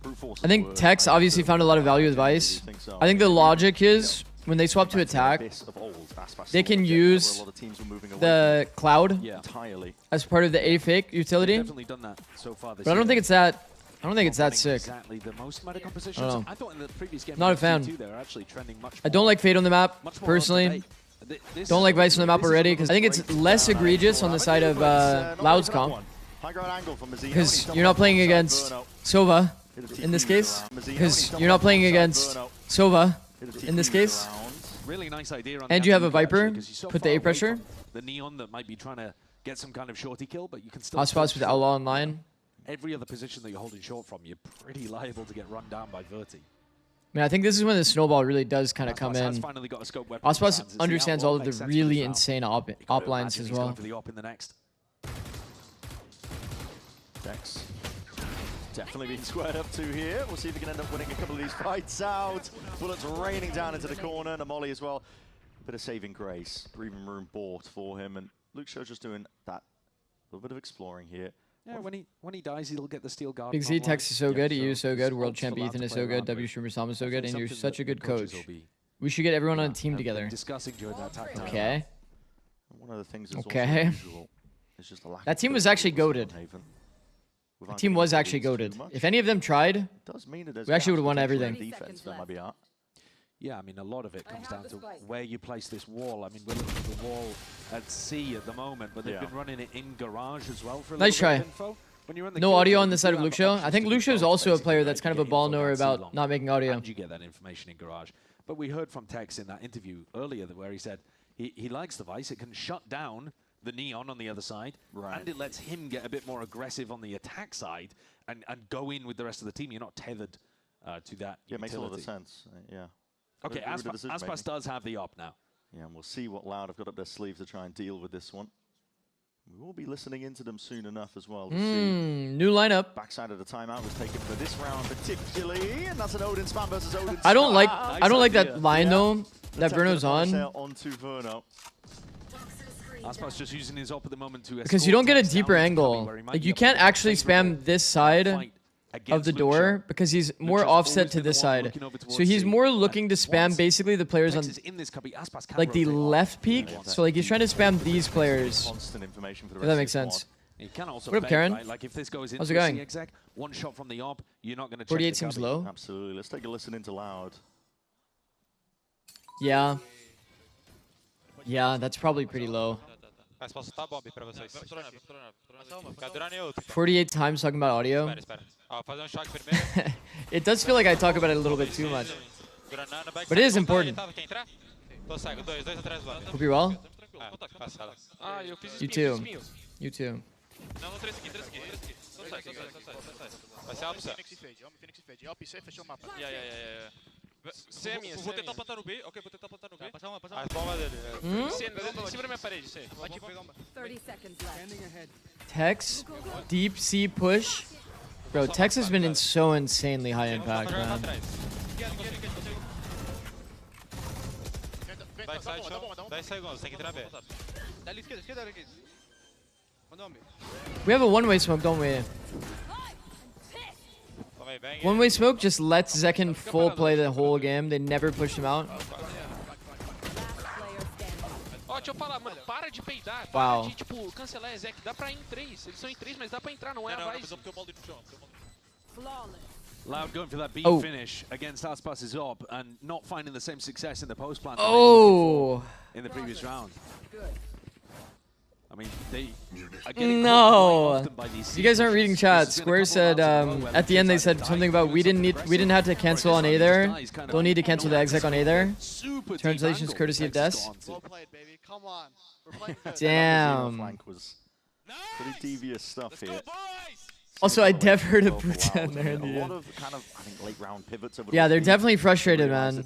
brute force. I think Tex obviously found a lot of value with Vice. I think the logic is when they swap to attack, they can use the Cloud as part of the A fake utility. Definitely done that so far this but I don't think it's that. I don't think it's that sick. Exactly the most meta compositions. I thought in the previous game, not a fan. They were actually trending much I don't like Fade on the map personally. Don't like Vice on the map already because I think it's less egregious on the side of Loud's comp. Because you're not playing against Sova in this case. Because you're not playing against Sova in this case. Really nice idea. And you have a Viper. Put the A pressure. The Neon that might be trying to get some kind of shorty kill, but you can still. Hotspots with Outlaw online. Every other position that you're holding short from, you're pretty liable to get run down by Verti. I mean, I think this is when the snowball really does kind of come in. Ospas understands all of the really insane op lines as well. For the op in the next. Dex definitely being squared up to here. We'll see if he can end up winning a couple of these fights out. Bullets raining down into the corner. Namoli as well. A bit of saving grace. Breathing room bought for him. And Luxio's just doing that little bit of exploring here. Yeah, when he dies, he'll get the steel guard. Big Z, Tex is so good. EU is so good. World Champ Ethan is so good. W Streamer Sam is so good. And you're such a good coach. We should get everyone on a team together. Discussing during that tactic. Okay. One of the things that's okay. Just the lack that team was actually goated. The team was actually goated. If any of them tried, we actually would have won everything. Defense for MIBR. Yeah, I mean, a lot of it comes down to where you place this wall. I mean, we're looking at the wall at C at the moment, but they've been running it in garage as well for a nice try. Info. When you're in the No audio on the side of Lucio. I think Lucio is also a player that's kind of a ball knower about not making audio. And you get that information in garage. But we heard from Tex in that interview earlier where he said he likes the Vice. It can shut down the Neon on the other side, and it lets him get a bit more aggressive on the attack side and go in with the rest of the team. You're not tethered to that. Yeah, it makes a lot of sense. Yeah. Okay, Aspas does have the op now. Yeah, and we'll see what Loud have got up their sleeve to try and deal with this one. We will be listening into them soon enough as well to see. New lineup. Backside of the timeout was taken for this round particularly, and that's an Odin spam versus Odin spam. I don't like that line though that Verno's on. Onto Verno. Aspas just using his op at the moment to because you don't get a deeper angle. Like you can't actually spam this side of the door because he's more offset to this side. So he's more looking to spam basically the players on like the left peak. So like he's trying to spam these players. If that makes sense. What up, Karen? Right? Like if this goes how's it going? Exec, one shot from the op, you're not going to 48 seems low. Absolutely. Let's take a listen into Loud. Yeah. Yeah, that's probably pretty low. 48 times talking about audio. It does feel like I talk about it a little bit too much. But it is important. Hope you're well. You too. You too. Vou tentar plantar no B. Ok, vou tentar plantar no B. A bomba dele. Em cima da minha parede, sei. Aqui, pega uma. 30 seconds left. Tex, deep C push. Bro, Tex has been in so insanely high impact, man. We have a one-way smoke, don't we? One-way smoke just lets Zekin full play the whole game. They never push him out. Deixa eu falar, mano, para de peidar, wow. Para de, tipo, cancelar Ezek. Dá pra ir em 3, eles são em 3, mas dá pra entrar, não é a Vice. Loud going for that B finish against Aspas's op and not finding the same success in the post plant in the previous round. I mean, they are getting often by these you guys aren't reading chat. Square said at the end they said something about we didn't have to cancel on A there. Don't need to cancel the exec on A there. Translations courtesy of Des. Well played, baby. Come on. We're playing damn. Pretty devious stuff here. Also, I dev heard a Buta in there in the end. A lot of kind of, I think, late round pivots over yeah, they're definitely frustrated, man.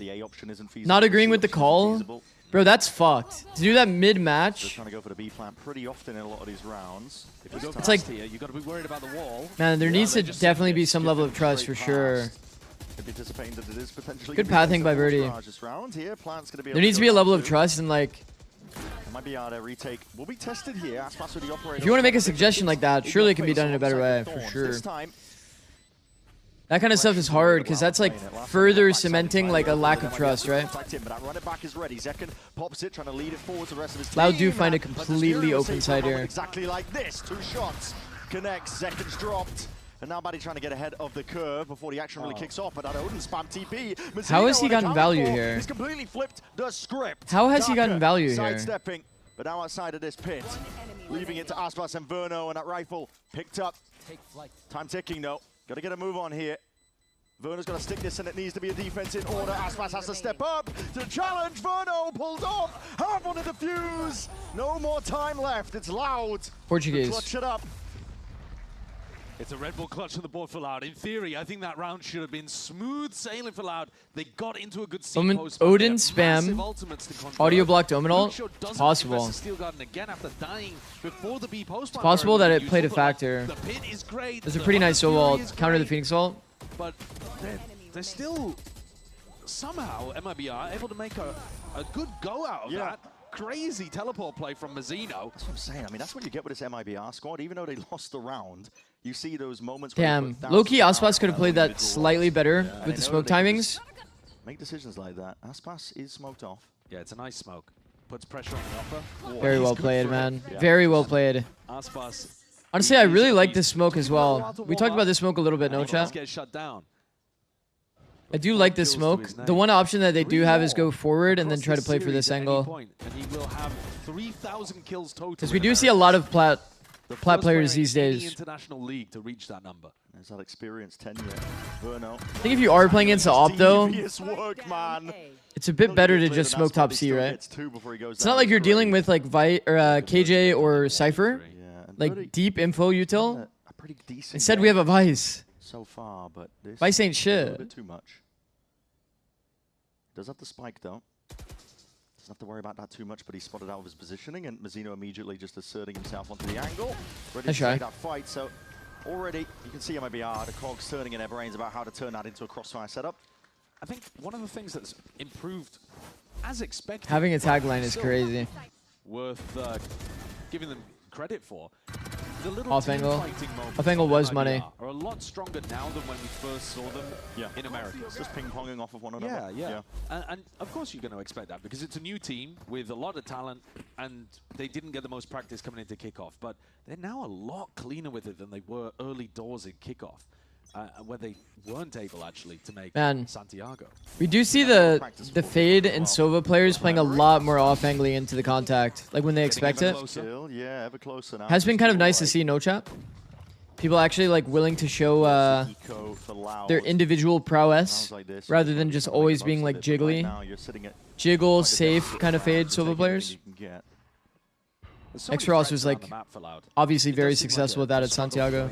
Not agreeing with the call. Bro, that's fucked. To do that mid-match. They're trying to go for the B plant pretty often in a lot of these rounds. It's like, here, you got to be worried about the wall. Man, there needs to definitely be some level of trust for sure. Good pathing by Birdie. There needs to be a level of trust and like. MIBR retake will be tested here. If you want to make a suggestion like that, surely it can be done in a better way, for sure. That kind of stuff is hard because that's like further cementing like a lack of trust, right? Loud do find a completely open side here. Exactly like this. 2 shots. Connects. Zekin's dropped. And now Buddy trying to get ahead of the curve before the action really kicks off. But that Odin spam TP. How has he gotten value here? He's completely flipped the script. How has he gotten value here? Sidestepping, but now outside of this pit. Leaving it to Aspas and Verno, and that rifle picked up. Time ticking though. Got to get a move on here. Verno's got to stick this and it needs to be a defense in order. Aspas has to step up to challenge. Verno pulled off. Half on the defuse. No more time left. It's Loud. Portuguese. Clutch it up. It's a Red Bull clutch on the board for Loud. In theory, I think that round should have been smooth sailing for Loud. They got into a good post. Odin spam. Audio blocked Omenal. It's possible. It's possible that it played a factor. There's a pretty nice soul ult. Counter the Phoenix ult. But they're still somehow MIBR able to make a good go out of that. Crazy teleport play from Mazzino. That's what I'm saying. I mean, that's what you get with this MIBR squad. Even though they lost the round, you see those moments. Damn, low-key Aspas could have played that slightly better with the smoke timings. Make decisions like that. Aspas is smoked off. Yeah, it's a nice smoke. Puts pressure on the upper. Very well played, man. Very well played. Aspas. Honestly, I really like this smoke as well. We talked about this smoke a little bit, no chat? Get shut down. I do like this smoke. The one option that they do have is go forward and then try to play for this angle. And he will have 3,000 kills total. Because we do see a lot of plat players these days. International league to reach that number. There's that experience tenure. Verno. I think if you are playing against the op though, work, man. it's a bit better to just smoke top C, right? It's not like you're dealing with like KJ or Cypher, like deep info util. Instead, we have a Vice. So far, but this Vice ain't shit. A little bit too much. Does have the spike though. Doesn't have to worry about that too much, but he spotted out of his positioning, and Mazzino immediately just asserting himself onto the angle. Ready to take that fight, so already you can see MIBR, the cogs turning in their brains about how to turn that into a crossfire setup. I think one of the things that's improved as expected. Having a tagline is crazy. Worth giving them credit for. The little Off angle. Off angle was money. Are a lot stronger now than when we first saw them in America. Just ping-ponging off of one another. Yeah. And of course you're going to expect that because it's a new team with a lot of talent and they didn't get the most practice coming into kickoff. But they're now a lot cleaner with it than they were early doors in kickoff. Where they weren't able actually to make Santiago. We do see the Fade and Sova players playing a lot more off-angling into the contact, like when they expect it. Yeah, ever closer now. Has been kind of nice to see, no chat? People actually like willing to show their individual prowess rather than just always being like jiggly. Jiggle, safe kind of Fade Sova players. X-Ross was like obviously very successful with that at Santiago.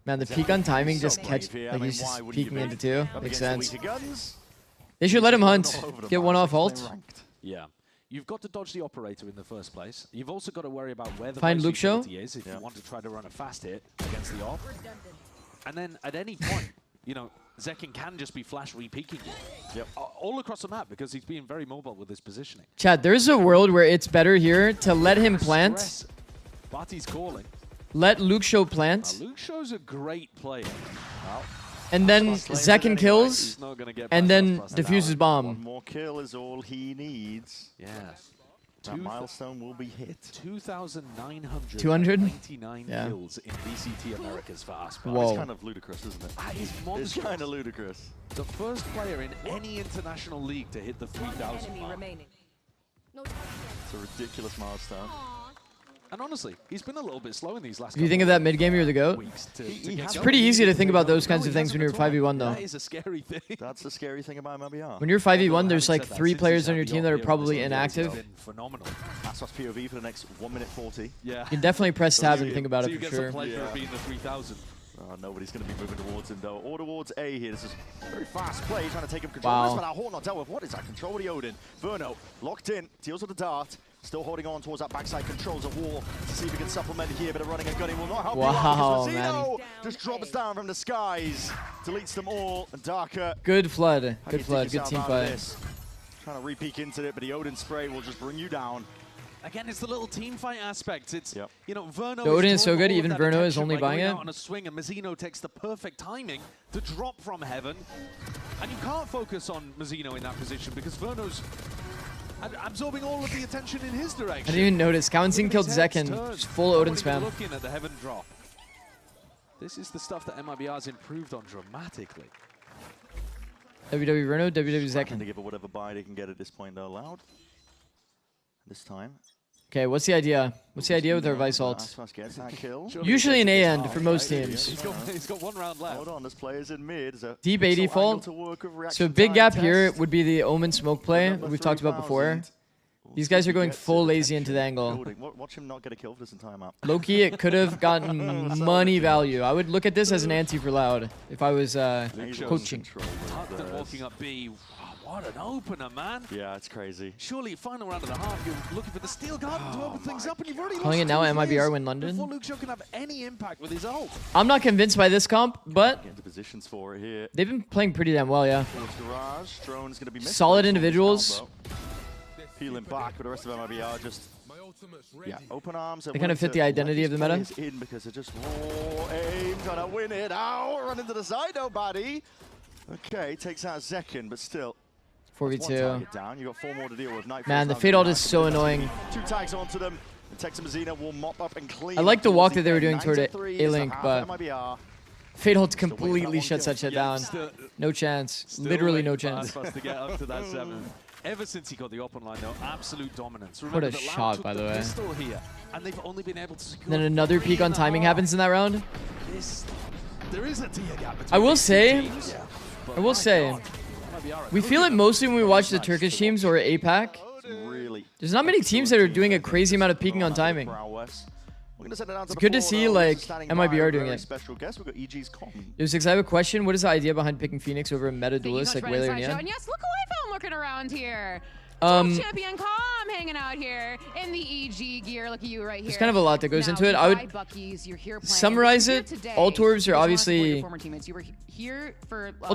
Man, the peek on timing just catch, like he's just peeking into two. Makes sense. They should let him hunt. Get one off ult. Yeah. You've got to dodge the operator in the first place. You've also got to worry about where the Find Luke Show is if you want to try to run a fast hit against the op. And then at any point, you know, Zekin can just be flash re-peeking you. All across the map because he's being very mobile with his positioning. Chad, there's a world where it's better here to let him plant. Bati's calling. Let Luke Show plant. Luke Show's a great player. And then Zekin kills, and then defuses bomb. One more kill is all he needs. Yeah. That milestone will be hit. 2,999 kills in VCT Americas for us. It's kind of ludicrous, isn't it? That is monstrous. It's kind of ludicrous. The first player in any international league to hit the 3,000 mark. It's a ridiculous milestone. And honestly, he's been a little bit slow in these last If you think of that mid-game, you're the GOAT. It's pretty easy to think about those kinds of things when you're 5v1, though. That is a scary thing. That's the scary thing about MIBR. When you're 5v1, there's like 3 players on your team that are probably inactive. Phenomenal. Aspas POV for the next 1 minute 40. Yeah. You can definitely press tab and think about it for sure. Of being the 3,000. Nobody's going to be moving towards him, though. Or towards A here. This is very fast play, trying to take him control. But our Horde not dealt with. What is that control with the Odin? Verno locked in, deals with the dart. Still holding on towards that backside, controls a wall to see if he can supplement here. But a running and gunning will not help you out because Mazzino just drops down from the skies, deletes them all, and Darker. Good flood, good flood, good team fight. Trying to re-peek into it, but the Odin spray will just bring you down. Again, it's the little team fight aspect. It's, you know, Verno. The Odin is so good, even Verno is only buying it. On a swing, and Mazzino takes the perfect timing to drop from heaven. And you can't focus on Mazzino in that position because Verno's absorbing all of the attention in his direction. I didn't even notice. Counting killed Zekin. Just full Odin spam. Looking at the heaven drop. This is the stuff that MIBR's improved on dramatically. WW Verno, WW Zekin. To give it whatever buy they can get at this point, though, allowed. This time. Okay, what's the idea? What's the idea with our Vice ult? Usually an A end for most teams. He's got 1 round left. Hold on, this player's in mid. Deep A default. So big gap here would be the Omen smoke play we've talked about before. These guys are going full lazy into the angle. Watch him not get a kill for this entire map. Low-key, it could have gotten money value. I would look at this as an ante for Loud if I was coaching. Walking up B. What an opener, man. Yeah, it's crazy. Surely, final round of the half, you're looking for the steel garden to open things up, and you've already Calling it now, MIBR win London. Before Luke Show can have any impact with his ult. I'm not convinced by this comp, but Get into positions for it here. They've been playing pretty damn well, yeah. Garage. Drone's gonna be solid individuals. Peeling back, but the rest of MIBR just open arms. They kind of fit the identity of the meta. In because they're just raw aim, gonna win it out. Run into the side, nobody. Okay, takes out Zekin, but still. 4v2. Down. You got 4 more to deal with. Man, the Fade ult is so annoying. 2 tags onto them. And Texan Mazzino will mop up and clean. I like the walk that they were doing toward A-Link, but Fatal completely shuts that shit down. No chance. Literally no chance. To get up to that 7. Ever since he got the open line, though, absolute dominance. What a shot, by the way. Here, and they've only been able to secure then another peak on timing happens in that round. There is a tier gap between I will say, we feel it mostly when we watch the Turkish teams or APAC. There's not many teams that are doing a crazy amount of peaking on timing. It's good to see like MIBR doing it. Six, I have a question. What is the idea behind picking Phoenix over a meta duelist like Whaler and Yan? And yes, look away from looking around here. Champion Calm hanging out here in the EG gear. Look at you right here. There's kind of a lot that goes into it. I would summarize it. All Torbs are obviously... All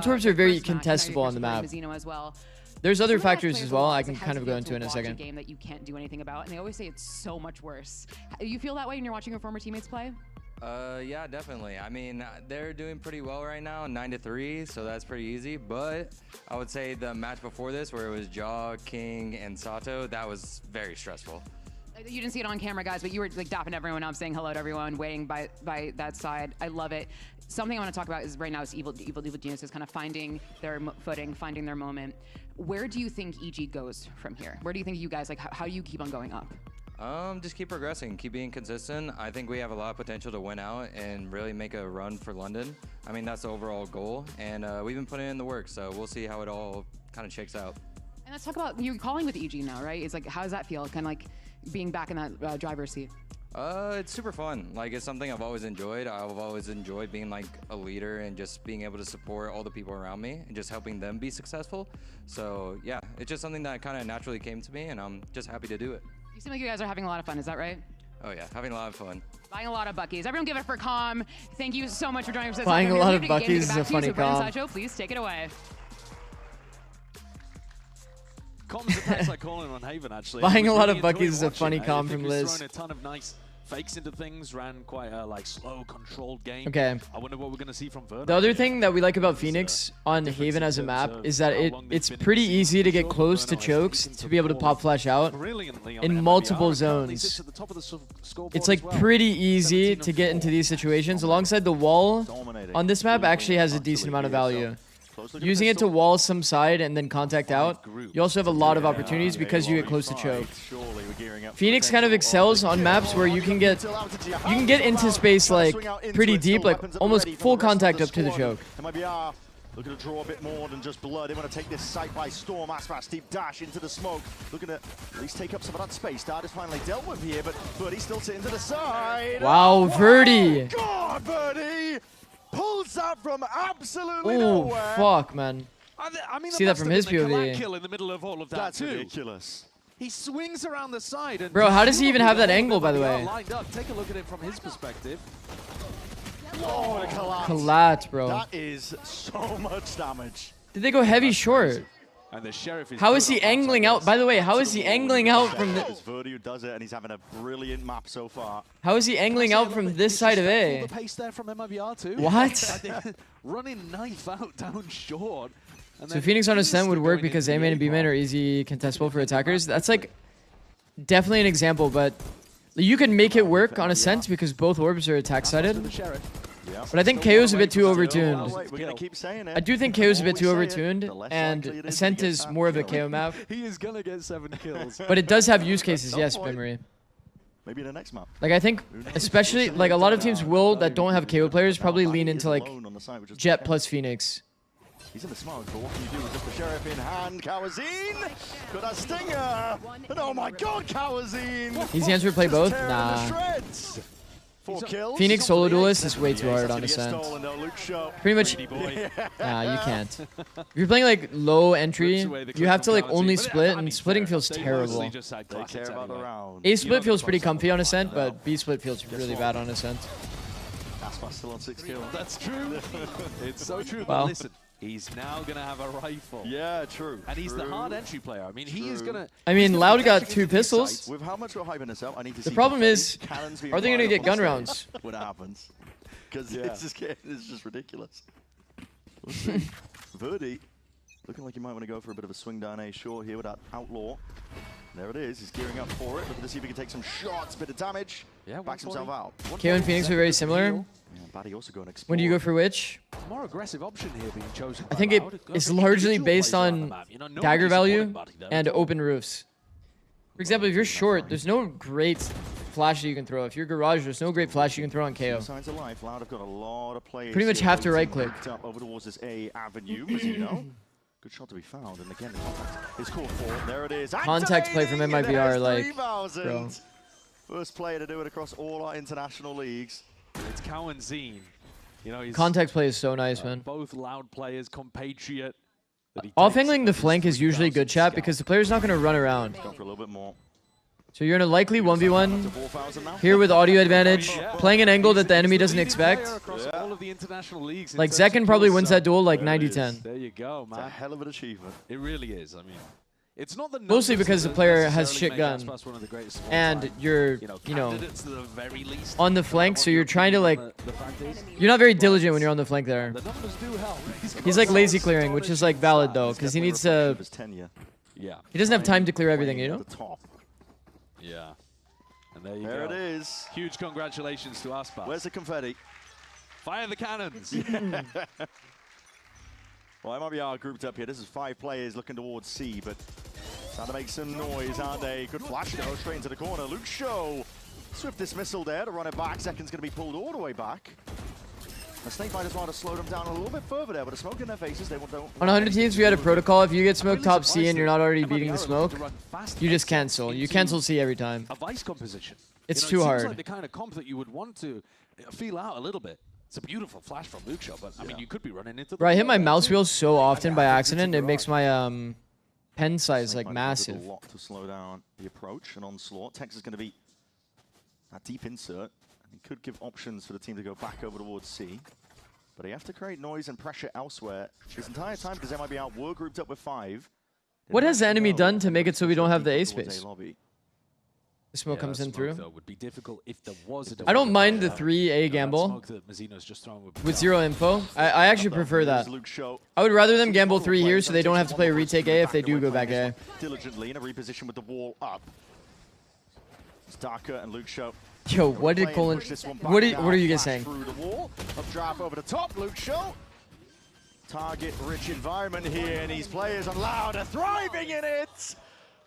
Torbs are very contestable on the map. There's other factors as well. I can kind of go into in a second. Game that you can't do anything about, and they always say it's so much worse. You feel that way when you're watching your former teammates play? Yeah, definitely. I mean, they're doing pretty well right now, 9-3, so that's pretty easy. But I would say the match before this, where it was Jaw, Kingg, and Sato, that was very stressful. You didn't see it on camera, guys, but you were like dapping everyone up, saying hello to everyone, waiting by that side. I love it. Something I want to talk about is right now is Evil Geniuses kind of finding their footing, finding their moment. Where do you think EG goes from here? Where do you think you guys, like, how do you keep on going up? Just keep progressing, keep being consistent. I think we have a lot of potential to win out and really make a run for London. I mean, that's the overall goal, and we've been putting in the work, so we'll see how it all kind of shakes out. And let's talk about, you're calling with EG now, right? It's like, how does that feel? Kind of like being back in that driver's seat. It's super fun. Like, it's something I've always enjoyed. I've always enjoyed being like a leader and just being able to support all the people around me and just helping them be successful. So yeah, it's just something that kind of naturally came to me, and I'm just happy to do it. You seem like you guys are having a lot of fun, is that right? Oh yeah, having a lot of fun. Buying a lot of Buckies. Everyone give it for Calm. Thank you so much for joining us. Buying a lot of Buckies is a funny Calm. Please take it away. Calm's attacks like calling on Haven, actually. Buying a lot of Buckies is a funny Calm from Liz. Thrown a ton of nice fakes into things, ran quite a like slow, controlled game. Okay. I wonder what we're going to see from Verno. The other thing that we like about Phoenix on Haven as a map is that it's pretty easy to get close to chokes to be able to pop flash out in multiple zones. It's like pretty easy to get into these situations. Alongside the wall on this map actually has a decent amount of value. Using it to wall some side and then contact out, you also have a lot of opportunities because you get close to choke. Phoenix kind of excels on maps where you can get into space like pretty deep, like almost full contact up to the choke. MIBR looking to draw a bit more than just blood. They want to take this site by storm. Aspas deep dash into the smoke. Looking to at least take up some of that space. Dart is finally dealt with here, but Birdie's still sitting to the side. Wow, Verdi! Oh, God, Birdie! Pulls that from absolutely oh, nowhere. Fuck, man. I mean, see that from his POV. Kill in the middle of all of that. That's ridiculous. He swings around the side. And bro, how does he even have that angle, by the way? Lined up. Take a look at it from his perspective. Oh, what a collapse. Collapse, bro. That is so much damage. Did they go heavy short? And the sheriff is how is he angling out? By the way, how is he angling out from the... It's Verdi who does it, and he's having a brilliant map so far. How is he angling out from this side of A? The pace there from MIBR too. What? Running knife out down short. So Phoenix on Ascent would work because A main and B main are easy contestable for attackers. That's like definitely an example, but you can make it work on Ascent because both orbs are attack sided. But I think KO's a bit too overtuned. I do think KO's a bit too overtuned, and Ascent is more of a KO map. He is gonna get 7 kills. But it does have use cases, yes, Bimmery. Maybe the next map. Like I think, especially like a lot of teams will that don't have KO players probably lean into like Jet plus Phoenix. He's in the smoke, but what can you do with just the sheriff in hand? Kawazine! Got a stinger! And oh my god, Kawazine! Easy answer to play both? Nah. 4 kills. Phoenix solo duelist is way too hard on Ascent. Pretty much, nah, you can't. If you're playing like low entry, you have to like only split, and splitting feels terrible. A split feels pretty comfy on Ascent, but B split feels really bad on Ascent. Aspas still on 6 kills. That's true. It's so true. Wow. But listen, he's now going to have a rifle. Yeah, true. And he's the hard entry player. I mean, he is going to... I mean, Loud got 2 pistols. With how much we're hyping this up, I need to see... The problem is, are they going to get gun rounds? When it happens. Because it's just ridiculous. We'll see. Verdi, looking like he might want to go for a bit of a swing down A short here with that Outlaw. There it is. He's gearing up for it. Looking to see if he can take some shots. Bit of damage. Yeah, backs himself out. KO and Phoenix are very similar. When do you go for which? More aggressive option here being chosen. I think it is largely based on dagger value and open roofs. For example, if you're short, there's no great flash that you can throw. If you're garage, there's no great flash you can throw on KO. Pretty much have to right click. Over towards this A avenue, Mazzino. Good shot to be found, and again the contact is called for. There it is. Contact play from MIBR, like, bro. First player to do it across all our international leagues. It's Cowan Zine. You know, contact play is so nice, man. Both loud players, compatriot. Off-angling the flank is usually good, chat, because the player's not going to run around. Go for a little bit more. So you're in a likely 1v1 here with audio advantage, playing an angle that the enemy doesn't expect. Like Zekken probably wins that duel like 90-10. There you go, man. It's a hell of an achievement. It really is. I mean, it's not the mostly because the player has shit gun, and you're, you know, on the flank, so you're trying to like, you're not very diligent when you're on the flank there. He's like lazy clearing, which is like valid though, because he needs to. He doesn't have time to clear everything, you know. Yeah. And there you go. There it is. Huge congratulations to Aspas. Where's the confetti? Fire the cannons. Well, MIBR grouped up here. This is 5 players looking towards C, but trying to make some noise, aren't they? Good flash though, straight into the corner. Luke Show. Swift dismissal there to run it back. Second's going to be pulled all the way back. The Snake might as well have slowed them down a little bit further there, but the smoke in their faces, they don't. On 100 teams, we had a protocol. If you get smoked top C and you're not already beating the smoke, you just cancel. You cancel C every time. A vice composition. It's too hard. Seems like the kind of comp that you would want to feel out a little bit. It's a beautiful flash from Luke Show, but I mean, you could be running into. Bro, I hit my mouse wheel so often by accident, it makes my pen size like massive. A lot to slow down the approach and onslaught. Tex is going to be a deep insert. He could give options for the team to go back over towards C. But they have to create noise and pressure elsewhere this entire time because they might be out. We're grouped up with 5. What has the enemy done to make it so we don't have the A space? The smoke comes in through. Would be difficult if there was a I don't mind the 3A gamble with 0 info. I actually prefer that. I would rather them gamble 3 here so they don't have to play a retake A if they do go back A. Diligently in a reposition with the wall up. It's Darker and Luke Show. Yo, what did Colin? What are you guys saying? Through the wall, up drop over the top. Luke Show. Target-rich environment here, and these players are Loud are thriving in it.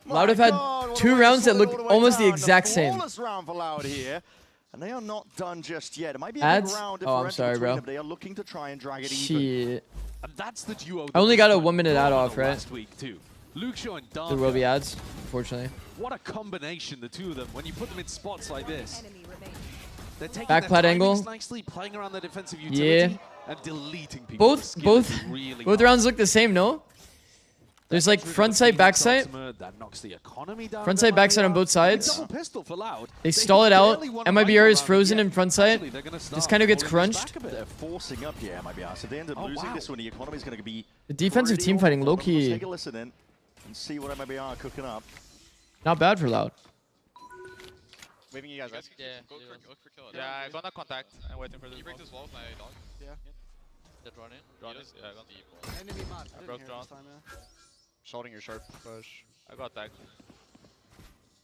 Loud have had 2 rounds that look almost the exact same. Round for Loud here, and they are not done just yet. It might be a ads? big round. Oh, I'm sorry, bro. Them, they are looking to try and drag it Shit. even. And that's the duo. I only got a 1-minute ad off, right? Last week too. Luke Shaw and Darker. There will be ads, unfortunately. What a combination, the two of them. When you put them in spots like this, they're taking backplat angle. Nicely, playing around the defensive utility and deleting people. Both rounds look the same, no? There's like front sight, back sight. Front sight, back sight on both sides. They stall it out. MIBR is frozen in front sight. This kind of gets crunched. They're forcing up here, MIBR. So they end up losing this one. The economy is going to be the defensive team fighting low key. Take a listen in and see what MIBR are cooking up. Not bad for Loud. Waving you guys, right? Yeah. Go for kill. Yeah, I'm gonna contact. I'm waiting for this. Can you break this wall with my dog? Yeah. Did run in? Drawn in? Yeah, I got the enemy mod. I broke drawn. Shouting your sharp push. I got tagged.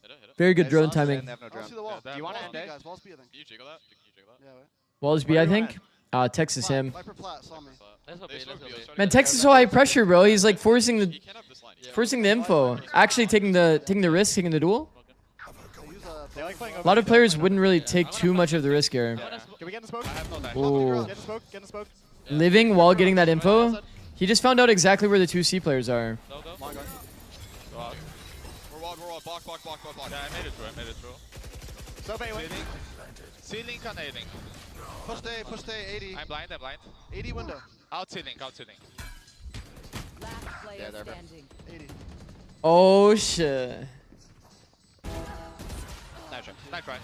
Hit it. Very good drone timing. They have no drone. Do you want to end it? Can you jiggle that? Yeah, wait. Walls B, I think. Texas him. Man, Tex is so high pressure, bro. He's like forcing the info. Actually taking the risk, taking the duel. A lot of players wouldn't really take too much of the risk here. Can we get in the smoke? I have no time. Ooh. Get in the smoke. Living while getting that info. He just found out exactly where the 2 C players are. Go out. We're walled. Block. Yeah, I made it through. So failing. Ceiling and A-link. Push A, 80. I'm blind. 80 window. Out ceiling. Yeah, there, bro. 80. Oh shit. Nice try.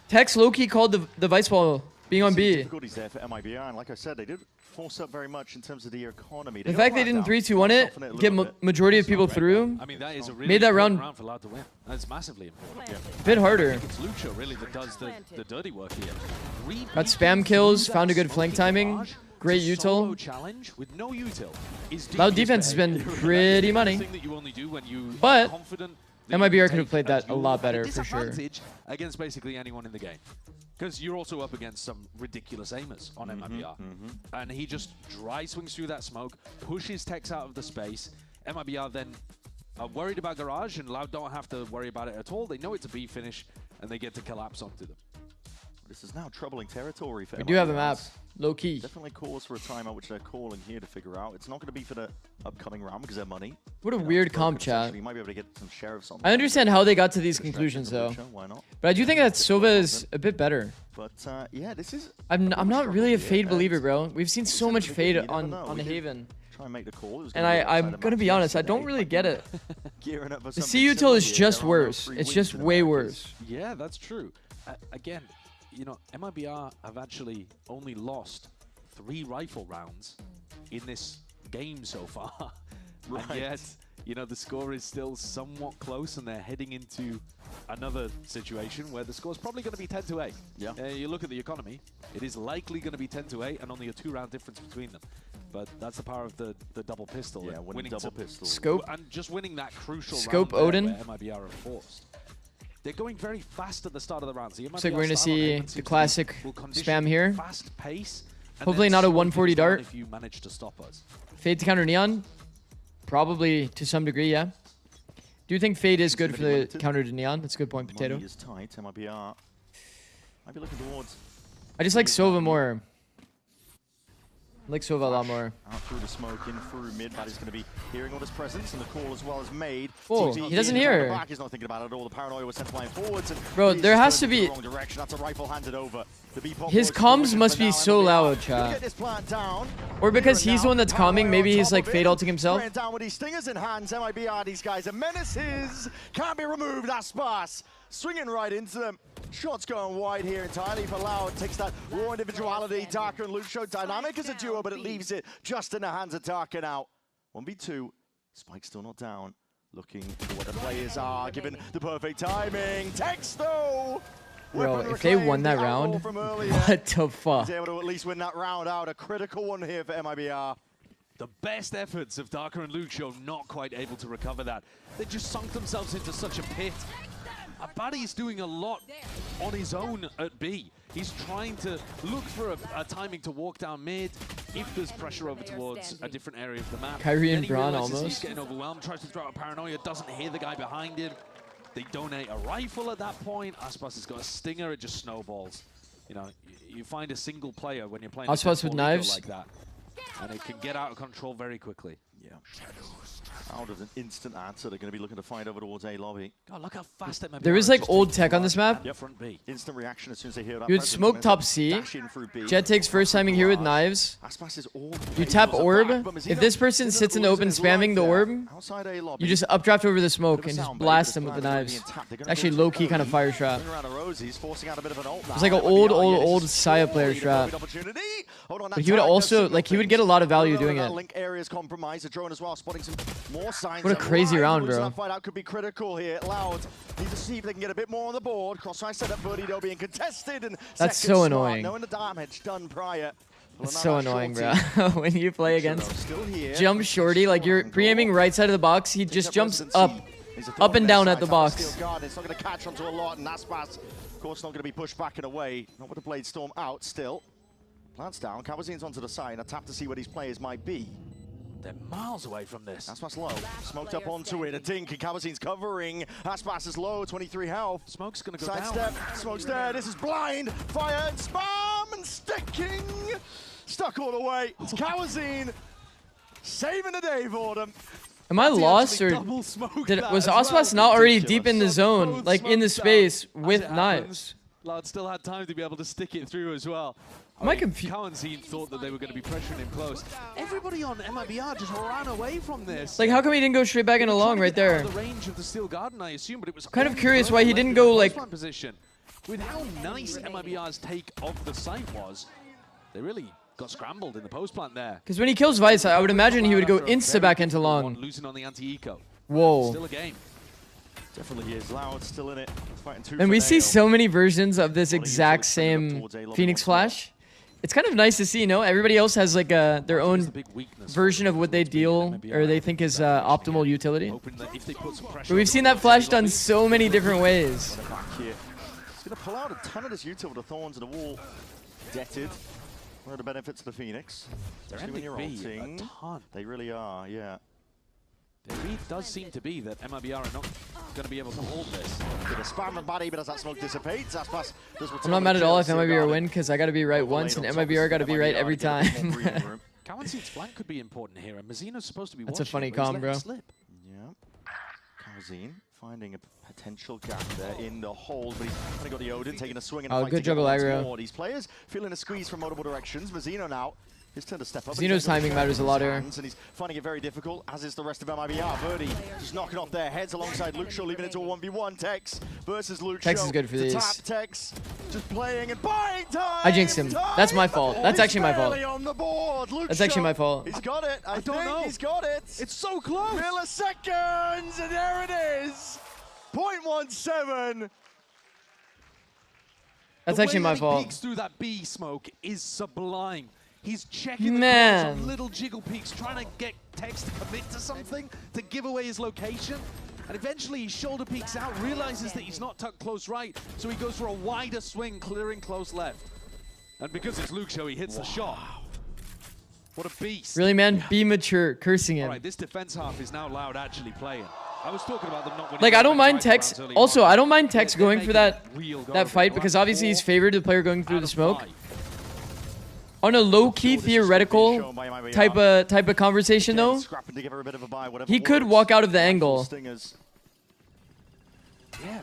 Tex low-key called the vice ball being on B. Difficulties there for MIBR, and like I said, they did force up very much in terms of the economy. The fact they didn't 3-2-1 it, get majority of people through, I mean, that is a really made that round for Loud to win. That's massively important. a bit harder. It's Luke Show really that does the dirty work here. Got spam kills, found a good flank timing, great util. Challenge with no util. Loud defense has been pretty money, but MIBR could have played that a lot better, for sure. Against basically anyone in the game. Because you're also up against some ridiculous aimers on MIBR. And he just dry swings through that smoke, pushes Tex out of the space. MIBR then are worried about Garage, and Loud don't have to worry about it at all. They know it's a B finish, and they get to collapse onto them. This is now troubling territory for We do have a map. Low key. Definitely calls for a timeout, which they're calling here to figure out. It's not going to be for the upcoming round because they're money. What a weird comp chat. You might be able to get some sheriffs on. I understand how they got to these conclusions, though. Why not? But I do think that Sova is a bit better. But yeah, this is. I'm not really a Fade believer, bro. We've seen so much Fade on the Haven. Try and make the call. And I'm gonna be honest, I don't really get it. Gearing up for the CU util is just worse. It's just way worse. Yeah, that's true. Again, you know, MIBR have actually only lost 3 rifle rounds in this game so far. Right. And yet, you know, the score is still somewhat close, and they're heading into another situation where the score's probably going to be 10-8. Yeah. You look at the economy, it is likely going to be 10-8 and only a 2-round difference between them. But that's the power of the double pistol. Yeah, winning double pistol. Scope. And just winning that crucial Scope round Odin. where MIBR are forced. They're going very fast at the start of the rounds. Looks like we're going to see the classic spam here. Fast pace. Hopefully not a 140 dart. If you manage to stop us. Fade to counter Neon. Probably to some degree, yeah. Do you think Fade is good for the counter to Neon? That's a good point, Potato. Money is tight. MIBR might be looking towards. I just like Sova more. I like Sova a lot more. Out through the smoke, in through mid. That is going to be hearing all his presence, and the call as well is made. Oh, he doesn't hear her. He's not thinking about it at all. The paranoia was sent flying forwards. And bro, there has to be. The wrong direction. That's a rifle handed over. His comms must be so loud, chat. Or because he's the one that's calming, maybe he's like Fade ulting himself. Down with these stingers in hands. MIBR, these guys are menaces. Can't be removed. That's Sparse. Swinging right into them. Shots going wide here entirely for Loud. Takes that raw individuality. Darker and Lucio dynamic as a duo, but it leaves it just in the hands of Darker now. 1v2. Spike still not down. Looking for what the players are. Given the perfect timing. Tex though. Bro, if they won that round, what the fuck? He's able to at least win that round out. A critical one here for MIBR. The best efforts of Darker and Lucio not quite able to recover that. They just sunk themselves into such a pit. Abadi's doing a lot on his own at B. He's trying to look for a timing to walk down mid if there's pressure over towards a different area of the map. Kyrie and Braun almost. He's getting overwhelmed, tries to throw out a paranoia, doesn't hear the guy behind him. They donate a rifle at that point. Aspas has got a stinger, it just snowballs. You know, you find a single player when you're playing Aspas with knives like that, and it can get out of control very quickly. Yeah. Out of an instant answer, they're going to be looking to find over towards A lobby. God, look how fast that there is like old tech on this map. Yep. Front B. Instant reaction as soon as they hear that. You would smoke top C. Jet takes first timing here with knives. You tap orb. If this person sits in the open spamming the orb, you just updraft over the smoke and just blast them with the knives. It's actually low key kind of fire strat. It's like an old Saya player strat. But he would also he would get a lot of value doing it. What a crazy round, bro. Fight could be critical here. Loud need to see if they can get a bit more on the board. Crossfire setup, Birdido being contested. And that's so annoying. Knowing the damage done prior. It's so annoying, bro. When you play against Jump Shorty, like you're pre-aiming right side of the box, he just jumps up and down at the box. It's not going to catch onto a lot, and Aspas, of course, not going to be pushed back and away. Not with the Blade Storm out still. Plants down. Kawazin's onto the side. A tap to see where these players might be. They're miles away from this. Aspas low. Smoked up onto it. A dink, and Kawazin's covering. Aspas is low, 23 health. Smoke's going to go Sidestep. Smoke's there. This is blind. Fire and spam and sticking. Stuck all the way. It's Kawazin saving the day for them. Am I lost, or was Aspas not already deep in the zone, like in the space with knives? Loud still had time to be able to stick it through as well. Am I confused? Kawazin thought that they were going to be pressuring him close. Everybody on MIBR just ran away from this. Like, how come he didn't go straight back into long right there? The range of the Steel Garden, I assume, but it was kind of curious why he didn't go like position. With how nice MIBR's take of the site was, they really got scrambled in the post plant there. Because when he kills Vice, I would imagine he would go insta back into long. Losing on the anti-eco. Whoa. Still a game. Definitely is. Loud still in it. And we see so many versions of this exact same Phoenix Flash. It's kind of nice to see, you know, everybody else has like their own version of what they deal or they think is optimal utility. But we've seen that Flash done so many different ways. He's going to pull out a ton of this util with the thorns and the wall detted. One of the benefits of the Phoenix. They're when you're ulting, a ton. They really are, yeah. The read does seem to be that MIBR are not going to be able to hold this. Bit of spam and body, but as that smoke dissipates, Aspas does return. I'm not mad at all if MIBR win because I got to be right once and MIBR got to be right every time. Kawanseed's flank could be important here, and Mazino's supposed to be That's a watching funny it, but he's combo. letting it slip. Yeah. Kawazeen finding a potential gap there in the hole, but he's only got the Odin taking a swing and a fight good juggle aggro. These players feeling a squeeze from multiple directions. Mazino now. His turn to step up. Zeno's timing matters a lot here. And he's finding it very difficult, as is the rest of MIBR. Birdie just knocking off their heads alongside Luke Shaw, leaving it to a 1v1. Tex versus Luke Shaw. Tex is good for these. Tex just playing and buying time. I jinxed him. That's my fault. That's actually my fault. On the board. Luke That's actually Shaw, my fault. He's got it. I don't know. He's got it. It's so close. Milliseconds, and there it is. 0.17. That's actually my fault. The way that he peeks through that B smoke is sublime. He's checking the corners of little jiggle peaks, trying to get Tex to commit to something, to give away his location. And eventually he shoulder peeks out, realizes that he's not tucked close right, so he goes for a wider swing, clearing close left. And because it's Luke Shaw, he hits the shot. What a beast. Really, man? Be mature. Cursing him. All right, this defense half is now Loud actually playing. I was talking about them not winning. Like, I don't mind Tex. Also, I don't mind Tex going for that fight because obviously he's favored the player going through the smoke. On a low-key theoretical type of conversation, though, he could walk out of the angle and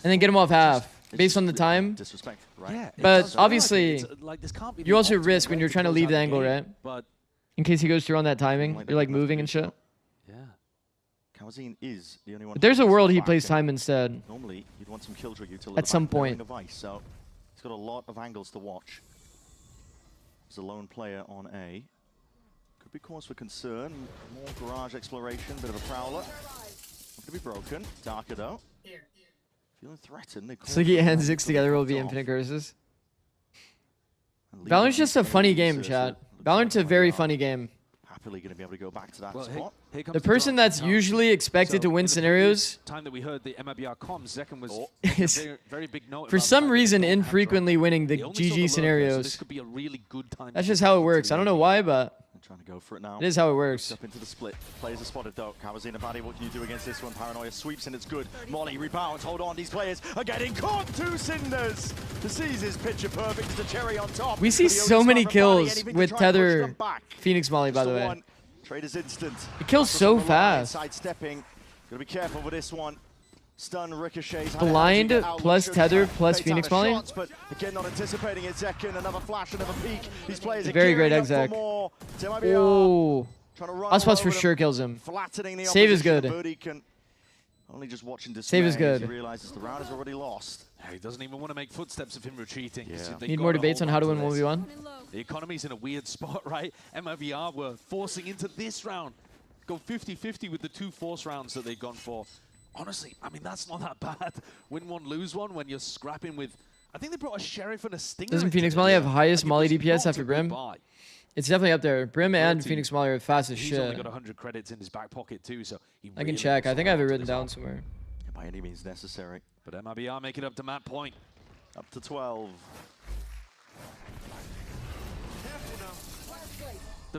then get him off half based on the time. But obviously, you also risk when you're trying to leave the angle, right? In case he goes through on that timing, you're like moving and shit. Yeah. Kawazeen is the only one. But there's a world he plays time instead. Normally, you'd want some killjoy utility at some point. So he's got a lot of angles to watch. He's a lone player on A. Could be cause for concern. More garage exploration, bit of a prowler. Not gonna be broken. Darker though. Feeling threatened. Sliggy and Zix together will be infinite curses. Valorant's just a funny game, chat. Valorant's a very funny game. Happily going to be able to go back to that spot. The person that's usually expected to win scenarios time that we heard the MIBR comms, Zekken was very big note for some reason infrequently winning the GG scenarios. This could be a really good time. That's just how it works. I don't know why, but trying to go for it now. It is how it works. Up into the split. Players are spotted though. Kawazeen and Paddy, what can you do against this one? Paranoia sweeps and it's good. Molly rebounds. Hold on. These players are getting caught. 2 cinders. The C's is picture perfect. It's the cherry on top. We see so many kills with Tether Phoenix Molly, by the way. Trader's instant. It kills so fast. Sidestepping. Gotta be careful with this one. Stun ricochets. Blind plus Tether plus Phoenix Molly. Shots, but again, not anticipating it. Zekken, another flash, another peek. These players are very great exec. Oh, Ospas for sure kills him. Save is good. Only just watching dismay. Save is good. He realizes the round is already lost. He doesn't even want to make footsteps of him retreating. Yeah. Need more debates on how to win 1v1? The economy's in a weird spot, right? MIBR were forcing into this round. Go 50-50 with the 2 force rounds that they've gone for. Honestly, I mean, that's not that bad. Win one, lose one when you're scrapping with... I think they brought a Sheriff and a Stinger. Doesn't Phoenix Molly have highest Molly DPS after Brim? It's definitely up there. Brim and Phoenix Molly are fast as shit. He's only got 100 credits in his back pocket too, so... I can check. I think I have it written down somewhere. By any means necessary. But MIBR make it up to Matt Point. Up to 12.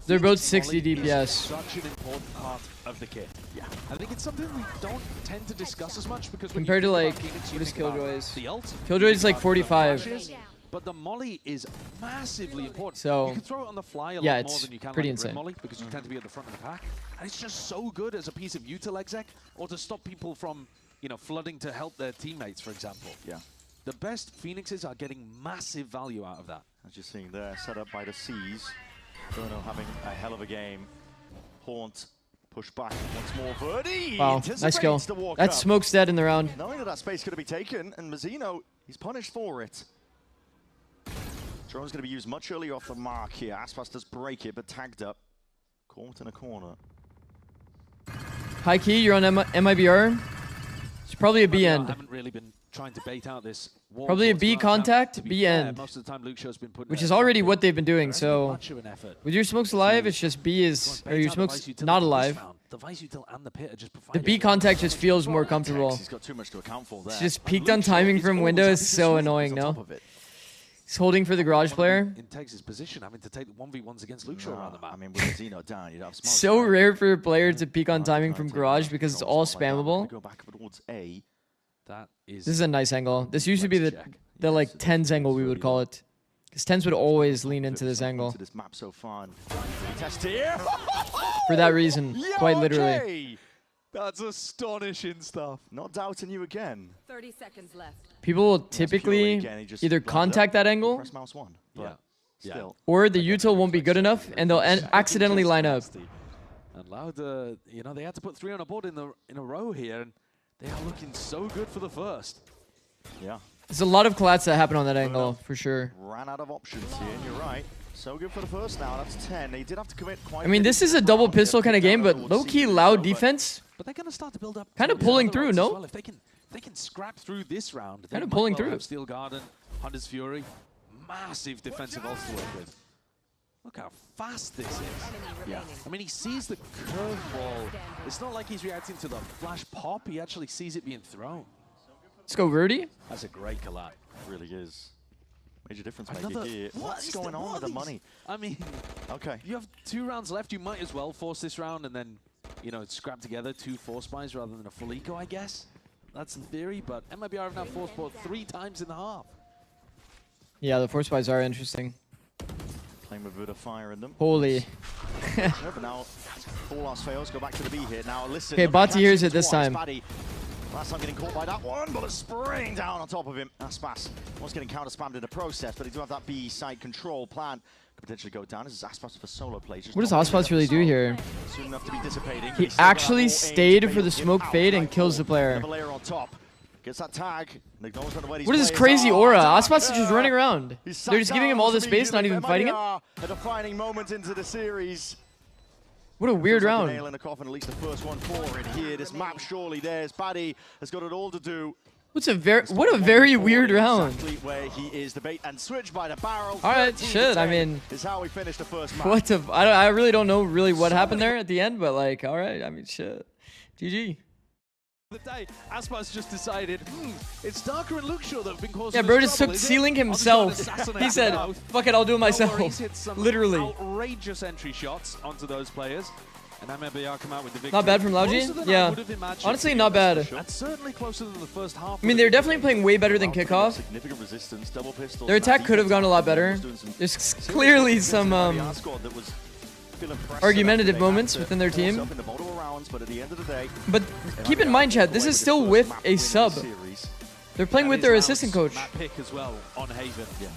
They're both 60 DPS. Such an important part of the kit. Yeah, I think it's something we don't tend to discuss as much because compared to like what is Killjoy's? The ult. Killjoy's like 45. But the molly is massively important. So you can throw it on the fly a yeah, lot more than you can pretty like insane. Molly because you tend to be at the front of the pack. And it's just so good as a piece of util exec or to stop people from, you know, flooding to help their teammates, for example. Yeah. The best Phoenixes are getting massive value out of that. As you're seeing there, set up by the C's. Bruno having a hell of a game. Haunt push back once more. Verdi! Wow, nice kill. That smoke's dead in the round. Knowing that space could be taken, and Mazino, he's punished for it. Drone's going to be used much earlier off the mark here. Aspas does break it, but tagged up. Caught in a corner. High key, you're on MIBR. It's probably a B end. I haven't really been trying to bait out this wall. Probably a B contact, B end. Most of the time Luke Show's been putting which is already what they've been doing. So with your smokes alive, it's just B is, or your smokes not alive. The Vice Util and the Pit are just the B contact just feels more comfortable. He's got too much to account for there. It's just peaked on timing from window is so annoying, no? He's holding for the garage player. In Texas' position, having to take the 1v1s against Luke Shaw around the map. I mean, with Zeno down, you'd have smoke. So rare for a player to peak on timing from garage because it's all spammable. Go back towards A. This is a nice angle. This used to be the like 10s angle we would call it. Because 10s would always lean into this angle. This map so far. Test here. For that reason, quite literally. Okay. That's astonishing stuff. Not doubting you again. 30 seconds left. People will typically either contact that angle, press mouse 1. Still. or the util won't be good enough, and they'll accidentally line up. And Loud, you know, they had to put 3 on a board in a row here, and they are looking so good for the first. Yeah. There's a lot of collats that happen on that angle, for sure. Ran out of options here, and you're right. So good for the first now. That's 10. They did have to commit quite I mean, this is a double pistol kind of game, but low-key Loud defense. But they're going to start to build up. Kind of pulling through, no? Well. If they can scrap through this round, kind of pulling through. Steel Garden, Hunter's Fury, massive defensive ults to work with. Look how fast this is. Yeah. I mean, he sees the curveball. It's not like he's reacting to the flash pop. He actually sees it being thrown. Let's go, Rudy. That's a great collab. Really is. Major difference maker here. What's going on with the money? I mean, okay. You have 2 rounds left. You might as well force this round and then, you know, scrap together 2 force buys rather than a full eco, I guess. That's the theory, but MIBR have now force bought 3 times in the half. Yeah, the force buys are interesting. Playing with a bit of fire in them. Holy. But now, all last fails. Go back to the B here. Now, listen. Okay, Bati hears it this time. Last time getting caught by that one, but a spring down on top of him. Aspas was getting counter spammed in the process, but he do have that B side control plan. Could potentially go down. This is Aspas for solo plays. What does Aspas really do here? Soon enough to be dissipating. He actually stayed for the smoke fade and kills the player. Layer on top. Gets that tag. What is this crazy aura? Aspas is just running around. They're just giving him all the space, not even fighting him. A defining moment into the series. What a weird round. Nail in the coffin, at least the first one for it here. This map surely theirs. Paddy has got it all to do. What a very weird round. Exactly where he is. The bait and switch by the barrel. All right, shit. I mean, is how we finished the first map. What I really don't know what happened there at the end, but like, all right. I mean, shit. GG. The day, Aspas just decided, it's Darker and Luke Shaw that have been causing. Yeah, bro just took ceiling himself. He said, fuck it, I'll do it myself. Literally. Outrageous entry shots onto those players. And MIBR come out with the victory. Not bad from Lauji. Yeah. Honestly, not bad. That's certainly closer than the first half. I mean, they're definitely playing way better than kickoff. Significant resistance, double pistol. Their attack could have gone a lot better. There's clearly some argumentative moments within their team. But keep in mind, Chad, this is still with a sub. They're playing with their assistant coach. Map pick as well on Haven. Yeah.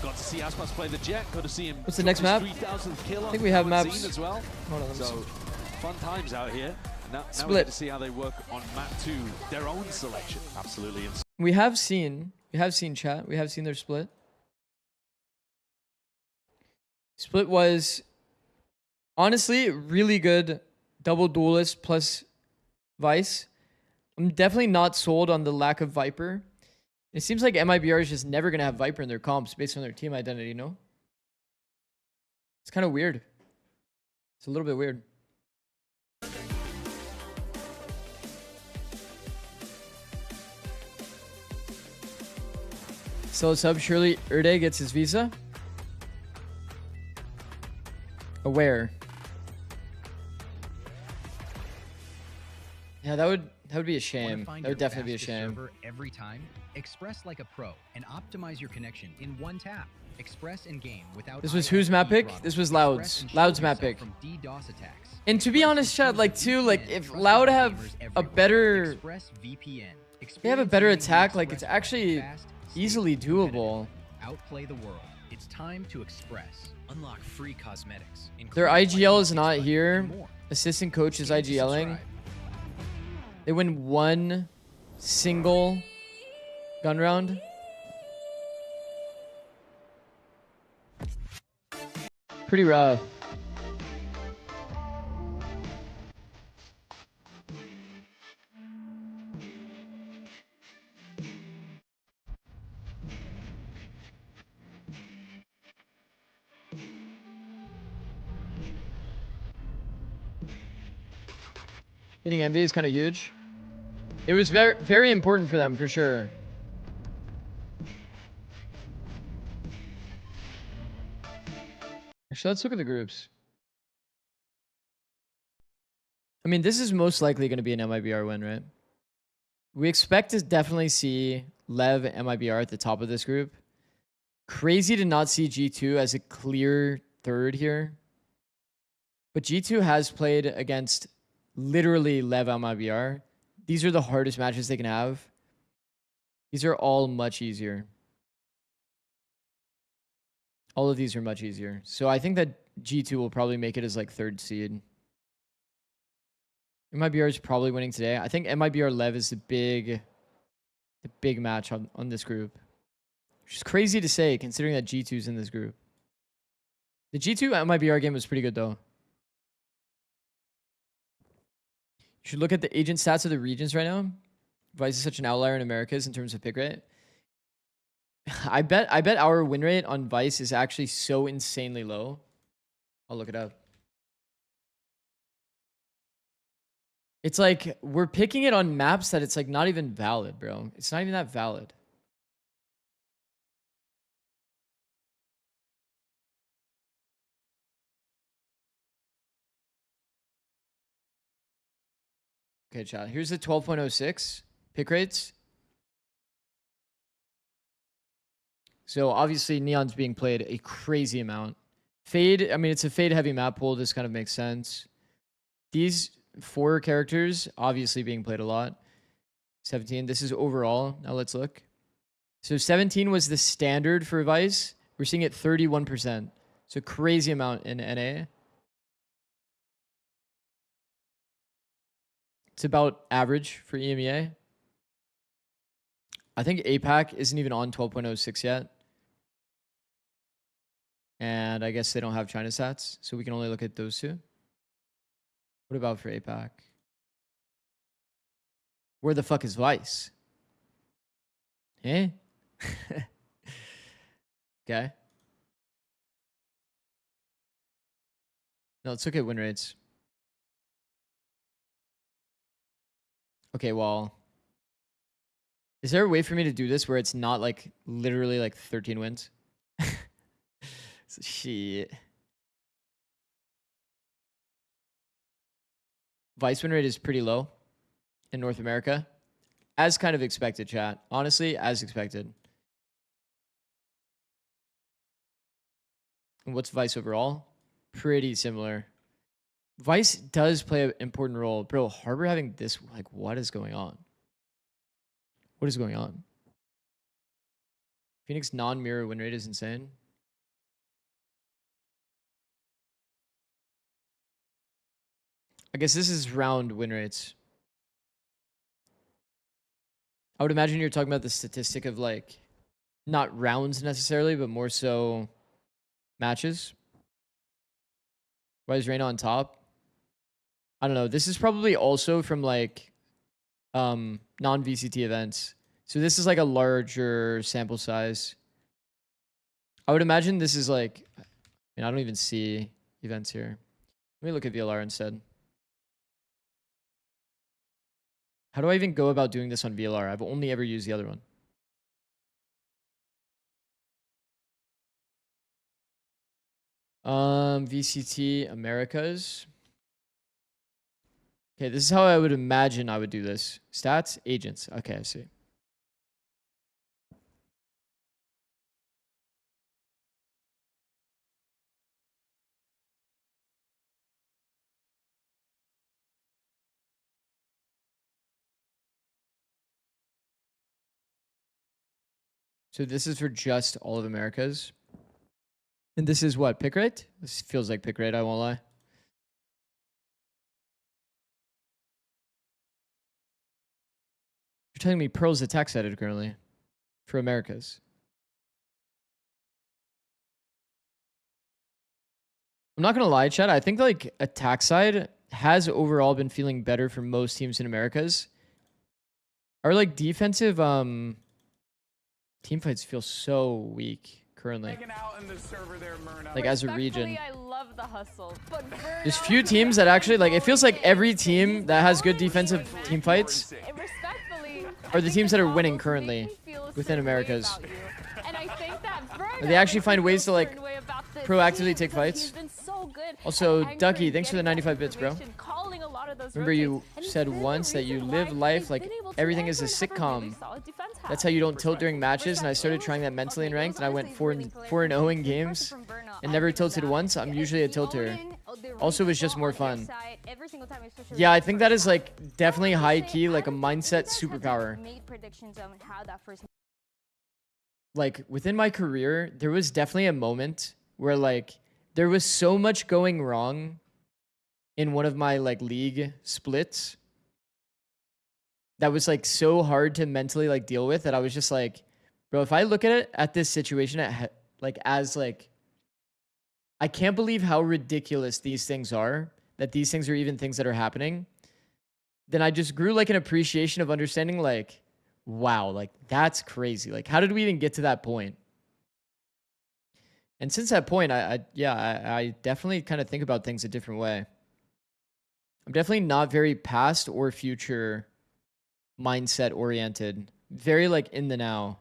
Got to see Aspas play the Jet. Got to see him. What's the next map? I think we have maps as well. So fun times out here. Now we Split. get to see how they work on map 2, their own selection. Absolutely. We have seen chat. We have seen their split. Split was honestly really good. Double duelist plus Vice. I'm definitely not sold on the lack of Viper. It seems like MIBR is just never going to have Viper in their comps based on their team identity, no? It's kind of weird. It's a little bit weird. So sub, surely Erde gets his visa? Aware. Yeah, that would be a shame. That would definitely be a shame. Every time, express like a pro and optimize your connection in one tap. Express in game without. This was whose map pick? This was Loud's. Loud's map pick. And to be honest, chat, like too, like if Loud have a better, they have a better attack, like it's actually easily doable. Outplay the world. It's time to express. Unlock free cosmetics. Their IGL is not here. Assistant coach is IGLing. They win one single gun round. Pretty rough. Hitting MV is kind of huge. It was very, very important for them, for sure. Actually, let's look at the groups. I mean, this is most likely going to be an MIBR win, right? We expect to definitely see Lev MIBR at the top of this group. Crazy to not see G2 as a clear third here. But G2 has played against literally Lev MIBR. These are the hardest matches they can have. These are all much easier. All of these are much easier. So I think that G2 will probably make it as like third seed. MIBR is probably winning today. I think MIBR Lev is the big match on this group. Which is crazy to say considering that G2's in this group. The G2 MIBR game was pretty good though. You should look at the agent stats of the regions right now. Vice is such an outlier in Americas in terms of pick rate. I bet our win rate on Vice is actually so insanely low. I'll look it up. It's like we're picking it on maps that it's like not even valid, bro. It's not even that valid. Okay, chat. Here's the 12.06 pick rates. So obviously Neon's being played a crazy amount. Fade, I mean, it's a fade heavy map pool. This kind of makes sense. These 4 characters obviously being played a lot. 17, this is overall. Now let's look. So 17 was the standard for Vice. We're seeing it 31%. So crazy amount in NA. It's about average for EMEA. I think APAC isn't even on 12.06 yet. And I guess they don't have China stats, so we can only look at those two. What about for APAC? Where the fuck is Vice? Eh? Okay. Now let's look at win rates. Okay, well, is there a way for me to do this where it's not like literally like 13 wins? Shit. Vice win rate is pretty low in North America. As kind of expected, chat. Honestly, as expected. And what's Vice overall? Pretty similar. Vice does play an important role. Bro, Harbor having this, like, what is going on? What is going on? Phoenix non-mirror win rate is insane. I guess this is round win rates. I would imagine you're talking about the statistic of like, not rounds necessarily, but more so matches. Why is Reyna on top? I don't know. This is probably also from like non-VCT events. So this is like a larger sample size. I would imagine this is like, I don't even see events here. Let me look at VLR instead. How do I even go about doing this on VLR? I've only ever used the other one. VCT Americas. Okay, this is how I would imagine I would do this. Stats, agents. Okay, I see. So this is for just all of Americas. And this is what, pick rate? This feels like pick rate, I won't lie. You're telling me Pearl's attack sided currently for Americas. I'm not going to lie, chat. I think like attack side has overall been feeling better for most teams in Americas. Our like defensive team fights feel so weak. currently. Like as a region. I love the hustle, but there's few teams that actually like. It feels like every team that has good defensive team fights are the teams that are winning currently within Americas. And I think that they actually find ways to like proactively take fights. Also, Ducky, thanks for the 95 bits, bro. Remember you said once that you live life like everything is a sitcom. That's how you don't tilt during matches, and I started trying that mentally in ranked, and I went 4-0 in games and never tilted once. I'm usually a tilter. Also, it was just more fun. Yeah, I think that is like definitely high key, like a mindset superpower. Like within my career, there was definitely a moment where like there was so much going wrong in one of my like league splits that was like so hard to mentally like deal with that I was just like, bro, if I look at it at this situation as I can't believe how ridiculous these things are, that these things are even things that are happening. Then I just grew like an appreciation of understanding like, wow, like that's crazy. Like, how did we even get to that point? And since that point, I definitely kind of think about things a different way. I'm definitely not very past or future mindset oriented. Very like in the now.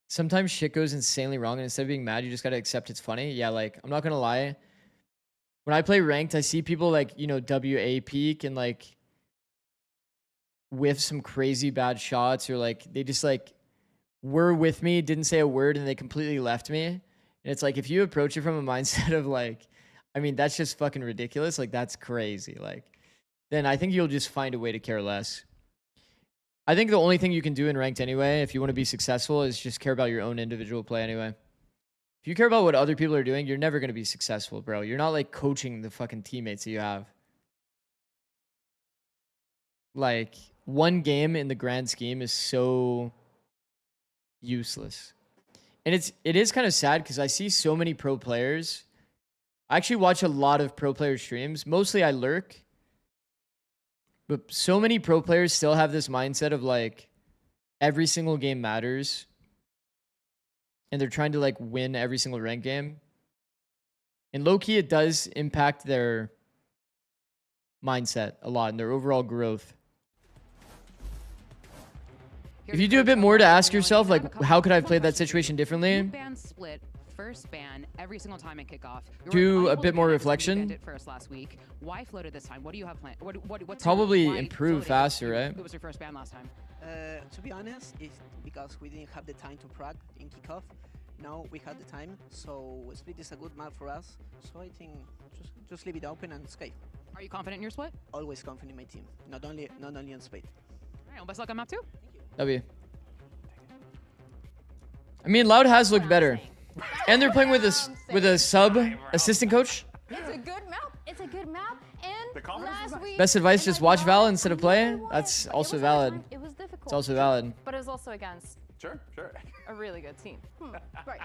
Sometimes shit goes insanely wrong, and instead of being mad, you just gotta accept it's funny. Yeah, like, I'm not gonna lie. When I play ranked, I see people like, you know, WA peak and like whiff some crazy bad shots, or like they just like were with me, didn't say a word, and they completely left me. And it's like, if you approach it from a mindset of like, I mean, that's just fucking ridiculous. Like, that's crazy. Like, then I think you'll just find a way to care less. I think the only thing you can do in ranked anyway, if you want to be successful, is just care about your own individual play anyway. If you care about what other people are doing, you're never going to be successful, bro. You're not like coaching the fucking teammates that you have. Like, one game in the grand scheme is so useless. And it is kind of sad because I see so many pro players. I actually watch a lot of pro player streams. Mostly I lurk. But so many pro players still have this mindset of like every single game matters. And they're trying to like win every single ranked game. And low key, it does impact their mindset a lot and their overall growth. If you do a bit more to ask yourself, like, how could I have played that situation differently? Ban split, first ban every single time in kickoff. Do a bit more reflection. It first last week. Why floated this time? What do you have planned? What's probably improve faster, right? Who was your first ban last time? To be honest, it's because we didn't have the time to practice in kickoff. Now we had the time, so split is a good map for us. So I think just leave it open and skate. Are you confident in your split? Always confident in my team, not only on split. All right, well, best luck on map 2. W. I mean, Loud has looked better, and they're playing with a sub assistant coach. It's a good map. It's a good map. And last week, best advice: just watch Val instead of play. That's also valid. It was difficult. It's also valid. But it was also against a really good team. Right.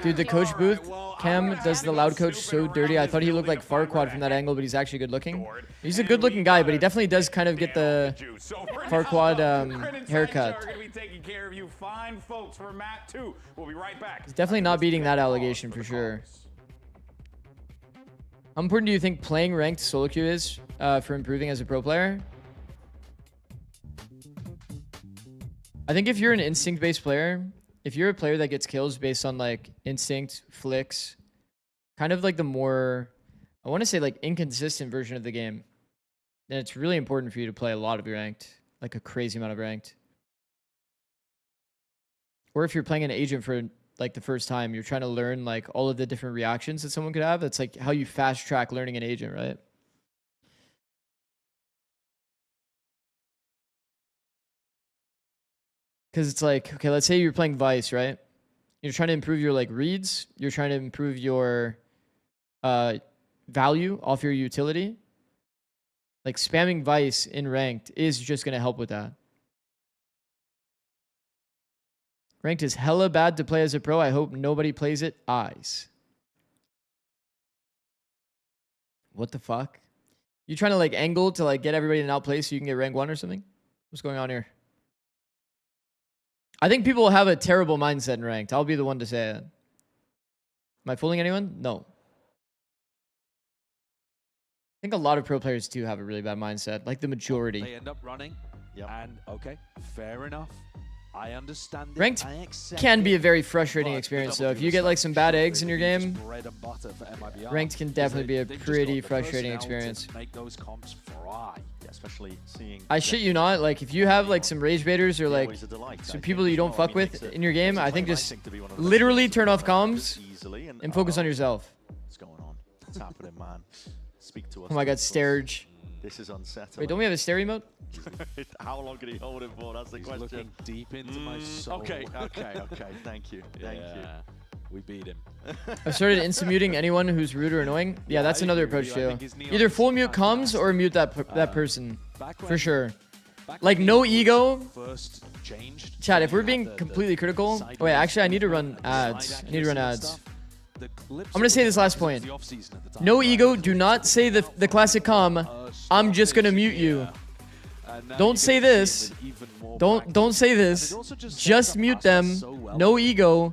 Dude, the coach booth cam does the Loud coach so dirty. I thought he looked like Farquaad from that angle, but he's actually good looking. He's a good looking guy, but he definitely does kind of get the Farquaad haircut. He's definitely not beating that allegation for sure. How important do you think playing ranked solo queue is for improving as a pro player? I think if you're an instinct-based player, if you're a player that gets kills based on like instinct, flicks, kind of like the more, I want to say like inconsistent version of the game, then it's really important for you to play a lot of ranked, like a crazy amount of ranked. Or if you're playing an agent for like the first time, you're trying to learn like all of the different reactions that someone could have. That's like how you fast track learning an agent, right? Because it's like, okay, let's say you're playing Vice, right? You're trying to improve your like reads. You're trying to improve your value off your utility. Like spamming Vice in ranked is just going to help with that. Ranked is hella bad to play as a pro. I hope nobody plays it. Eyes. What the fuck? You trying to like angle to like get everybody to outplay so you can get rank 1 or something? What's going on here? I think people have a terrible mindset in ranked. I'll be the one to say it. Am I fooling anyone? No. I think a lot of pro players do have a really bad mindset, like the majority. They end up running, and okay, fair enough. I understand it. Ranked can be a very frustrating experience, though. If you get like some bad eggs in your game, ranked can definitely be a pretty frustrating experience. Make those comps fry, especially seeing. I shit you not, like if you have like some rage baiters or like some people you don't fuck with in your game, I think just literally turn off comms and focus on yourself. What's going on? What's happening, man? Speak to us. Oh my god, Starge. This is unsettling. Wait, don't we have a stare emote? How long can he hold it for? That's the question. Looking deep into my soul. Okay. Thank you. Thank you. We beat him. I've started insta-muting anyone who's rude or annoying. Yeah, that's another approach too. Either full mute comms or mute that person. For sure. Like, no ego. Chat, if we're being completely critical... Oh, wait, actually, I need to run ads. I'm going to say this last point. No ego, do not say the classic comm, I'm just going to mute you. Don't say this. Don't say this. Just mute them. No ego.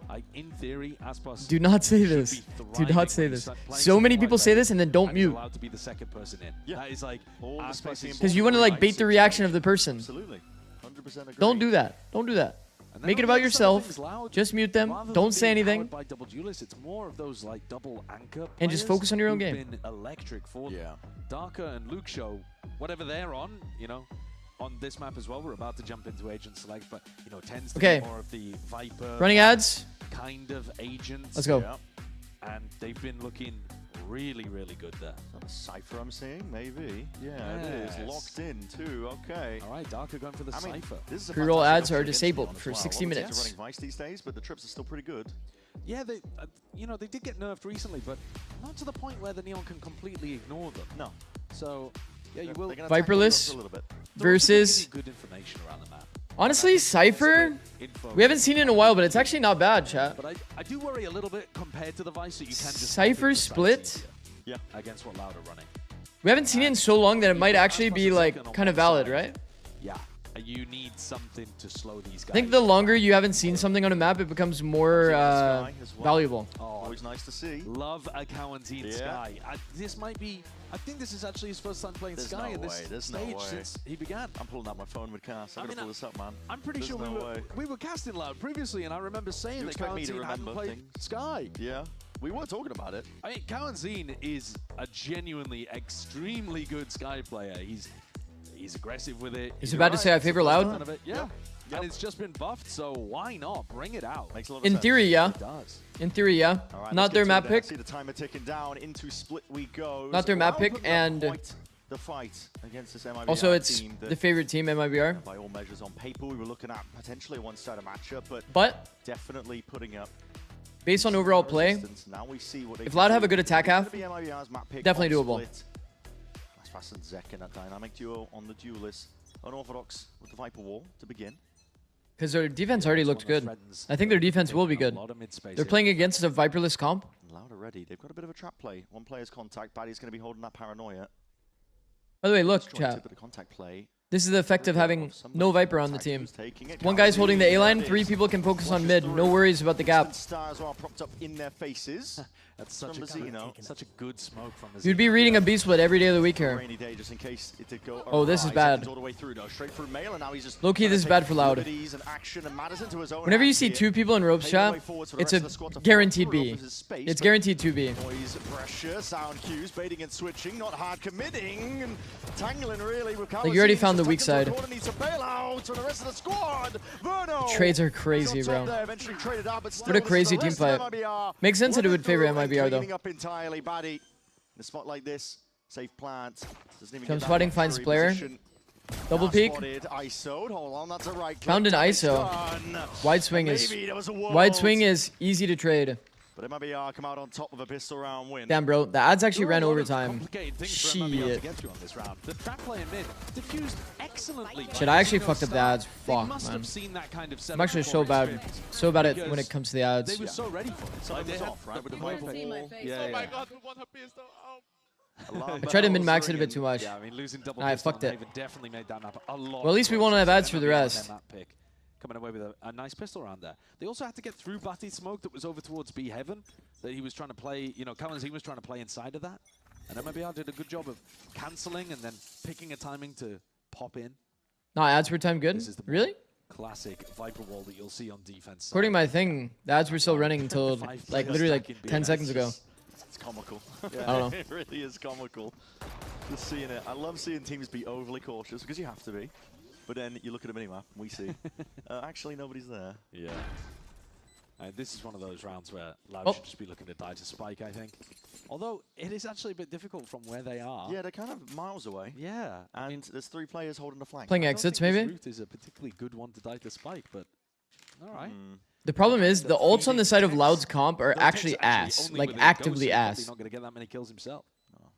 Do not say this. Do not say this. So many people say this and then don't mute. Because you want to like bait the reaction of the person. Don't do that. Don't do that. Make it about yourself. Just mute them. Don't say anything. And just focus on your own game. Electric for Darker and Luke Show, whatever they're on, you know, on this map as well. We're about to jump into agent select, but you know, tends to be more of the Viper. Running ads. Kind of agents. Let's go. And they've been looking really, really good there. Is that a Cypher I'm seeing? Maybe. Yeah, it is. Locked in too. Okay. All right, Darker going for the Cypher. Pre-roll ads are disabled for 60 minutes. Running Vice these days, but the trips are still pretty good. Yeah, they, you know, they did get nerfed recently, but not to the point where the Neon can completely ignore them. No. So, yeah, you will. Viperless versus. Good information around the map. Honestly, Cypher, we haven't seen it in a while, but it's actually not bad, chat. But I do worry a little bit compared to the Vice that you can just Cypher split. Yeah. Against what Loud are running. We haven't seen it in so long that it might actually be like kind of valid, right? Yeah. You need something to slow these guys. I think the longer you haven't seen something on a map, it becomes more valuable. Oh, always nice to see. Love a Cowanzine Sky. This might be. I think this is actually his first time playing Sky in this stage since he began. I'm pulling out my phone with cast. I'm gonna pull this up, man. I'm pretty sure we were casting Loud previously, and I remember saying that Cowanzine hadn't played Sky. Yeah. We were talking about it. I mean, Cowanzine is a genuinely extremely good Sky player. He's aggressive with it. He's about to say I favor Loud? Yeah. And it's just been buffed, so why not? Bring it out. Makes a lot of sense. In theory, yeah. It does. In theory, yeah. Right, not their map pick. See the timer ticking down. Into split we go. Not their map pick, and the fight against this MIBR also it's team the favorite team, MIBR. By all measures on paper, we were looking at potentially a one-sided matchup, but definitely putting up. Based on overall play, now we see what if Loud have a good attack half, definitely doable. Aspas and Zek in that dynamic duo on the duelist. Unorthodox with the Viper wall to begin. Because their defense already looked good. I think their defense will be good. They're playing against a Viperless comp. Loud already. They've got a bit of a trap play. One player's contact. Baddy's going to be holding that paranoia. By the way, look, chat. This is the effect of having no Viper on the team. One guy's holding the A line, 3 people can focus on mid. No worries about the gap. Stars are propped up in their faces. That's such a good smoke from the You'd be reading a B split every day of the week here. Oh, this is bad. Low-key, this is bad for Loud. Whenever you see 2 people in ropes, chat, it's a guaranteed B. It's guaranteed 2B. Like, you already found the weak side. The trades are crazy, bro. What a crazy team fight. Makes sense that it would favor MIBR, though. Up entirely, Baddy. In a spot like this, safe plant. Comes fighting, finds player. Double peek. Found an ISO. Wide swing is easy to trade. But MIBR come out on top of a pistol round win. Damn, bro. The ads actually ran overtime. Shit. Shit, I actually fucked up the ads. Fuck, man. I'm actually so bad. So bad at when it comes to the ads. They were so ready for it. So they off, right? With the oh my god, we won her pistol. I tried to min-max it a bit too much. Yeah, I mean, losing double I fucked it. definitely made that map a lot. Well, at least we won't have ads for the rest. coming away with a nice pistol round there. They also had to get through Batty smoke that was over towards B Heaven, that he was trying to play, you know, Kalamazin was trying to play inside of that. And MIBR did a good job of cancelling and then picking a timing to pop in. No, ads were time good? Really? Classic Viper wall that you'll see on defense. According to my thing, the ads were still running until like literally like 10 seconds ago. It's comical. Yeah, I don't know. It really is comical. Just seeing it. I love seeing teams be overly cautious because you have to be. But then you look at a minimap and we see actually nobody's there. Yeah. This is one of those rounds where Loud should just be looking to die to Spike, I think. Although it is actually a bit difficult from where they are. Yeah, they're kind of miles away. Yeah. And there's 3 players holding the flank. Playing exits, maybe? This route is a particularly good one to die to Spike, but all right. The problem is the ults on the side of Loud's comp are actually ass, like actively ass. He's not going to get that many kills himself.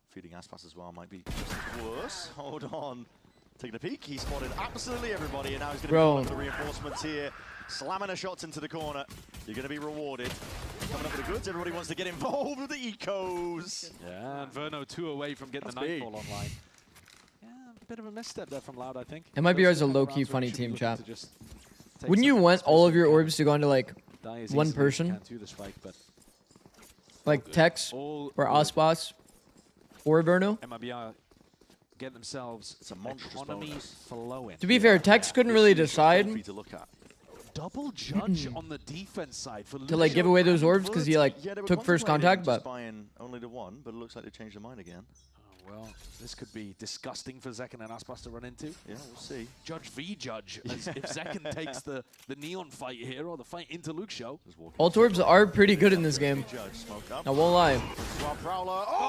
Feeding Aspas as well might be worse. Hold on. Taking a peek. He spotted absolutely everybody, and now he's going to be the reinforcements here. Slamming a shots into the corner. You're going to be rewarded. Coming up with the goods. Everybody wants to get involved with the ecos. Yeah, and Verno 2 away from getting the Nightfall online. Yeah, a bit of a misstep there from Loud, I think. MIBR is a low-key funny team, chat. Wouldn't you want all of your orbs to go into like one person? Like Tex or Aspas or Verno? MIBR get themselves a economy flowing. To be fair, Tex couldn't really decide double judge on the defense side for to like give away those orbs because he like took first contact, but only the one, but it looks like they changed their mind again. Oh, well, this could be disgusting for Zekken and Aspas to run into. Yeah, we'll see. Judge v Judge. As if Zekken takes the Neon fight here or the fight into Luke Show. Ult orbs are pretty good in this game. I won't lie.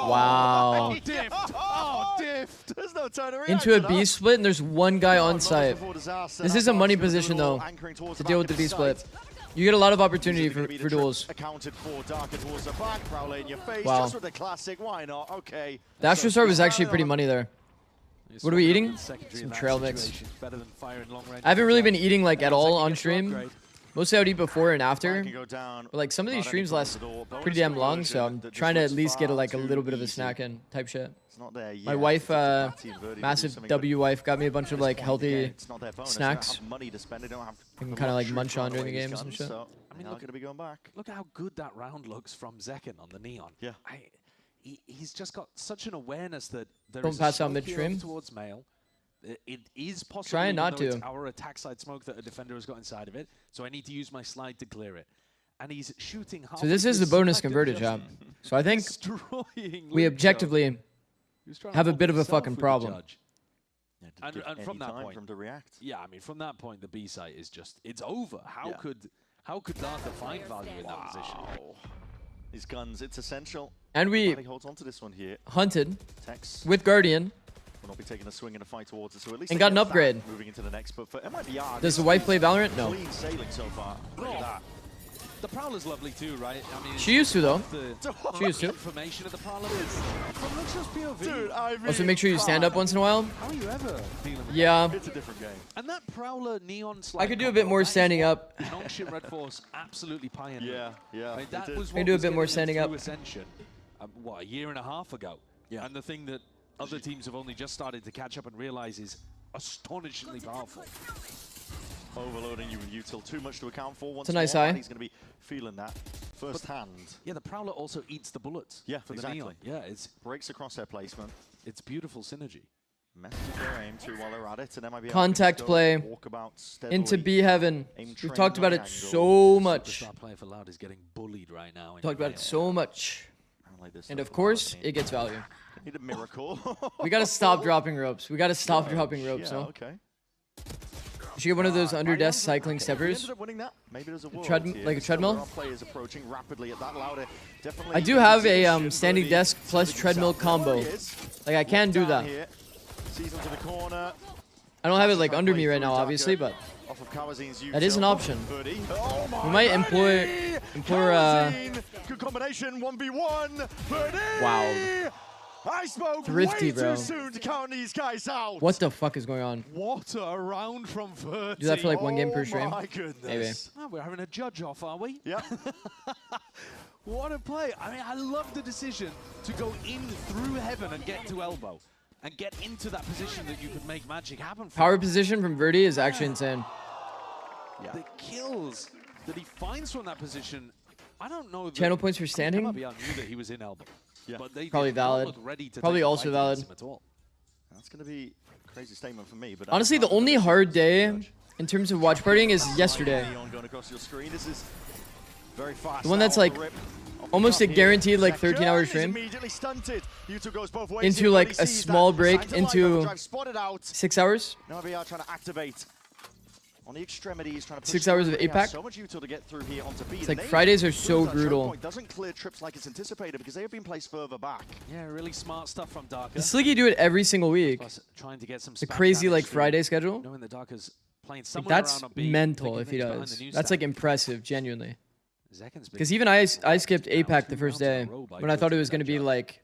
Wow. Diffed. There's no time to react. Into a B split and there's one guy on site. This is a money position though to deal with the B split. You get a lot of opportunity for duels. Accounted for, darker towards the back, Prowler in your face, wow. just with the classic, why not? Okay. The Astro Star was actually pretty money there. What are we eating? Some trail mix. I haven't really been eating like at all on stream. Mostly I would eat before and after. But like some of these streams last pretty damn long, so I'm trying to at least get like a little bit of a snack in type shit. My wife, massive W wife, got me a bunch of like healthy snacks. I can kind of like munch on during the games and shit. I mean, look how good that round looks from Zekken on the Neon. Yeah. He's just got such an awareness that there Don't is pass a out midstream towards Male. It is possible. Trying not to. It's our attack side smoke that a defender has got inside of it, so I need to use my slide to clear it. And he's shooting. So this is the bonus converted job. So I think we objectively have a bit of a fucking problem. And from that point, from to react. Yeah, I mean, from that point, the B site is just, it's over. How could Darker find value in that position? These guns, it's essential. And we holds on to this one here. Hunted Tex with Guardian. Will not be taking a swing and a fight towards it, so at least and got an upgrade. Moving into the next, but for MIBR, does the wife play Valorant? No. Clean sailing so far. Look at that. The Prowler's lovely too, right? I mean, she used to though. She used to. Information of the Prowler is from Luxio's POV. Dude, I mean, also, make sure you stand up once in a while. How are you ever dealing with yeah. It's a different game. And that Prowler Neon I could do a bit more standing up. Non-ship Red Force absolutely pioneered. Yeah. I mean, that was I can do a bit more standing up. Ascension, what, a year and a half ago? Yeah. And the thing that other teams have only just started to catch up and realize is astonishingly powerful. Overloading you with util too much to account for. Once it's a nice more, eye. He's going to be feeling that firsthand. Yeah, the Prowler also eats the bullets. Yeah, for exactly. the Neon. Yeah, it's breaks across their placement. It's beautiful synergy. Messes their aim too while they're at it, and MIBR contact play into B Heaven. We've talked about it so much. Superstar player for Loud is getting bullied right now. Talked about it so much. And of course, it gets value. Need a miracle. We gotta stop dropping ropes. We gotta stop dropping ropes. Yeah, no? okay. You should get one of those under desk cycling steppers. Maybe there's a like a treadmill. Players approaching rapidly at that Louder. I do have a standing desk plus treadmill combo. Like I can do that. I don't have it like under me right now, obviously, but that is an option. We might employ good combination 1v1. Wow. I spoke Thrifty, way bro. too soon to count these guys out. What the fuck is going on? What a round from Verti. Do that for like one game per stream? My goodness. Maybe. Oh, we're having a judge off, are we? Yeah. What a play. I mean, I love the decision to go in through Heaven and get to elbow. And get into that position that you could make magic happen from. Power position from Verti is actually insane. the kills that he finds from that position, I don't know. Channel points for standing? MIBR knew that he was in elbow. Yeah. But they probably did not valid. look ready to Probably take also valid. That's going to be a crazy statement for me. But honestly, the only hard day in terms of watch partying is yesterday. This is very fast. The one that's like almost a guaranteed like 13-hour stream into like a small break into 6 hours. Now MIBR trying to activate on the extremities, trying to push 6 hours of 8-pack. So much util to get through here onto B. It's like Fridays are so brutal. Doesn't clear trips like it's anticipated because they have been placed further back. Yeah, really smart stuff from Darker. Does Sliggy do it every single week? Trying to get some the crazy like Friday schedule. Knowing the Darker's playing like, that's mental if he does. That's like impressive, genuinely. Because even I skipped 8-pack the first day when I thought it was going to be like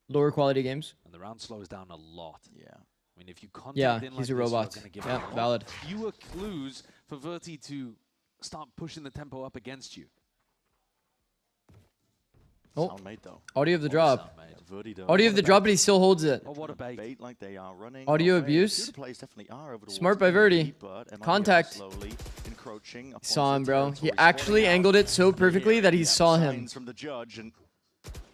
lower quality games. And the round slows down a lot. Yeah. I mean, if you contact he's a robot. Yeah, valid. Fewer clues for Verti to start pushing the tempo up against you. Oh, audio of the drop. Audio of the drop, but he still holds it. Oh, what a bait. Like they are running audio abuse. Smart by Verti. Contact. Saw him, bro. He actually angled it so perfectly that he saw him. From the judge, and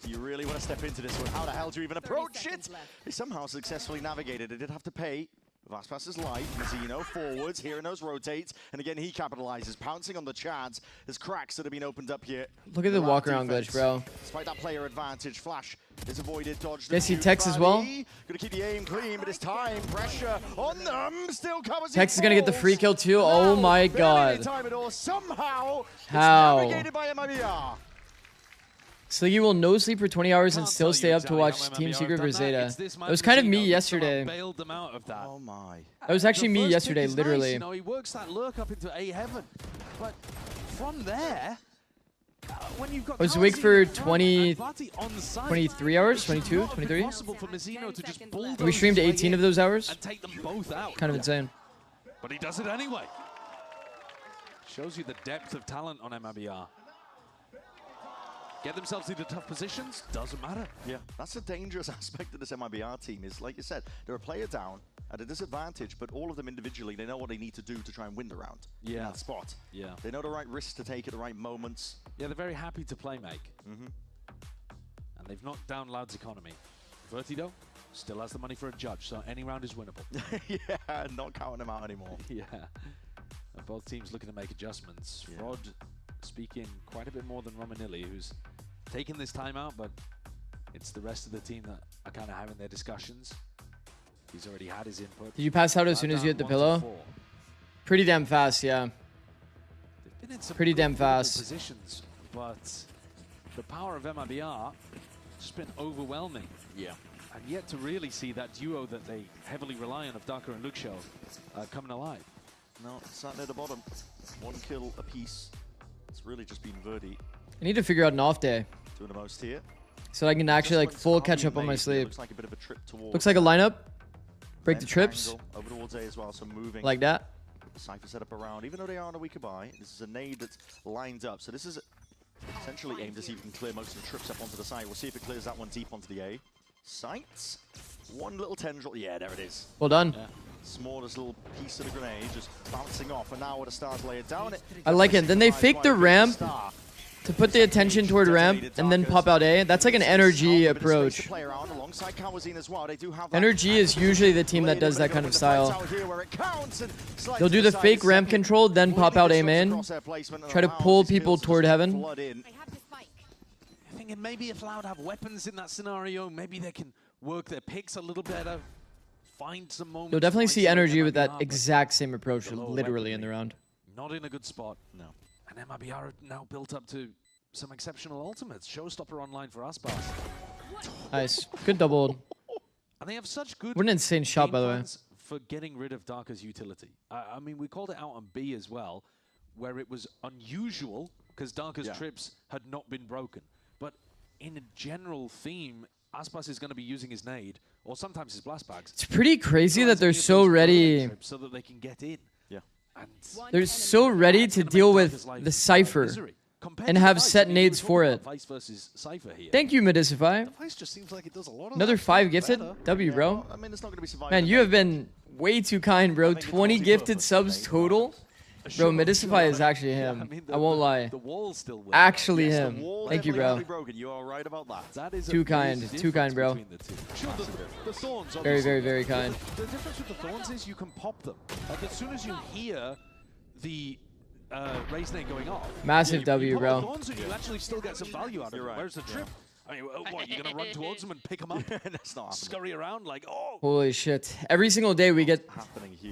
you really want to step into this one. How the hell do you even approach it? They somehow successfully navigated. They did have to pay Vaspas's life. Mazino forwards, hearing those rotates, and again he capitalizes, pouncing on the Chads. There's cracks that have been opened up here. Look at the walk around glitch, bro. Despite that player advantage, Flash is avoided, dodged. Guess he Tex as well. Gonna keep the aim clean, but it's time. Pressure on them. Still covers. Tex is gonna get the free kill too. Oh my god. Somehow, how? Navigated by MIBR. Sliggy will no sleep for 20 hours and still stay up to watch Team Secret vs Zeta. That was kind of me yesterday. Oh my. That was actually me yesterday, literally. You know, he works that lurk up into A heaven, but from there, when you've got I was awake for 23 hours, 22, 23. We streamed 18 of those hours. And take them both out. Kind of insane. But he does it anyway. Shows you the depth of talent on MIBR. Get themselves into tough positions, doesn't matter. Yeah, that's the dangerous aspect of this MIBR team is, like you said, they're a player down at a disadvantage, but all of them individually, they know what they need to do to try and win the round in that spot. Yeah. They know the right risks to take at the right moments. Yeah, they're very happy to play make. And they've knocked down Loud's economy. Verti, though, still has the money for a judge, so any round is winnable. Yeah, not counting them out anymore. Yeah. And both teams looking to make adjustments. Rod speaking quite a bit more than Romanilli, who's taking this time out, but it's the rest of the team that are kind of having their discussions. He's already had his input. Did you pass out as soon as you hit the pillow? Pretty damn fast, yeah. They've been in some pretty damn fast positions, but the power of MIBR has been overwhelming. Yeah. And yet to really see that duo that they heavily rely on of Darker and Luxio coming alive. No, sat near the bottom. One kill apiece. It's really just been Verti. I need to figure out an off day. Doing the most here. So I can actually like full catch up on my sleep. Looks like a bit of a trip towards. Looks like a lineup. Break the trips. Over towards A as well, so moving. Like that. Cypher set up around, even though they are on a weaker buy. This is a nade that's lined up. So this is essentially aimed to see if we can clear most of the trips up onto the side. We'll see if it clears that one deep onto the A. Sights. One little tendril. Yeah, there it is. Well done. Yeah. Smallest little piece of the grenade just bouncing off, and now with the stars layered down it. I like it. Then they fake the ramp to put the attention toward ramp and then pop out A. That's like an NRG approach. NRG is usually the team that does that kind of style. They'll do the fake ramp control, then pop out A main. Try to pull people toward heaven. Thinking maybe if Loud have weapons in that scenario, maybe they can work their picks a little better. Find some moments. You'll definitely see NRG with that exact same approach, literally in the round. Not in a good spot. No. And MIBR are now built up to some exceptional ultimates. Showstopper online for Aspas. Nice. Good double. And they have such good. What an insane shot, by the way. For getting rid of Darker's utility. I mean, we called it out on B as well, where it was unusual because Darker's trips had not been broken. But in a general theme, Aspas is going to be using his nade, or sometimes his blast bags. It's pretty crazy that they're so ready. So that they can get in. Yeah. And they're so ready to deal with the Cypher and have set nades for it. Thank you, Medicify. Another 5 gifted. W, bro. Man, you have been way too kind, bro. 20 gifted subs total Bro, Midify is actually him. I, mean, I won't lie. The wall's still working. Actually him. Thank you, bro. You are right about that. That is too kind, bro. Sure, the thorns. Very, very, very kind. The difference with the thorns is you can pop them. Like as soon as you hear the raise name going off, massive W, you bro. Thorns and you actually still get some value out of it. Right. Whereas the trip, I mean, what, you're gonna run towards them and pick them up? That's not scurry around like, oh. Holy shit! Every single day we get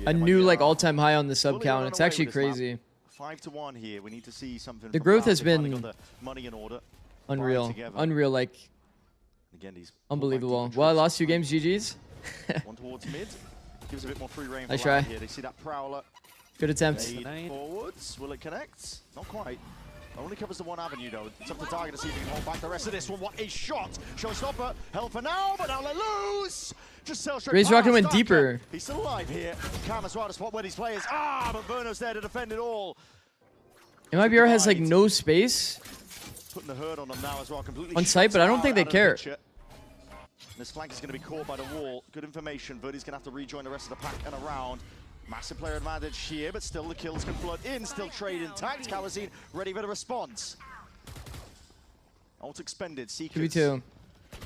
a new like all-time high on the sub count. It's actually crazy. 5-1 here. We need to see something. The growth has been money in order. Unreal. Unreal, like again, these unbelievable. Well, I lost 2 games. GG's. One towards mid. Gives a bit more free reign. Nice try. Here. They see that prowler. Good attempts. Forwards. Will it connect? Not quite. Only covers the one avenue though. It's up to Target to see if he can hold back the rest of this one. What a shot! Showstopper. Held for now, but now let loose. Just sell straight. Raise Rocket went deeper. He's still alive here. Calm as well to spot where these players. Ah, but Verno's there to defend it all. MIBR has like no space. Putting the hurt on them now as well. Completely on site, but I don't think they care. This flank is going to be caught by the wall. Good information. Verdi's going to have to rejoin the rest of the pack and around. Massive player advantage here, but still the kills can flood in. Still trade intact. Kalazine ready for the response. Ult expended. Seekers. 2v2.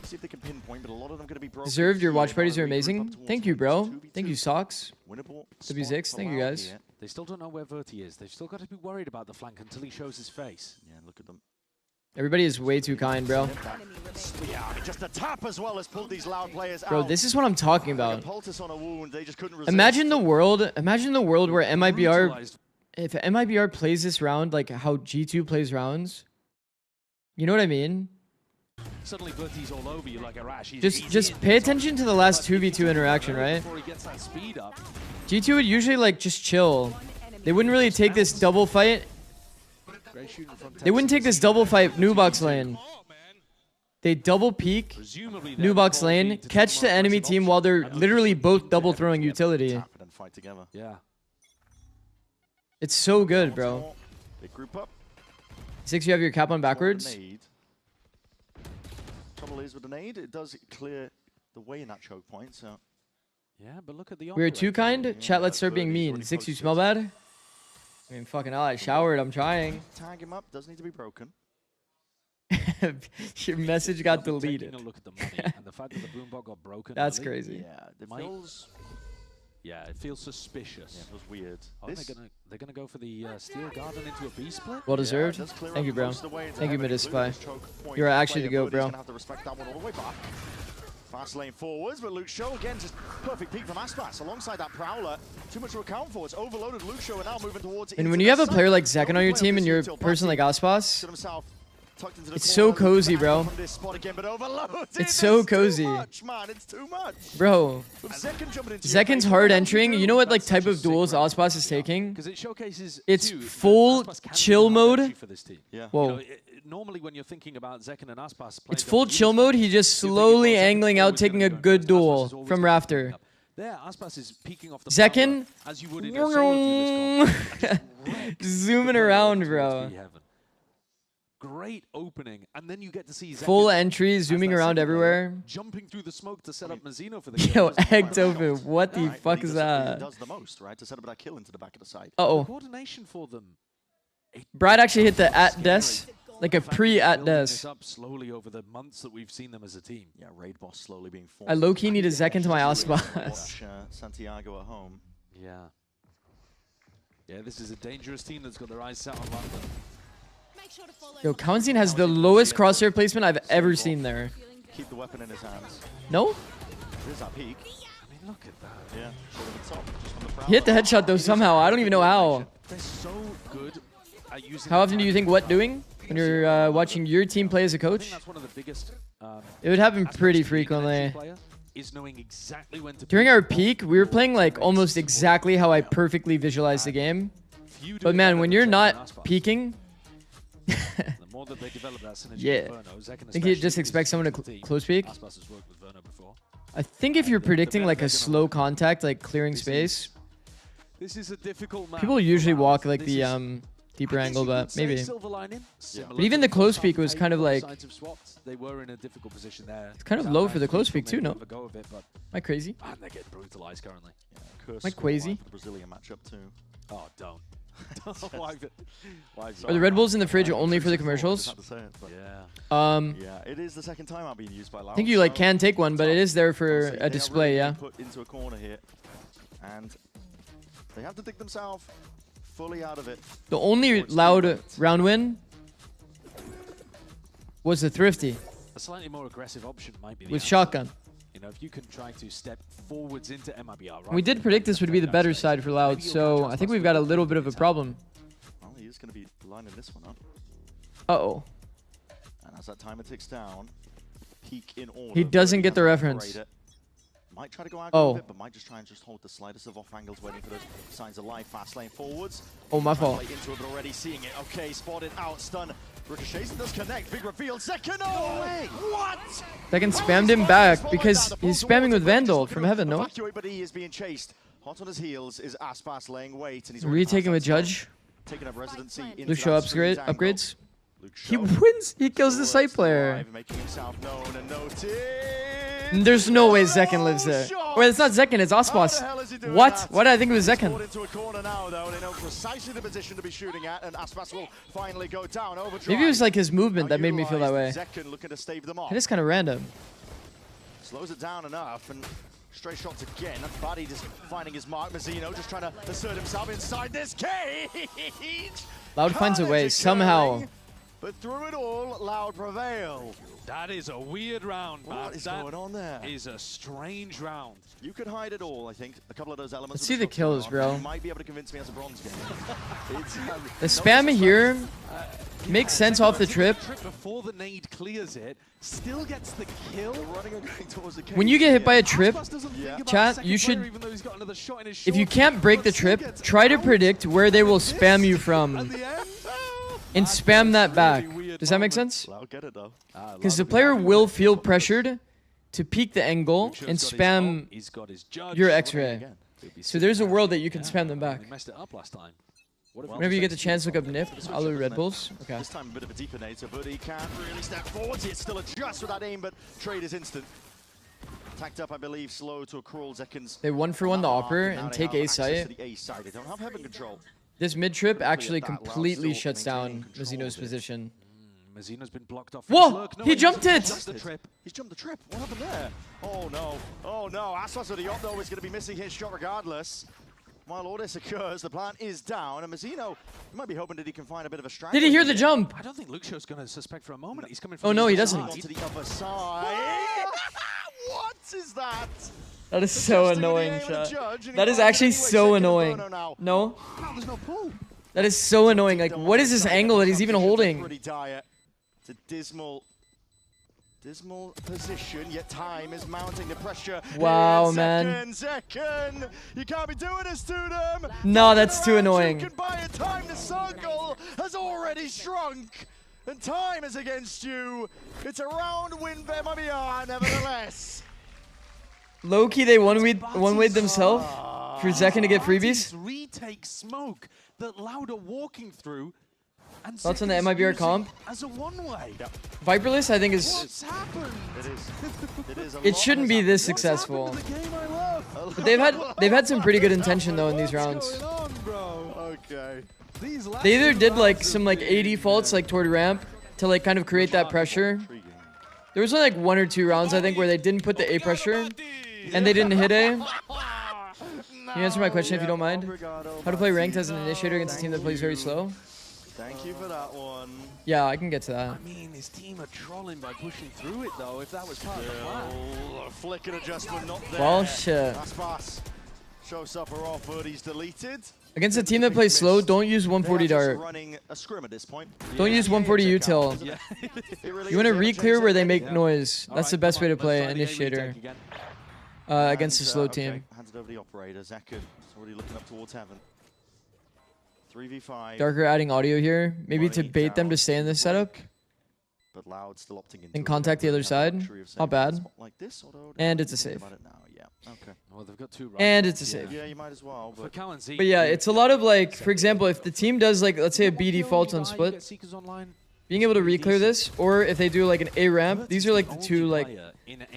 See if they can pinpoint, but a lot of them going to be broken. Deserved. Your watch parties are amazing. Thank you, bro. Thank you, Socks. W6. Thank you, guys. They still don't know where Verti is. They've still got to be worried about the flank until he shows his face. Yeah, look at them. Everybody is way too kind, bro. Yeah, just a tap as well as pulled these loud players out. Bro, this is what I'm talking about. On a wound, they just couldn't resist. Imagine the world where MIBR, if MIBR plays this round like how G2 plays rounds, you know what I mean? Suddenly Verti's all over you like a rash. Just pay attention to the last 2v2 interaction, right? G2 would usually like just chill. They wouldn't really take this double fight. They wouldn't take this double fight new box lane. They double peek new box lane, catch the enemy team while they're literally both double throwing utility. Yeah. It's so good, bro. They group up. 6, you have your cap on backwards. Trouble is with the nade, it does clear the way in that choke point, so. Yeah, but look at the We're too kind. Chat, let's start being mean. 6, you smell bad? I mean, fucking hell, I showered. I'm trying. Tag him up. Does need to be broken. Your message got deleted. Taking a look at the money and the fact that the boombot got broken. That's crazy. Yeah, it feels suspicious. Yeah, it feels weird. Oh, they're gonna go for the steel garden into a B split. Well deserved. Thank you, bro. Thank you, Midify. You're actually the GOAT, bro. Fast lane forwards, but Luke Show again, just perfect peek from Aspas alongside that Prowler. Too much to account for. It's overloaded Luke Show and now moving towards. And when you have a player like Zekken on your team and you're a person like Aspas, it's so cozy, bro. It's so cozy. It's too much. Bro, Zekken's hard entering. You know what like type of duels Aspas is taking? Because it showcases it's full chill mode. Whoa. Normally when you're thinking about Zekken and Aspas, it's full chill mode. He just slowly angling out, taking a good duel from Rafter. There, Aspas is peeking off the Zekken, as you would in a solo zooming around, bro. Great opening, and then you get to see Zekken full entry, zooming around everywhere. Jumping through the smoke to set up Mazzino for the kill. Yo, egged open. What the fuck is that? He does the most, right? To set up that kill into the back of the side. Uh-oh. Coordination for them. Brad actually hit the at des. Like a pre-at des. Up slowly over the months that we've seen them as a team. Yeah, raid boss slowly being formed. I low-key need a Zekken to my Aspas. Santiago at home. Yeah. Yeah, this is a dangerous team that's got their eyes set on London. Yo, Kalazine has the lowest crosshair placement I've ever seen there. Keep the weapon in his hands. No? There's that peak. I mean, look at that. Yeah. Top, he hit the headshot though somehow. I don't even know how. They're so good at using. How often do you think what doing? When you're watching your team play as a coach? That's one of the biggest, it would happen pretty frequently. Is knowing exactly when to during our peak, we were playing like almost exactly how I perfectly visualized the game. But man, when you're not peaking, yeah, I think you just expect someone to close peek. I think if you're predicting like a slow contact, like clearing space, this is a difficult map. People usually walk like the deeper angle, but maybe. But even the close peek was kind of like. They were in a difficult position there. It's kind of low for the close peek too, no? Am I crazy? And they're getting brutalized currently. Am I crazy? Brazilian matchup too. Oh, don't. Are the Red Bulls in the fridge only for the commercials? Yeah, it is the second time I'm being used by Loud. I think you like can take one, but it is there for a display, yeah. Put into a corner here, and they have to dig themselves fully out of it. The only Loud round win was the Thrifty. A slightly more aggressive option might be the with answer. shotgun. You know, if you can try to step forwards into MIBR. Right, We did predict this would be the better side for Loud, so I think we've got a little bit of a problem. Well, he is going to be lining this one up. Uh-oh. And as that timer ticks down, peak in order. He doesn't get the reference. Might try to go out Oh. with it, but might just try and just hold the slightest of off angles, waiting for those signs of life. Fast lane forwards. Oh, my fault. Into it, but already seeing it. Okay, spotted out, stun. Ricochets does connect. Big reveal. Second. No way. What? Second spammed him back because he's spamming with Vandal from heaven, no? But he is being chased. Hot on his heels is Aspas laying wait, and he's Retaking with Judge. Taking up residency. Lucio upgrades. He wins. He kills the site player. Making himself known and noticed. There's no way Zekken lives there. Wait, it's not Zekken, it's Aspas. What? Why did I think it was Zekken? Into a corner now, though. They know precisely the position to be shooting at, and Aspas will finally go down. Overdrive. Maybe it was like his movement that made me feel that way. Zekken looking to stave them off. It is kind of random. Slows it down enough, and stray shots again. Buddy just finding his mark. Mazzino just trying to assert himself inside this cage. Loud finds a way somehow. But through it all, Loud prevail. That is a weird round, man. What is going on there? Is a strange round. You could hide it all, I think. A couple of those elements. Let's see the kills, bro. You might be able to convince me as a bronze game. The spam here makes sense off the trip. Before the nade clears it, still gets the kill. When you get hit by a trip, chat, you should, if you can't break the trip, try to predict where they will spam you from. And spam that back. Does that make sense? Because the player will feel pressured to peek the angle and spam your X-ray. So there's a world that you can spam them back. Whenever you get the chance, look up Nip, Alu Red Bulls. Okay. This time a bit of a deepenator, but he can't really step forwards. It's still adjust with that aim, but trade is instant. Tacked up, I believe, slow to a crawl. Zekkens. They 1-for-1 the Opper and take A site. They don't have heaven control. This mid-trip actually completely shuts down Mazzino's position. Mazzino's been blocked off. Whoa! He jumped it! He's jumped the trip. What happened there? Oh no. Oh no. Aspas with the op, though, is going to be missing his shot regardless. While all this occurs, the plant is down, and Mazzino might be hoping that he can find a bit of a strike. Did he hear the jump? I don't think Lucio's going to suspect for a moment. He's coming from oh no, he doesn't. To the other side. What is that? That is so annoying, chat. That is actually so annoying. No? There's no pull. That is so annoying. Like, what is this angle that he's even holding? It's a dismal position, yet time is mounting the pressure. Wow, man. Zekken, you can't be doing this to them. No, that's too annoying. Time the circle has already shrunk, and time is against you. It's a round win for MIBR, nevertheless. Low-key, they one-wayed themselves for Zekken to get freebies. Retake smoke that Loud are walking through. And Thoughts on the MIBR comp? As a one-way. Viperless, I think, is... What's happened? It is. It shouldn't be this successful. But they've had some pretty good intention, though, in these rounds. Okay. They either did, like, some, like, A defaults, like, toward ramp to, like, kind of create that pressure. There was only, like, 1 or 2 rounds, I think, where they didn't put the A pressure. And they didn't hit A. Can you answer my question if you don't mind? How to play ranked as an initiator against a team that plays very slow? Thank you for that one. Yeah, I can get to that. I mean, his team are trolling by pushing through it, though, if that was part of the plan. A flick and adjustment not there. Well, shit. Aspas showstopper off, but he's deleted. Against a team that plays slow, don't use 140 dart. Running a scrim at this point. Don't use 140 util. You want to re-clear where they make noise. That's the best way to play initiator against a slow team. Hands it over the operator. Zekken already looking up towards heaven. 3v5. Darker adding audio here, maybe to bait them to stay in this setup. But Loud still opting in. And contact the other side. Not bad. And it's a save. Okay. Well, they've got 2 and it's a save. Yeah, you might as well. But yeah, it's a lot of like, for example, if the team does like, let's say a B default on split. Being able to re-clear this, or if they do like an A ramp, these are like the two like...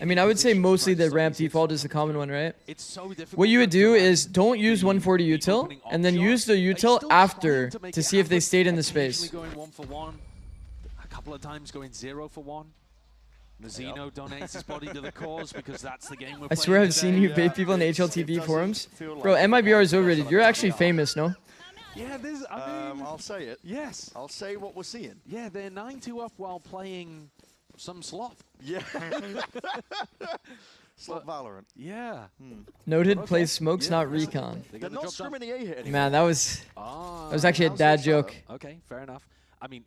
I mean, I would say mostly the ramp default is the common one, right? What you would do is don't use 140 util, and then use the util after to see if they stayed in the space. Going 1 for 1, a couple of times going 0 for 1. Mazino donates his body to the cause because that's the game we're playing. I swear I've seen you bait people in HLTV forums. Bro, MIBR is overrated. You're actually famous, no? Yeah, this. I mean, I'll say it. Yes. I'll say what we're seeing. Yeah, they're 9-2 up while playing some sloth. Yeah. Sloth Valorant. Yeah. Noted, plays smokes, not recon. They're not scrimming the A hit anymore. Man, that was actually a dad joke. Okay, fair enough. I mean,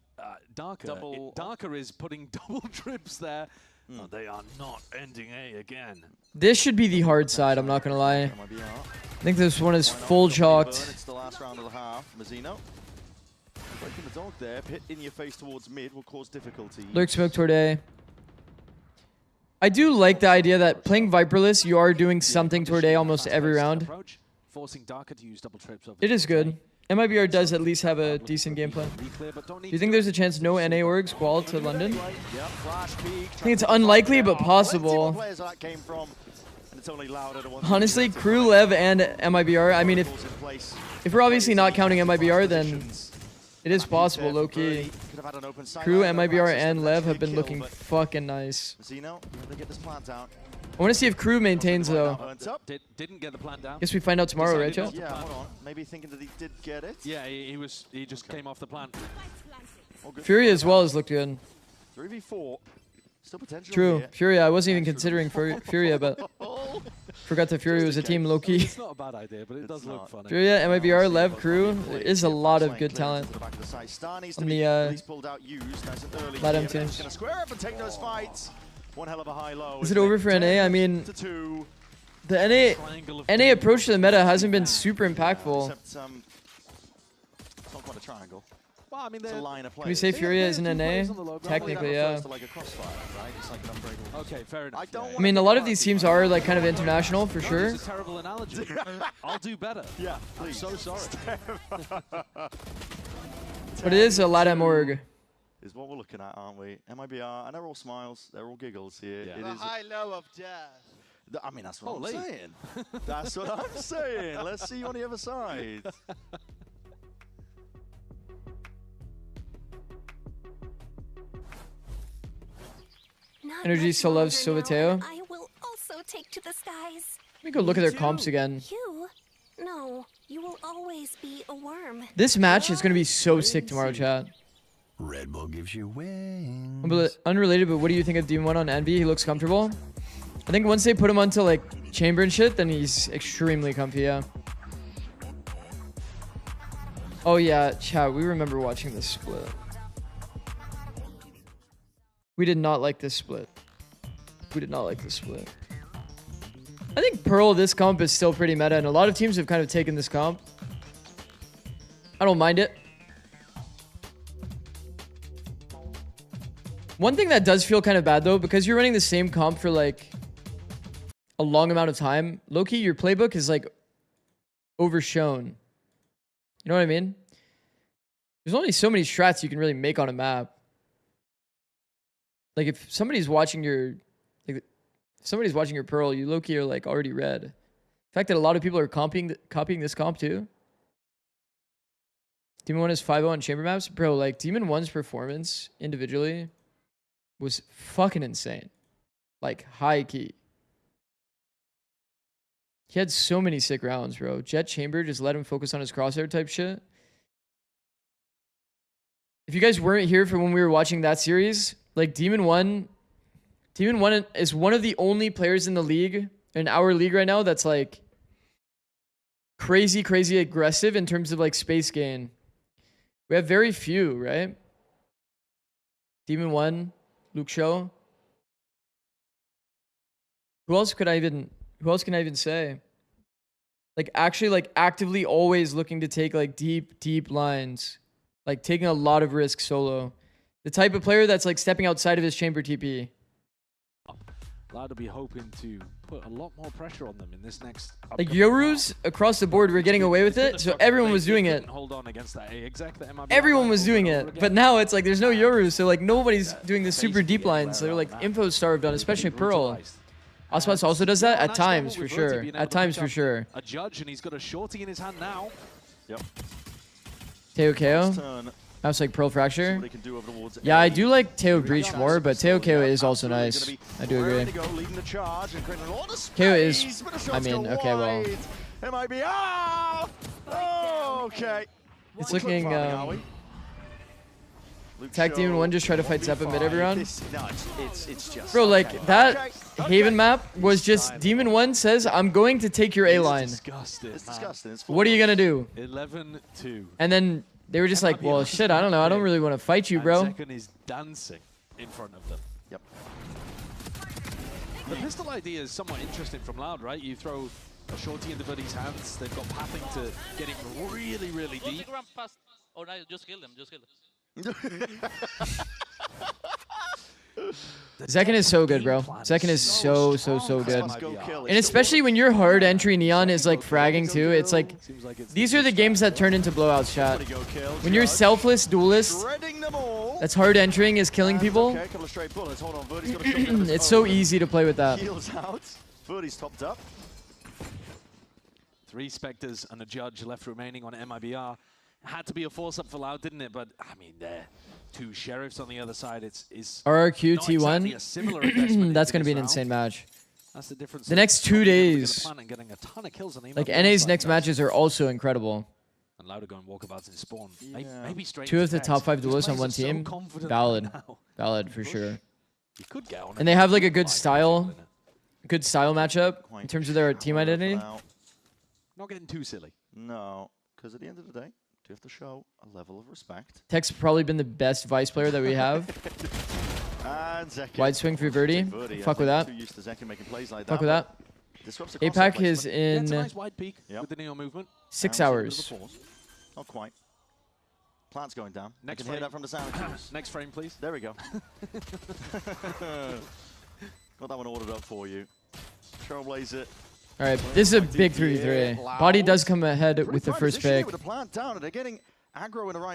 Darker is putting double trips there. Oh, they are not ending A again. This should be the hard side, I'm not going to lie. I think this one is full chalked. It's the last round of the half. Mazino breaking the dog there. Hit in your face towards mid will cause difficulty. Lurk smoke toward A. I do like the idea that playing Viperless, you are doing something toward A almost every round. Forcing Darker to use double trips over it is good. MIBR does at least have a decent game plan. Do you think there's a chance no NA orgs qual to London? I think it's unlikely, but possible. Honestly, Crew, Lev, and MIBR, I mean, if we're obviously not counting MIBR, then it is possible, low-key. Crew, MIBR, and Lev have been looking fucking nice. I want to see if Crew maintains, though. Didn't get the plan down. Guess we find out tomorrow, right, chat? Yeah, hold on. Maybe thinking that he did get it. Yeah, he just came off the plan. Fury as well has looked good. 3v4. Still potential. True. Here. Fury, I wasn't even considering Fury, but forgot that Fury was a team low-key. It's not a bad idea, but it does look funny. Fury, MIBR, Lev, Crew. There is a lot of good talent on the LATAM teams. Gonna square up and take those fights. One hell of a high-low. Is it over for NA? I mean, the NA approach to the meta hasn't been super impactful. It's not quite a triangle. Well, I mean, it's a line of Can we say Furia is an NA? Technically, yeah. Okay, fair enough. I mean, a lot of these teams are like kind of international for sure. That's a terrible analogy. I'll do better. Yeah, please. I'm so sorry. But it is a LATAM org. Is what we're looking at, aren't we? MIBR, and they're all smiles, they're all giggles here. Yeah. The high-low of death. I mean, that's what I'm saying. That's what I'm saying. Let's see you on the other side. Energy still loves Silvateo. I will also take to the skies. Let me go look at their comps again. You? No, you will always be a worm. This match is going to be so sick tomorrow, chat. Red Bull gives you wings. Unrelated, but what do you think of Demon 1 on Envy? He looks comfortable. I think once they put him onto like chamber and shit, then he's extremely comfy, yeah. Oh yeah, chat, we remember watching this split. We did not like this split. We did not like this split. I think Pearl, this comp is still pretty meta, and a lot of teams have kind of taken this comp. I don't mind it. One thing that does feel kind of bad, though, because you're running the same comp for, like, a long amount of time, low-key, your playbook is, like, overshown. You know what I mean? There's only so many strats you can really make on a map. Like, if somebody's watching your... Like, if somebody's watching your Pearl, you low-key are, like, already red. The fact that a lot of people are copying this comp, too. Demon 1 is 5-0 on chamber maps. Bro, like, Demon 1's performance individually was fucking insane. Like, high key. He had so many sick rounds, bro. Jet Chamber just let him focus on his crosshair type shit. If you guys weren't here for when we were watching that series, like, Demon 1 is one of the only players in the league, in our league right now, that's, like, crazy aggressive in terms of, like, space gain. We have very few, right? Demon 1, Luke Show. Who else can I even say? Like, actually, like, actively always looking to take, like, deep lines. Like, taking a lot of risks solo. The type of player that's, like, stepping outside of his chamber TP. Loud will be hoping to put a lot more pressure on them in this next. Like Yorus across the board were getting away with it, so everyone was doing it. Hold on against that exec that MIBR everyone was doing it, but now it's like there's no Yorus, so like nobody's doing the super deep lines. So they're like info starved on, especially Pearl. Ospas also does that at times for sure. At times for sure. A judge, and he's got a shorty in his hand now. Yep. Teo KO. That's like Pearl Fracture. Yeah, I do like Teo Breach more, but Teo KO is also nice. I do agree. KO is, I mean, okay, well. Okay. It's looking, Tag Demon 1 just try to fight Zeppa mid every round. Bro, like, that Haven map was just Demon 1 says, I'm going to take your A line. It's disgusting. What are you gonna do? 11-2. And then they were just like, well, shit, I don't know. I don't really want to fight you, bro. Second is dancing in front of them. Yep. The pistol idea is somewhat interesting from Loud, right? You throw a shorty into Buddy's hands. They've got pathing to get him really, really deep. Oh, no, just kill them. Just kill them. Zekin is so good, bro. Zekin is so good. And especially when your hard entry Neon is like fragging too, it's like, these are the games that turn into blowouts, chat. When you're selfless duelist, that's hard entering is killing people. It's so easy to play with that. Verdi's topped up. 3 Spectres and a judge left remaining on MIBR. Had to be a force-up for Loud, didn't it? But, I mean, there. 2 Sheriffs on the other side. It's RRQ T1. That's going to be an insane match. That's the difference. The next 2 days. Like, NA's next matches are also incredible. And Loud are going walkabouts in spawn. Maybe straight 2 of the top 5 duelists on one team. Valid. Valid, for sure. You could get on and they have, like, a good style matchup in terms of their team identity. Not getting too silly. No, because at the end of the day, you have to show a level of respect. Tech's probably been the best Vice player that we have. Wide swing for Verdi. Fuck with that. Fuck with that. APAC is in nice wide peak with the Neo movement. 6 hours. Not quite. Plant's going down. Next I can hear that from the sound. Next frame, please. There we go. Got that one ordered up for you. Trailblaze it. All right, this is a big 3v3. Body does come ahead with the first pick.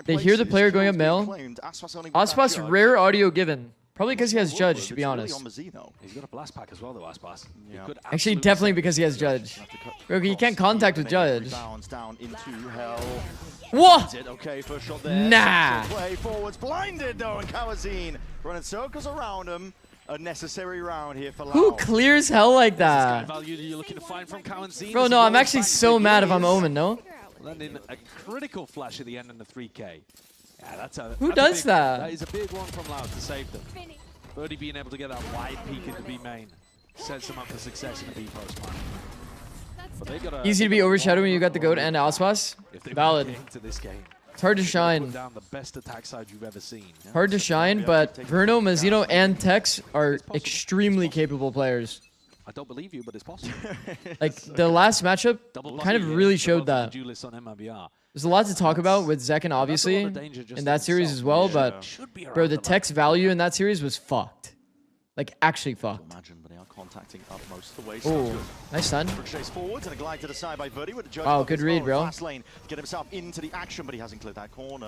They hear the player going up male. Aspas rare audio given. Probably because he has Judge, to be honest. He's got a blast pack as well, though, Aspas. Actually, definitely because he has Judge. Bro, he can't contact with Judge. What? Nah. Forwards blinded though, and Kawazine running circles around him. A necessary round here for Loud. Who clears hell like that? Bro, no, I'm actually so mad if I'm Omen, no? Landing a critical flash at the end in the 3K. Yeah, that's a. Who does that? That is a big one from Loud to save them. Birdie being able to get that wide peek into B main sets them up for success in the B post, man. Easy to be overshadowed when you got the goat and Aspas. Valid. It's hard to shine. Down the best attack side you've ever seen. Hard to shine, but Verno, Mazzino, and Tex are extremely capable players. I don't believe you, but it's possible. Like, the last matchup kind of really showed that. There's a lot to talk about with Zekin, obviously, in that series as well, but, bro, the Tex value in that series was fucked. Like, actually fucked. Oh, nice stun. Wow, good read, bro.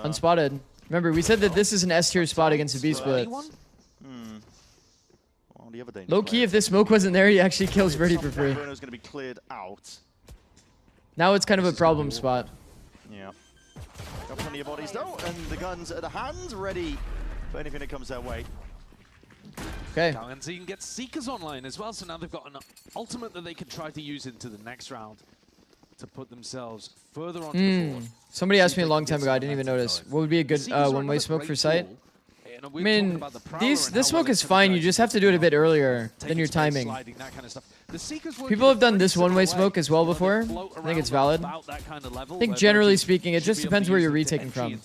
Unspotted. Remember, we said that this is an S tier spot against a B split. Low key, if this smoke wasn't there, he actually kills Verdi for free. Now it's kind of a problem spot. Yeah. Got plenty of bodies though, and the guns at the hands ready for anything that comes their way. Okay. And so you can get Seekers online as well, so now they've got an ultimate that they can try to use into the next round to put themselves further onto the board. Somebody asked me a long time ago, I didn't even notice. What would be a good one-way smoke for sight? I mean, this smoke is fine, you just have to do it a bit earlier than your timing. People have done this one-way smoke as well before. I think it's valid. I think generally speaking, it just depends where you're retaking from.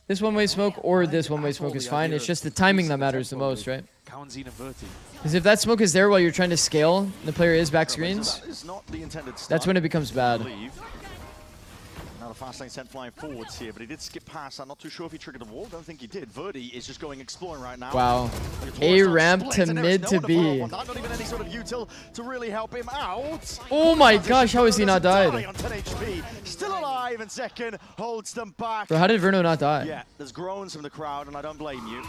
This one-way smoke or this one-way smoke is fine. It's just the timing that matters the most, right? Because if that smoke is there while you're trying to scale, and the player is back screens, that's when it becomes bad. Now Now the fast lane sent flying forwards here, but he did skip past. I'm not too sure if he triggered the wall. Don't think he did. Verdi is just going exploring right now. Wow. A ramp to mid to B. Not even any sort of util to really help him out. Oh my gosh, how has he not died? On 10 HP. Still alive, and second holds them back. Bro, how did Verno not die? Yeah, there's groans from the crowd, and I don't blame you.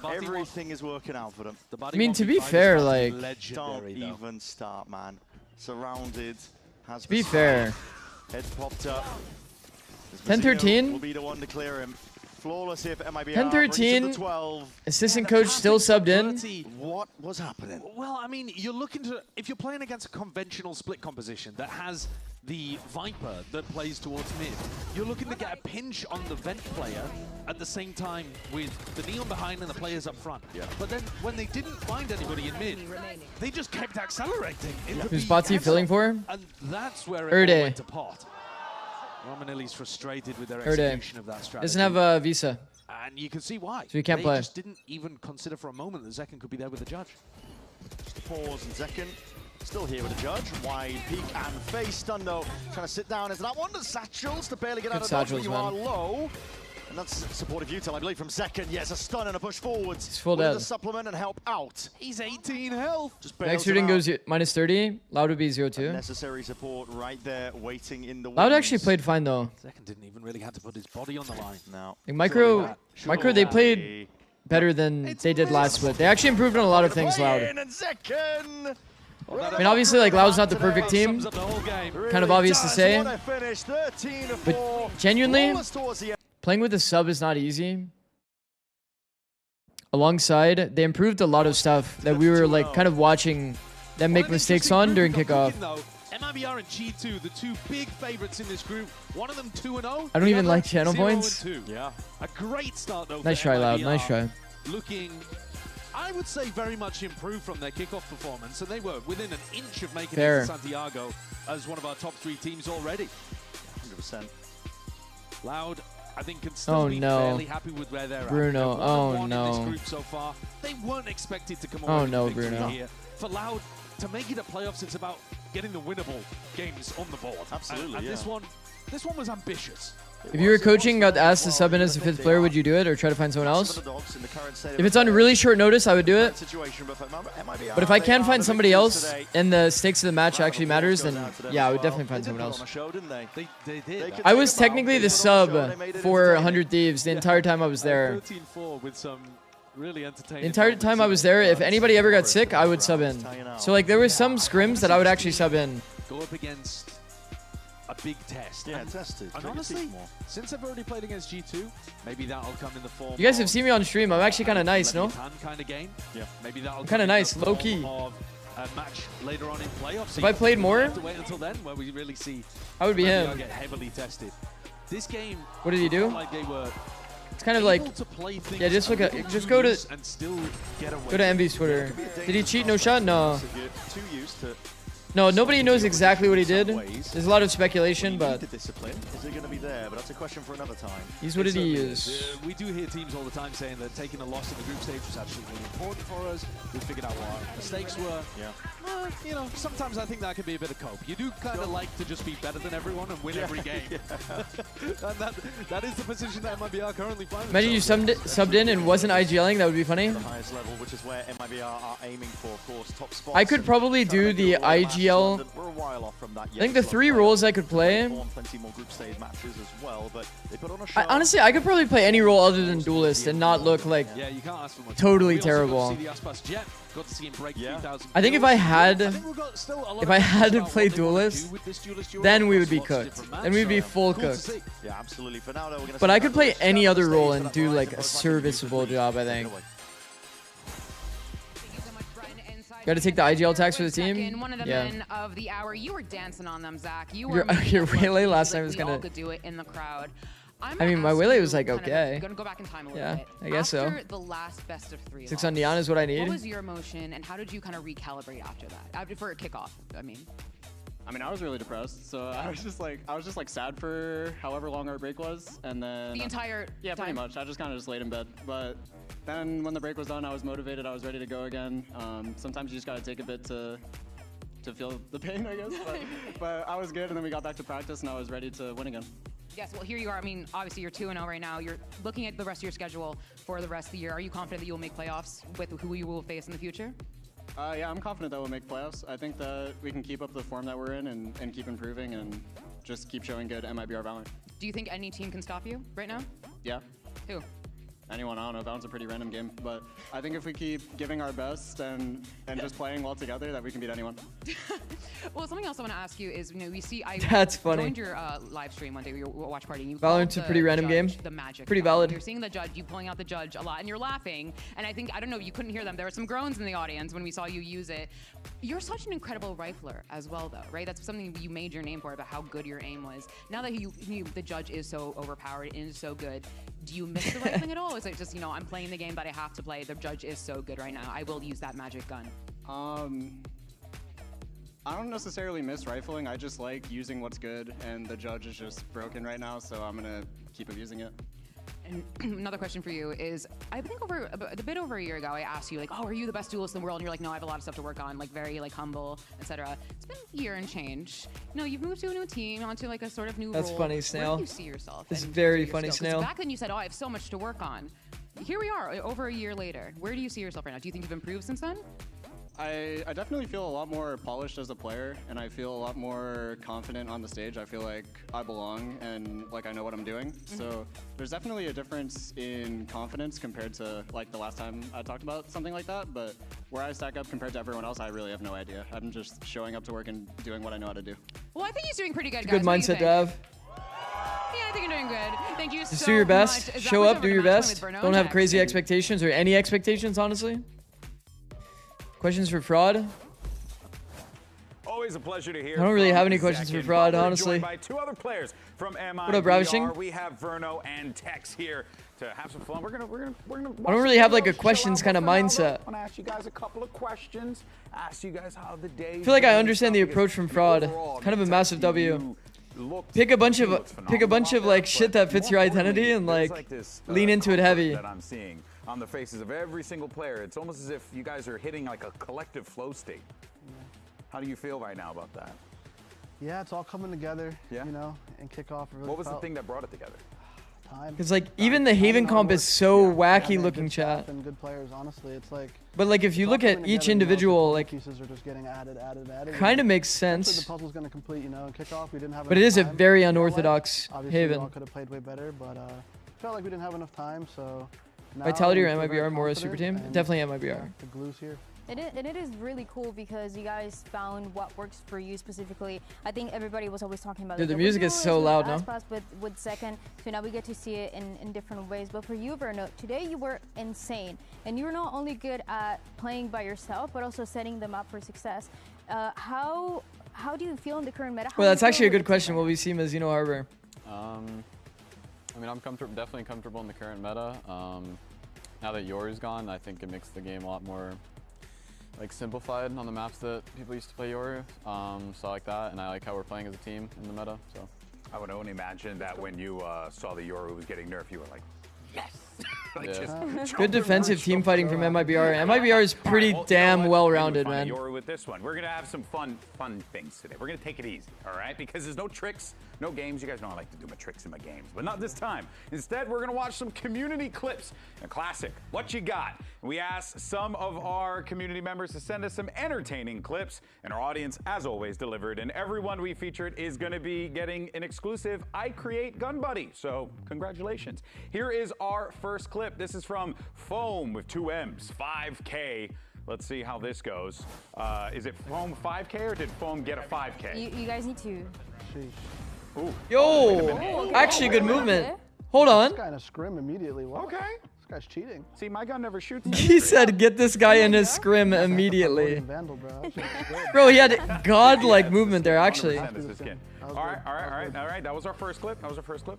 Everything is working out for them. I mean, to be fair, like... Don't even start, man. Surrounded. To be fair. Heads popped up. 10-13. Will be the one to clear him. Flawless here for MIBR. 10-13. Assistant coach still subbed in. What was happening? Well, I mean, you're looking to... If you're playing against a conventional split composition that has the Viper that plays towards mid, you're looking to get a pinch on the Vent player at the same time with the Neon behind and the players up front. Yeah. But then when they didn't find anybody in mid, they just kept accelerating. Who's Bati filling for? And that's where it all went to pot. Romanelli's frustrated with their execution of that strategy. Doesn't have a visa. And you can see why. So he can't they play. Just didn't even consider for a moment that Zekken could be there with the judge. Just a pause, and Zekken still here with the judge. Wide peak and face stun though. Trying to sit down into that one. The satchels to barely get out of dodge, but you are low. And that's supportive util, I believe, from Zekken. Yes, a stun and a push forwards. He's full dead. The supplement and help out. He's 18 health. Just next shooting goes minus 30. Loud would be 0-2. Necessary support right there, waiting in the Loud actually played fine though. Zekken didn't even really have to put his body on the line. No. Like Micro, they played better than they did last split. They actually improved on a lot of things, Loud. And Zekken. I mean, obviously, like, Loud's not the perfect team. Kind of obvious to say. But genuinely, playing with a sub is not easy. Alongside, they improved a lot of stuff that we were, like, kind of watching them make mistakes on during kickoff. MIBR and G2, the two big favorites in this group. One of them 2-0. I don't even like channel points. Yeah. A great start, though. Nice try, Loud. Nice try. Looking, I would say, very much improved from their kickoff performance, and they were within an inch of making it to Santiago as one of our top 3 teams already. 100%. Loud, I think, can still be fairly happy with where they're Bruno. at. Oh, no. In this group so far. They weren't expected to come away Oh, with no, a victory Bruno. here. For Loud to make it a playoffs, it's about getting the winnable games on the board. Absolutely, and this one was ambitious. If you were coaching, got asked to sub in as a 5th player, would you do it or try to find someone else? If it's on really short notice, I would do it. But if I can find somebody else and the stakes of the match actually matters, then yeah, I would definitely find someone else. They did. I was technically the sub for 100 Thieves the entire time I was there. 13-4 with some really entertaining. The entire time I was there, if anybody ever got sick, I would sub in. So like there were some scrims that I would actually sub in. Go up against a big test. Yeah, tested. And honestly, since I've already played against G2, maybe that'll come in the form. You guys have seen me on stream. I'm actually kind of nice, no? Kind of game. Yeah. Maybe that'll kind of nice, low key. Of a match later on in playoffs. If I played more, have to wait until then, where we really see. I would be him. Get heavily tested. This game. What did he do? Like they were. It's kind of like, yeah, just look at, just go to MV's Twitter. Did he cheat? No shot? No. No, nobody knows exactly what he did. There's a lot of speculation, but is it going to be there? But that's a question for another time. He's what did he use? We do hear teams all the time saying that taking a loss in the group stage was actually really important for us. We figured out what our mistakes were. Yeah. You know, sometimes I think that can be a bit of cope. You do kind of like to just be better than everyone and win every game. And that is the position that MIBR currently finds. Imagine you subbed in and wasn't IGLing. That would be funny. The highest level, which is where MIBR are aiming for, of course, top spots. I could probably do the IGL. We're a while off from that. I think the 3 roles I could play. Plenty more group stage matches as well, but they put on a show. Honestly, I could probably play any role other than Duelist and not look like totally terrible. I think if I had to play Duelist, then we would be cooked. Then we'd be full cooked. Yeah, absolutely. For now, though, we're gonna but I could play any other role and do like a serviceable job, I think. Got to take the IGL tax for the team. One of the men of the hour. You were dancing on them, Zach. You were your Waylay last time was gonna do it in the crowd. I mean, my Waylay was like okay. Gonna go back in time a little bit. I guess so. After the last best of 3 6 on Neon is what I need. What was your emotion, and how did you kind of recalibrate after that? After for a kickoff, I mean, I was really depressed, so I was just like sad for however long our break was, and then the entire time? Pretty much. I just kind of just laid in bed, but then when the break was done, I was motivated. I was ready to go again. Sometimes you just gotta take a bit to to feel the pain, I guess. But I was good, and then we got back to practice, and I was ready to win again. Yes, well, here you are. I mean, obviously, you're 2-0 right now. You're looking at the rest of your schedule for the rest of the year. Are you confident that you'll make playoffs with who you will face in the future? Yeah, I'm confident that we'll make playoffs. I think that we can keep up the form that we're in and keep improving and just keep showing good MIBR Valorant. Do you think any team can stop you right now? Yeah. Who? Anyone, I don't know. Valorant's a pretty random game, but I think if we keep giving our best and just playing well together, that we can beat anyone. Well, something else I want to ask you is, we see I joined your live stream one day, your watch party. And you Valorant's a pretty random game. The magic. Pretty valid. You're seeing the judge, you pulling out the judge a lot, and you're laughing. And I don't know, you couldn't hear them. There were some groans in the audience when we saw you use it. You're such an incredible rifler as well, though, right? That's something you made your name for, about how good your aim was. Now that the judge is so overpowered and is so good, do you miss the rifling at all? Or is it just, I'm playing the game that I have to play. The judge is so good right now. I will use that magic gun. I don't necessarily miss rifling. I just like using what's good, and the judge is just broken right now, so I'm gonna keep abusing it. And another question for you is, I think a bit over a year ago, I asked you, are you the best duelist in the world? And you're like, no, I have a lot of stuff to work on, very humble, etc. It's been a year and change. You've moved to a new team, onto a sort of new role. That's funny, Snail. Where do you see yourself? It's very funny, Snail. Back then you said, I have so much to work on. Here we are, over a year later. Where do you see yourself right now? Do you think you've improved since then? I definitely feel a lot more polished as a player, and I feel a lot more confident on the stage. I feel like I belong and I know what I'm doing. So there's definitely a difference in confidence compared to the last time I talked about something like that. But where I stack up compared to everyone else, I really have no idea. I'm just showing up to work and doing what I know how to do. Well, I think he's doing pretty good, guys. Good mindset to have. Yeah, I think you're doing good. Thank you so much. Just do your best. Show up, do your best. Don't have crazy expectations or any expectations, honestly. Questions for Fraud? Always a pleasure to hear. I don't really have any questions for Fraud, honestly. By two other players from MIBR. What up, Ravishing? We have Verno and Tex here to have some fun. We're gonna. I don't really have a questions kind of mindset. I want to ask you guys a couple of questions. Ask you guys how the day. I feel like I understand the approach from Fraud. Kind of a massive W. Pick a bunch of shit that fits your identity and lean into it heavy. That I'm seeing on the faces of every single player. It's almost as if you guys are hitting a collective flow state. How do you feel right now about that? Yeah, it's all coming together, and kickoff. Really what was the thing that brought it together? Time. Because even the Haven comp is so wacky looking, chat. And good players, honestly, it's But if you look at each individual, pieces are just getting added. Kind of makes sense. The puzzle's gonna complete, kickoff. We didn't have. But it is a very unorthodox Haven. We all could have played way better, but felt like we didn't have enough time, so. Vitality or MIBR more a super team? Definitely MIBR. Yeah, the glue's here. And it is really cool because you guys found what works for you specifically. I think everybody was always talking about the music is so loud now. With second, so now we get to see it in different ways. But for you, Verno, today you were insane. And you were not only good at playing by yourself, but also setting them up for success. How do you feel in the current meta? Well, that's actually a good question. Will we see Mazino Harbor? I'm definitely comfortable in the current meta. Now that Yoru's gone, I think it makes the game a lot more simplified on the maps that people used to play Yoru. So I like that, and I like how we're playing as a team in the meta. So I would only imagine that when you saw the Yoru was getting nerfed, you were like, yes. Good defensive team fighting from MIBR. MIBR is pretty damn well-rounded, man. With this one, we're gonna have some fun things today. We're gonna take it easy, all right? Because there's no tricks, no games. You guys know I like to do my tricks in my games, but not this time. Instead, we're gonna watch some community clips. A classic, What You Got? We asked some of our community members to send us some entertaining clips, and our audience, as always, delivered. And everyone we featured is gonna be getting an exclusive I Create Gun Buddy. So congratulations. Here is our first clip. This is from Foam with 2 M's, 5K. Let's see how this goes. Is it Foam 5K or did Foam get a 5K? You guys need to. Ooh. Yo, actually good movement. Hold on. This guy in a scrim immediately. What? Okay. This guy's cheating. See, my gun never shoots. He said, get this guy in his scrim immediately. Bro, he had godlike movement there, actually. All right. That was our first clip.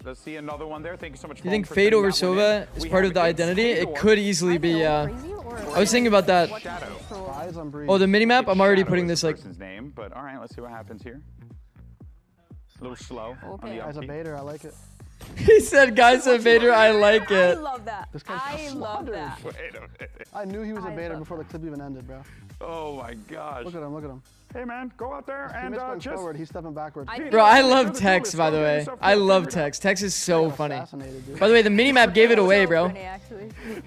Let's see another one there. Thank you so much. You think Fade over Sova is part of the identity? It could easily be. I was thinking about that. Oh, the minimap? I'm already putting this name, but all right, let's see what happens here. A little slow. Okay. As a baiter, I like it. He said, guys, a Vader, I like it. I love that. I love that. Wait a minute. I knew he was a Vader before the clip even ended, bro. Oh my gosh. Look at him, look at him. Hey man, go out there and just forward, he's stepping backwards. Bro, I love Tex, by the way. I love Tex. Tex is so funny. By the way, the minimap gave it away, bro.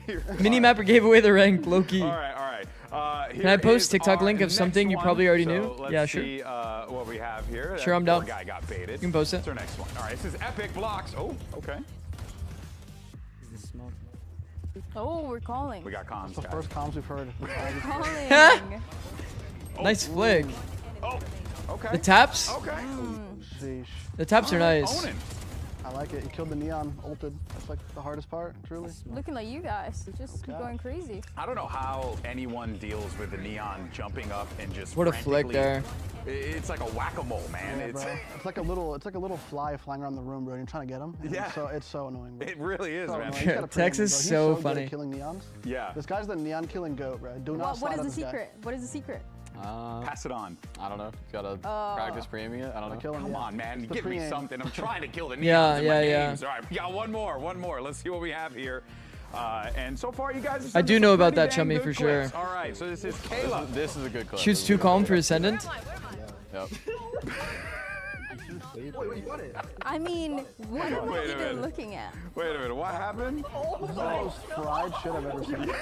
Minimapper gave away the rank, low-key. All right. Can I post TikTok link of something you probably already knew? Yeah, sure. See, what we have here. Sure, I'm down. Guy got baited. You can post it. What's our next one? All right, this is Epic Blocks. Oh, okay. Oh, we're calling. We got comms. That's the first comms we've heard. Calling. Nice flick. Oh, okay. The taps? Okay. The taps are nice. I like it. He killed the neon, ulted. That's like the hardest part, truly. Looking like you guys. Just going crazy. I don't know how anyone deals with the neon jumping up and just What a flick there. It's like a whack-a-mole, man. Yeah, it's like a little fly flying around the room, bro. And you're trying to get him. Yeah. So it's so annoying, bro. It really is, so man. Tex is so funny. Good at killing neons. Yeah. This guy's the neon killing goat, bro. Do not What is the secret? What is the secret? Pass it on. I don't know. Gotta practice pre-aiming it. I don't know. Come on, man. Give me something. I'm trying to kill the neons Yeah, in my yeah. games. All right, we got one more. Let's see what we have here. And so far, you guys I do know about that, Chummy, for sure. All right, so this is Kayla. This is a good clip. Shoots too calm for Ascendant. Yep. I mean, what are we even looking at? Wait a minute, what happened? This is the most fried shit I've ever seen.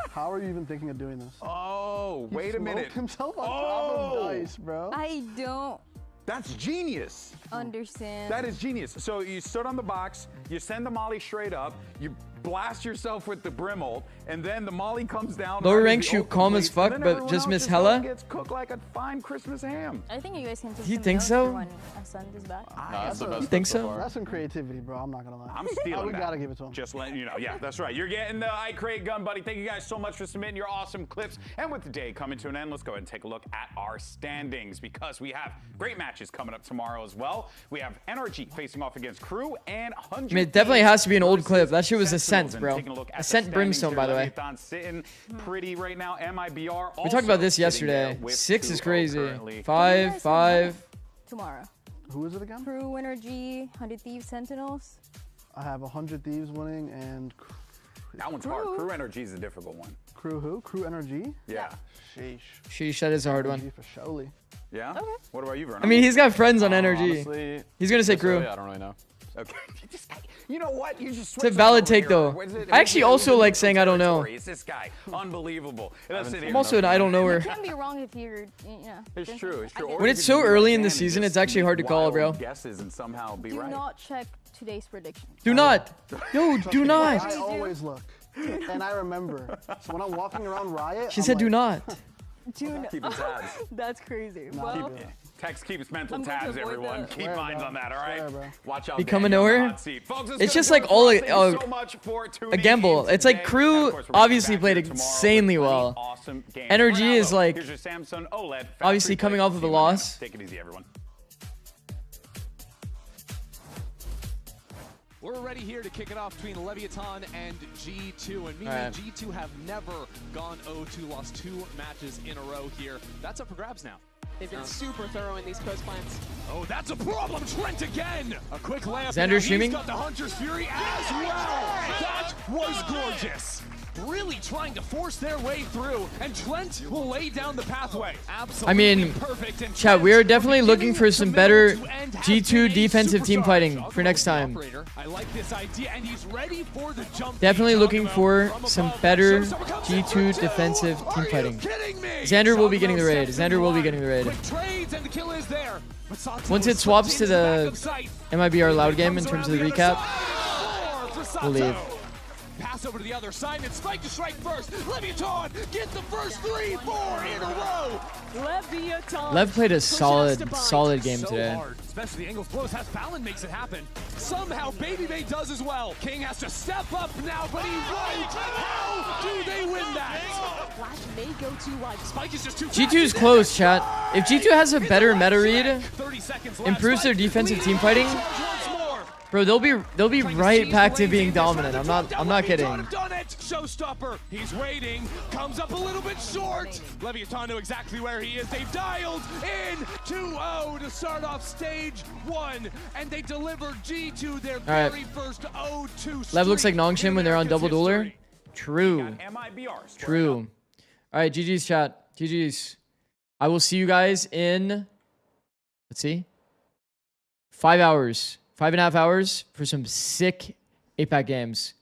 How are you even thinking of doing this? Oh, wait a minute. He himself on top of dice, bro. I don't That's genius. understand. That is genius. So you stood on the box, you send the molly straight up, you blast yourself with the brim ult, and then the molly comes down. Lower rank shoot calm as fuck, but just miss hella. Gets cooked like a fine Christmas ham. I think you guys can take You some think notes so? for when Ascend is back. You think so? That's some creativity, bro. I'm not gonna lie. I'm stealing We that. gotta give it to him. Just letting you know. Yeah, that's right. You're getting the iCrate gun, buddy. Thank you guys so much for submitting your awesome clips. And with the day coming to an end, let's go ahead and take a look at our standings because we have great matches coming up tomorrow as well. We have NRG facing off against Crew and 100. I mean, it definitely has to be an old clip. That shit was Ascent, bro. Ascent Brimstone, by the way. Leviathan sitting pretty right now. MIBR. We talked about this yesterday. 6 is crazy. 5. Tomorrow. Who is it again? Crew, Energy, 100 Thieves, Sentinels. I have 100 Thieves winning and... That one's hard. Crew Energy is a difficult one. Crew who? Crew Energy? Yeah. Sheesh. That is a hard one. For surely. Yeah? Okay. What about you, Vernon? I mean, he's got friends on Energy. Honestly, He's going to say Crew. I don't really know. Okay. You know what? You just It's a valid take, though. I actually also like saying I don't know. It's this guy. Unbelievable. I'm also an I don't knower. You can't be wrong if you're, It's true. It's true. When it's so early in the season, it's actually hard to call, bro. Guesses and somehow be right. Do not check today's prediction. Do not. Yo, do not. I always look. And I remember. So when I'm walking around Riot, She said do not. Do not. Keeping tabs. That's crazy. Nah, Well, Text keeps mental I'm going to tabs, avoid everyone. that. Keep Swear, minds bro. on that, all right? Swear, bro. Watch out. Become a Daniel on the knower? hot seat. Folks, It's just like all Thank you so much for tuning a gamble. in It's like today. Crew And of course, we're gonna be obviously back played here tomorrow with insanely plenty well. Awesome games. Energy For now, is though, like here's your Samsung OLED obviously coming off of a loss. Take it easy, everyone. We're ready here to kick it off between Leviathan and G2. And Right. G2 have never gone 0-2, lost 2 matches in a row here. That's up for grabs now. They've been super thorough in these close plans. Oh, that's a problem. Trent again. A quick layup. Xander He's streaming? got the Hunter's Fury as well. That was gorgeous. Really trying to force their way through, and Trent will lay down the pathway. Absolutely I mean, perfect. And chat, we are definitely looking for some better end has G2 been a defensive team superstar. fighting for next time. I like this idea, and he's ready for the jump. Definitely looking for some better G2 defensive team fighting. Xander will be getting the raid. Xander will be getting the raid. Trades, and the kill is there. Once it swaps to the MIBR loud game in terms of the recap, we'll leave. Pass over to the other side, and Spike to strike first. Leviathan get the first 3-4 in a row. Leviathan. Lev played a solid game today. Hard, especially the angles blows. Has Fallon makes it happen. Somehow Baby Bay does as well. Kingg has to step up now, but he won't. How do they win that? Flash may go too wide. Spike is just too G2 is close, chat. If G2 has a better meta read, 30 seconds left. improves their defensive team fighting, Bro, they'll be right back to being dominant. I'm not kidding. Done it. Showstopper. He's waiting. Comes up a little bit short. Leviathan knew exactly where he is. They've dialed in 2-0 to start off stage 1, and they delivered G2 their very first 0-2. Lev looks like Nongshin when they're on double dueler. True. True. All right, GG's chat. GG's. I will see you guys in, let's see, 5 hours. 5.5 hours for some sick 8-pack games.